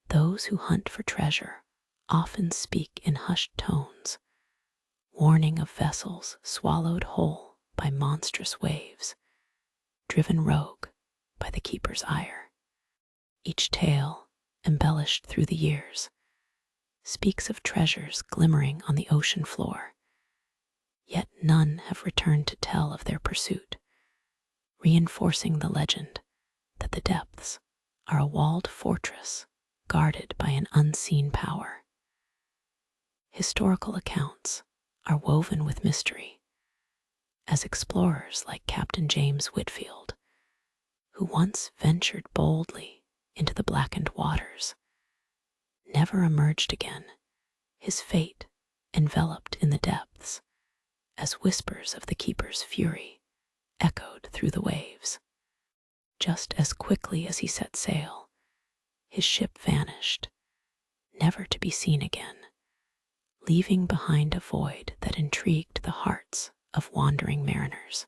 Those who hunt for treasure often speak in hushed tones, warning of vessels swallowed whole by monstrous waves, driven rogue by the keeper's ire. Each tale, embellished through the years, speaks of treasures glimmering on the ocean floor, yet none have returned to tell of their pursuit, reinforcing the legend that the depths are a walled fortress guarded by an unseen power. Historical accounts are woven with mystery, as explorers like Captain James Whitfield, who once ventured boldly into the blackened waters, never emerged again, his fate enveloped in the depths as whispers of the keeper's fury echoed through the waves. Just as quickly as he set sail, his ship vanished, never to be seen again, leaving behind a void that intrigued the hearts of wandering mariners.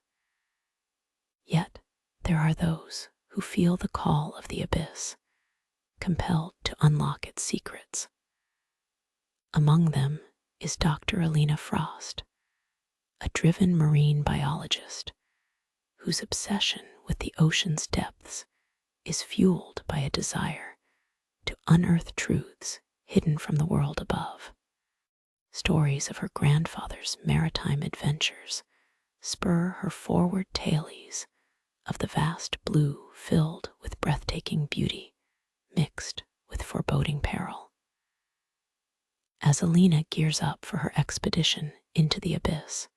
Yet there are those who feel the call of the abyss, compelled to unlock its secrets. Among them is Dr. Alina Frost, a driven marine biologist whose obsession with the ocean's depths is fueled by a desire to unearth truths hidden from the world above. Stories of her grandfather's maritime adventures spur her forward tales of the vast blue filled with breathtaking beauty, mixed with foreboding peril. As Alina gears up for her expedition into the abyss,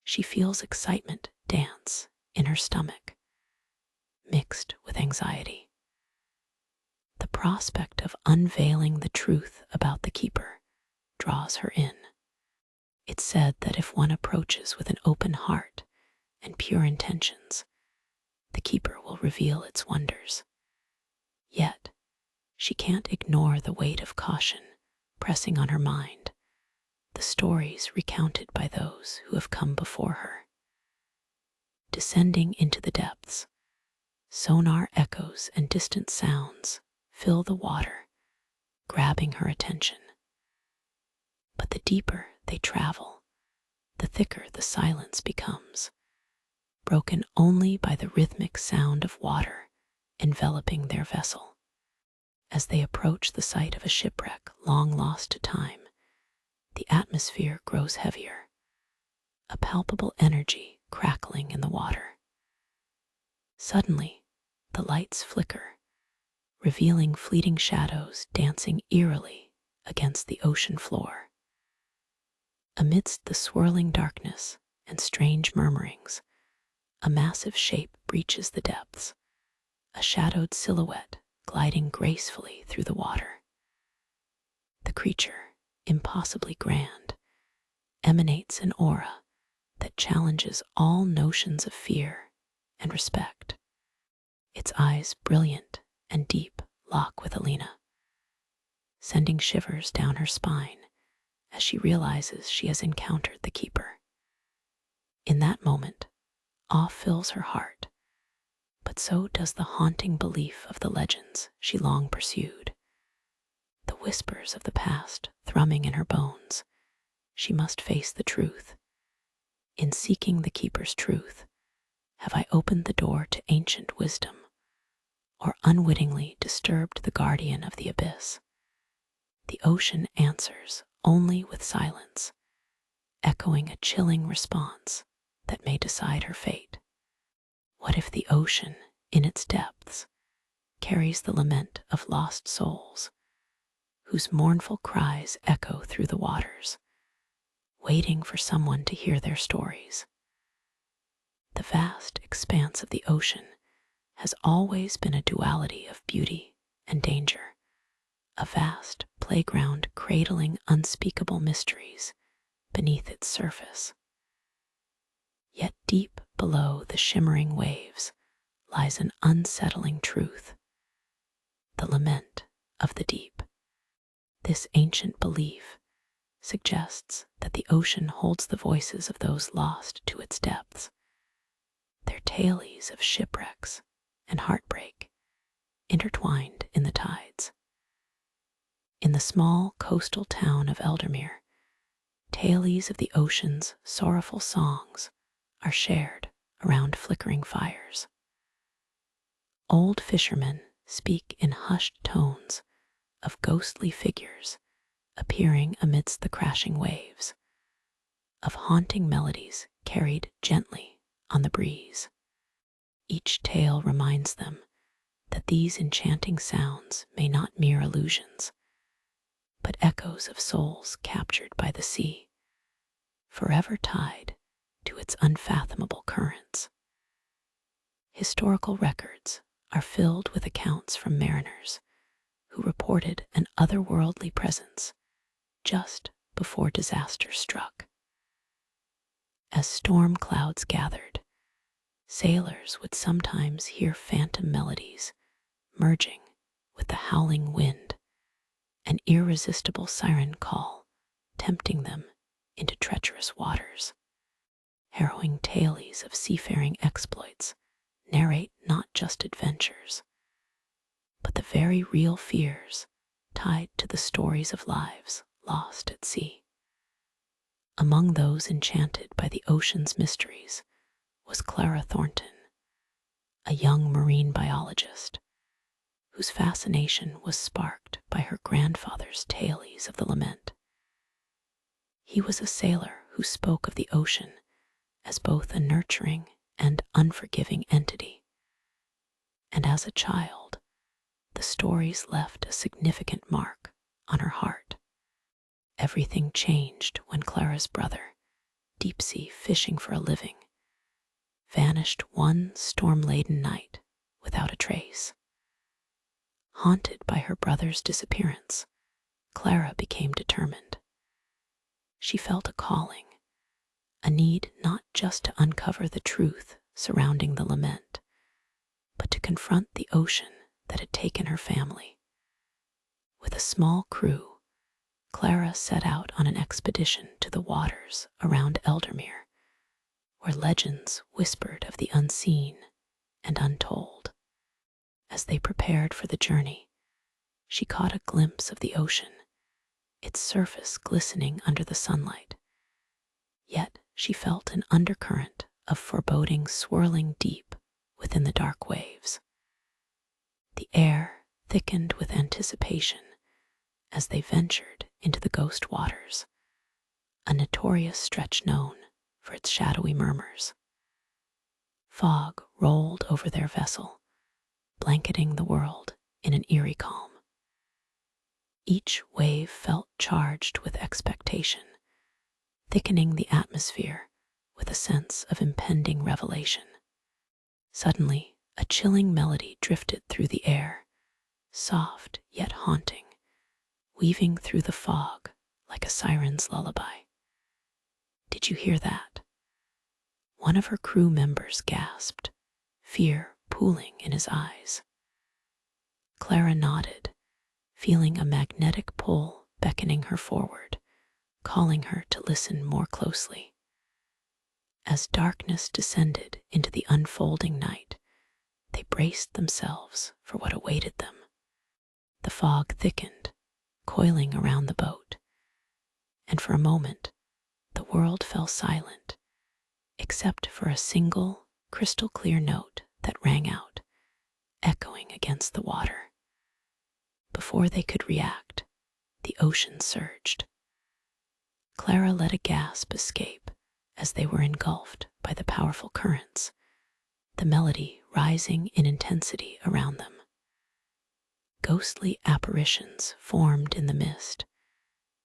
she feels excitement dance in her stomach, mixed with anxiety. The prospect of unveiling the truth about the keeper draws her in. It's said that if one approaches with an open heart and pure intentions, the keeper will reveal its wonders. Yet, she can't ignore the weight of caution pressing on her mind, the stories recounted by those who have come before her. Descending into the depths, sonar echoes and distant sounds fill the water, grabbing her attention. But the deeper they travel, the thicker the silence becomes, broken only by the rhythmic sound of water enveloping their vessel. As they approach the site of a shipwreck long lost to time, the atmosphere grows heavier, a palpable energy crackling in the water. Suddenly, the lights flicker, revealing fleeting shadows dancing eerily against the ocean floor. Amidst the swirling darkness and strange murmurings, a massive shape breaches the depths, a shadowed silhouette gliding gracefully through the water. The creature, impossibly grand, emanates an aura that challenges all notions of fear and respect. Its eyes, brilliant and deep, lock with Alina, sending shivers down her spine as she realizes she has encountered the Keeper. In that moment, awe fills her heart, but so does the haunting belief of the legends she long pursued. The whispers of the past thrumming in her bones, she must face the truth. In seeking the Keeper's truth, have I opened the door to ancient wisdom, or unwittingly disturbed the guardian of the abyss? The ocean answers only with silence, echoing a chilling response that may decide her fate. What if the ocean, in its depths, carries the lament of lost souls, whose mournful cries echo through the waters, waiting for someone to hear their stories? The vast expanse of the ocean has always been a duality of beauty and danger, a vast playground cradling unspeakable mysteries beneath its surface. Yet deep below the shimmering waves lies an unsettling truth, the lament of the deep. This ancient belief suggests that the ocean holds the voices of those lost to its depths, their tales of shipwrecks and heartbreak intertwined in the tides. In the small coastal town of Eldermere, tales of the ocean's sorrowful songs are shared around flickering fires. Old fishermen speak in hushed tones of ghostly figures appearing amidst the crashing waves, of haunting melodies carried gently on the breeze. Each tale reminds them that these enchanting sounds may not mere illusions, but echoes of souls captured by the sea, forever tied to its unfathomable currents. Historical records are filled with accounts from mariners who reported an otherworldly presence just before disaster struck. As storm clouds gathered, sailors would sometimes hear phantom melodies merging with the howling wind, an irresistible siren call tempting them into treacherous waters. Harrowing tales of seafaring exploits narrate not just adventures, but the very real fears tied to the stories of lives lost at sea. Among those enchanted by the ocean's mysteries was Clara Thornton, a young marine biologist whose fascination was sparked by her grandfather's tales of the Lament. He was a sailor who spoke of the ocean as both a nurturing and unforgiving entity. And as a child, the stories left a significant mark on her heart. Everything changed when Clara's brother, deep-sea fishing for a living, vanished one storm-laden night without a trace. Haunted by her brother's disappearance, Clara became determined. She felt a calling, a need not just to uncover the truth surrounding the Lament, but to confront the ocean that had taken her family. With a small crew, Clara set out on an expedition to the waters around Eldermere, where legends whispered of the unseen and untold. As they prepared for the journey, she caught a glimpse of the ocean, its surface glistening under the sunlight. Yet she felt an undercurrent of foreboding swirling deep within the dark waves. The air thickened with anticipation as they ventured into the ghost waters, a notorious stretch known for its shadowy murmurs. Fog rolled over their vessel, blanketing the world in an eerie calm. Each wave felt charged with expectation, thickening the atmosphere with a sense of impending revelation. Suddenly, a chilling melody drifted through the air, soft yet haunting, weaving through the fog like a siren's lullaby. "Did you hear that?" One of her crew members gasped, fear pooling in his eyes. Clara nodded, feeling a magnetic pull beckoning her forward, calling her to listen more closely. As darkness descended into the unfolding night, they braced themselves for what awaited them. The fog thickened, coiling around the boat, and for a moment the world fell silent, except for a single, crystal-clear note that rang out, echoing against the water. Before they could react, the ocean surged. Clara let a gasp escape as they were engulfed by the powerful currents, the melody rising in intensity around them. Ghostly apparitions formed in the mist,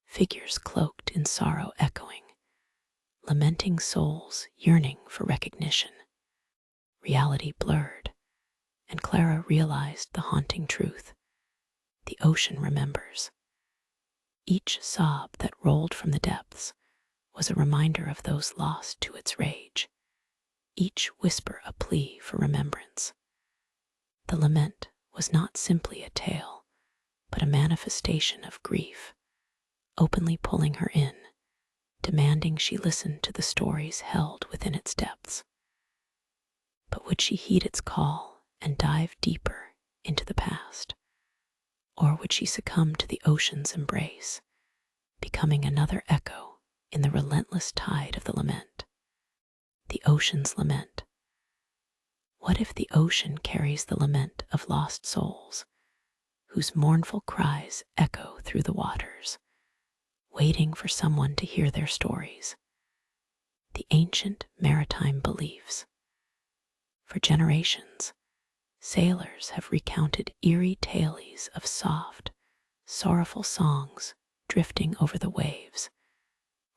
figures cloaked in sorrow echoing, lamenting souls yearning for recognition. Reality blurred, and Clara realized the haunting truth. The ocean remembers. Each sob that rolled from the depths was a reminder of those lost to its rage, each whisper a plea for remembrance. The lament was not simply a tale, but a manifestation of grief, openly pulling her in, demanding she listen to the stories held within its depths. But would she heed its call and dive deeper into the past? Or would she succumb to the ocean's embrace, becoming another echo in the relentless tide of the lament? The ocean's lament. What if the ocean carries the lament of lost souls, whose mournful cries echo through the waters, waiting for someone to hear their stories? The ancient maritime beliefs. For generations, sailors have recounted eerie tales of soft, sorrowful songs drifting over the waves,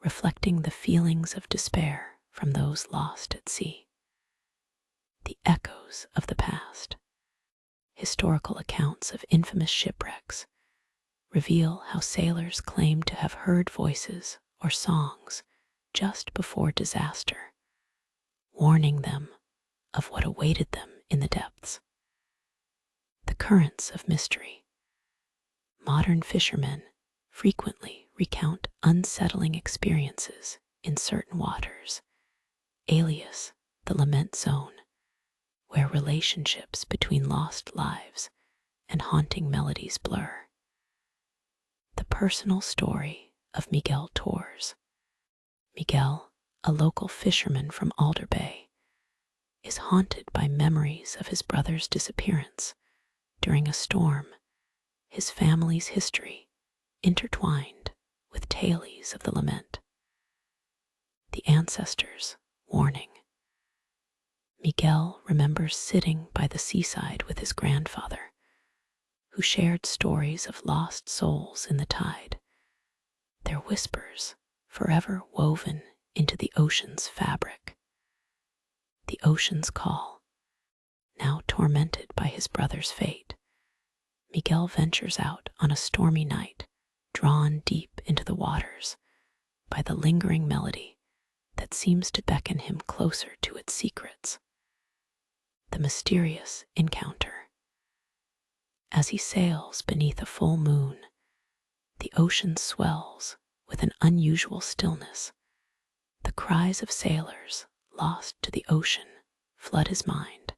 reflecting the feelings of despair from those lost at sea. The echoes of the past. Historical accounts of infamous shipwrecks reveal how sailors claim to have heard voices or songs just before disaster, warning them of what awaited them in the depths. The currents of mystery. Modern fishermen frequently recount unsettling experiences in certain waters, alias the lament zone, where relationships between lost lives and haunting melodies blur. The personal story of Miguel Torres. Miguel, a local fisherman from Alder Bay, is haunted by memories of his brother's disappearance during a storm, his family's history intertwined with tales of the lament. The ancestors' warning. Miguel remembers sitting by the seaside with his grandfather, who shared stories of lost souls in the tide, their whispers forever woven into the ocean's fabric. The ocean's call. Now tormented by his brother's fate, Miguel ventures out on a stormy night, drawn deep into the waters by the lingering melody that seems to beckon him closer to its secrets. The mysterious encounter. As he sails beneath a full moon, the ocean swells with an unusual stillness. The cries of sailors lost to the ocean flood his mind,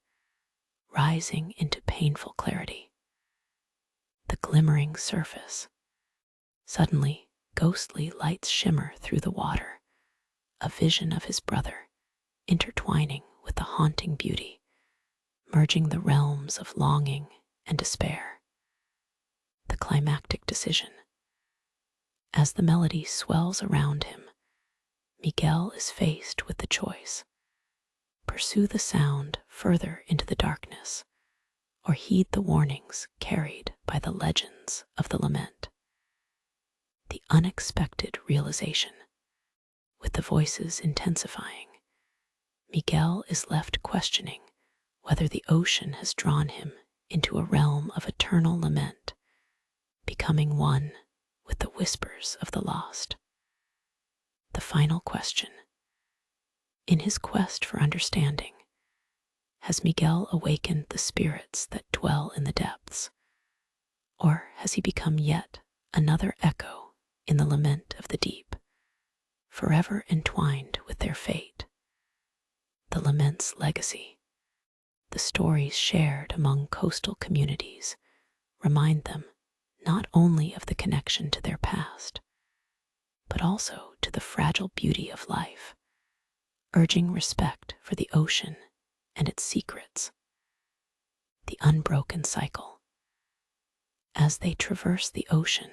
rising into painful clarity. The glimmering surface. Suddenly, ghostly lights shimmer through the water, a vision of his brother, intertwining with the haunting beauty, merging the realms of longing and despair. The climactic decision. As the melody swells around him, Miguel is faced with the choice: pursue the sound further into the darkness, or heed the warnings carried by the legends of the Lament. The unexpected realization. With the voices intensifying, Miguel is left questioning whether the ocean has drawn him into a realm of eternal lament, becoming one with the whispers of the lost. The final question. In his quest for understanding, has Miguel awakened the spirits that dwell in the depths, or has he become yet another echo in the lament of the deep, forever entwined with their fate? The lament's legacy. The stories shared among coastal communities remind them not only of the connection to their past, but also to the fragile beauty of life, urging respect for the ocean and its secrets. The unbroken cycle. As they traverse the ocean,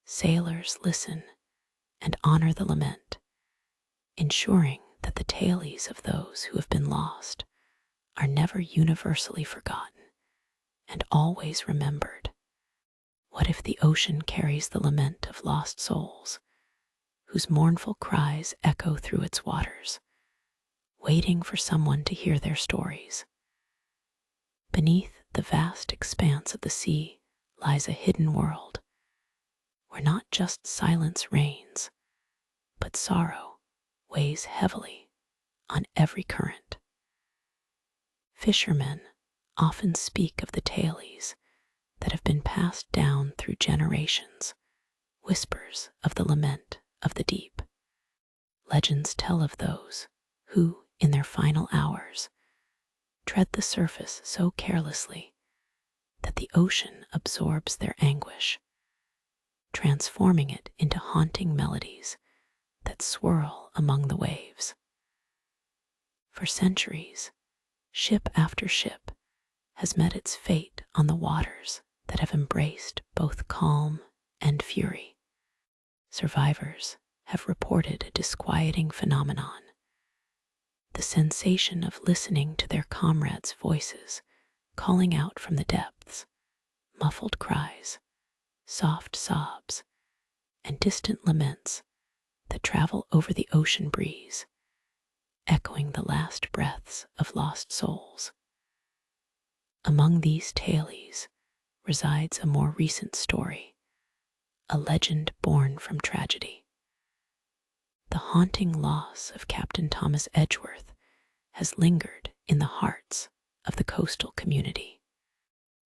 sailors listen and honor the lament, ensuring that the tales of those who have been lost are never universally forgotten and always remembered. What if the ocean carries the lament of lost souls, whose mournful cries echo through its waters, waiting for someone to hear their stories? Beneath the vast expanse of the sea lies a hidden world, where not just silence reigns, but sorrow weighs heavily on every current. Fishermen often speak of the tales that have been passed down through generations, whispers of the lament of the deep. Legends tell of those who, in their final hours, tread the surface so carelessly that the ocean absorbs their anguish, transforming it into haunting melodies that swirl among the waves. For centuries, ship after ship has met its fate on the waters that have embraced both calm and fury. Survivors have reported a disquieting phenomenon: the sensation of listening to their comrades' voices calling out from the depths, muffled cries, soft sobs, and distant laments that travel over the ocean breeze, echoing the last breaths of lost souls. Among these tales resides a more recent story, a legend born from tragedy. The haunting loss of Captain Thomas Edgeworth has lingered in the hearts of the coastal community.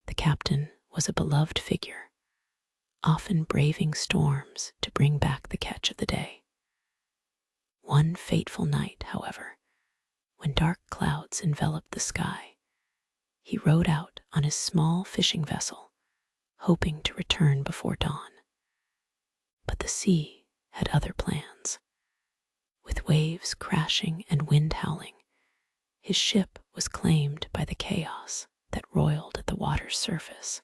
The captain was a beloved figure, often braving storms to bring back the catch of the day. One fateful night, however, when dark clouds enveloped the sky, he rowed out on his small fishing vessel, hoping to return before dawn. But the sea had other plans. With waves crashing and wind howling, his ship was claimed by the chaos that roiled at the water's surface.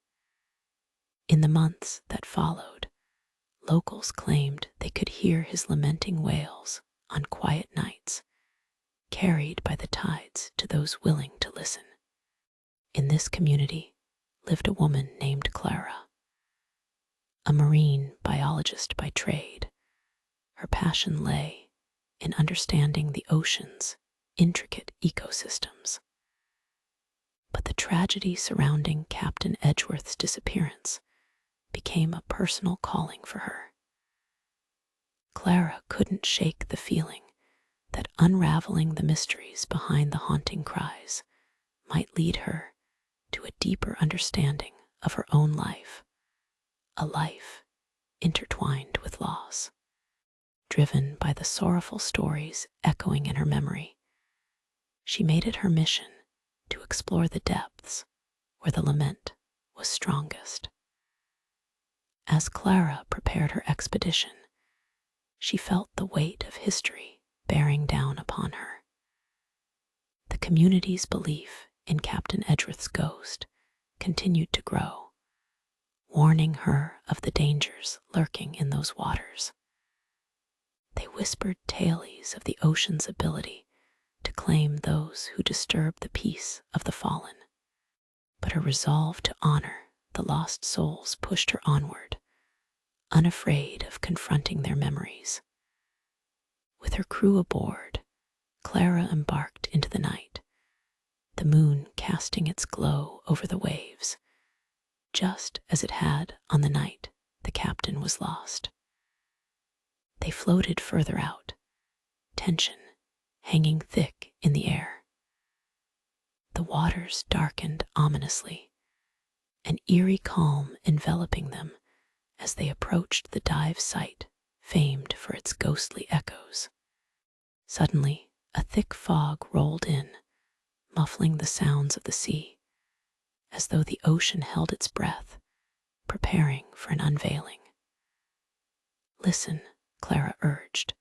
In the months that followed, locals claimed they could hear his lamenting wails on quiet nights, carried by the tides to those willing to listen. In this community lived a woman named Clara, a marine biologist by trade. Her passion lay in understanding the ocean's intricate ecosystems. But the tragedy surrounding Captain Edgeworth's disappearance became a personal calling for her. Clara couldn't shake the feeling that unraveling the mysteries behind the haunting cries might lead her to a deeper understanding of her own life, a life intertwined with loss. Driven by the sorrowful stories echoing in her memory, she made it her mission to explore the depths where the lament was strongest. As Clara prepared her expedition, she felt the weight of history bearing down upon her. The community's belief in Captain Edgeworth's ghost continued to grow, warning her of the dangers lurking in those waters. They whispered tales of the ocean's ability to claim those who disturb the peace of the fallen. but her resolve to honor the lost souls pushed her onward, unafraid of confronting their memories. With her crew aboard, Clara embarked into the night, the moon casting its glow over the waves, just as it had on the night the captain was lost. They floated further out, tension hanging thick in the air. The waters darkened ominously, an eerie calm enveloping them as they approached the dive site famed for its ghostly echoes. Suddenly, a thick fog rolled in, muffling the sounds of the sea, as though the ocean held its breath, preparing for an unveiling. "Listen," Clara urged,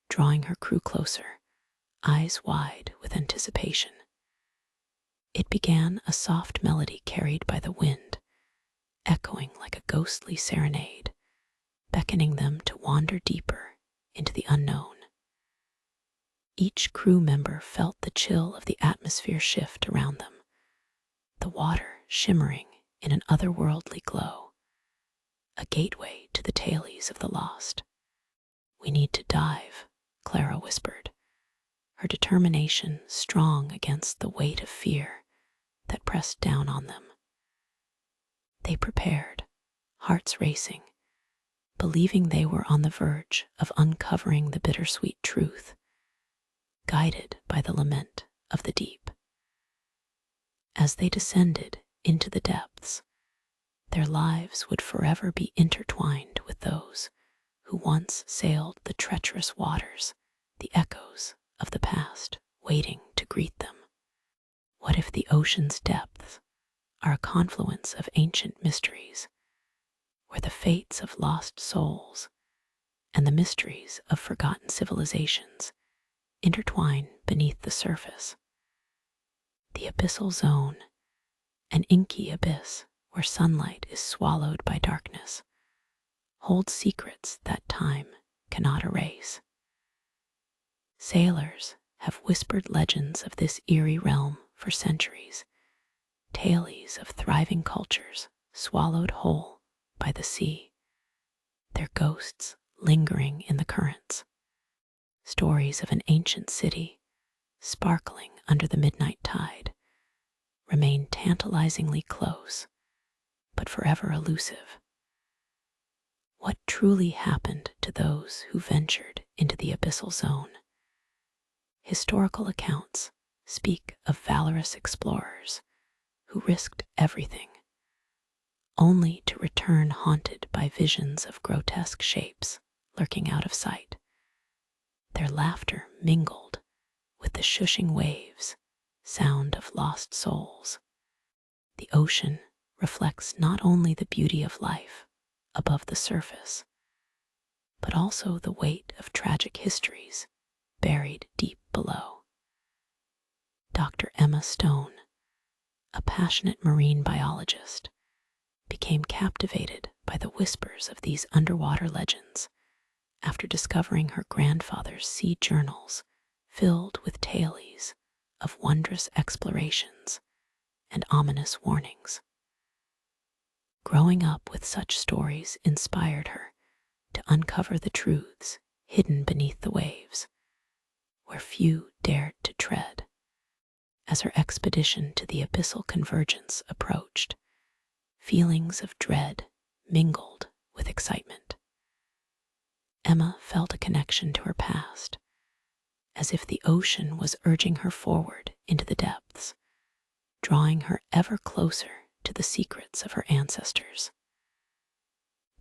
drawing her crew closer, eyes wide with anticipation. It began a soft melody carried by the wind, echoing like a ghostly serenade, beckoning them to wander deeper into the unknown. Each crew member felt the chill of the atmosphere shift around them, the water shimmering in an otherworldly glow, a gateway to the tailies of the lost. "We need to dive," Clara whispered, her determination strong against the weight of fear that pressed down on them. They prepared, hearts racing, believing they were on the verge of uncovering the bittersweet truth, guided by the lament of the deep. As they descended into the depths, their lives would forever be intertwined with those who once sailed the treacherous waters, the echoes of the past waiting to greet them. What if the ocean's depths are a confluence of ancient mysteries, where the fates of lost souls and the mysteries of forgotten civilizations intertwine beneath the surface? The abyssal zone, an inky abyss where sunlight is swallowed by darkness, holds secrets that time cannot erase. Sailors have whispered legends of this eerie realm for centuries, tales of thriving cultures swallowed whole by the sea, their ghosts lingering in the currents. Stories of an ancient city, sparkling under the midnight tide, remain tantalizingly close, but forever elusive. What truly happened to those who ventured into the abyssal zone? Historical accounts speak of valorous explorers who risked everything, only to return haunted by visions of grotesque shapes lurking out of sight. Their laughter mingled with the shushing waves, sound of lost souls. The ocean reflects not only the beauty of life above the surface, but also the weight of tragic histories buried deep below. Dr. Emma Stone, a passionate marine biologist, became captivated by the whispers of these underwater legends after discovering her grandfather's sea journals filled with tales of wondrous explorations and ominous warnings. Growing up with such stories inspired her to uncover the truths hidden beneath the waves, where few dared to tread. As her expedition to the Abyssal Convergence approached, feelings of dread mingled with excitement. Emma felt a connection to her past, as if the ocean was urging her forward into the depths, drawing her ever closer to the secrets of her ancestors.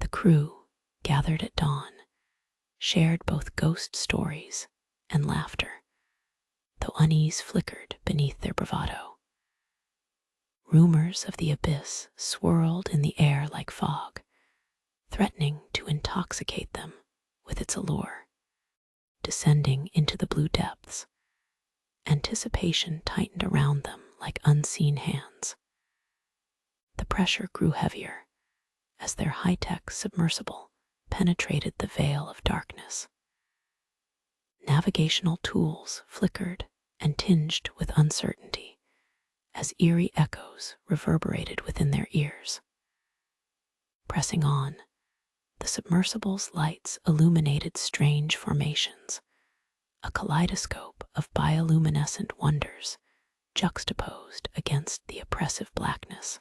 The crew, gathered at dawn, shared both ghost stories and laughter, though unease flickered beneath their bravado. Rumors of the abyss swirled in the air like fog, threatening to intoxicate them with its allure. Descending into the blue depths, anticipation tightened around them like unseen hands. The pressure grew heavier as their high-tech submersible penetrated the veil of darkness. Navigational tools flickered and tinged with uncertainty as eerie echoes reverberated within their ears. Pressing on, the submersible's lights illuminated strange formations, a kaleidoscope of bioluminescent wonders juxtaposed against the oppressive blackness.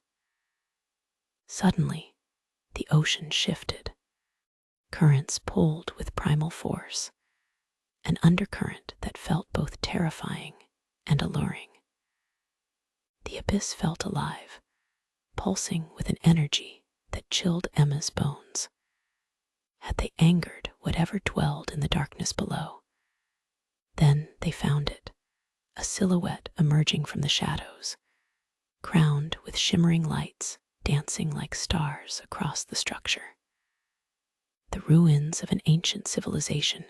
Suddenly, the ocean shifted. Currents pulled with primal force, an undercurrent that felt both terrifying and alluring. The abyss felt alive, pulsing with an energy that chilled Emma's bones. Had they angered whatever dwelled in the darkness below? Then they found it, a silhouette emerging from the shadows, crowned with shimmering lights dancing like stars across the structure. The ruins of an ancient civilization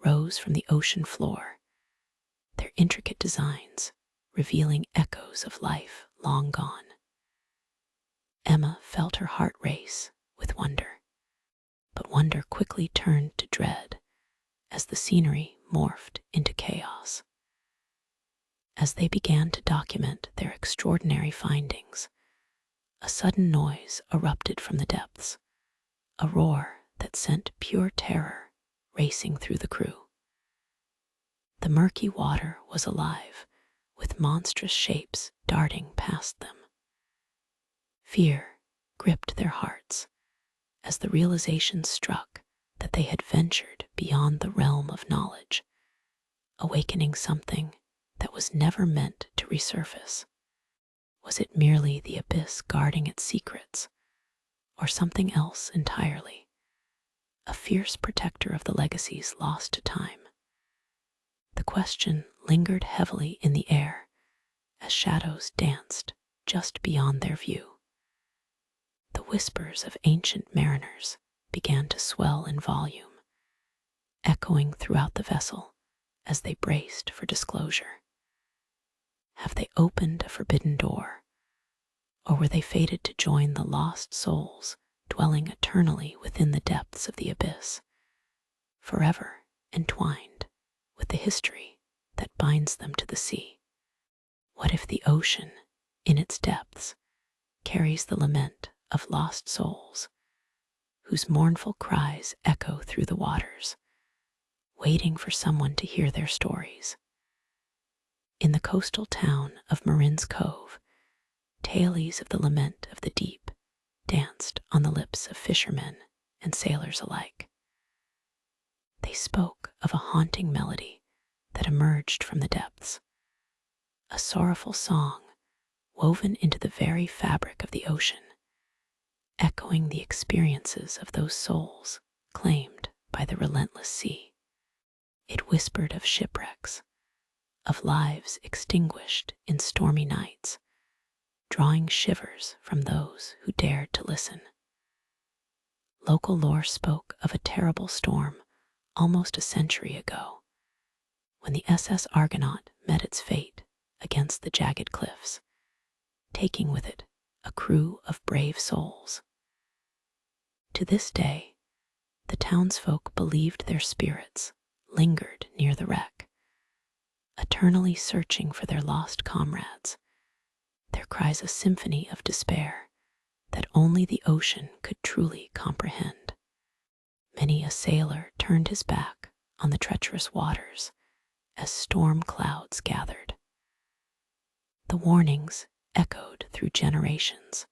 rose from the ocean floor, their intricate designs revealing echoes of life long gone. Emma felt her heart race with wonder, but wonder quickly turned to dread as the scenery morphed into chaos. As they began to document their extraordinary findings, a sudden noise erupted from the depths, a roar that sent pure terror racing through the crew. The murky water was alive, with monstrous shapes darting past them. Fear gripped their hearts as the realization struck that they had ventured beyond the realm of knowledge, awakening something that was never meant to resurface. Was it merely the abyss guarding its secrets, or something else entirely? A fierce protector of the legacies lost to time. The question lingered heavily in the air as shadows danced just beyond their view. The whispers of ancient mariners began to swell in volume, echoing throughout the vessel as they braced for disclosure. Have they opened a forbidden door, or were they fated to join the lost souls dwelling eternally within the depths of the abyss, forever entwined with the history that binds them to the sea? What if the ocean, in its depths, carries the lament of lost souls, whose mournful cries echo through the waters, waiting for someone to hear their stories? In the coastal town of Marin's Cove, tales of the lament of the deep danced on the lips of fishermen and sailors alike. They spoke of a haunting melody that emerged from the depths, a sorrowful song woven into the very fabric of the ocean, echoing the experiences of those souls claimed by the relentless sea. It whispered of shipwrecks, of lives extinguished in stormy nights, drawing shivers from those who dared to listen. Local lore spoke of a terrible storm almost a century ago, when the SS Argonaut met its fate against the jagged cliffs, taking with it a crew of brave souls. To this day, the townsfolk believed their spirits lingered near the wreck, eternally searching for their lost comrades, their cries a symphony of despair that only the ocean could truly comprehend. Many a sailor turned his back on the treacherous waters as storm clouds gathered. The warnings echoed through generations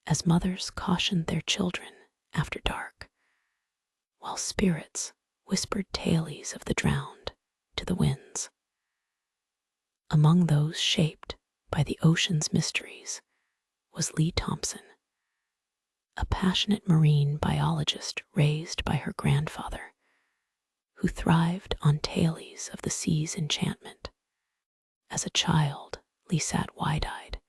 as mothers cautioned their children after dark, while spirits whispered tales of the drowned to the winds. Among those shaped by the ocean's mysteries was Lee Thompson, a passionate marine biologist raised by her grandfather, who thrived on tales of the sea's enchantment. As a child, Lee sat wide-eyed,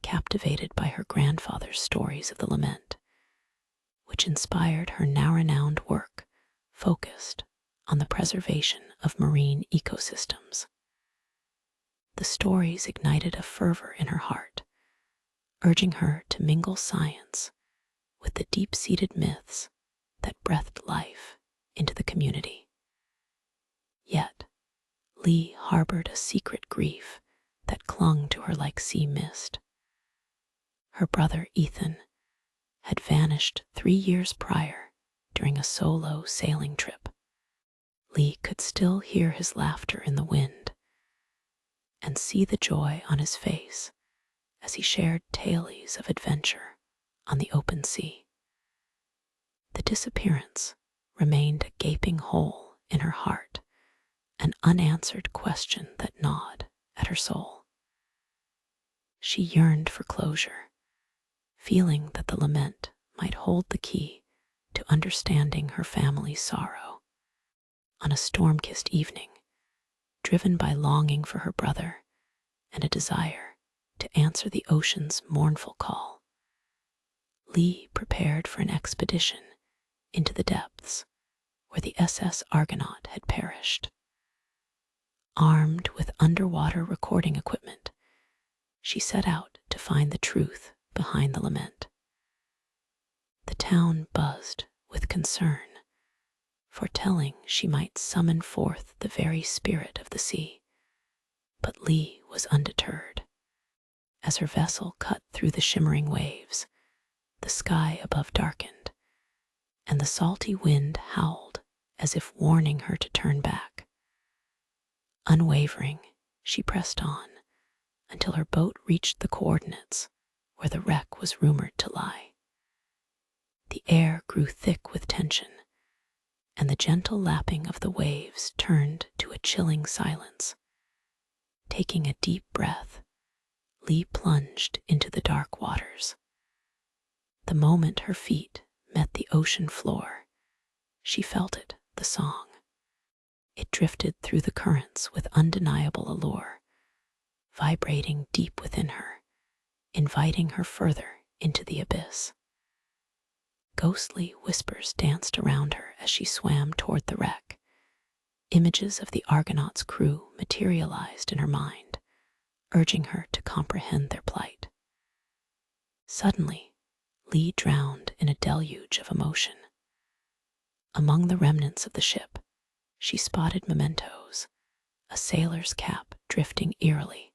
captivated by her grandfather's stories of the lament, which inspired her now-renowned work focused on the preservation of marine ecosystems. The stories ignited a fervor in her heart, urging her to mingle science with the deep-seated myths that breathed life into the community. Yet, Lee harbored a secret grief that clung to her like sea mist. Her brother Ethan had vanished 3 years prior during a solo sailing trip. Lee could still hear his laughter in the wind and see the joy on his face as he shared tales of adventure on the open sea. The disappearance remained a gaping hole in her heart, an unanswered question that gnawed at her soul. She yearned for closure, feeling that the lament might hold the key to understanding her family's sorrow. On a storm-kissed evening, driven by longing for her brother and a desire to answer the ocean's mournful call, Lee prepared for an expedition into the depths where the SS Argonaut had perished. Armed with underwater recording equipment, she set out to find the truth behind the lament. The town buzzed with concern, foretelling she might summon forth the very spirit of the sea. But Lee was undeterred. As her vessel cut through the shimmering waves, the sky above darkened, and the salty wind howled as if warning her to turn back. Unwavering, she pressed on until her boat reached the coordinates where the wreck was rumored to lie. The air grew thick with tension, and the gentle lapping of the waves turned to a chilling silence. Taking a deep breath, Lee plunged into the dark waters. The moment her feet met the ocean floor, she felt it, the song. It drifted through the currents with undeniable allure, vibrating deep within her, inviting her further into the abyss. Ghostly whispers danced around her as she swam toward the wreck. Images of the Argonaut's crew materialized in her mind, urging her to comprehend their plight. Suddenly, Lee drowned in a deluge of emotion. Among the remnants of the ship, she spotted mementos, a sailor's cap drifting eerily,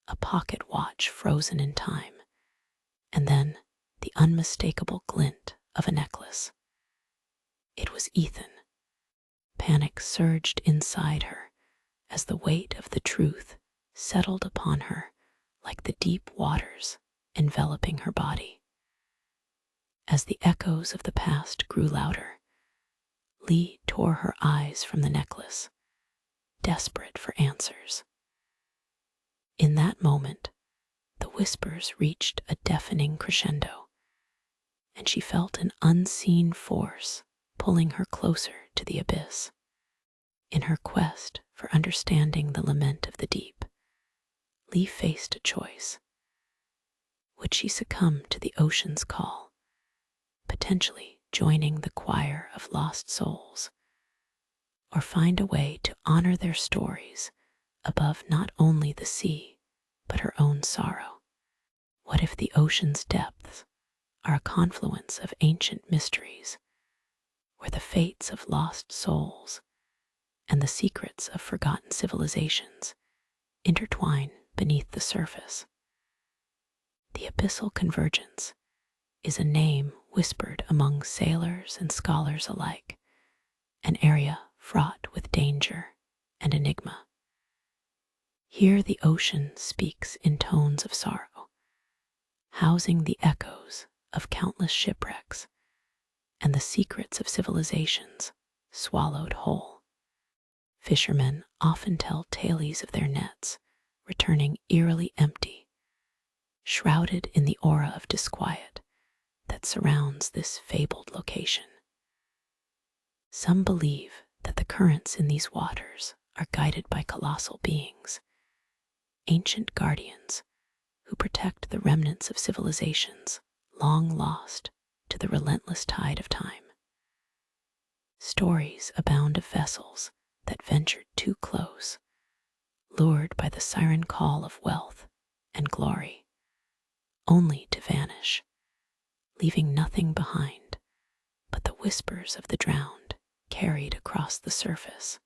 a pocket watch frozen in time, and then the unmistakable glint of a necklace. It was Ethan. Panic surged inside her as the weight of the truth settled upon her like the deep waters enveloping her body. As the echoes of the past grew louder, Lee tore her eyes from the necklace, desperate for answers. In that moment, the whispers reached a deafening crescendo, and she felt an unseen force pulling her closer to the abyss. In her quest for understanding the lament of the deep, Lee faced a choice. Would she succumb to the ocean's call, potentially joining the choir of lost souls, or find a way to honor their stories above not only the sea, but her own sorrow? What if the ocean's depths are a confluence of ancient mysteries, where the fates of lost souls and the secrets of forgotten civilizations intertwine beneath the surface? The Abyssal Convergence is a name whispered among sailors and scholars alike, an area fraught with danger and enigma. Here the ocean speaks in tones of sorrow, housing the echoes of countless shipwrecks and the secrets of civilizations swallowed whole. Fishermen often tell tales of their nets returning eerily empty, shrouded in the aura of disquiet that surrounds this fabled location. Some believe that the currents in these waters are guided by colossal beings, ancient guardians who protect the remnants of civilizations long lost to the relentless tide of time. Stories abound of vessels that ventured too close, lured by the siren call of wealth and glory, only to vanish, leaving nothing behind but the whispers of the drowned carried across the surface.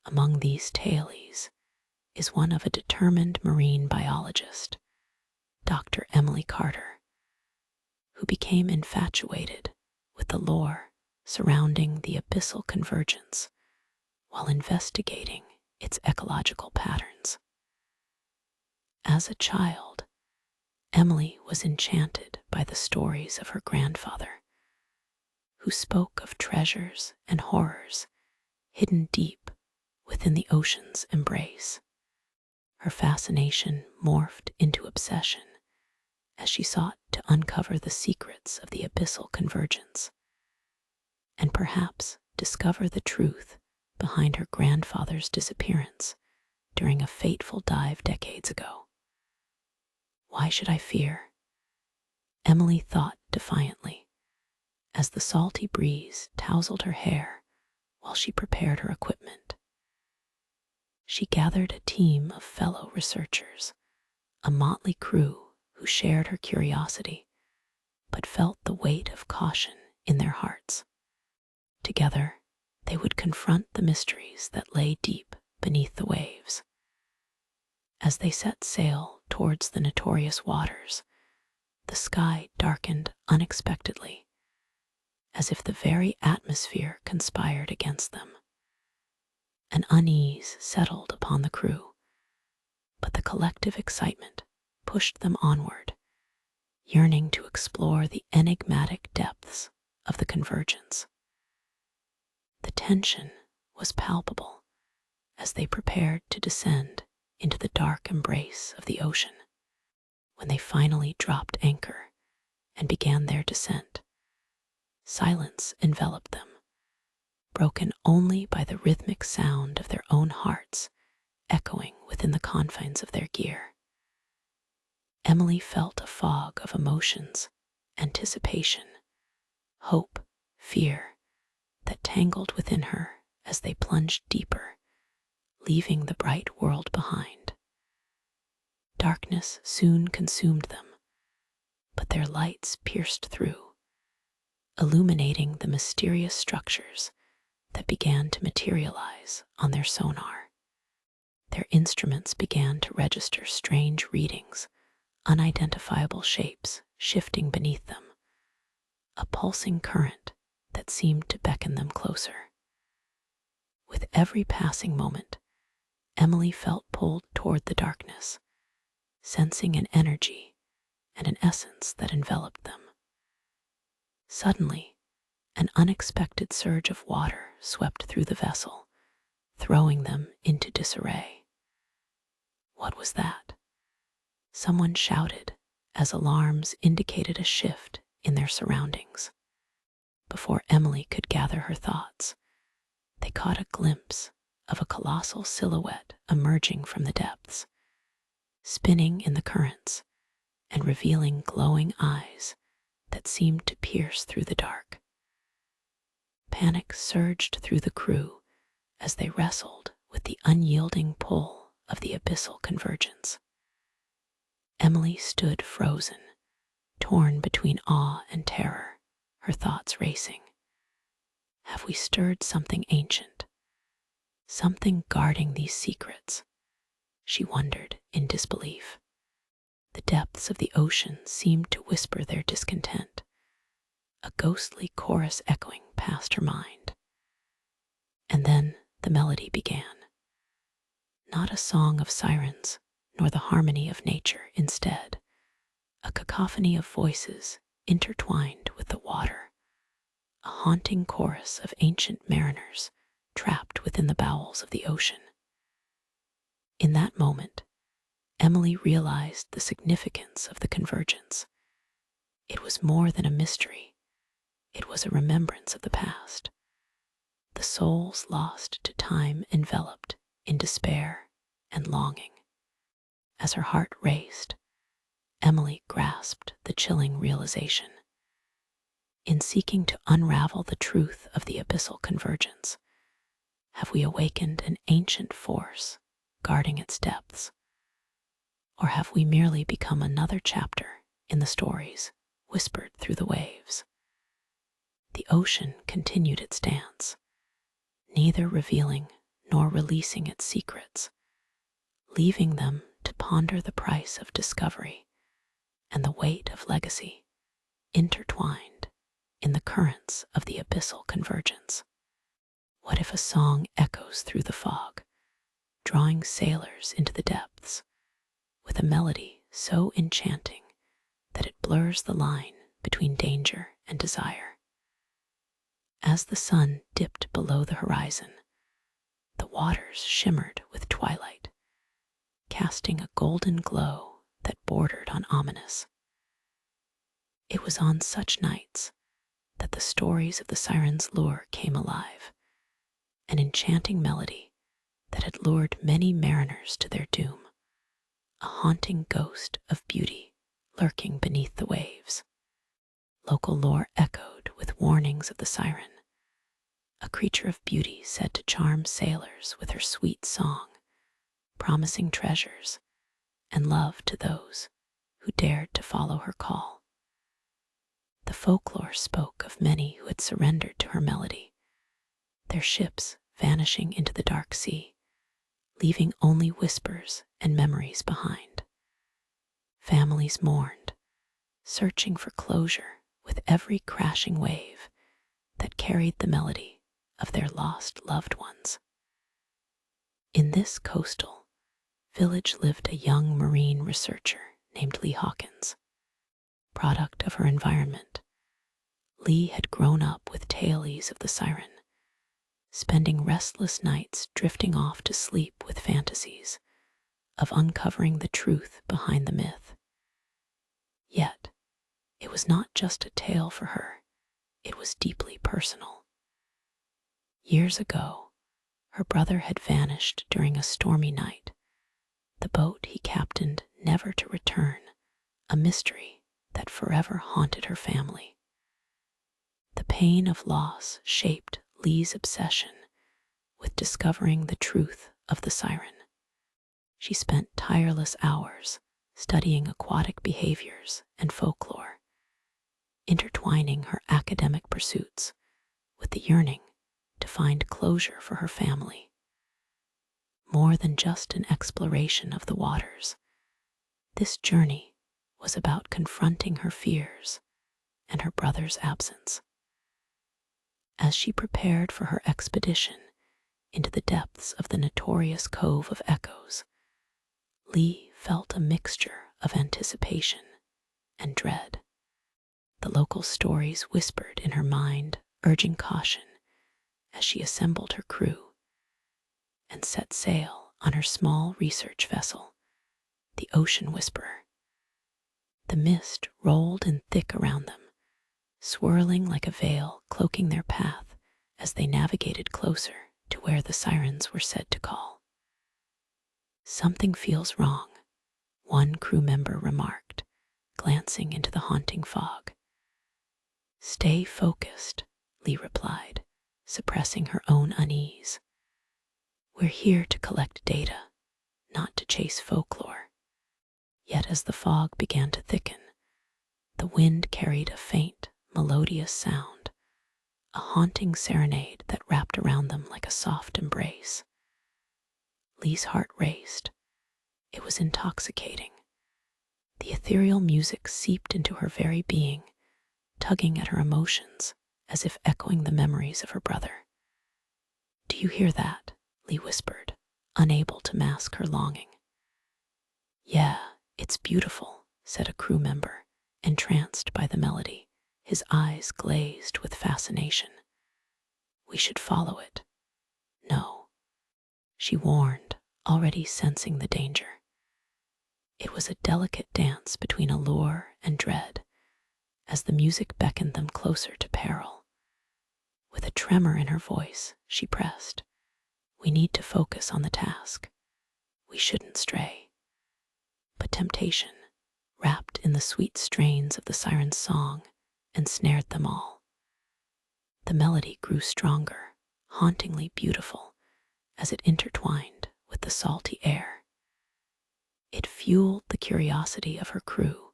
Among these tales, is one of a determined marine biologist, Dr. Emily Carter, who became infatuated with the lore surrounding the Abyssal Convergence while investigating its ecological patterns. As a child, Emily was enchanted by the stories of her grandfather, who spoke of treasures and horrors hidden deep within the ocean's embrace. Her fascination morphed into obsession as she sought to uncover the secrets of the Abyssal Convergence and perhaps discover the truth behind her grandfather's disappearance during a fateful dive decades ago. Why should I fear? Emily thought defiantly as the salty breeze tousled her hair while she prepared her equipment. She gathered a team of fellow researchers, a motley crew who shared her curiosity but felt the weight of caution in their hearts. Together, they would confront the mysteries that lay deep beneath the waves. As they set sail towards the notorious waters, the sky darkened unexpectedly, as if the very atmosphere conspired against them. An unease settled upon the crew, but the collective excitement pushed them onward, yearning to explore the enigmatic depths of the convergence. The tension was palpable as they prepared to descend into the dark embrace of the ocean. When they finally dropped anchor and began their descent, silence enveloped them, broken only by the rhythmic sound of their own hearts echoing within the confines of their gear. Emily felt a fog of emotions, anticipation, hope, fear, that tangled within her as they plunged deeper, leaving the bright world behind. Darkness soon consumed them, but their lights pierced through, illuminating the mysterious structures that began to materialize on their sonar. Their instruments began to register strange readings, unidentifiable shapes shifting beneath them, a pulsing current that seemed to beckon them closer. With every passing moment, Emily felt pulled toward the darkness, sensing an energy and an essence that enveloped them. Suddenly, an unexpected surge of water swept through the vessel, throwing them into disarray. What was that? Someone shouted as alarms indicated a shift in their surroundings. Before Emily could gather her thoughts, they caught a glimpse of a colossal silhouette emerging from the depths, spinning in the currents and revealing glowing eyes that seemed to pierce through the dark. Panic surged through the crew as they wrestled with the unyielding pull of the Abyssal Convergence. Emily stood frozen, torn between awe and terror, her thoughts racing. Have we stirred something ancient? Something guarding these secrets? She wondered in disbelief. The depths of the ocean seemed to whisper their discontent, a ghostly chorus echoing past her mind. And then the melody began. Not a song of sirens, nor the harmony of nature, instead, a cacophony of voices intertwined with the water, a haunting chorus of ancient mariners trapped within the bowels of the ocean. In that moment, Emily realized the significance of the convergence. It was more than a mystery. It was a remembrance of the past. The souls lost to time enveloped in despair and longing. As her heart raced, Emily grasped the chilling realization. In seeking to unravel the truth of the Abyssal Convergence, have we awakened an ancient force guarding its depths? Or have we merely become another chapter in the stories whispered through the waves? The ocean continued its dance, neither revealing nor releasing its secrets, leaving them to ponder the price of discovery and the weight of legacy intertwined in the currents of the Abyssal Convergence. What if a song echoes through the fog, drawing sailors into the depths with a melody so enchanting that it blurs the line between danger and desire? As the sun dipped below the horizon, the waters shimmered with twilight, casting a golden glow that bordered on ominous. It was on such nights that the stories of the siren's lure came alive, an enchanting melody that had lured many mariners to their doom, a haunting ghost of beauty lurking beneath the waves. Local lore echoed with warnings of the siren, a creature of beauty said to charm sailors with her sweet song, promising treasures and love to those who dared to follow her call. The folklore spoke of many who had surrendered to her melody, their ships vanishing into the dark sea, leaving only whispers and memories behind. Families mourned, searching for closure with every crashing wave that carried the melody of their lost loved ones. In this coastal village lived a young marine researcher named Lee Hawkins. Product of her environment, Lee had grown up with tales of the siren, spending restless nights drifting off to sleep with fantasies of uncovering the truth behind the myth. Yet, it was not just a tale for her, it was deeply personal. Years ago, her brother had vanished during a stormy night, the boat he captained never to return, a mystery that forever haunted her family. The pain of loss shaped Lee's obsession with discovering the truth of the siren. She spent tireless hours studying aquatic behaviors and folklore, intertwining her academic pursuits with the yearning to find closure for her family. More than just an exploration of the waters, this journey was about confronting her fears and her brother's absence. As she prepared for her expedition into the depths of the notorious Cove of Echoes, Lee felt a mixture of anticipation and dread. The local stories whispered in her mind, urging caution as she assembled her crew and set sail on her small research vessel, the Ocean Whisperer. The mist rolled in thick around them, swirling like a veil cloaking their path as they navigated closer to where the sirens were said to call. "Something feels wrong," one crew member remarked, glancing into the haunting fog. "Stay focused," Lee replied, suppressing her own unease. "We're here to collect data, not to chase folklore." Yet as the fog began to thicken, the wind carried a faint, melodious sound, a haunting serenade that wrapped around them like a soft embrace. Lee's heart raced. It was intoxicating. The ethereal music seeped into her very being, tugging at her emotions as if echoing the memories of her brother. "Do you hear that?" Lee whispered, unable to mask her longing. "Yeah, it's beautiful," said a crew member, entranced by the melody, his eyes glazed with fascination. "We should follow it." "No," she warned, already sensing the danger. It was a delicate dance between allure and dread, as the music beckoned them closer to peril. With a tremor in her voice, she pressed, "We need to focus on the task. We shouldn't stray." But temptation, wrapped in the sweet strains of the siren's song, ensnared them all. The melody grew stronger, hauntingly beautiful, as it intertwined with the salty air. It fueled the curiosity of her crew,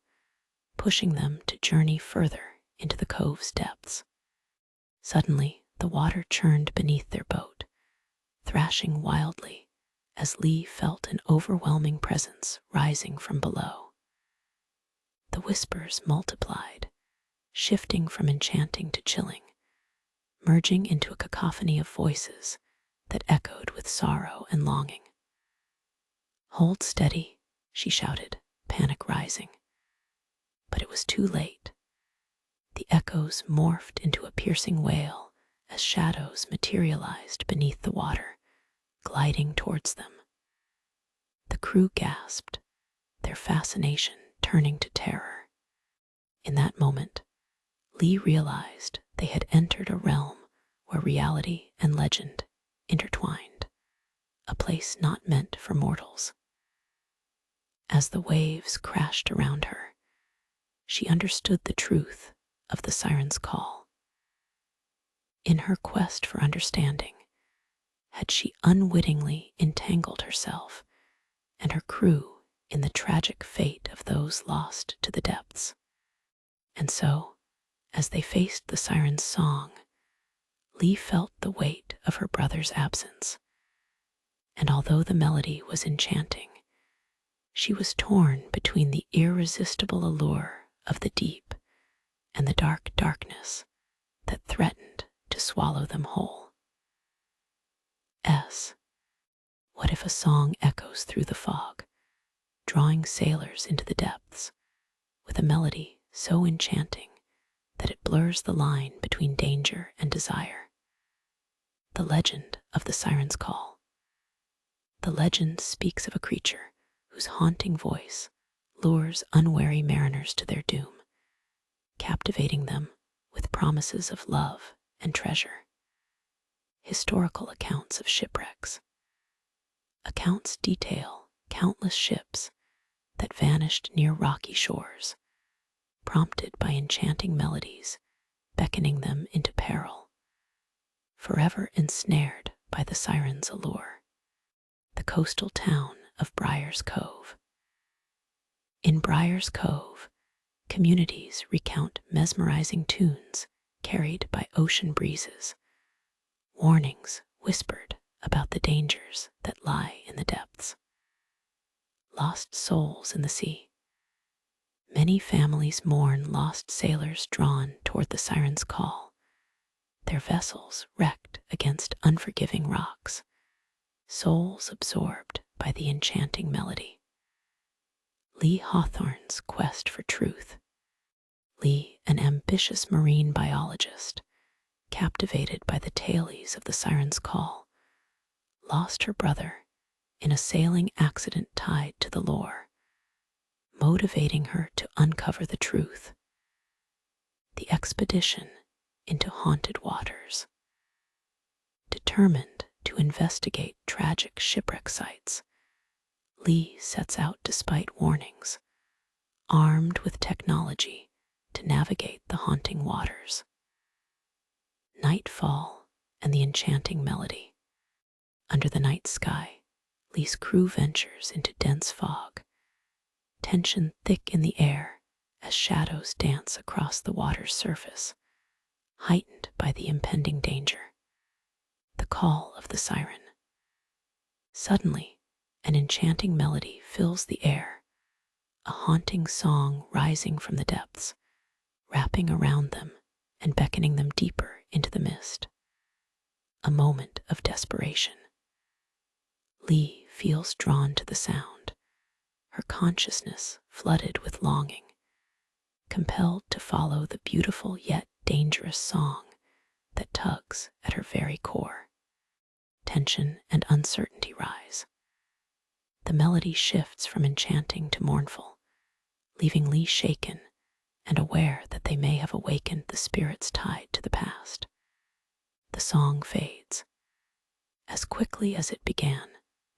pushing them to journey further into the cove's depths. Suddenly, the water churned beneath their boat, thrashing wildly as Lee felt an overwhelming presence rising from below. The whispers multiplied, shifting from enchanting to chilling, merging into a cacophony of voices that echoed with sorrow and longing. "Hold steady," she shouted, panic rising. But it was too late. The echoes morphed into a piercing wail as shadows materialized beneath the water, gliding towards them. The crew gasped, their fascination turning to terror. In that moment, Lee realized they had entered a realm where reality and legend intertwined, a place not meant for mortals. As the waves crashed around her, she understood the truth of the siren's call. In her quest for understanding, had she unwittingly entangled herself and her crew in the tragic fate of those lost to the depths? And so, as they faced the siren's song, Lee felt the weight of her brother's absence. And although the melody was enchanting, she was torn between the irresistible allure of the deep and the dark darkness that threatened to swallow them whole. What if a song echoes through the fog, drawing sailors into the depths, with a melody so enchanting that it blurs the line between danger and desire? The legend of the siren's call. The legend speaks of a creature whose haunting voice lures unwary mariners to their doom, captivating them with promises of love and treasure. Historical accounts of shipwrecks. Accounts detail countless ships that vanished near rocky shores, prompted by enchanting melodies beckoning them into peril, forever ensnared by the siren's allure. The coastal town of Briar's Cove. In Briar's Cove, communities recount mesmerizing tunes carried by ocean breezes, warnings whispered about the dangers that lie in the depths. Lost souls in the sea. Many families mourn lost sailors drawn toward the siren's call, their vessels wrecked against unforgiving rocks, souls absorbed by the enchanting melody. Lee Hawthorne's quest for truth. Lee, an ambitious marine biologist, captivated by the tales of the siren's call, lost her brother in a sailing accident tied to the lore, motivating her to uncover the truth. The expedition into haunted waters. Determined to investigate tragic shipwreck sites, Lee sets out despite warnings, armed with technology to navigate the haunting waters. Nightfall and the enchanting melody. Under the night sky, Lee's crew ventures into dense fog, tension thick in the air as shadows dance across the water's surface, heightened by the impending danger. The call of the siren. Suddenly, an enchanting melody fills the air, a haunting song rising from the depths, wrapping around them and beckoning them deeper into the mist. A moment of desperation. Lee feels drawn to the sound, her consciousness flooded with longing, compelled to follow the beautiful yet dangerous song that tugs at her very core. Tension and uncertainty rise. The melody shifts from enchanting to mournful, leaving Lee shaken and aware that they may have awakened the spirits tied to the past. The song fades. As quickly as it began,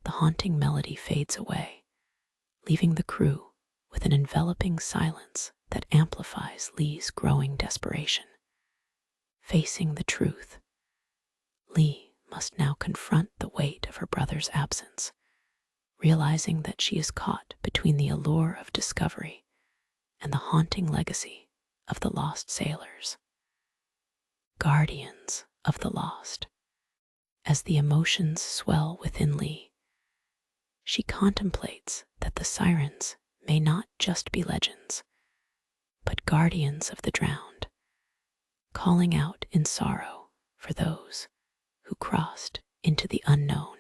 the haunting melody fades away, leaving the crew with an enveloping silence that amplifies Lee's growing desperation. Facing the truth, Lee must now confront the weight of her brother's absence, realizing that she is caught between the allure of discovery and the haunting legacy of the lost sailors. Guardians of the lost. As the emotions swell within Lee, she contemplates that the sirens may not just be legends, but guardians of the drowned, calling out in sorrow for those who crossed into the unknown.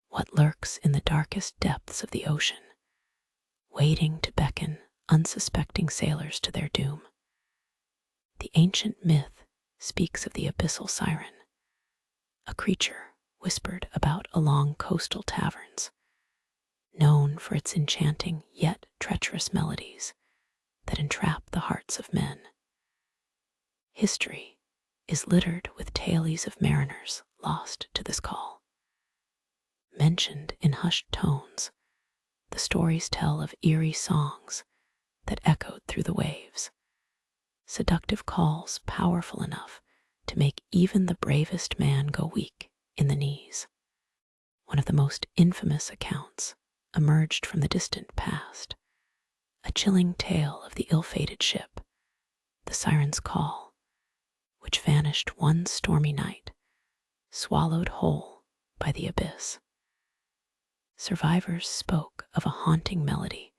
What lurks in the darkest depths of the ocean, waiting to beckon unsuspecting sailors to their doom? The ancient myth speaks of the Abyssal Siren, a creature whispered about along coastal taverns, known for its enchanting yet treacherous melodies that entrap the hearts of men. History is littered with tales of mariners lost to this call. Mentioned in hushed tones, the stories tell of eerie songs that echoed through the waves, seductive calls powerful enough to make even the bravest man go weak in the knees. One of the most infamous accounts emerged from the distant past, a chilling tale of the ill-fated ship, the Siren's Call, which vanished one stormy night, swallowed whole by the abyss. Survivors spoke of a haunting melody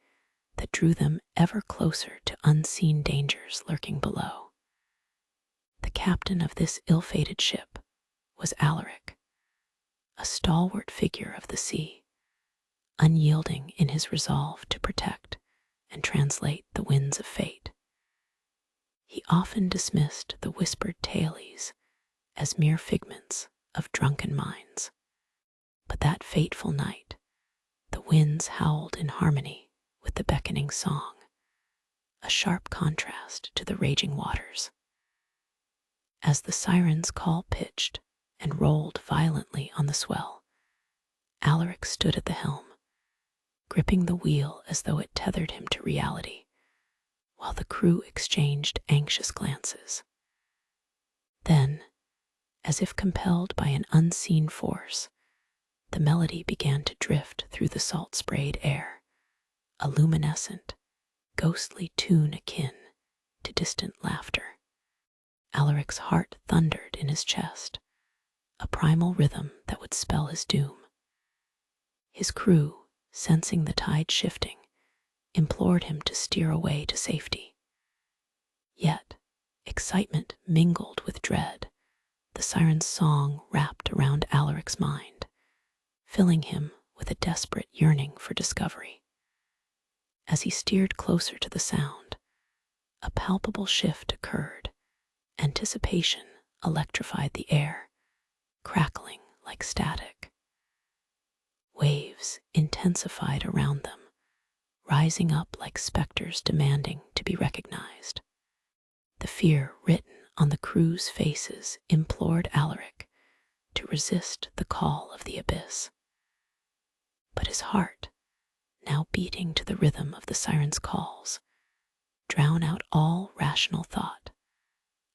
that drew them ever closer to unseen dangers lurking below. The captain of this ill-fated ship was Alaric, a stalwart figure of the sea, unyielding in his resolve to protect and translate the winds of fate. He often dismissed the whispered tales as mere figments of drunken minds. But that fateful night, the winds howled in harmony with the beckoning song, a sharp contrast to the raging waters. As the siren's call pitched and rolled violently on the swell, Alaric stood at the helm, gripping the wheel as though it tethered him to reality, while the crew exchanged anxious glances. Then, as if compelled by an unseen force, the melody began to drift through the salt-sprayed air, a luminescent, ghostly tune akin to distant laughter. Alaric's heart thundered in his chest, a primal rhythm that would spell his doom. His crew, sensing the tide shifting, implored him to steer away to safety. Yet, excitement mingled with dread. The siren's song wrapped around Alaric's mind, filling him with a desperate yearning for discovery. As he steered closer to the sound, a palpable shift occurred. Anticipation electrified the air, crackling like static. Waves intensified around them, rising up like specters demanding to be recognized. The fear written on the crew's faces implored Alaric to resist the call of the abyss. But his heart, now beating to the rhythm of the siren's calls, drowned out all rational thought,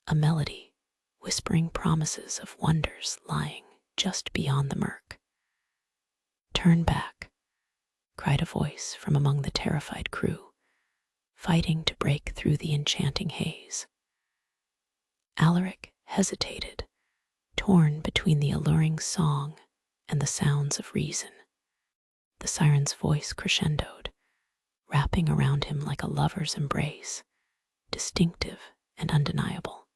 a melody whispering promises of wonders lying just beyond the murk. "Turn back," cried a voice from among the terrified crew, fighting to break through the enchanting haze. Alaric hesitated, torn between the alluring song and the sounds of reason. The siren's voice crescendoed, wrapping around him like a lover's embrace, distinctive and undeniable.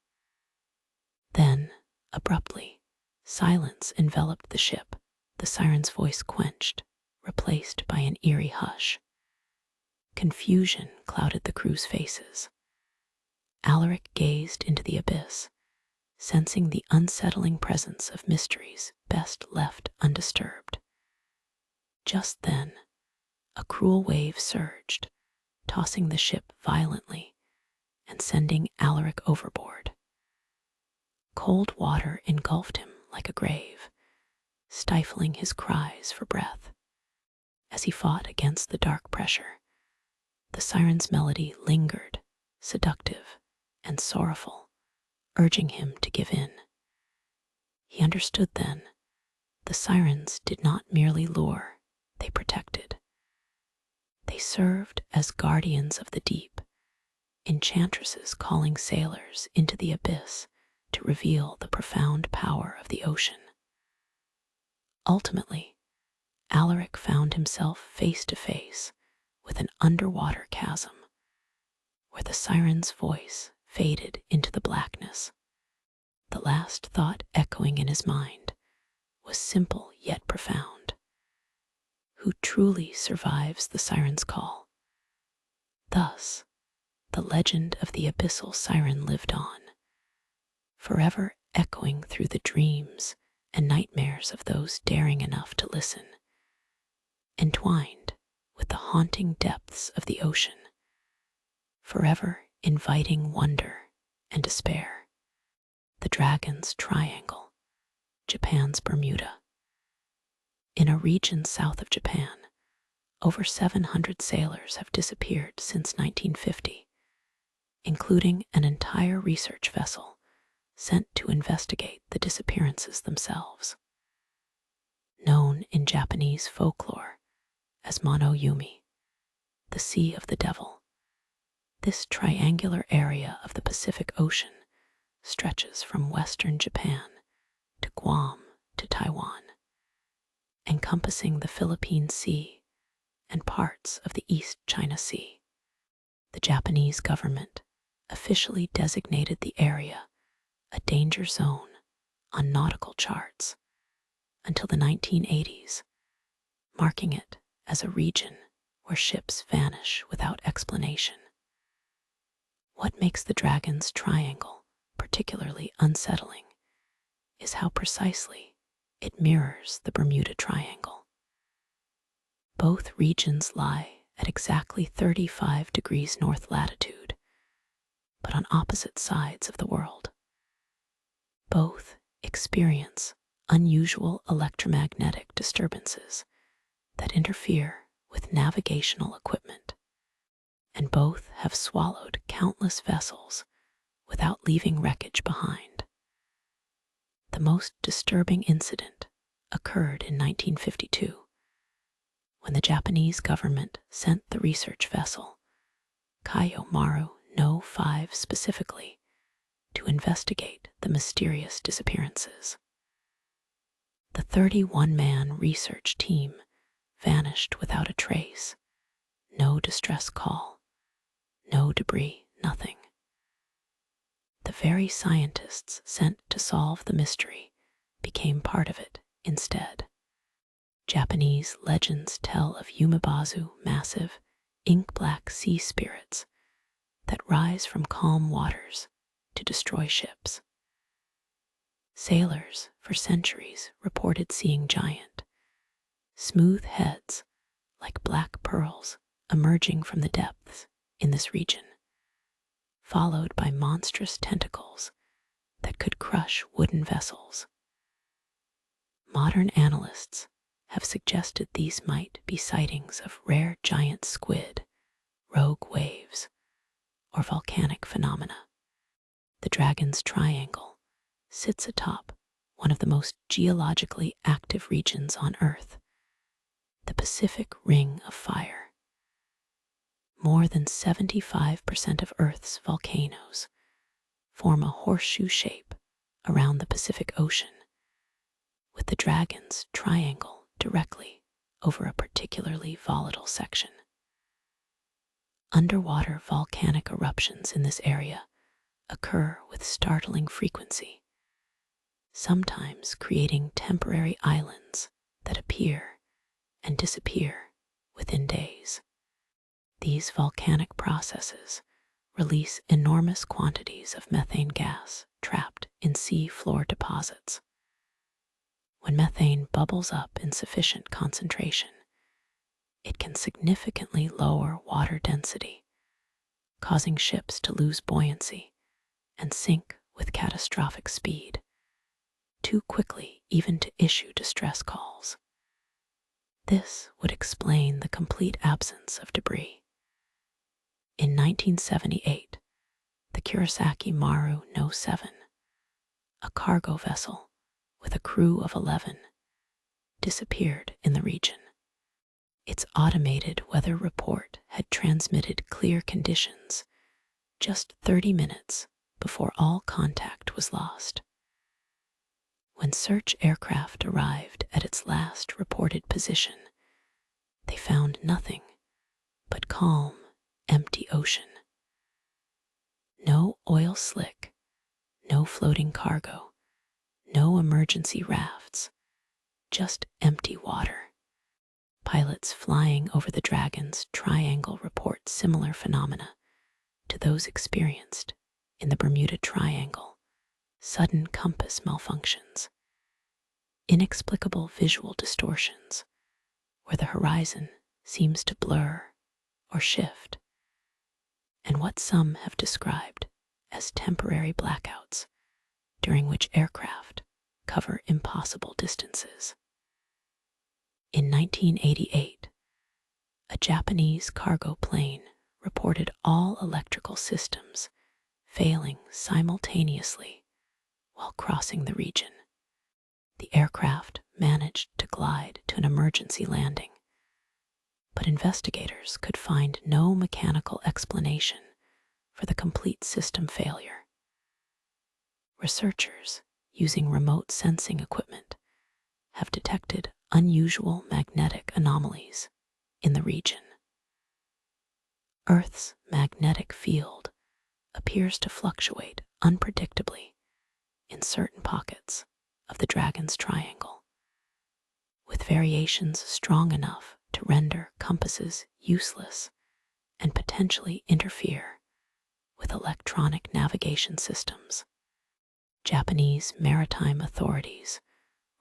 Then, abruptly, silence enveloped the ship, the siren's voice quenched, replaced by an eerie hush. Confusion clouded the crew's faces. Alaric gazed into the abyss, sensing the unsettling presence of mysteries best left undisturbed. Just then, a cruel wave surged, tossing the ship violently and sending Alaric overboard. Cold water engulfed him like a grave, stifling his cries for breath. As he fought against the dark pressure, the siren's melody lingered, seductive and sorrowful, urging him to give in. He understood then, the sirens did not merely lure, they protected. They served as guardians of the deep, enchantresses calling sailors into the abyss to reveal the profound power of the ocean. Ultimately, Alaric found himself face to face with an underwater chasm where the siren's voice faded into the blackness. The last thought echoing in his mind was simple yet profound. Who truly survives the siren's call? Thus, the legend of the Abyssal Siren lived on, forever echoing through the dreams and nightmares of those daring enough to listen, entwined with the haunting depths of the ocean, forever inviting wonder and despair. The Dragon's Triangle, Japan's Bermuda. In a region south of Japan, over 700 sailors have disappeared since 1950, including an entire research vessel sent to investigate the disappearances themselves. Known in Japanese folklore as Mono-Yumi, the Sea of the Devil, this triangular area of the Pacific Ocean stretches from western Japan to Guam to Taiwan, encompassing the Philippine Sea and parts of the East China Sea. The Japanese government officially designated the area a danger zone on nautical charts until the 1980s, marking it as a region where ships vanish without explanation. What makes the Dragon's Triangle particularly unsettling is how precisely it mirrors the Bermuda Triangle. Both regions lie at exactly 35 degrees north latitude, but on opposite sides of the world. Both experience unusual electromagnetic disturbances that interfere with navigational equipment, and both have swallowed countless vessels without leaving wreckage behind. The most disturbing incident occurred in 1952, when the Japanese government sent the research vessel Kaiomaru No. 5 specifically to investigate the mysterious disappearances. The 31-man research team vanished without a trace, no distress call, no debris, nothing. The very scientists sent to solve the mystery became part of it instead. Japanese legends tell of Yumibazu massive, ink-black sea spirits that rise from calm waters to destroy ships. Sailors for centuries reported seeing giant, smooth heads like black pearls emerging from the depths in this region, followed by monstrous tentacles that could crush wooden vessels. Modern analysts have suggested these might be sightings of rare giant squid, rogue waves, or volcanic phenomena. The Dragon's Triangle sits atop one of the most geologically active regions on Earth, the Pacific Ring of Fire. More than 75% of Earth's volcanoes form a horseshoe shape around the Pacific Ocean, with the Dragon's Triangle directly over a particularly volatile section. Underwater volcanic eruptions in this area occur with startling frequency, sometimes creating temporary islands that appear and disappear within days. These volcanic processes release enormous quantities of methane gas trapped in sea floor deposits. When methane bubbles up in sufficient concentration, it can significantly lower water density, causing ships to lose buoyancy and sink with catastrophic speed, too quickly even to issue distress calls. This would explain the complete absence of debris. In 1978, the Kurosaki Maru No. 7, a cargo vessel with a crew of 11, disappeared in the region. Its automated weather report had transmitted clear conditions just 30 minutes before all contact was lost. When search aircraft arrived at its last reported position, they found nothing but calm, empty ocean. No oil slick, no floating cargo, no emergency rafts, just empty water. Pilots flying over the Dragon's Triangle report similar phenomena to those experienced in the Bermuda Triangle: sudden compass malfunctions, inexplicable visual distortions where the horizon seems to blur or shift, and what some have described as temporary blackouts during which aircraft cover impossible distances. In 1988, a Japanese cargo plane reported all electrical systems failing simultaneously while crossing the region. The aircraft managed to glide to an emergency landing, but investigators could find no mechanical explanation for the complete system failure. Researchers, using remote sensing equipment, have detected unusual magnetic anomalies in the region. Earth's magnetic field appears to fluctuate unpredictably in certain pockets of the Dragon's Triangle, with variations strong enough to render compasses useless and potentially interfere with electronic navigation systems. Japanese maritime authorities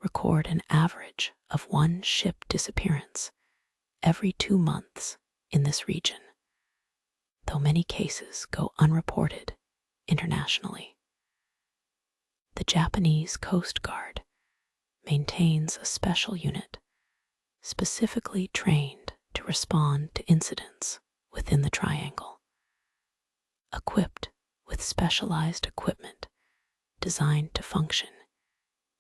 record an average of one ship disappearance every 2 months in this region, though many cases go unreported internationally. The Japanese Coast Guard maintains a special unit specifically trained to respond to incidents within the triangle, equipped with specialized equipment designed to function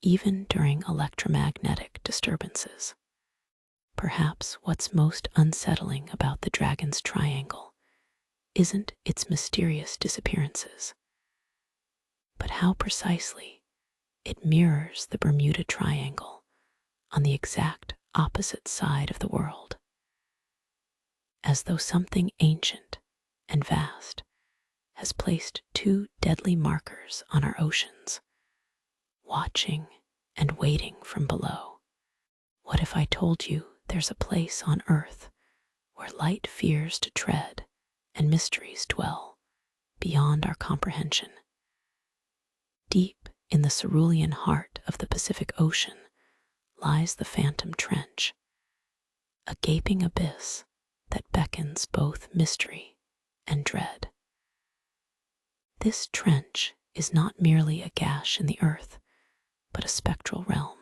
even during electromagnetic disturbances. Perhaps what's most unsettling about the Dragon's Triangle isn't its mysterious disappearances, but how precisely it mirrors the Bermuda Triangle on the exact opposite side of the world, as though something ancient and vast has placed 2 deadly markers on our oceans, watching and waiting from below. What if I told you there's a place on Earth where light fears to tread and mysteries dwell beyond our comprehension? Deep in the cerulean heart of the Pacific Ocean lies the Phantom Trench, a gaping abyss that beckons both mystery and dread. This trench is not merely a gash in the earth, but a spectral realm,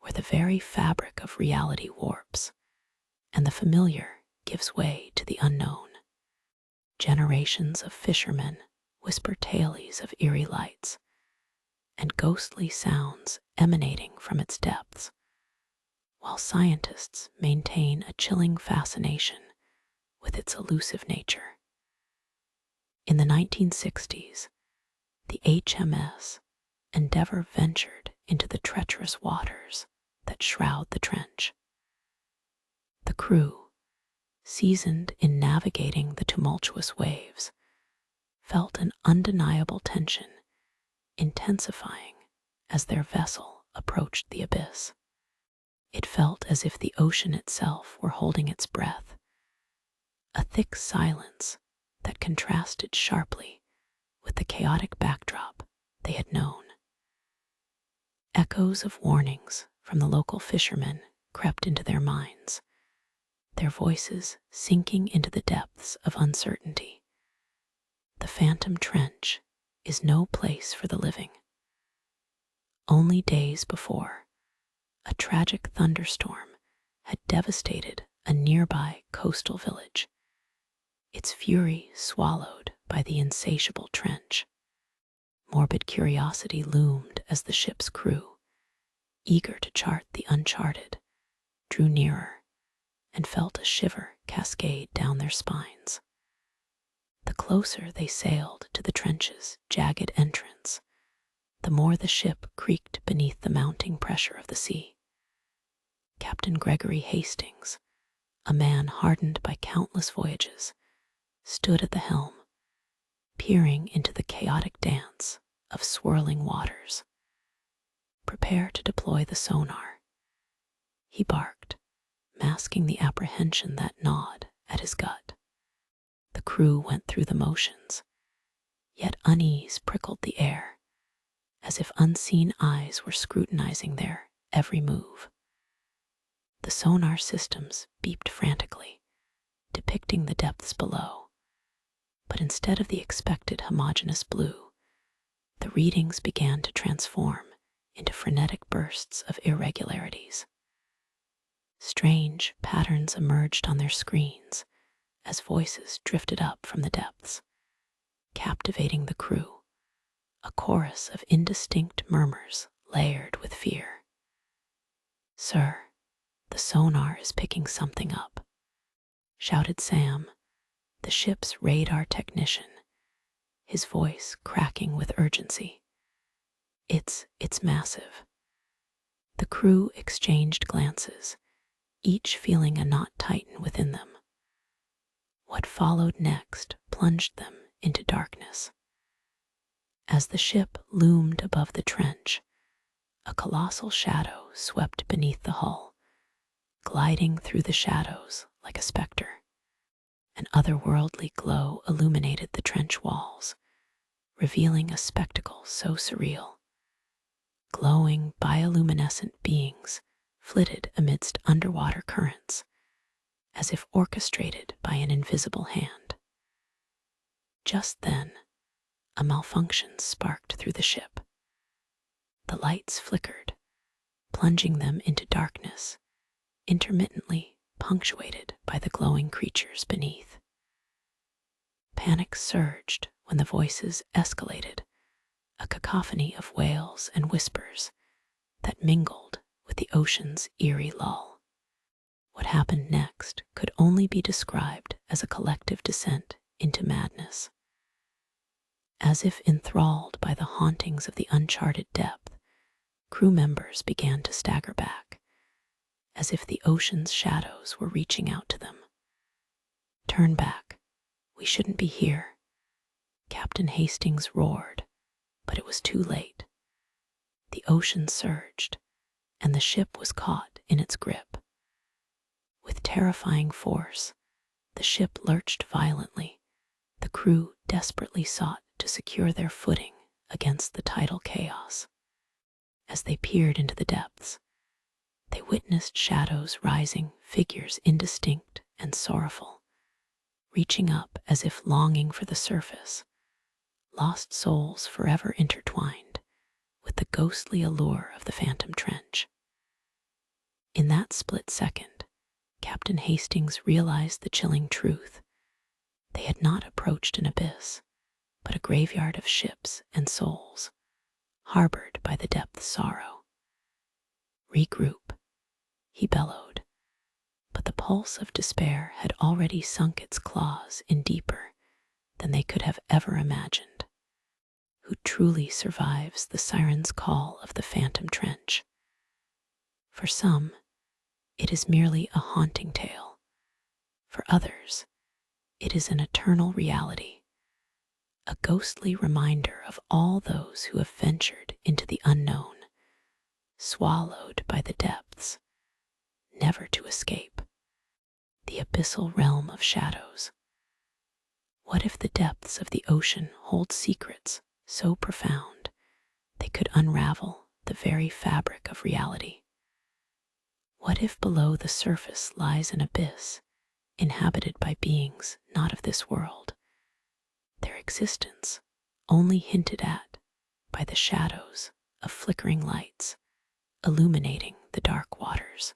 where the very fabric of reality warps, and the familiar gives way to the unknown. Generations of fishermen whisper tales of eerie lights and ghostly sounds emanating from its depths, while scientists maintain a chilling fascination with its elusive nature. In the 1960s, the HMS Endeavour ventured into the treacherous waters that shroud the trench. The crew, seasoned in navigating the tumultuous waves, felt an undeniable tension intensifying as their vessel approached the abyss. It felt as if the ocean itself were holding its breath, a thick silence that contrasted sharply with the chaotic backdrop they had known. Echoes of warnings from the local fishermen crept into their minds, their voices sinking into the depths of uncertainty. The Phantom Trench is no place for the living. Only days before, a tragic thunderstorm had devastated a nearby coastal village, its fury swallowed by the insatiable trench. Morbid curiosity loomed as the ship's crew, eager to chart the uncharted, drew nearer and felt a shiver cascade down their spines. The closer they sailed to the trench's jagged entrance, the more the ship creaked beneath the mounting pressure of the sea. Captain Gregory Hastings, a man hardened by countless voyages, stood at the helm, peering into the chaotic dance of swirling waters. "Prepare to deploy the sonar," he barked, masking the apprehension that gnawed at his gut. The crew went through the motions, yet unease prickled the air, as if unseen eyes were scrutinizing their every move. The sonar systems beeped frantically, depicting the depths below, but instead of the expected homogeneous blue, the readings began to transform into frenetic bursts of irregularities. Strange patterns emerged on their screens as voices drifted up from the depths, captivating the crew, a chorus of indistinct murmurs layered with fear. "Sir, the sonar is picking something up," shouted Sam, the ship's radar technician, his voice cracking with urgency. It's massive." The crew exchanged glances, each feeling a knot tighten within them. What followed next plunged them into darkness. As the ship loomed above the trench, a colossal shadow swept beneath the hull, gliding through the shadows like a specter. An otherworldly glow illuminated the trench walls, revealing a spectacle so surreal. Glowing bioluminescent beings flitted amidst underwater currents, as if orchestrated by an invisible hand. Just then, a malfunction sparked through the ship. The lights flickered, plunging them into darkness, intermittently punctuated by the glowing creatures beneath. Panic surged when the voices escalated, a cacophony of wails and whispers that mingled with the ocean's eerie lull. What happened next could only be described as a collective descent into madness. As if enthralled by the hauntings of the uncharted depth, crew members began to stagger back, as if the ocean's shadows were reaching out to them. "Turn back. We shouldn't be here," Captain Hastings roared, but it was too late. The ocean surged, and the ship was caught in its grip. With terrifying force, the ship lurched violently. The crew desperately sought to secure their footing against the tidal chaos. As they peered into the depths, they witnessed shadows rising, figures indistinct and sorrowful, reaching up as if longing for the surface, lost souls forever intertwined with the ghostly allure of the phantom trench. In that split second, Captain Hastings realized the chilling truth. They had not approached an abyss, but a graveyard of ships and souls, harbored by the depth's sorrow. "Regroup," he bellowed, but the pulse of despair had already sunk its claws in deeper than they could have ever imagined. Who truly survives the siren's call of the phantom trench? For some, it is merely a haunting tale. For others, it is an eternal reality, a ghostly reminder of all those who have ventured into the unknown, swallowed by the depths, never to escape, the abyssal realm of shadows. What if the depths of the ocean hold secrets so profound they could unravel the very fabric of reality? What if below the surface lies an abyss inhabited by beings not of this world, their existence only hinted at by the shadows of flickering lights illuminating the dark waters?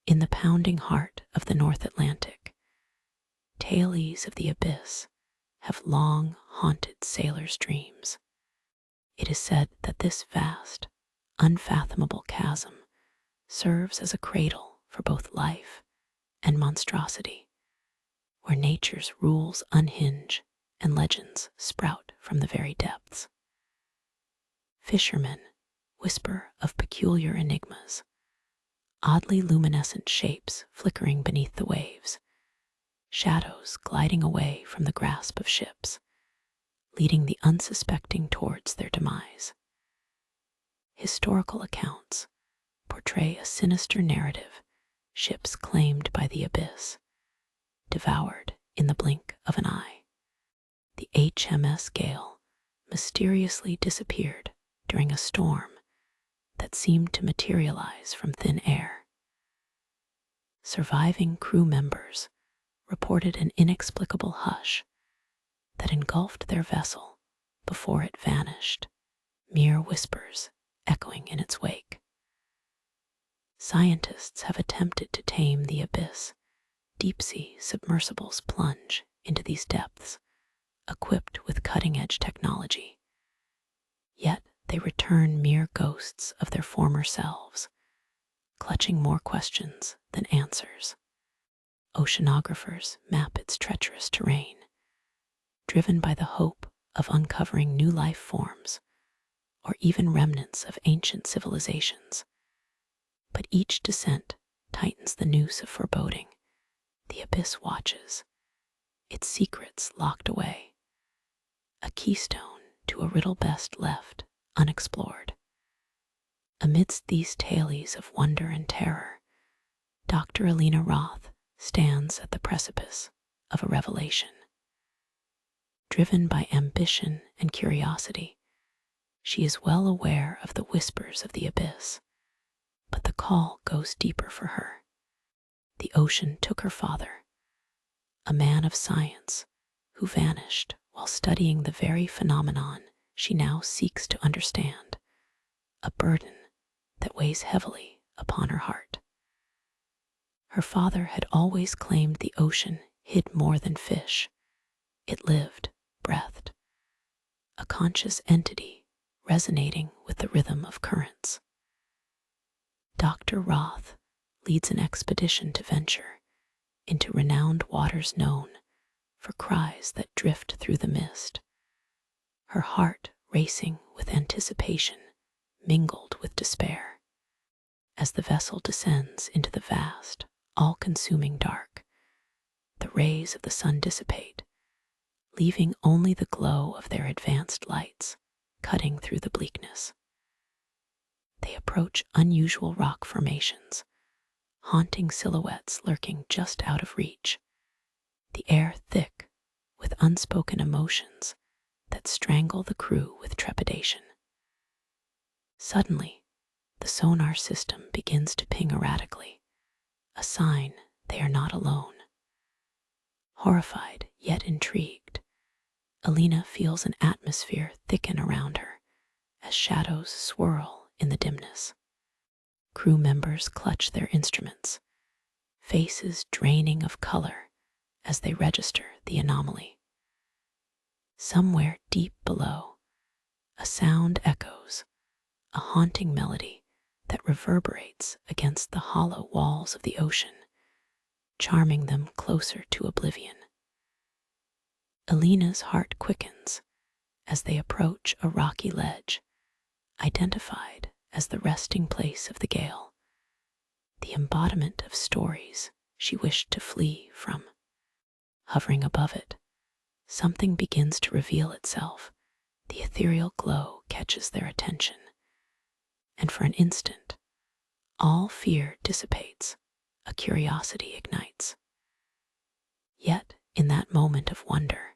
In the pounding heart of the North Atlantic, tales of the abyss have long haunted sailors' dreams. It is said that this vast, unfathomable chasm serves as a cradle for both life and monstrosity, where nature's rules unhinge and legends sprout from the very depths. Fishermen whisper of peculiar enigmas, oddly luminescent shapes flickering beneath the waves, shadows gliding away from the grasp of ships, leading the unsuspecting towards their demise. Historical accounts portray a sinister narrative, ships claimed by the abyss, devoured in the blink of an eye. The HMS Gale mysteriously disappeared during a storm that seemed to materialize from thin air. Surviving crew members reported an inexplicable hush that engulfed their vessel before it vanished, mere whispers echoing in its wake. Scientists have attempted to tame the abyss. Deep-sea submersibles plunge into these depths, equipped with cutting-edge technology. Yet they return mere ghosts of their former selves, clutching more questions than answers. Oceanographers map its treacherous terrain, driven by the hope of uncovering new life forms or even remnants of ancient civilizations. But each descent tightens the noose of foreboding. The abyss watches, its secrets locked away, a keystone to a riddle best left unexplored. Amidst these tales of wonder and terror, Dr. Alina Roth stands at the precipice of a revelation. Driven by ambition and curiosity, she is well aware of the whispers of the abyss, but the call goes deeper for her. The ocean took her father, a man of science who vanished while studying the very phenomenon she now seeks to understand, a burden that weighs heavily upon her heart. Her father had always claimed the ocean hid more than fish. It lived, breathed, a conscious entity resonating with the rhythm of currents. Dr. Roth leads an expedition to venture into renowned waters known for cries that drift through the mist, her heart racing with anticipation mingled with despair. As the vessel descends into the vast, all-consuming dark, the rays of the sun dissipate, leaving only the glow of their advanced lights cutting through the bleakness. They approach unusual rock formations, haunting silhouettes lurking just out of reach, the air thick with unspoken emotions that strangle the crew with trepidation. Suddenly, the sonar system begins to ping erratically, a sign they are not alone. Horrified yet intrigued, Alina feels an atmosphere thicken around her as shadows swirl in the dimness. Crew members clutch their instruments, faces draining of color as they register the anomaly. Somewhere deep below, a sound echoes, a haunting melody that reverberates against the hollow walls of the ocean, charming them closer to oblivion. Alina's heart quickens as they approach a rocky ledge, identified as the resting place of the gale, the embodiment of stories she wished to flee from. Hovering above it, something begins to reveal itself. The ethereal glow catches their attention, and for an instant, all fear dissipates, a curiosity ignites. Yet, in that moment of wonder,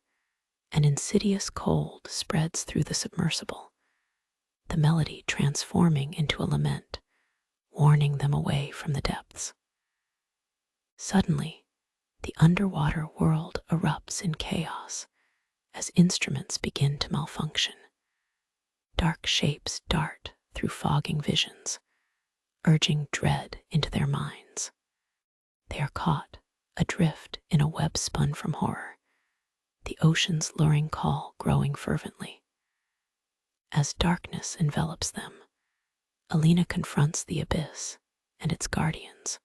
an insidious cold spreads through the submersible, the melody transforming into a lament, warning them away from the depths. Suddenly, the underwater world erupts in chaos as instruments begin to malfunction. Dark shapes dart through fogging visions, urging dread into their minds. They are caught, adrift in a web spun from horror, the ocean's luring call growing fervently. As darkness envelops them, Alina confronts the abyss and its guardians,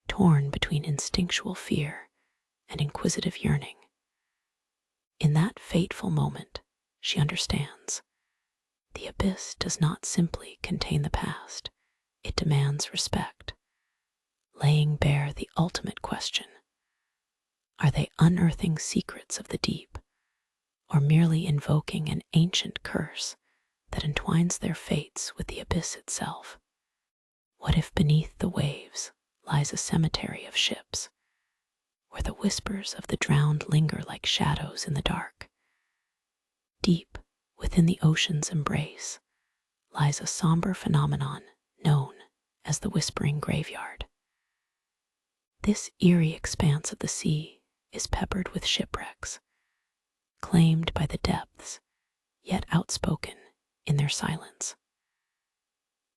torn between instinctual fear and inquisitive yearning. In that fateful moment, she understands. The abyss does not simply contain the past, it demands respect, laying bare the ultimate question. Are they unearthing secrets of the deep, or merely invoking an ancient curse that entwines their fates with the abyss itself? What if beneath the waves lies a cemetery of ships, where the whispers of the drowned linger like shadows in the dark? Deep within the ocean's embrace lies a somber phenomenon known as the Whispering Graveyard. This eerie expanse of the sea is peppered with shipwrecks, claimed by the depths, yet outspoken in their silence.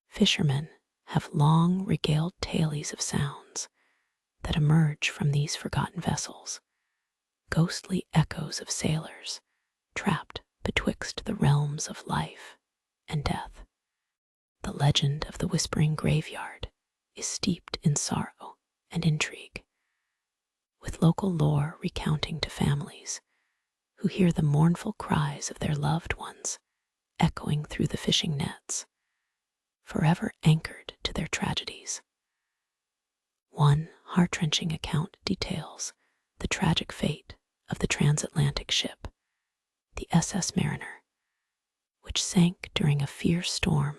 Fishermen have long regaled tales of sounds that emerge from these forgotten vessels, ghostly echoes of sailors trapped betwixt the realms of life and death. The legend of the Whispering Graveyard is steeped in sorrow and intrigue, with local lore recounting to families who hear the mournful cries of their loved ones echoing through the fishing nets, forever anchored to their tragedies. One heart-wrenching account details the tragic fate of the transatlantic ship, the SS Mariner, which sank during a fierce storm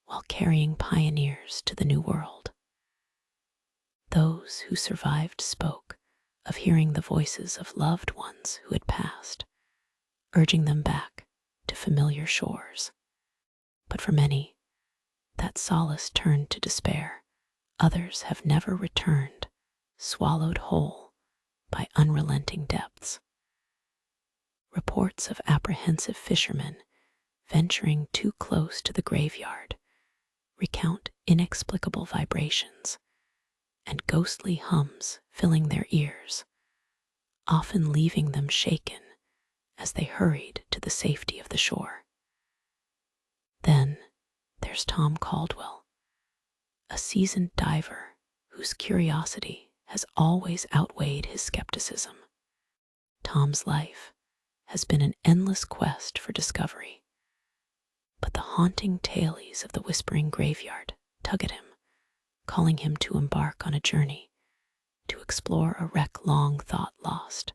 while carrying pioneers to the New World. Those who survived spoke of hearing the voices of loved ones who had passed, urging them back to familiar shores. But for many, that solace turned to despair. Others have never returned, swallowed whole by unrelenting depths. Reports of apprehensive fishermen venturing too close to the graveyard recount inexplicable vibrations and ghostly hums filling their ears, often leaving them shaken as they hurried to the safety of the shore. Then there's Tom Caldwell, a seasoned diver whose curiosity has always outweighed his skepticism. Tom's life has been an endless quest for discovery, but the haunting tales of the Whispering Graveyard tug at him, calling him to embark on a journey to explore a wreck long thought lost.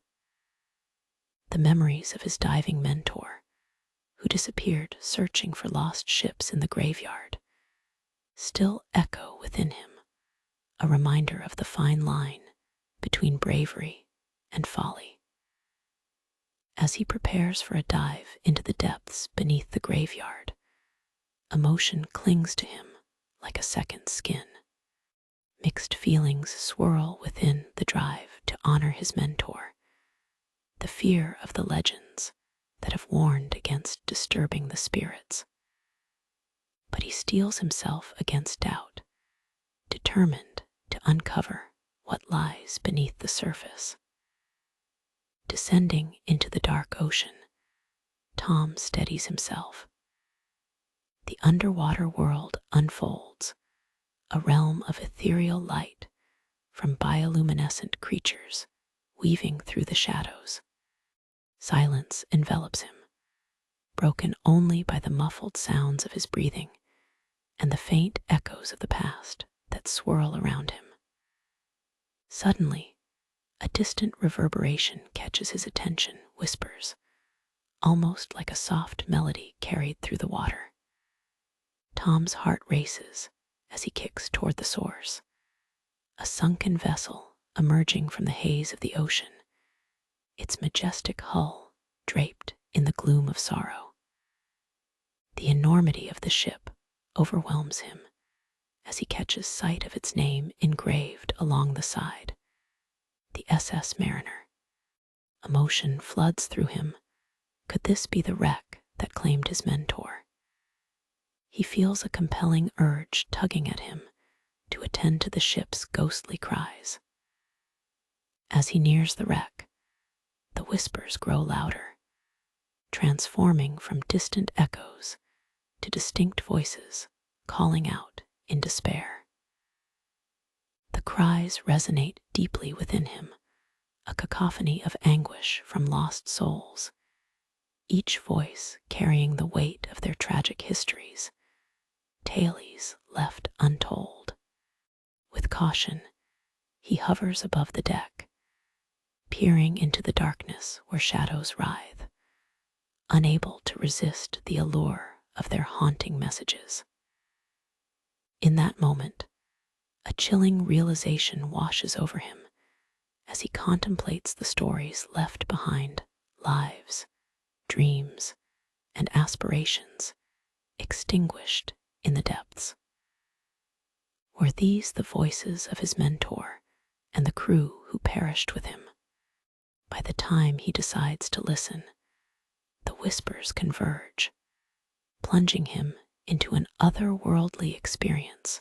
The memories of his diving mentor, who disappeared searching for lost ships in the graveyard, still echo within him, a reminder of the fine line between bravery and folly. As he prepares for a dive into the depths beneath the graveyard, emotion clings to him like a second skin. Mixed feelings swirl within the drive to honor his mentor, the fear of the legends that have warned against disturbing the spirits. But he steels himself against doubt, determined to uncover what lies beneath the surface. Descending into the dark ocean, Tom steadies himself. The underwater world unfolds, a realm of ethereal light from bioluminescent creatures weaving through the shadows. Silence envelops him, broken only by the muffled sounds of his breathing and the faint echoes of the past that swirl around him. Suddenly, a distant reverberation catches his attention, whispers, almost like a soft melody carried through the water. Tom's heart races as he kicks toward the source, a sunken vessel emerging from the haze of the ocean, its majestic hull draped in the gloom of sorrow. The enormity of the ship overwhelms him as he catches sight of its name engraved along the side, the SS Mariner. Emotion floods through him. Could this be the wreck that claimed his mentor? He feels a compelling urge tugging at him to attend to the ship's ghostly cries. As he nears the wreck, the whispers grow louder, transforming from distant echoes to distinct voices calling out in despair. The cries resonate deeply within him, a cacophony of anguish from lost souls, each voice carrying the weight of their tragic histories, tales left untold. With caution, he hovers above the deck, peering into the darkness where shadows writhe, unable to resist the allure of their haunting messages. In that moment, a chilling realization washes over him as he contemplates the stories left behind, lives, dreams, and aspirations extinguished in the depths. Were these the voices of his mentor and the crew who perished with him? By the time he decides to listen, the whispers converge, plunging him into an otherworldly experience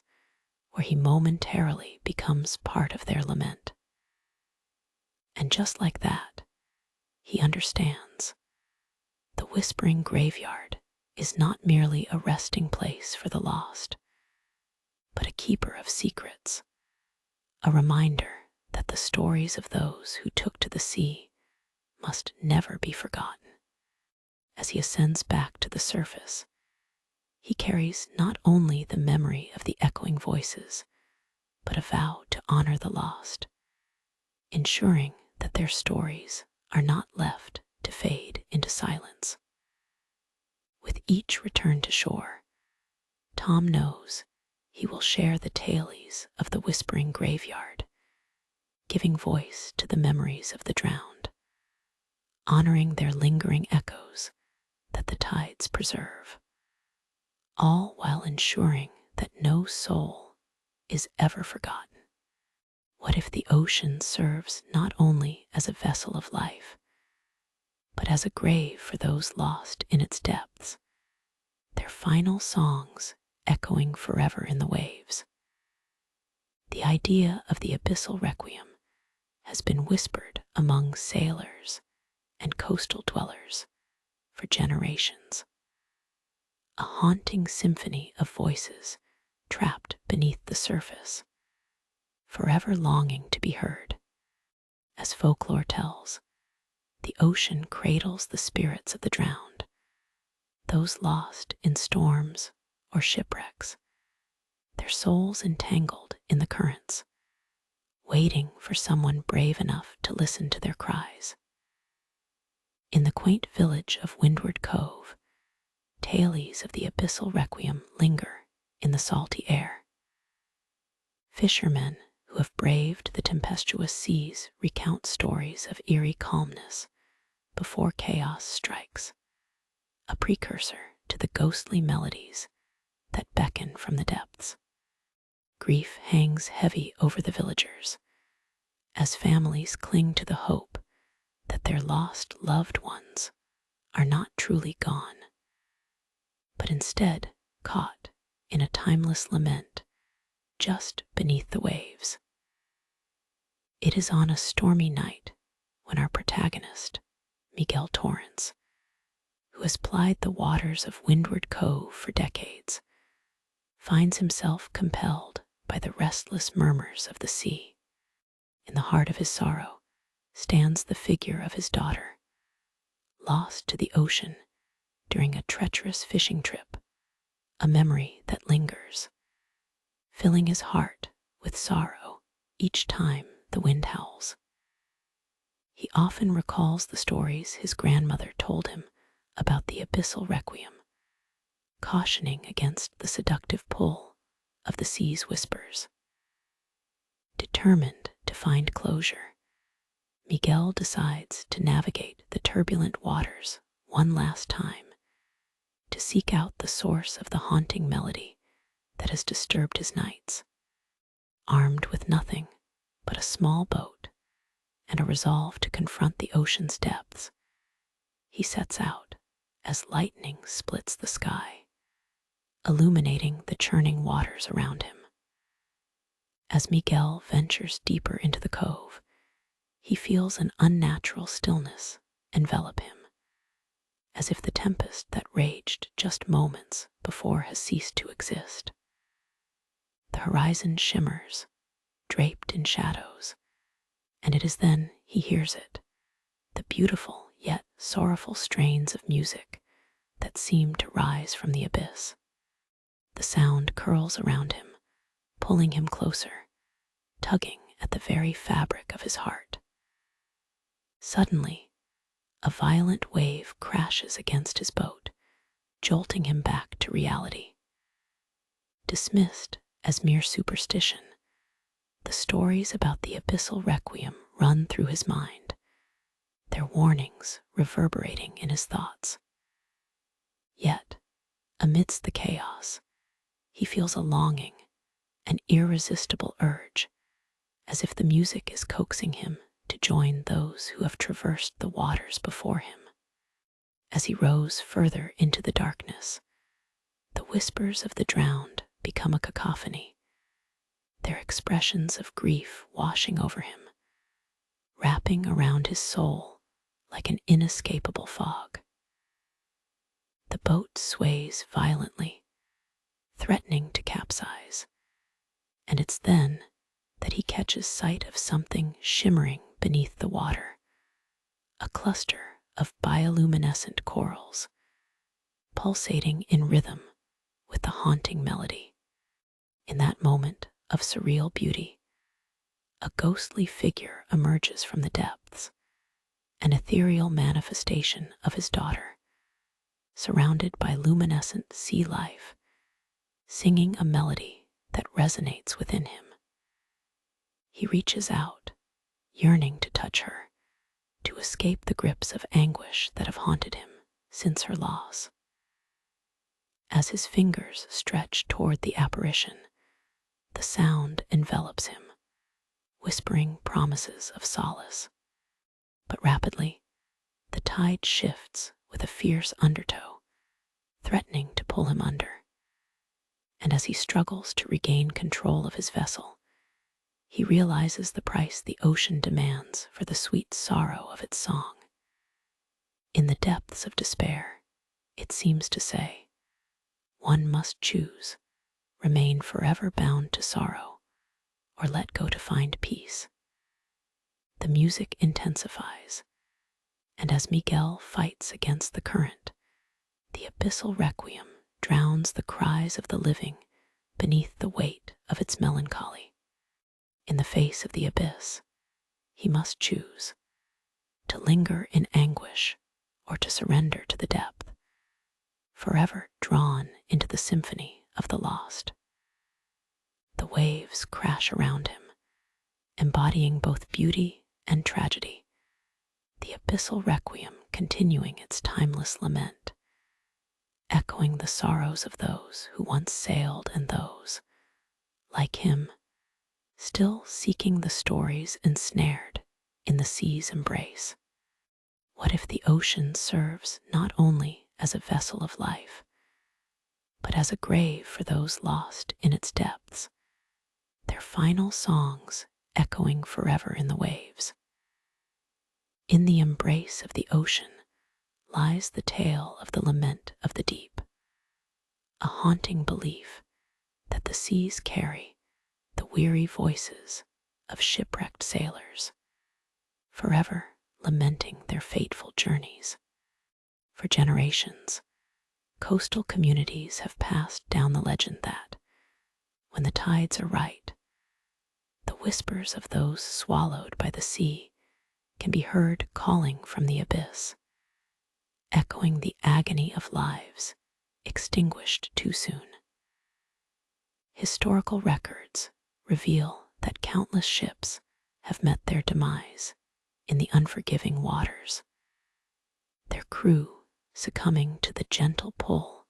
where he momentarily becomes part of their lament. And just like that, he understands. The whispering graveyard is not merely a resting place for the lost, but a keeper of secrets, a reminder that the stories of those who took to the sea must never be forgotten. As he ascends back to the surface, he carries not only the memory of the echoing voices, but a vow to honor the lost, ensuring that their stories are not left to fade into silence. With each return to shore, Tom knows he will share the tales of the whispering graveyard, giving voice to the memories of the drowned, honoring their lingering echoes that the tides preserve, all while ensuring that no soul is ever forgotten. What if the ocean serves not only as a vessel of life, but as a grave for those lost in its depths, their final songs echoing forever in the waves? The idea of the Abyssal Requiem has been whispered among sailors and coastal dwellers for generations, a haunting symphony of voices trapped beneath the surface, forever longing to be heard. As folklore tells, the ocean cradles the spirits of the drowned, those lost in storms or shipwrecks, their souls entangled in the currents, waiting for someone brave enough to listen to their cries. In the quaint village of Windward Cove, tales of the Abyssal Requiem linger in the salty air. Fishermen who have braved the tempestuous seas recount stories of eerie calmness before chaos strikes, a precursor to the ghostly melodies that beckon from the depths. Grief hangs heavy over the villagers as families cling to the hope that their lost loved ones are not truly gone, but instead caught in a timeless lament just beneath the waves. It is on a stormy night when our protagonist, Miguel Torrance, who has plied the waters of Windward Cove for decades, finds himself compelled by the restless murmurs of the sea. In the heart of his sorrow stands the figure of his daughter, lost to the ocean during a treacherous fishing trip, a memory that lingers, filling his heart with sorrow each time the wind howls. He often recalls the stories his grandmother told him about the Abyssal Requiem, cautioning against the seductive pull of the sea's whispers. Determined to find closure, Miguel decides to navigate the turbulent waters one last time, to seek out the source of the haunting melody that has disturbed his nights. Armed with nothing but a small boat and a resolve to confront the ocean's depths, he sets out as lightning splits the sky, illuminating the churning waters around him. As Miguel ventures deeper into the cove, he feels an unnatural stillness envelop him, as if the tempest that raged just moments before has ceased to exist. The horizon shimmers, draped in shadows, and it is then he hears it, the beautiful yet sorrowful strains of music that seem to rise from the abyss. The sound curls around him, pulling him closer, tugging at the very fabric of his heart. Suddenly, a violent wave crashes against his boat, jolting him back to reality. Dismissed as mere superstition, the stories about the Abyssal Requiem run through his mind, their warnings reverberating in his thoughts. Yet, amidst the chaos, he feels a longing, an irresistible urge, as if the music is coaxing him to join those who have traversed the waters before him. As he rows further into the darkness, the whispers of the drowned become a cacophony, their expressions of grief washing over him, wrapping around his soul like an inescapable fog. The boat sways violently, threatening to capsize, and it's then that he catches sight of something shimmering beneath the water, a cluster of bioluminescent corals, pulsating in rhythm with the haunting melody. In that moment of surreal beauty, a ghostly figure emerges from the depths, an ethereal manifestation of his daughter, surrounded by luminescent sea life, singing a melody that resonates within him. He reaches out, yearning to touch her, to escape the grips of anguish that have haunted him since her loss. As his fingers stretch toward the apparition, the sound envelops him, whispering promises of solace. But rapidly, the tide shifts with a fierce undertow, threatening to pull him under. And as he struggles to regain control of his vessel, he realizes the price the ocean demands for the sweet sorrow of its song. In the depths of despair, it seems to say, one must choose, remain forever bound to sorrow, or let go to find peace. The music intensifies, and as Miguel fights against the current, the Abyssal Requiem drowns the cries of the living beneath the weight of its melancholy. In the face of the abyss, he must choose to linger in anguish or to surrender to the depth, forever drawn into the symphony of the lost. The waves crash around him, embodying both beauty and tragedy, the Abyssal Requiem continuing its timeless lament, echoing the sorrows of those who once sailed and those, like him, still seeking the stories ensnared in the sea's embrace. What if the ocean serves not only as a vessel of life, but as a grave for those lost in its depths, their final songs echoing forever in the waves? In the embrace of the ocean lies the tale of the lament of the deep, a haunting belief that the seas carry the weary voices of shipwrecked sailors, forever lamenting their fateful journeys. For generations, coastal communities have passed down the legend that, when the tides are right, the whispers of those swallowed by the sea can be heard calling from the abyss, echoing the agony of lives extinguished too soon. Historical records reveal that countless ships have met their demise in the unforgiving waters, their crew succumbing to the gentle pull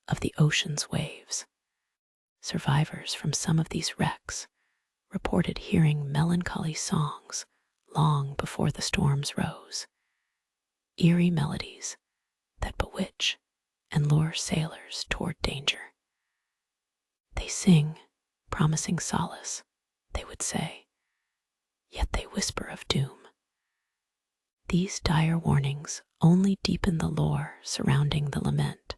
of the ocean's waves. Survivors from some of these wrecks reported hearing melancholy songs long before the storms rose, eerie melodies that bewitch and lure sailors toward danger. They sing, promising solace, they would say, yet they whisper of doom. These dire warnings only deepen the lore surrounding the lament,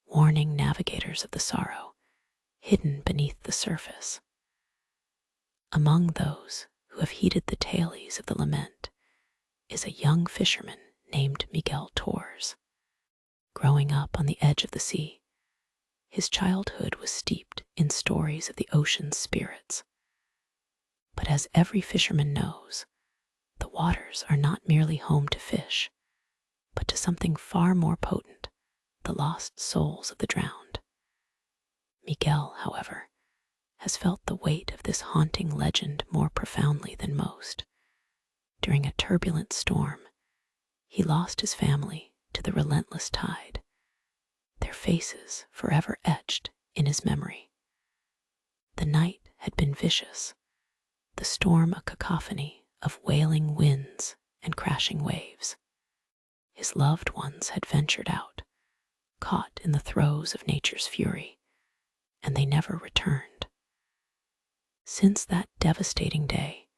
warning navigators of the sorrow hidden beneath the surface. Among those who have heeded the tales of the lament is a young fisherman named Miguel Torres. Growing up on the edge of the sea, his childhood was steeped in stories of the ocean's spirits. But as every fisherman knows, the waters are not merely home to fish, but to something far more potent, the lost souls of the drowned. Miguel, however, has felt the weight of this haunting legend more profoundly than most. During a turbulent storm, he lost his family to the relentless tide, their faces forever etched in his memory. The night had been vicious, the storm a cacophony of wailing winds and crashing waves. His loved ones had ventured out, caught in the throes of nature's fury, and they never returned. Since that devastating day,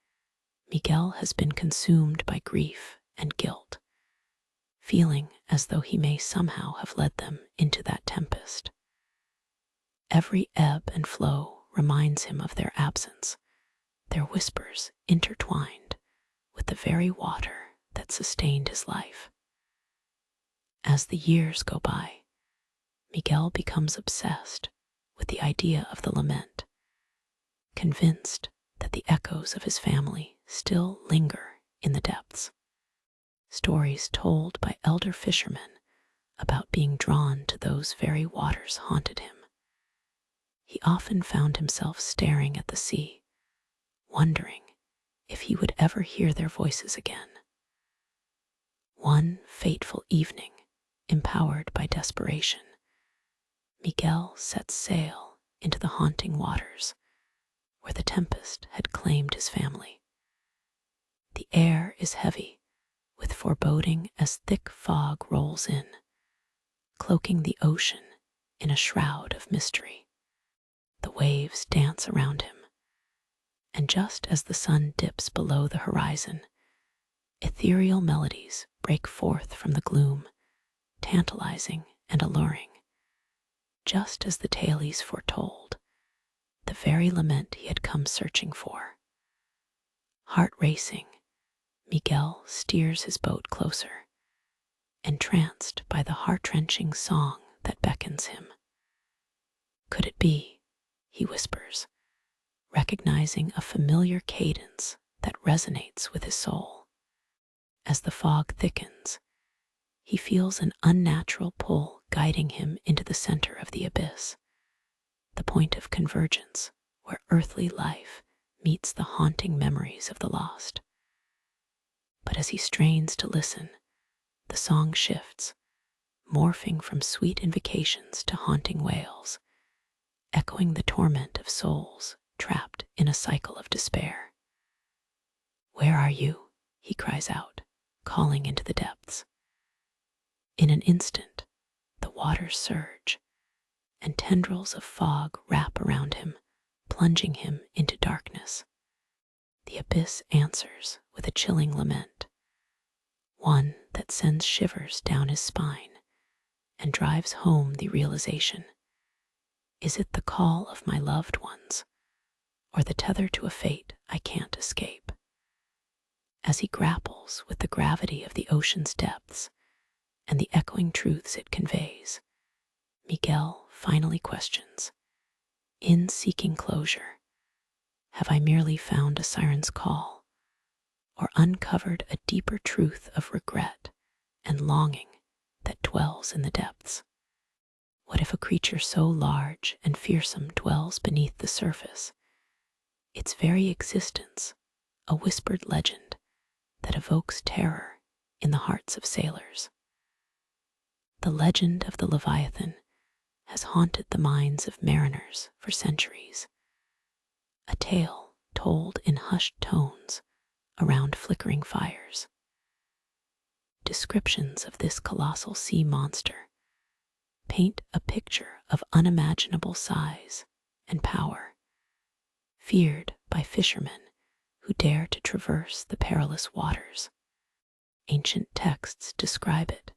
Miguel has been consumed by grief and guilt, feeling as though he may somehow have led them into that tempest. Every ebb and flow reminds him of their absence, their whispers intertwined with the very water that sustained his life. As the years go by, Miguel becomes obsessed with the idea of the lament, convinced that the echoes of his family still linger in the depths. Stories told by elder fishermen about being drawn to those very waters haunted him. He often found himself staring at the sea, wondering if he would ever hear their voices again. One fateful evening, empowered by desperation, Miguel sets sail into the haunting waters where the tempest had claimed his family. The air is heavy with foreboding as thick fog rolls in, cloaking the ocean in a shroud of mystery. The waves dance around him, and just as the sun dips below the horizon, ethereal melodies break forth from the gloom, tantalizing and alluring. Just as the tales foretold, the very lament he had come searching for. Heart racing, Miguel steers his boat closer, entranced by the heart-wrenching song that beckons him. Could it be, he whispers, recognizing a familiar cadence that resonates with his soul. As the fog thickens, he feels an unnatural pull guiding him into the center of the abyss, the point of convergence where earthly life meets the haunting memories of the lost. But as he strains to listen, the song shifts, morphing from sweet invocations to haunting wails, echoing the torment of souls trapped in a cycle of despair. "Where are you?" he cries out, calling into the depths. In an instant, the waters surge, and tendrils of fog wrap around him, plunging him into darkness. The abyss answers with a chilling lament, one that sends shivers down his spine and drives home the realization: is it the call of my loved ones, or the tether to a fate I can't escape? As he grapples with the gravity of the ocean's depths and the echoing truths it conveys, Miguel finally questions, in seeking closure, have I merely found a siren's call, or uncovered a deeper truth of regret and longing that dwells in the depths? What if a creature so large and fearsome dwells beneath the surface, its very existence a whispered legend that evokes terror in the hearts of sailors? The legend of the Leviathan has haunted the minds of mariners for centuries, a tale told in hushed tones around flickering fires. Descriptions of this colossal sea monster paint a picture of unimaginable size and power, feared by fishermen who dare to traverse the perilous waters. Ancient texts describe it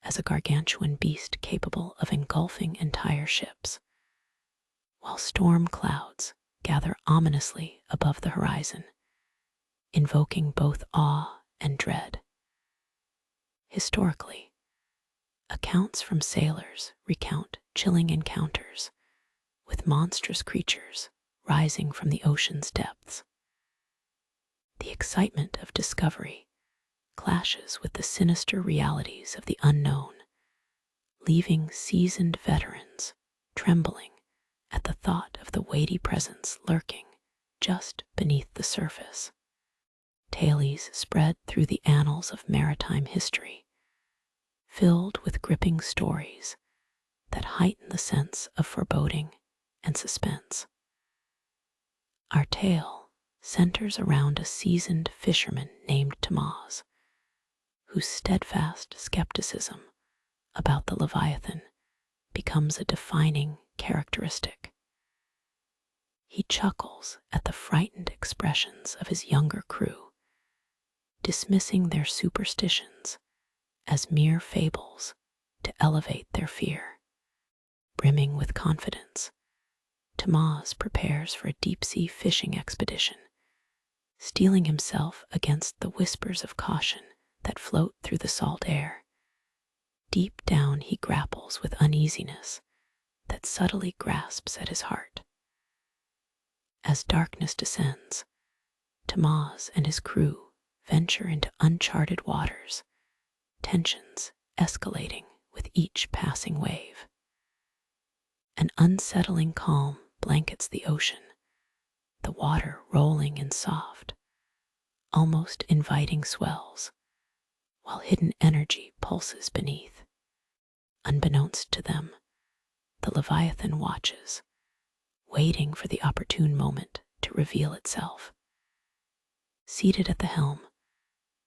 as a gargantuan beast capable of engulfing entire ships, while storm clouds gather ominously above the horizon, invoking both awe and dread. Historically, accounts from sailors recount chilling encounters with monstrous creatures rising from the ocean's depths. The excitement of discovery clashes with the sinister realities of the unknown, leaving seasoned veterans trembling at the thought of the weighty presence lurking just beneath the surface. Tales spread through the annals of maritime history, filled with gripping stories that heighten the sense of foreboding and suspense. Our tale centers around a seasoned fisherman named Tamaz, whose steadfast skepticism about the Leviathan becomes a defining characteristic. He chuckles at the frightened expressions of his younger crew, dismissing their superstitions as mere fables to elevate their fear. Brimming with confidence, Tamaz prepares for a deep-sea fishing expedition, steeling himself against the whispers of caution that float through the salt air. Deep down he grapples with uneasiness that subtly grasps at his heart. As darkness descends, Tamaz and his crew venture into uncharted waters, tensions escalating with each passing wave. An unsettling calm blankets the ocean, the water rolling in soft, almost inviting swells, while hidden energy pulses beneath. Unbeknownst to them, the Leviathan watches, waiting for the opportune moment to reveal itself. Seated at the helm,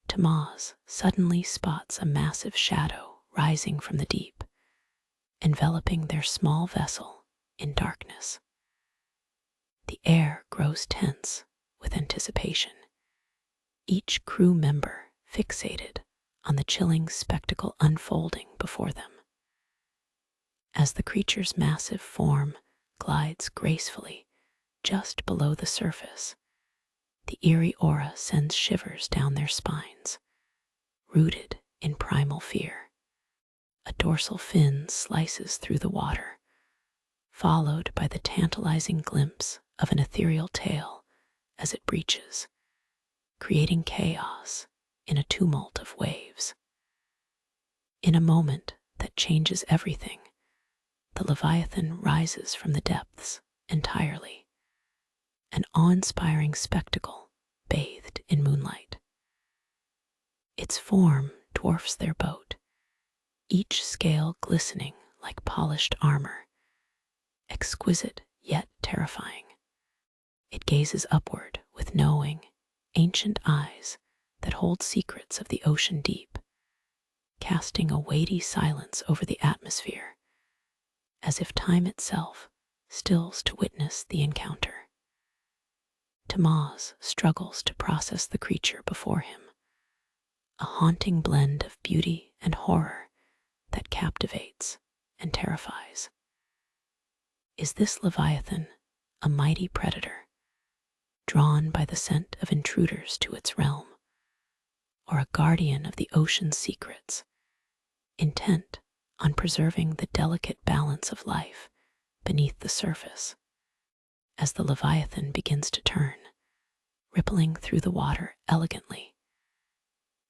Tamaz suddenly spots a massive shadow rising from the deep, enveloping their small vessel in darkness. The air grows tense with anticipation, each crew member fixated on the chilling spectacle unfolding before them. As the creature's massive form glides gracefully just below the surface, the eerie aura sends shivers down their spines, rooted in primal fear. A dorsal fin slices through the water, followed by the tantalizing glimpse of an ethereal tail as it breaches, creating chaos in a tumult of waves. In a moment that changes everything, the Leviathan rises from the depths entirely, an awe-inspiring spectacle bathed in moonlight. Its form dwarfs their boat, each scale glistening like polished armor, exquisite yet terrifying. It gazes upward with knowing, ancient eyes that hold secrets of the ocean deep, casting a weighty silence over the atmosphere, as if time itself stills to witness the encounter. Tamaz struggles to process the creature before him, a haunting blend of beauty and horror that captivates and terrifies. Is this Leviathan a mighty predator, drawn by the scent of intruders to its realm, or a guardian of the ocean's secrets, intent on preserving the delicate balance of life beneath the surface? As the Leviathan begins to turn, rippling through the water elegantly,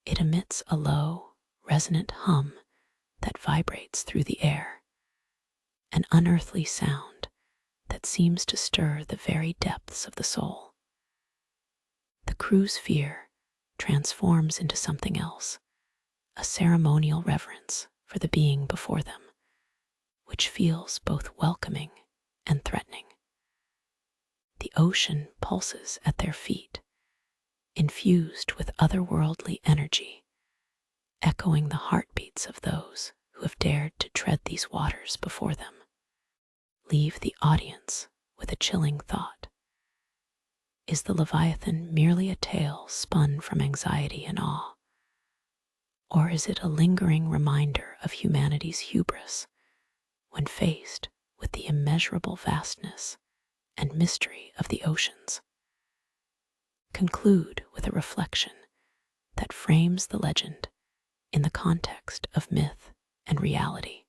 it emits a low, resonant hum that vibrates through the air, an unearthly sound that seems to stir the very depths of the soul. The crew's fear transforms into something else, a ceremonial reverence for the being before them, which feels both welcoming and threatening. The ocean pulses at their feet, infused with otherworldly energy, echoing the heartbeats of those who have dared to tread these waters before them. Leave the audience with a chilling thought. Is the Leviathan merely a tale spun from anxiety and awe? Or is it a lingering reminder of humanity's hubris when faced with the immeasurable vastness and mystery of the oceans? Conclude with a reflection that frames the legend in the context of myth and reality.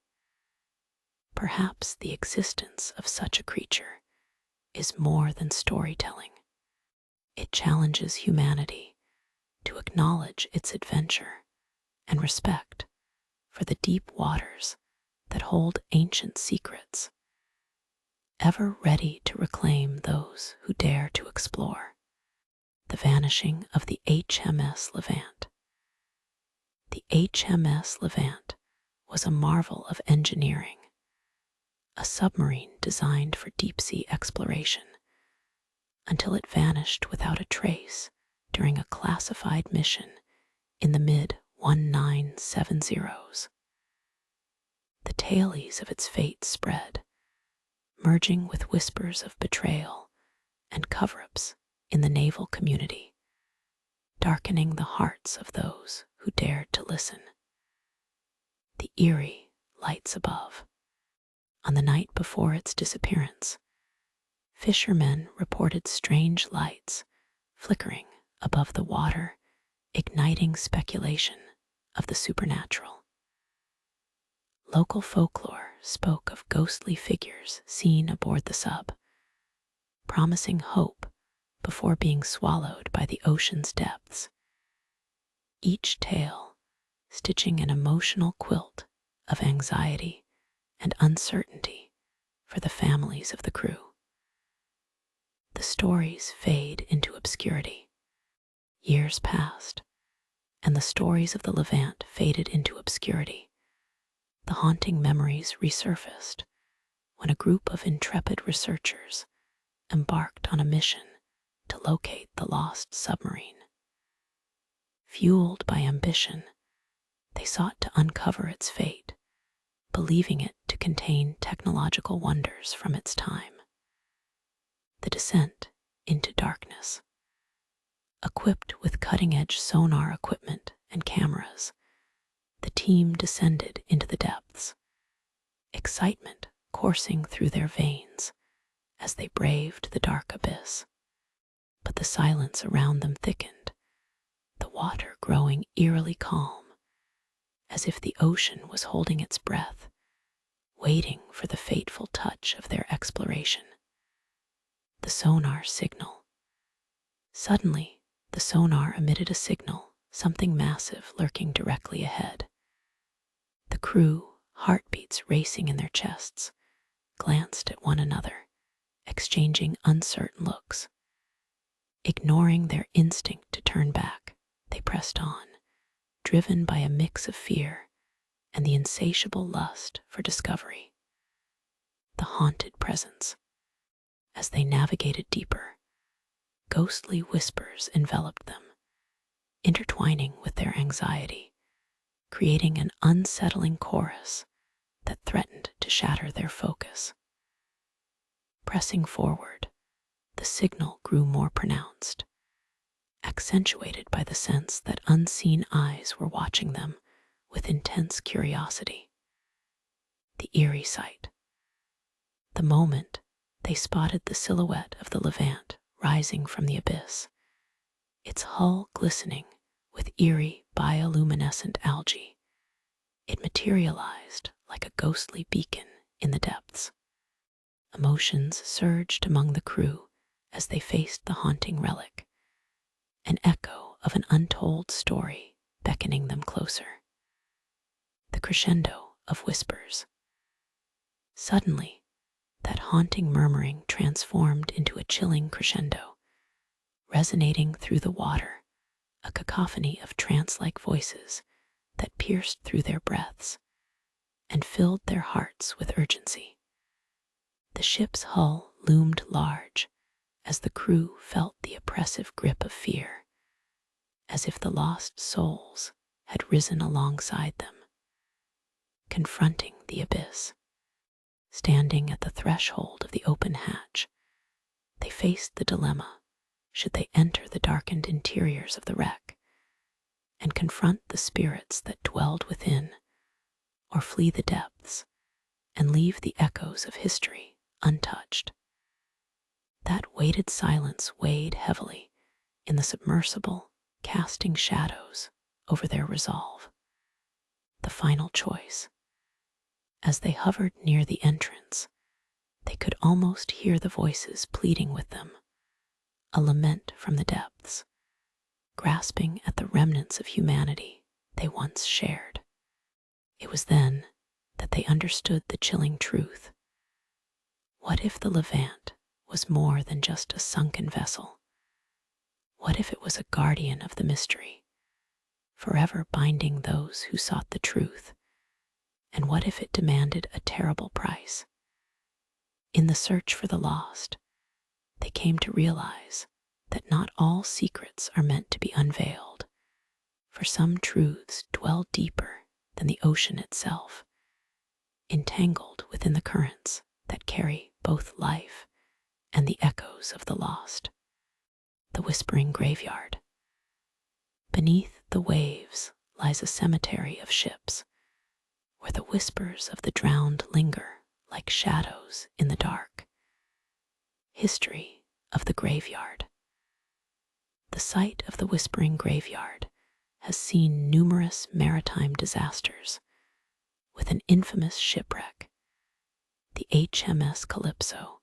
Perhaps the existence of such a creature is more than storytelling. It challenges humanity to acknowledge its adventure and respect for the deep waters that hold ancient secrets, ever ready to reclaim those who dare to explore. The vanishing of the HMS Levant. The HMS Levant was a marvel of engineering, a submarine designed for deep-sea exploration, until it vanished without a trace during a classified mission in the mid-1970s. The tales of its fate spread, merging with whispers of betrayal and cover-ups in the naval community, darkening the hearts of those who dared to listen. The eerie lights above. On the night before its disappearance, fishermen reported strange lights flickering above the water, igniting speculation of the supernatural. Local folklore spoke of ghostly figures seen aboard the sub, promising hope before being swallowed by the ocean's depths. Each tale stitching an emotional quilt of anxiety and uncertainty for the families of the crew. The stories fade into obscurity. Years passed, and the stories of the Levant faded into obscurity. The haunting memories resurfaced when a group of intrepid researchers embarked on a mission to locate the lost submarine. Fueled by ambition, they sought to uncover its fate, believing it to contain technological wonders from its time. The descent into darkness. Equipped with cutting-edge sonar equipment and cameras, the team descended into the depths, excitement coursing through their veins as they braved the dark abyss. But the silence around them thickened, the water growing eerily calm, as if the ocean was holding its breath, waiting for the fateful touch of their exploration. The sonar signal. Suddenly, the sonar emitted a signal, something massive lurking directly ahead. The crew, heartbeats racing in their chests, glanced at one another, exchanging uncertain looks. Ignoring their instinct to turn back, they pressed on, driven by a mix of fear and the insatiable lust for discovery. The haunted presence. As they navigated deeper, ghostly whispers enveloped them, intertwining with their anxiety, creating an unsettling chorus that threatened to shatter their focus. Pressing forward, the signal grew more pronounced, accentuated by the sense that unseen eyes were watching them with intense curiosity. The eerie sight. The moment they spotted the silhouette of the Levant rising from the abyss, its hull glistening with eerie bioluminescent algae. It materialized like a ghostly beacon in the depths. Emotions surged among the crew as they faced the haunting relic, an echo of an untold story beckoning them closer. The crescendo of whispers. Suddenly, that haunting murmuring transformed into a chilling crescendo, resonating through the water, a cacophony of trance-like voices that pierced through their breaths and filled their hearts with urgency. The ship's hull loomed large as the crew felt the oppressive grip of fear, as if the lost souls had risen alongside them. Confronting the abyss. Standing at the threshold of the open hatch, they faced the dilemma: should they enter the darkened interiors of the wreck and confront the spirits that dwelled within, or flee the depths and leave the echoes of history untouched? That weighted silence weighed heavily in the submersible, casting shadows over their resolve. the final choice. As they hovered near the entrance, they could almost hear the voices pleading with them, a lament from the depths, grasping at the remnants of humanity they once shared. It was then that they understood the chilling truth. What if the Levant was more than just a sunken vessel? What if it was a guardian of the mystery, forever binding those who sought the truth? And what if it demanded a terrible price? In the search for the lost, they came to realize that not all secrets are meant to be unveiled, for some truths dwell deeper than the ocean itself, entangled within the currents that carry both life and the echoes of the lost. The Whispering Graveyard. Beneath the waves lies a cemetery of ships, where the whispers of the drowned linger like shadows in the dark. History of the Graveyard. The site of the Whispering Graveyard has seen numerous maritime disasters, with an infamous shipwreck, the HMS Calypso,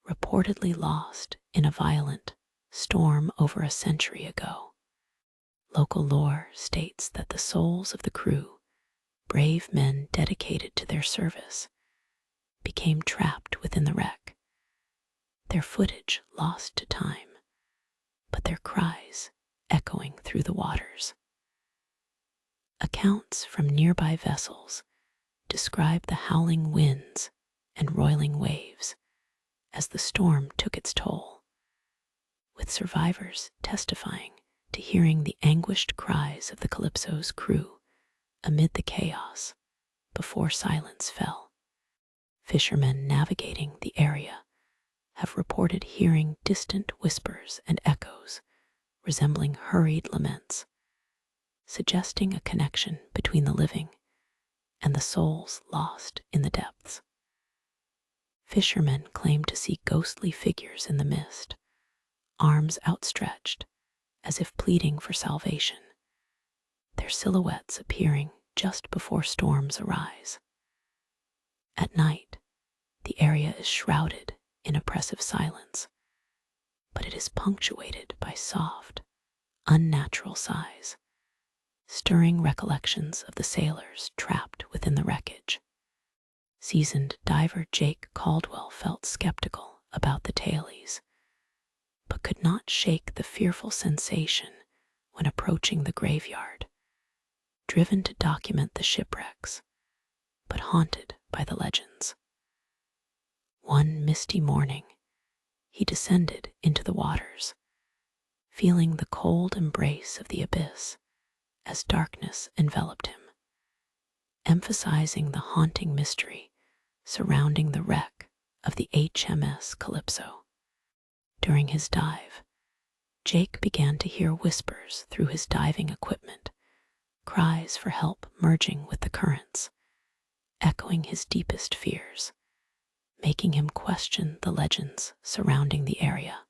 reportedly lost in a violent storm over a century ago. Local lore states that the souls of the crew, brave men dedicated to their service, became trapped within the wreck, their footage lost to time, but their cries echoing through the waters. Accounts from nearby vessels describe the howling winds and roiling waves as the storm took its toll, with survivors testifying to hearing the anguished cries of the Calypso's crew amid the chaos before silence fell. Fishermen navigating the area have reported hearing distant whispers and echoes resembling hurried laments, suggesting a connection between the living and the souls lost in the depths. Fishermen claim to see ghostly figures in the mist, arms outstretched as if pleading for salvation, their silhouettes appearing just before storms arise. At night, the area is shrouded in oppressive silence, but it is punctuated by soft, unnatural sighs, stirring recollections of the sailors trapped within the wreckage. Seasoned diver Jake Caldwell felt skeptical about the tailies, but could not shake the fearful sensation when approaching the graveyard, driven to document the shipwrecks, but haunted by the legends. One misty morning, he descended into the waters, feeling the cold embrace of the abyss as darkness enveloped him, emphasizing the haunting mystery surrounding the wreck of the HMS Calypso. During his dive, Jake began to hear whispers through his diving equipment, cries for help merging with the currents, echoing his deepest fears, making him question the legends surrounding the area.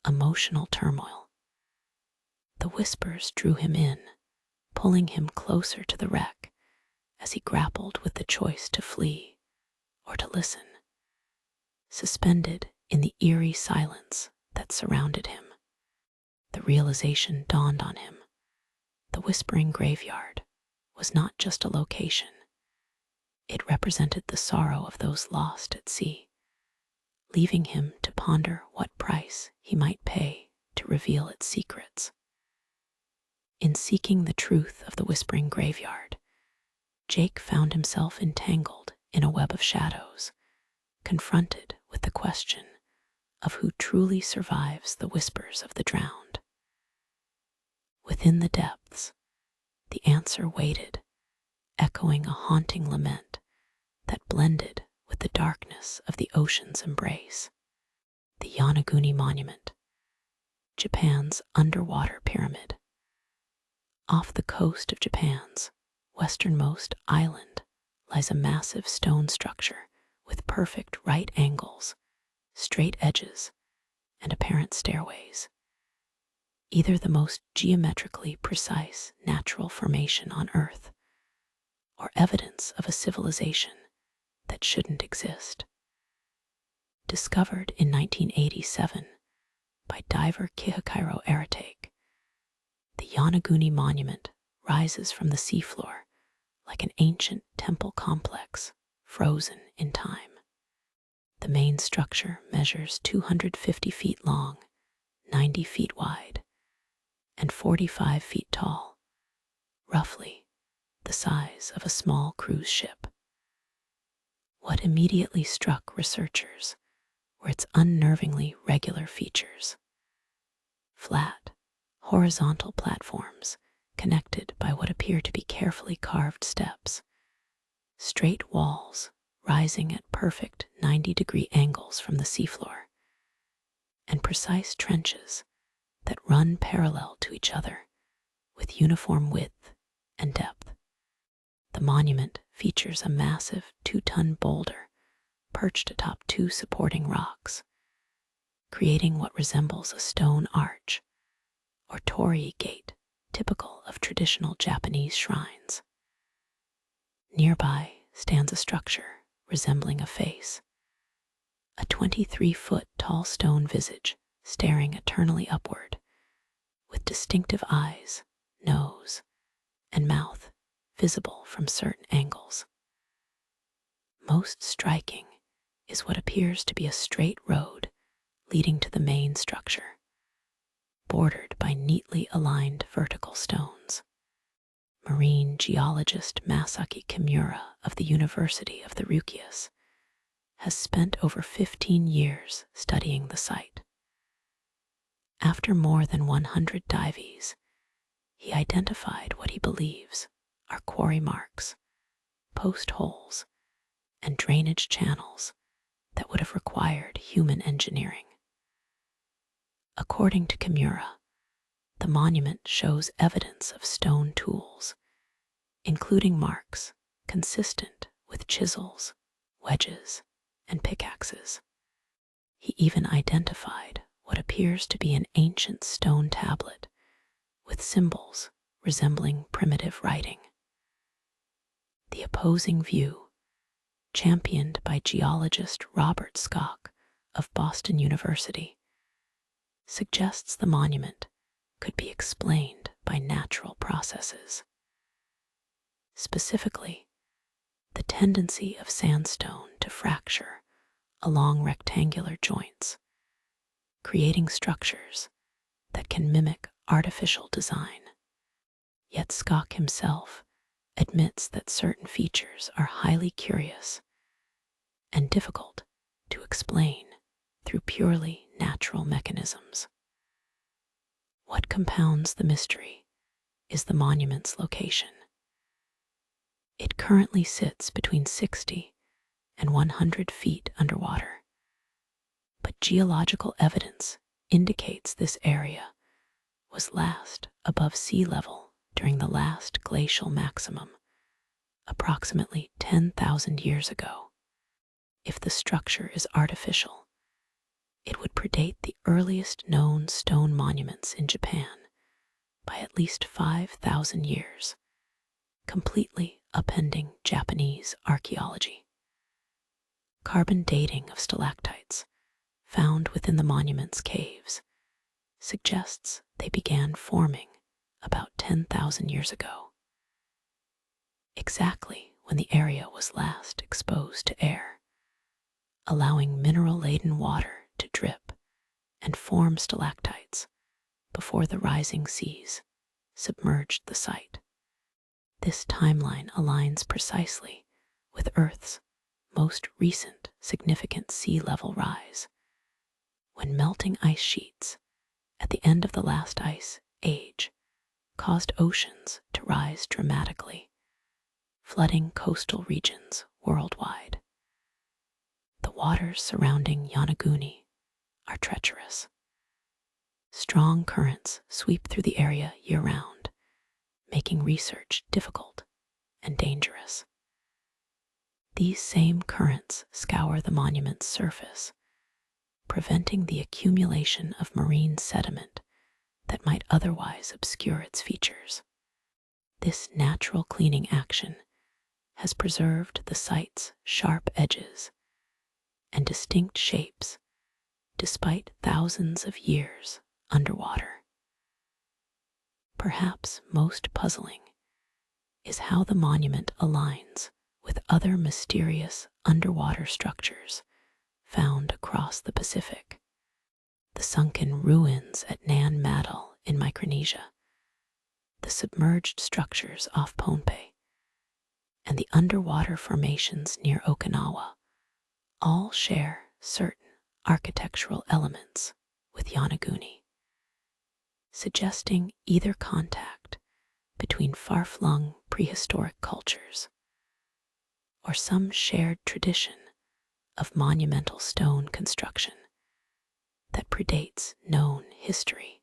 Emotional turmoil. The whispers drew him in, pulling him closer to the wreck as he grappled with the choice to flee or to listen. Suspended in the eerie silence that surrounded him, the realization dawned on him. The Whispering Graveyard was not just a location. It represented the sorrow of those lost at sea, leaving him to ponder what price he might pay to reveal its secrets. In seeking the truth of the Whispering Graveyard, Jake found himself entangled in a web of shadows, confronted with the question of who truly survives the whispers of the drowned. Within the depths, the answer waited, echoing a haunting lament that blended with the darkness of the ocean's embrace. The Yonaguni Monument, Japan's underwater pyramid. Off the coast of Japan's westernmost island lies a massive stone structure with perfect right angles, straight edges, and apparent stairways. Either the most geometrically precise natural formation on Earth, or evidence of a civilization that shouldn't exist. Discovered in 1987 by diver Kihakairo Aratake, the Yonaguni Monument rises from the seafloor like an ancient temple complex frozen in time. The main structure measures 250 feet long, 90 feet wide, and 45 feet tall, roughly the size of a small cruise ship. What immediately struck researchers were its unnervingly regular features. Flat, horizontal platforms connected by what appear to be carefully carved steps, straight walls rising at perfect 90-degree angles from the seafloor, and precise trenches that run parallel to each other with uniform width and depth. The monument features a massive 2-ton boulder perched atop 2 supporting rocks, creating what resembles a stone arch or torii gate typical of traditional Japanese shrines. Nearby stands a structure resembling a face, a 23-foot tall stone visage staring eternally upward, with distinctive eyes, nose, and mouth visible from certain angles. Most striking is what appears to be a straight road leading to the main structure, bordered by neatly aligned vertical stones. Marine geologist Masaki Kimura of the University of the Ryukyus has spent over 15 years studying the site. After more than 100 dives, he identified what he believes are quarry marks, post holes, and drainage channels that would have required human engineering. According to Kimura, the monument shows evidence of stone tools, including marks consistent with chisels, wedges, and pickaxes. He even identified what appears to be an ancient stone tablet with symbols resembling primitive writing. The opposing view, championed by geologist Robert Skock of Boston University, suggests the monument could be explained by natural processes. Specifically, the tendency of sandstone to fracture along rectangular joints, creating structures that can mimic artificial design. Yet Skock himself admits that certain features are highly curious and difficult to explain through purely natural mechanisms. What compounds the mystery is the monument's location. It currently sits between 60 and 100 feet underwater, but geological evidence indicates this area was last above sea level during the last glacial maximum, approximately 10,000 years ago. If the structure is artificial, it would predate the earliest known stone monuments in Japan by at least 5,000 years, completely upending Japanese archaeology. Carbon dating of stalactites found within the monument's caves suggests they began forming about 10,000 years ago, exactly when the area was last exposed to air, allowing mineral-laden water to drip and form stalactites before the rising seas submerged the site. This timeline aligns precisely with Earth's most recent significant sea level rise, when melting ice sheets at the end of the last ice age caused oceans to rise dramatically, flooding coastal regions worldwide. The waters surrounding Yonaguni are treacherous. Strong currents sweep through the area year-round, making research difficult and dangerous. These same currents scour the monument's surface, preventing the accumulation of marine sediment that might otherwise obscure its features. This natural cleaning action has preserved the site's sharp edges and distinct shapes despite thousands of years underwater. Perhaps most puzzling is how the monument aligns with other mysterious underwater structures found across the Pacific. The sunken ruins at Nan Madol in Micronesia, the submerged structures off Pohnpei, and the underwater formations near Okinawa all share certain architectural elements with Yonaguni, suggesting either contact between far-flung prehistoric cultures or some shared tradition of monumental stone construction that predates known history.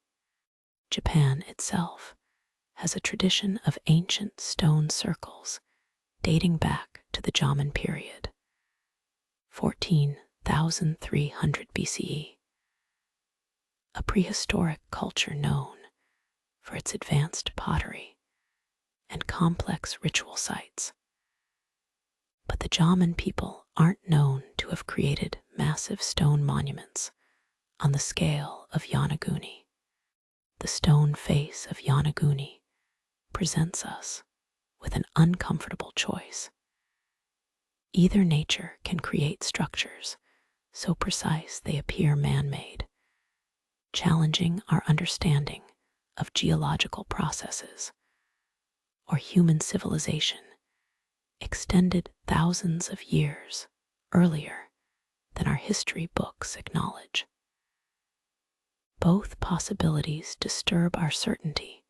Japan itself has a tradition of ancient stone circles dating back to the Jomon period, 14,300 BCE, a prehistoric culture known for its advanced pottery and complex ritual sites. But the Jomon people aren't known to have created massive stone monuments on the scale of Yonaguni. The stone face of Yonaguni presents us with an uncomfortable choice. Either nature can create structures so precise they appear man-made, challenging our understanding of geological processes, or human civilization extended thousands of years earlier than our history books acknowledge. Both possibilities disturb our certainty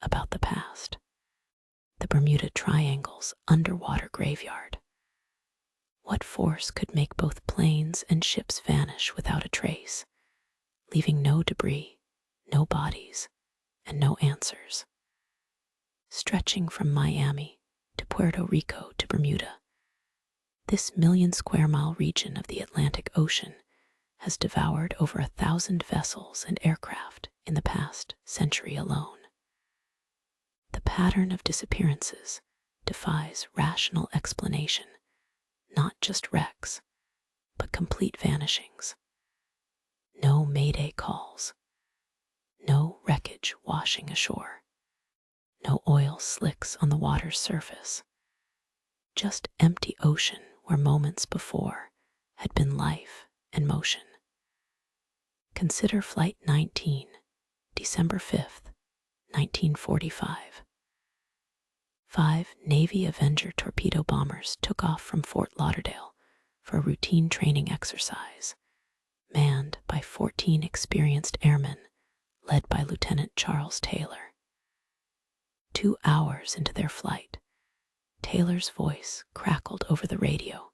about the past. The Bermuda Triangle's underwater graveyard. What force could make both planes and ships vanish without a trace, leaving no debris, no bodies, and no answers? Stretching from Miami to Puerto Rico to Bermuda, this million-square-mile region of the Atlantic Ocean has devoured over 1,000 vessels and aircraft in the past century alone. The pattern of disappearances defies rational explanation, not just wrecks, but complete vanishings. No mayday calls, no wreckage washing ashore, no oil slicks on the water's surface, just empty ocean where moments before had been life and motion. Consider Flight 19, December 5th, 1945. 5 Navy Avenger torpedo bombers took off from Fort Lauderdale for a routine training exercise, manned by 14 experienced airmen led by Lieutenant Charles Taylor. 2 hours into their flight, Taylor's voice crackled over the radio,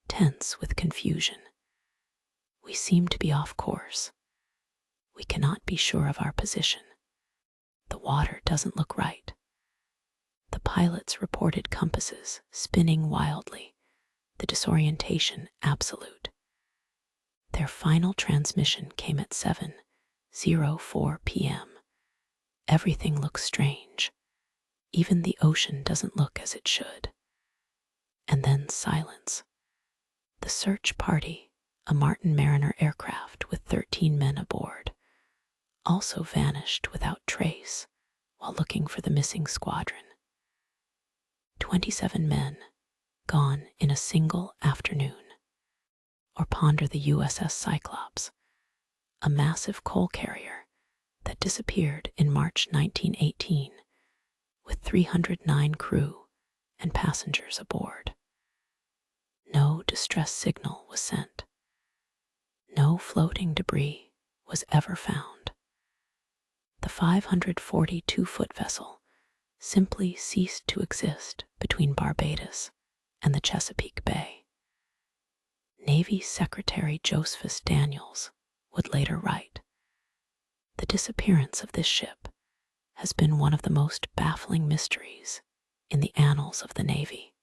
tense with confusion. "We seem to be off course. We cannot be sure of our position. The water doesn't look right." The pilots reported compasses spinning wildly, the disorientation absolute. Their final transmission came at 7:04 p.m. Everything looks strange. Even the ocean doesn't look as it should. And then silence. The search party, a Martin Mariner aircraft with 13 men aboard, also vanished without trace while looking for the missing squadron. 27 men gone in a single afternoon. Or ponder the USS Cyclops, a massive coal carrier that disappeared in March 1918 with 309 crew and passengers aboard. No distress signal was sent. No floating debris was ever found. The 542-foot vessel simply ceased to exist between Barbados and the Chesapeake Bay. Navy Secretary Josephus Daniels would later write, "The disappearance of this ship has been one of the most baffling mysteries in the annals of the Navy.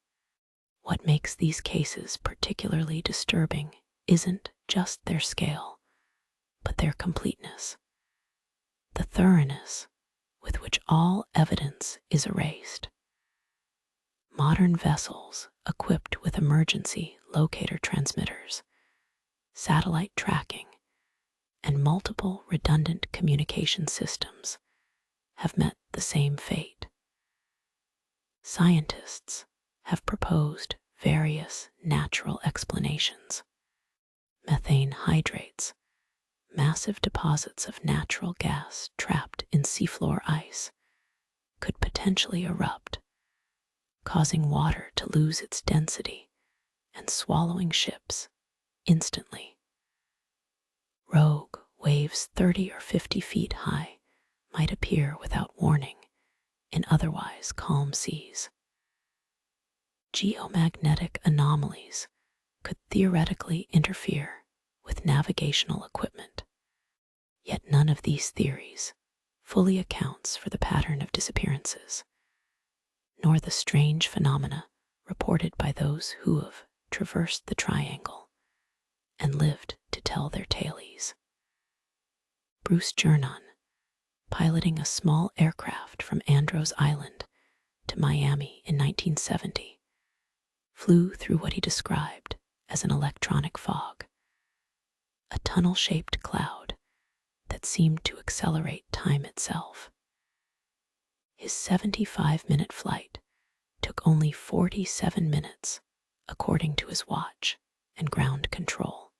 What makes these cases particularly disturbing isn't just their scale, but their completeness, the thoroughness with which all evidence is erased. Modern vessels equipped with emergency locator transmitters, satellite tracking, and multiple redundant communication systems have met the same fate. Scientists have proposed various natural explanations. Methane hydrates, massive deposits of natural gas trapped in seafloor ice, could potentially erupt, causing water to lose its density and swallowing ships instantly. Rogue waves 30 or 50 feet high might appear without warning in otherwise calm seas. Geomagnetic anomalies could theoretically interfere with navigational equipment, yet none of these theories fully accounts for the pattern of disappearances, nor the strange phenomena reported by those who have traversed the triangle and lived to tell their tales. Bruce Jernon, piloting a small aircraft from Andros Island to Miami in 1970, flew through what he described as an electronic fog, a tunnel-shaped cloud that seemed to accelerate time itself. His 75-minute flight took only 47 minutes, according to his watch and ground control.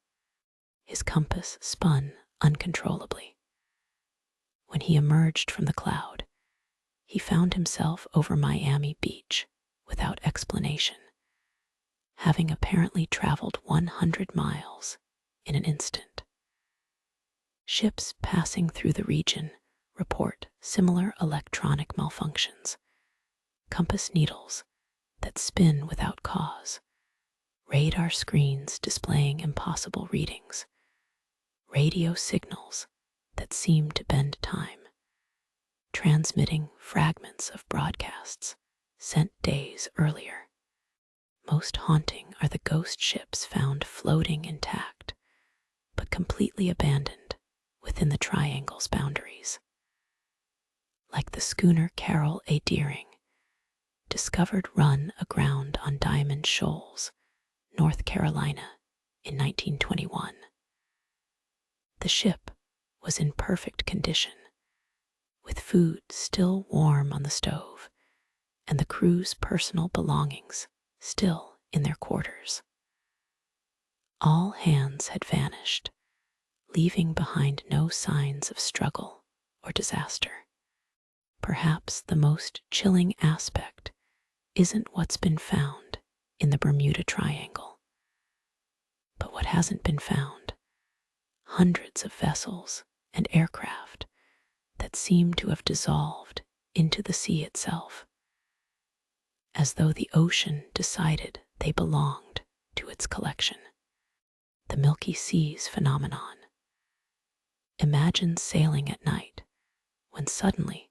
His compass spun uncontrollably. When he emerged from the cloud, he found himself over Miami Beach without explanation, having apparently traveled 100 miles in an instant. Ships passing through the region report similar electronic malfunctions, compass needles that spin without cause, radar screens displaying impossible readings, radio signals that seem to bend time, transmitting fragments of broadcasts sent days earlier. Most haunting are the ghost ships found floating intact, but completely abandoned within the triangle's boundaries. Like the schooner Carol A. Deering, discovered run aground on Diamond Shoals, North Carolina, in 1921. The ship was in perfect condition, with food still warm on the stove and the crew's personal belongings still in their quarters. All hands had vanished, leaving behind no signs of struggle or disaster. Perhaps the most chilling aspect isn't what's been found in the Bermuda Triangle, but what hasn't been found: hundreds of vessels and aircraft that seem to have dissolved into the sea itself, as though the ocean decided they belonged to its collection. The Milky Seas phenomenon. Imagine sailing at night when suddenly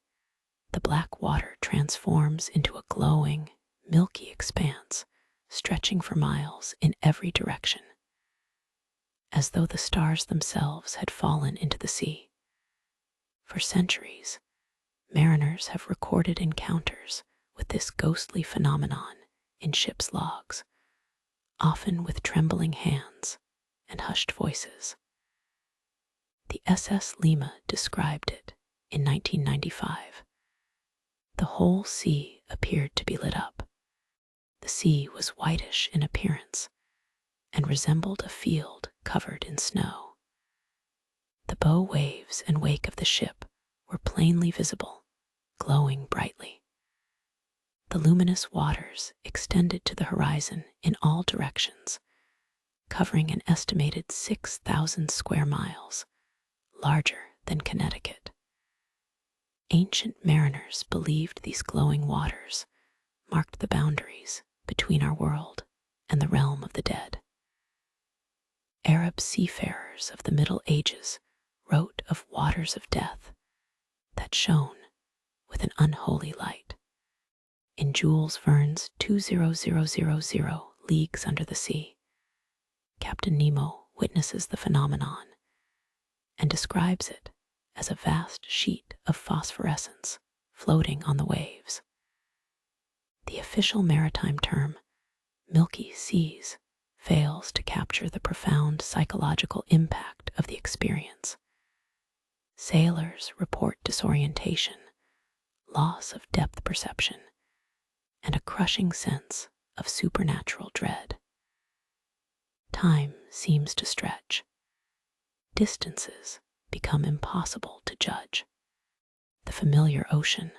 the black water transforms into a glowing, milky expanse stretching for miles in every direction, as though the stars themselves had fallen into the sea. For centuries, mariners have recorded encounters with this ghostly phenomenon in ships' logs, often with trembling hands and hushed voices. The SS Lima described it in 1995. The whole sea appeared to be lit up. The sea was whitish in appearance and resembled a field covered in snow. The bow waves and wake of the ship were plainly visible, glowing brightly. The luminous waters extended to the horizon in all directions, covering an estimated 6,000 square miles, larger than Connecticut. Ancient mariners believed these glowing waters marked the boundaries between our world and the realm of the dead. Arab seafarers of the Middle Ages wrote of waters of death that shone with an unholy light. In Jules Verne's 20000 Leagues Under the Sea, Captain Nemo witnesses the phenomenon and describes it as a vast sheet of phosphorescence floating on the waves. The official maritime term, Milky Seas, fails to capture the profound psychological impact of the experience. Sailors report disorientation, loss of depth perception, and a crushing sense of supernatural dread. Time seems to stretch. Distances become impossible to judge. The familiar ocean,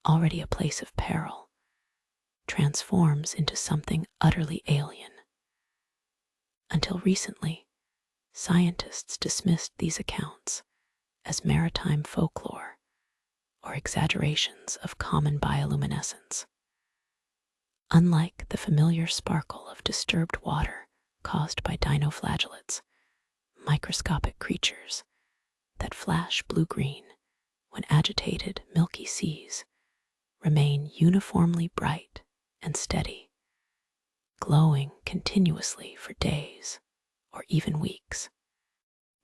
already a place of peril, transforms into something utterly alien. Until recently, scientists dismissed these accounts as maritime folklore or exaggerations of common bioluminescence. Unlike the familiar sparkle of disturbed water caused by dinoflagellates, microscopic creatures that flash blue-green when agitated Milky Seas remain uniformly bright and steady, glowing continuously for days or even weeks.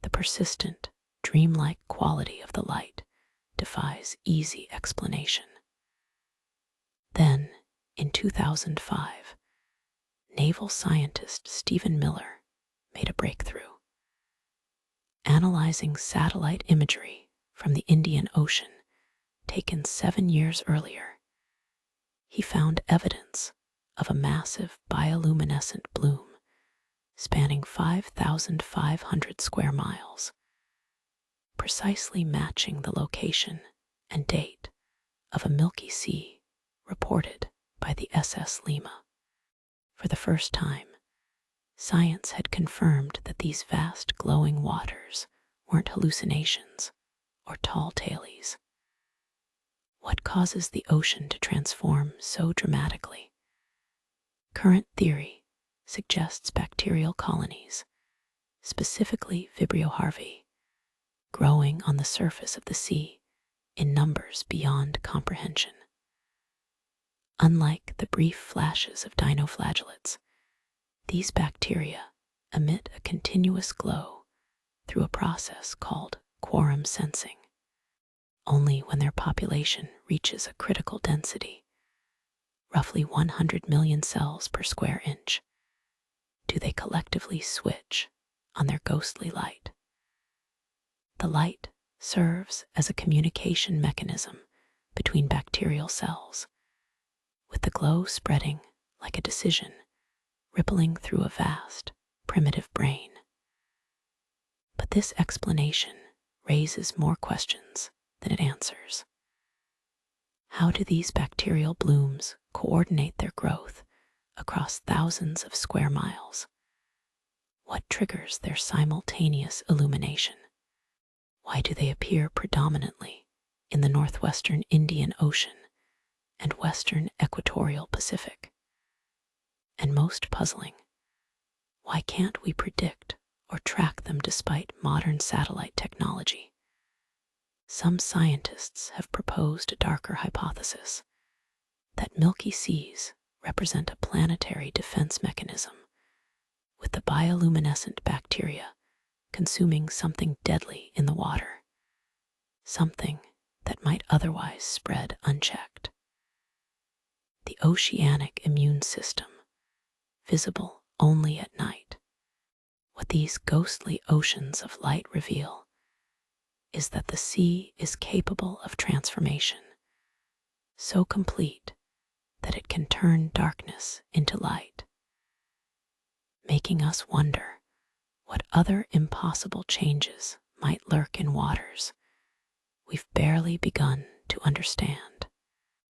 The persistent, dreamlike quality of the light defies easy explanation. Then, in 2005, naval scientist Stephen Miller made a breakthrough. Analyzing satellite imagery from the Indian Ocean taken 7 years earlier, he found evidence of a massive bioluminescent bloom spanning 5,500 square miles, precisely matching the location and date of a Milky Sea reported by the SS Lima. For the first time, science had confirmed that these vast glowing waters weren't hallucinations or tall tales. What causes the ocean to transform so dramatically? Current theory suggests bacterial colonies, specifically Vibrio Harvey, growing on the surface of the sea in numbers beyond comprehension. Unlike the brief flashes of dinoflagellates, these bacteria emit a continuous glow through a process called quorum sensing. Only when their population reaches a critical density, roughly 100 million cells per square inch, do they collectively switch on their ghostly light. The light serves as a communication mechanism between bacterial cells, with the glow spreading like a decision rippling through a vast, primitive brain. But this explanation raises more questions than it answers. How do these bacterial blooms coordinate their growth across thousands of square miles? What triggers their simultaneous illumination? Why do they appear predominantly in the northwestern Indian Ocean and western equatorial Pacific? And most puzzling, why can't we predict or track them despite modern satellite technology? Some scientists have proposed a darker hypothesis, that Milky Seas represent a planetary defense mechanism, with the bioluminescent bacteria consuming something deadly in the water, something that might otherwise spread unchecked. The oceanic immune system, visible only at night. What these ghostly oceans of light reveal is that the sea is capable of transformation, so complete that it can turn darkness into light, making us wonder what other impossible changes might lurk in waters we've barely begun to understand.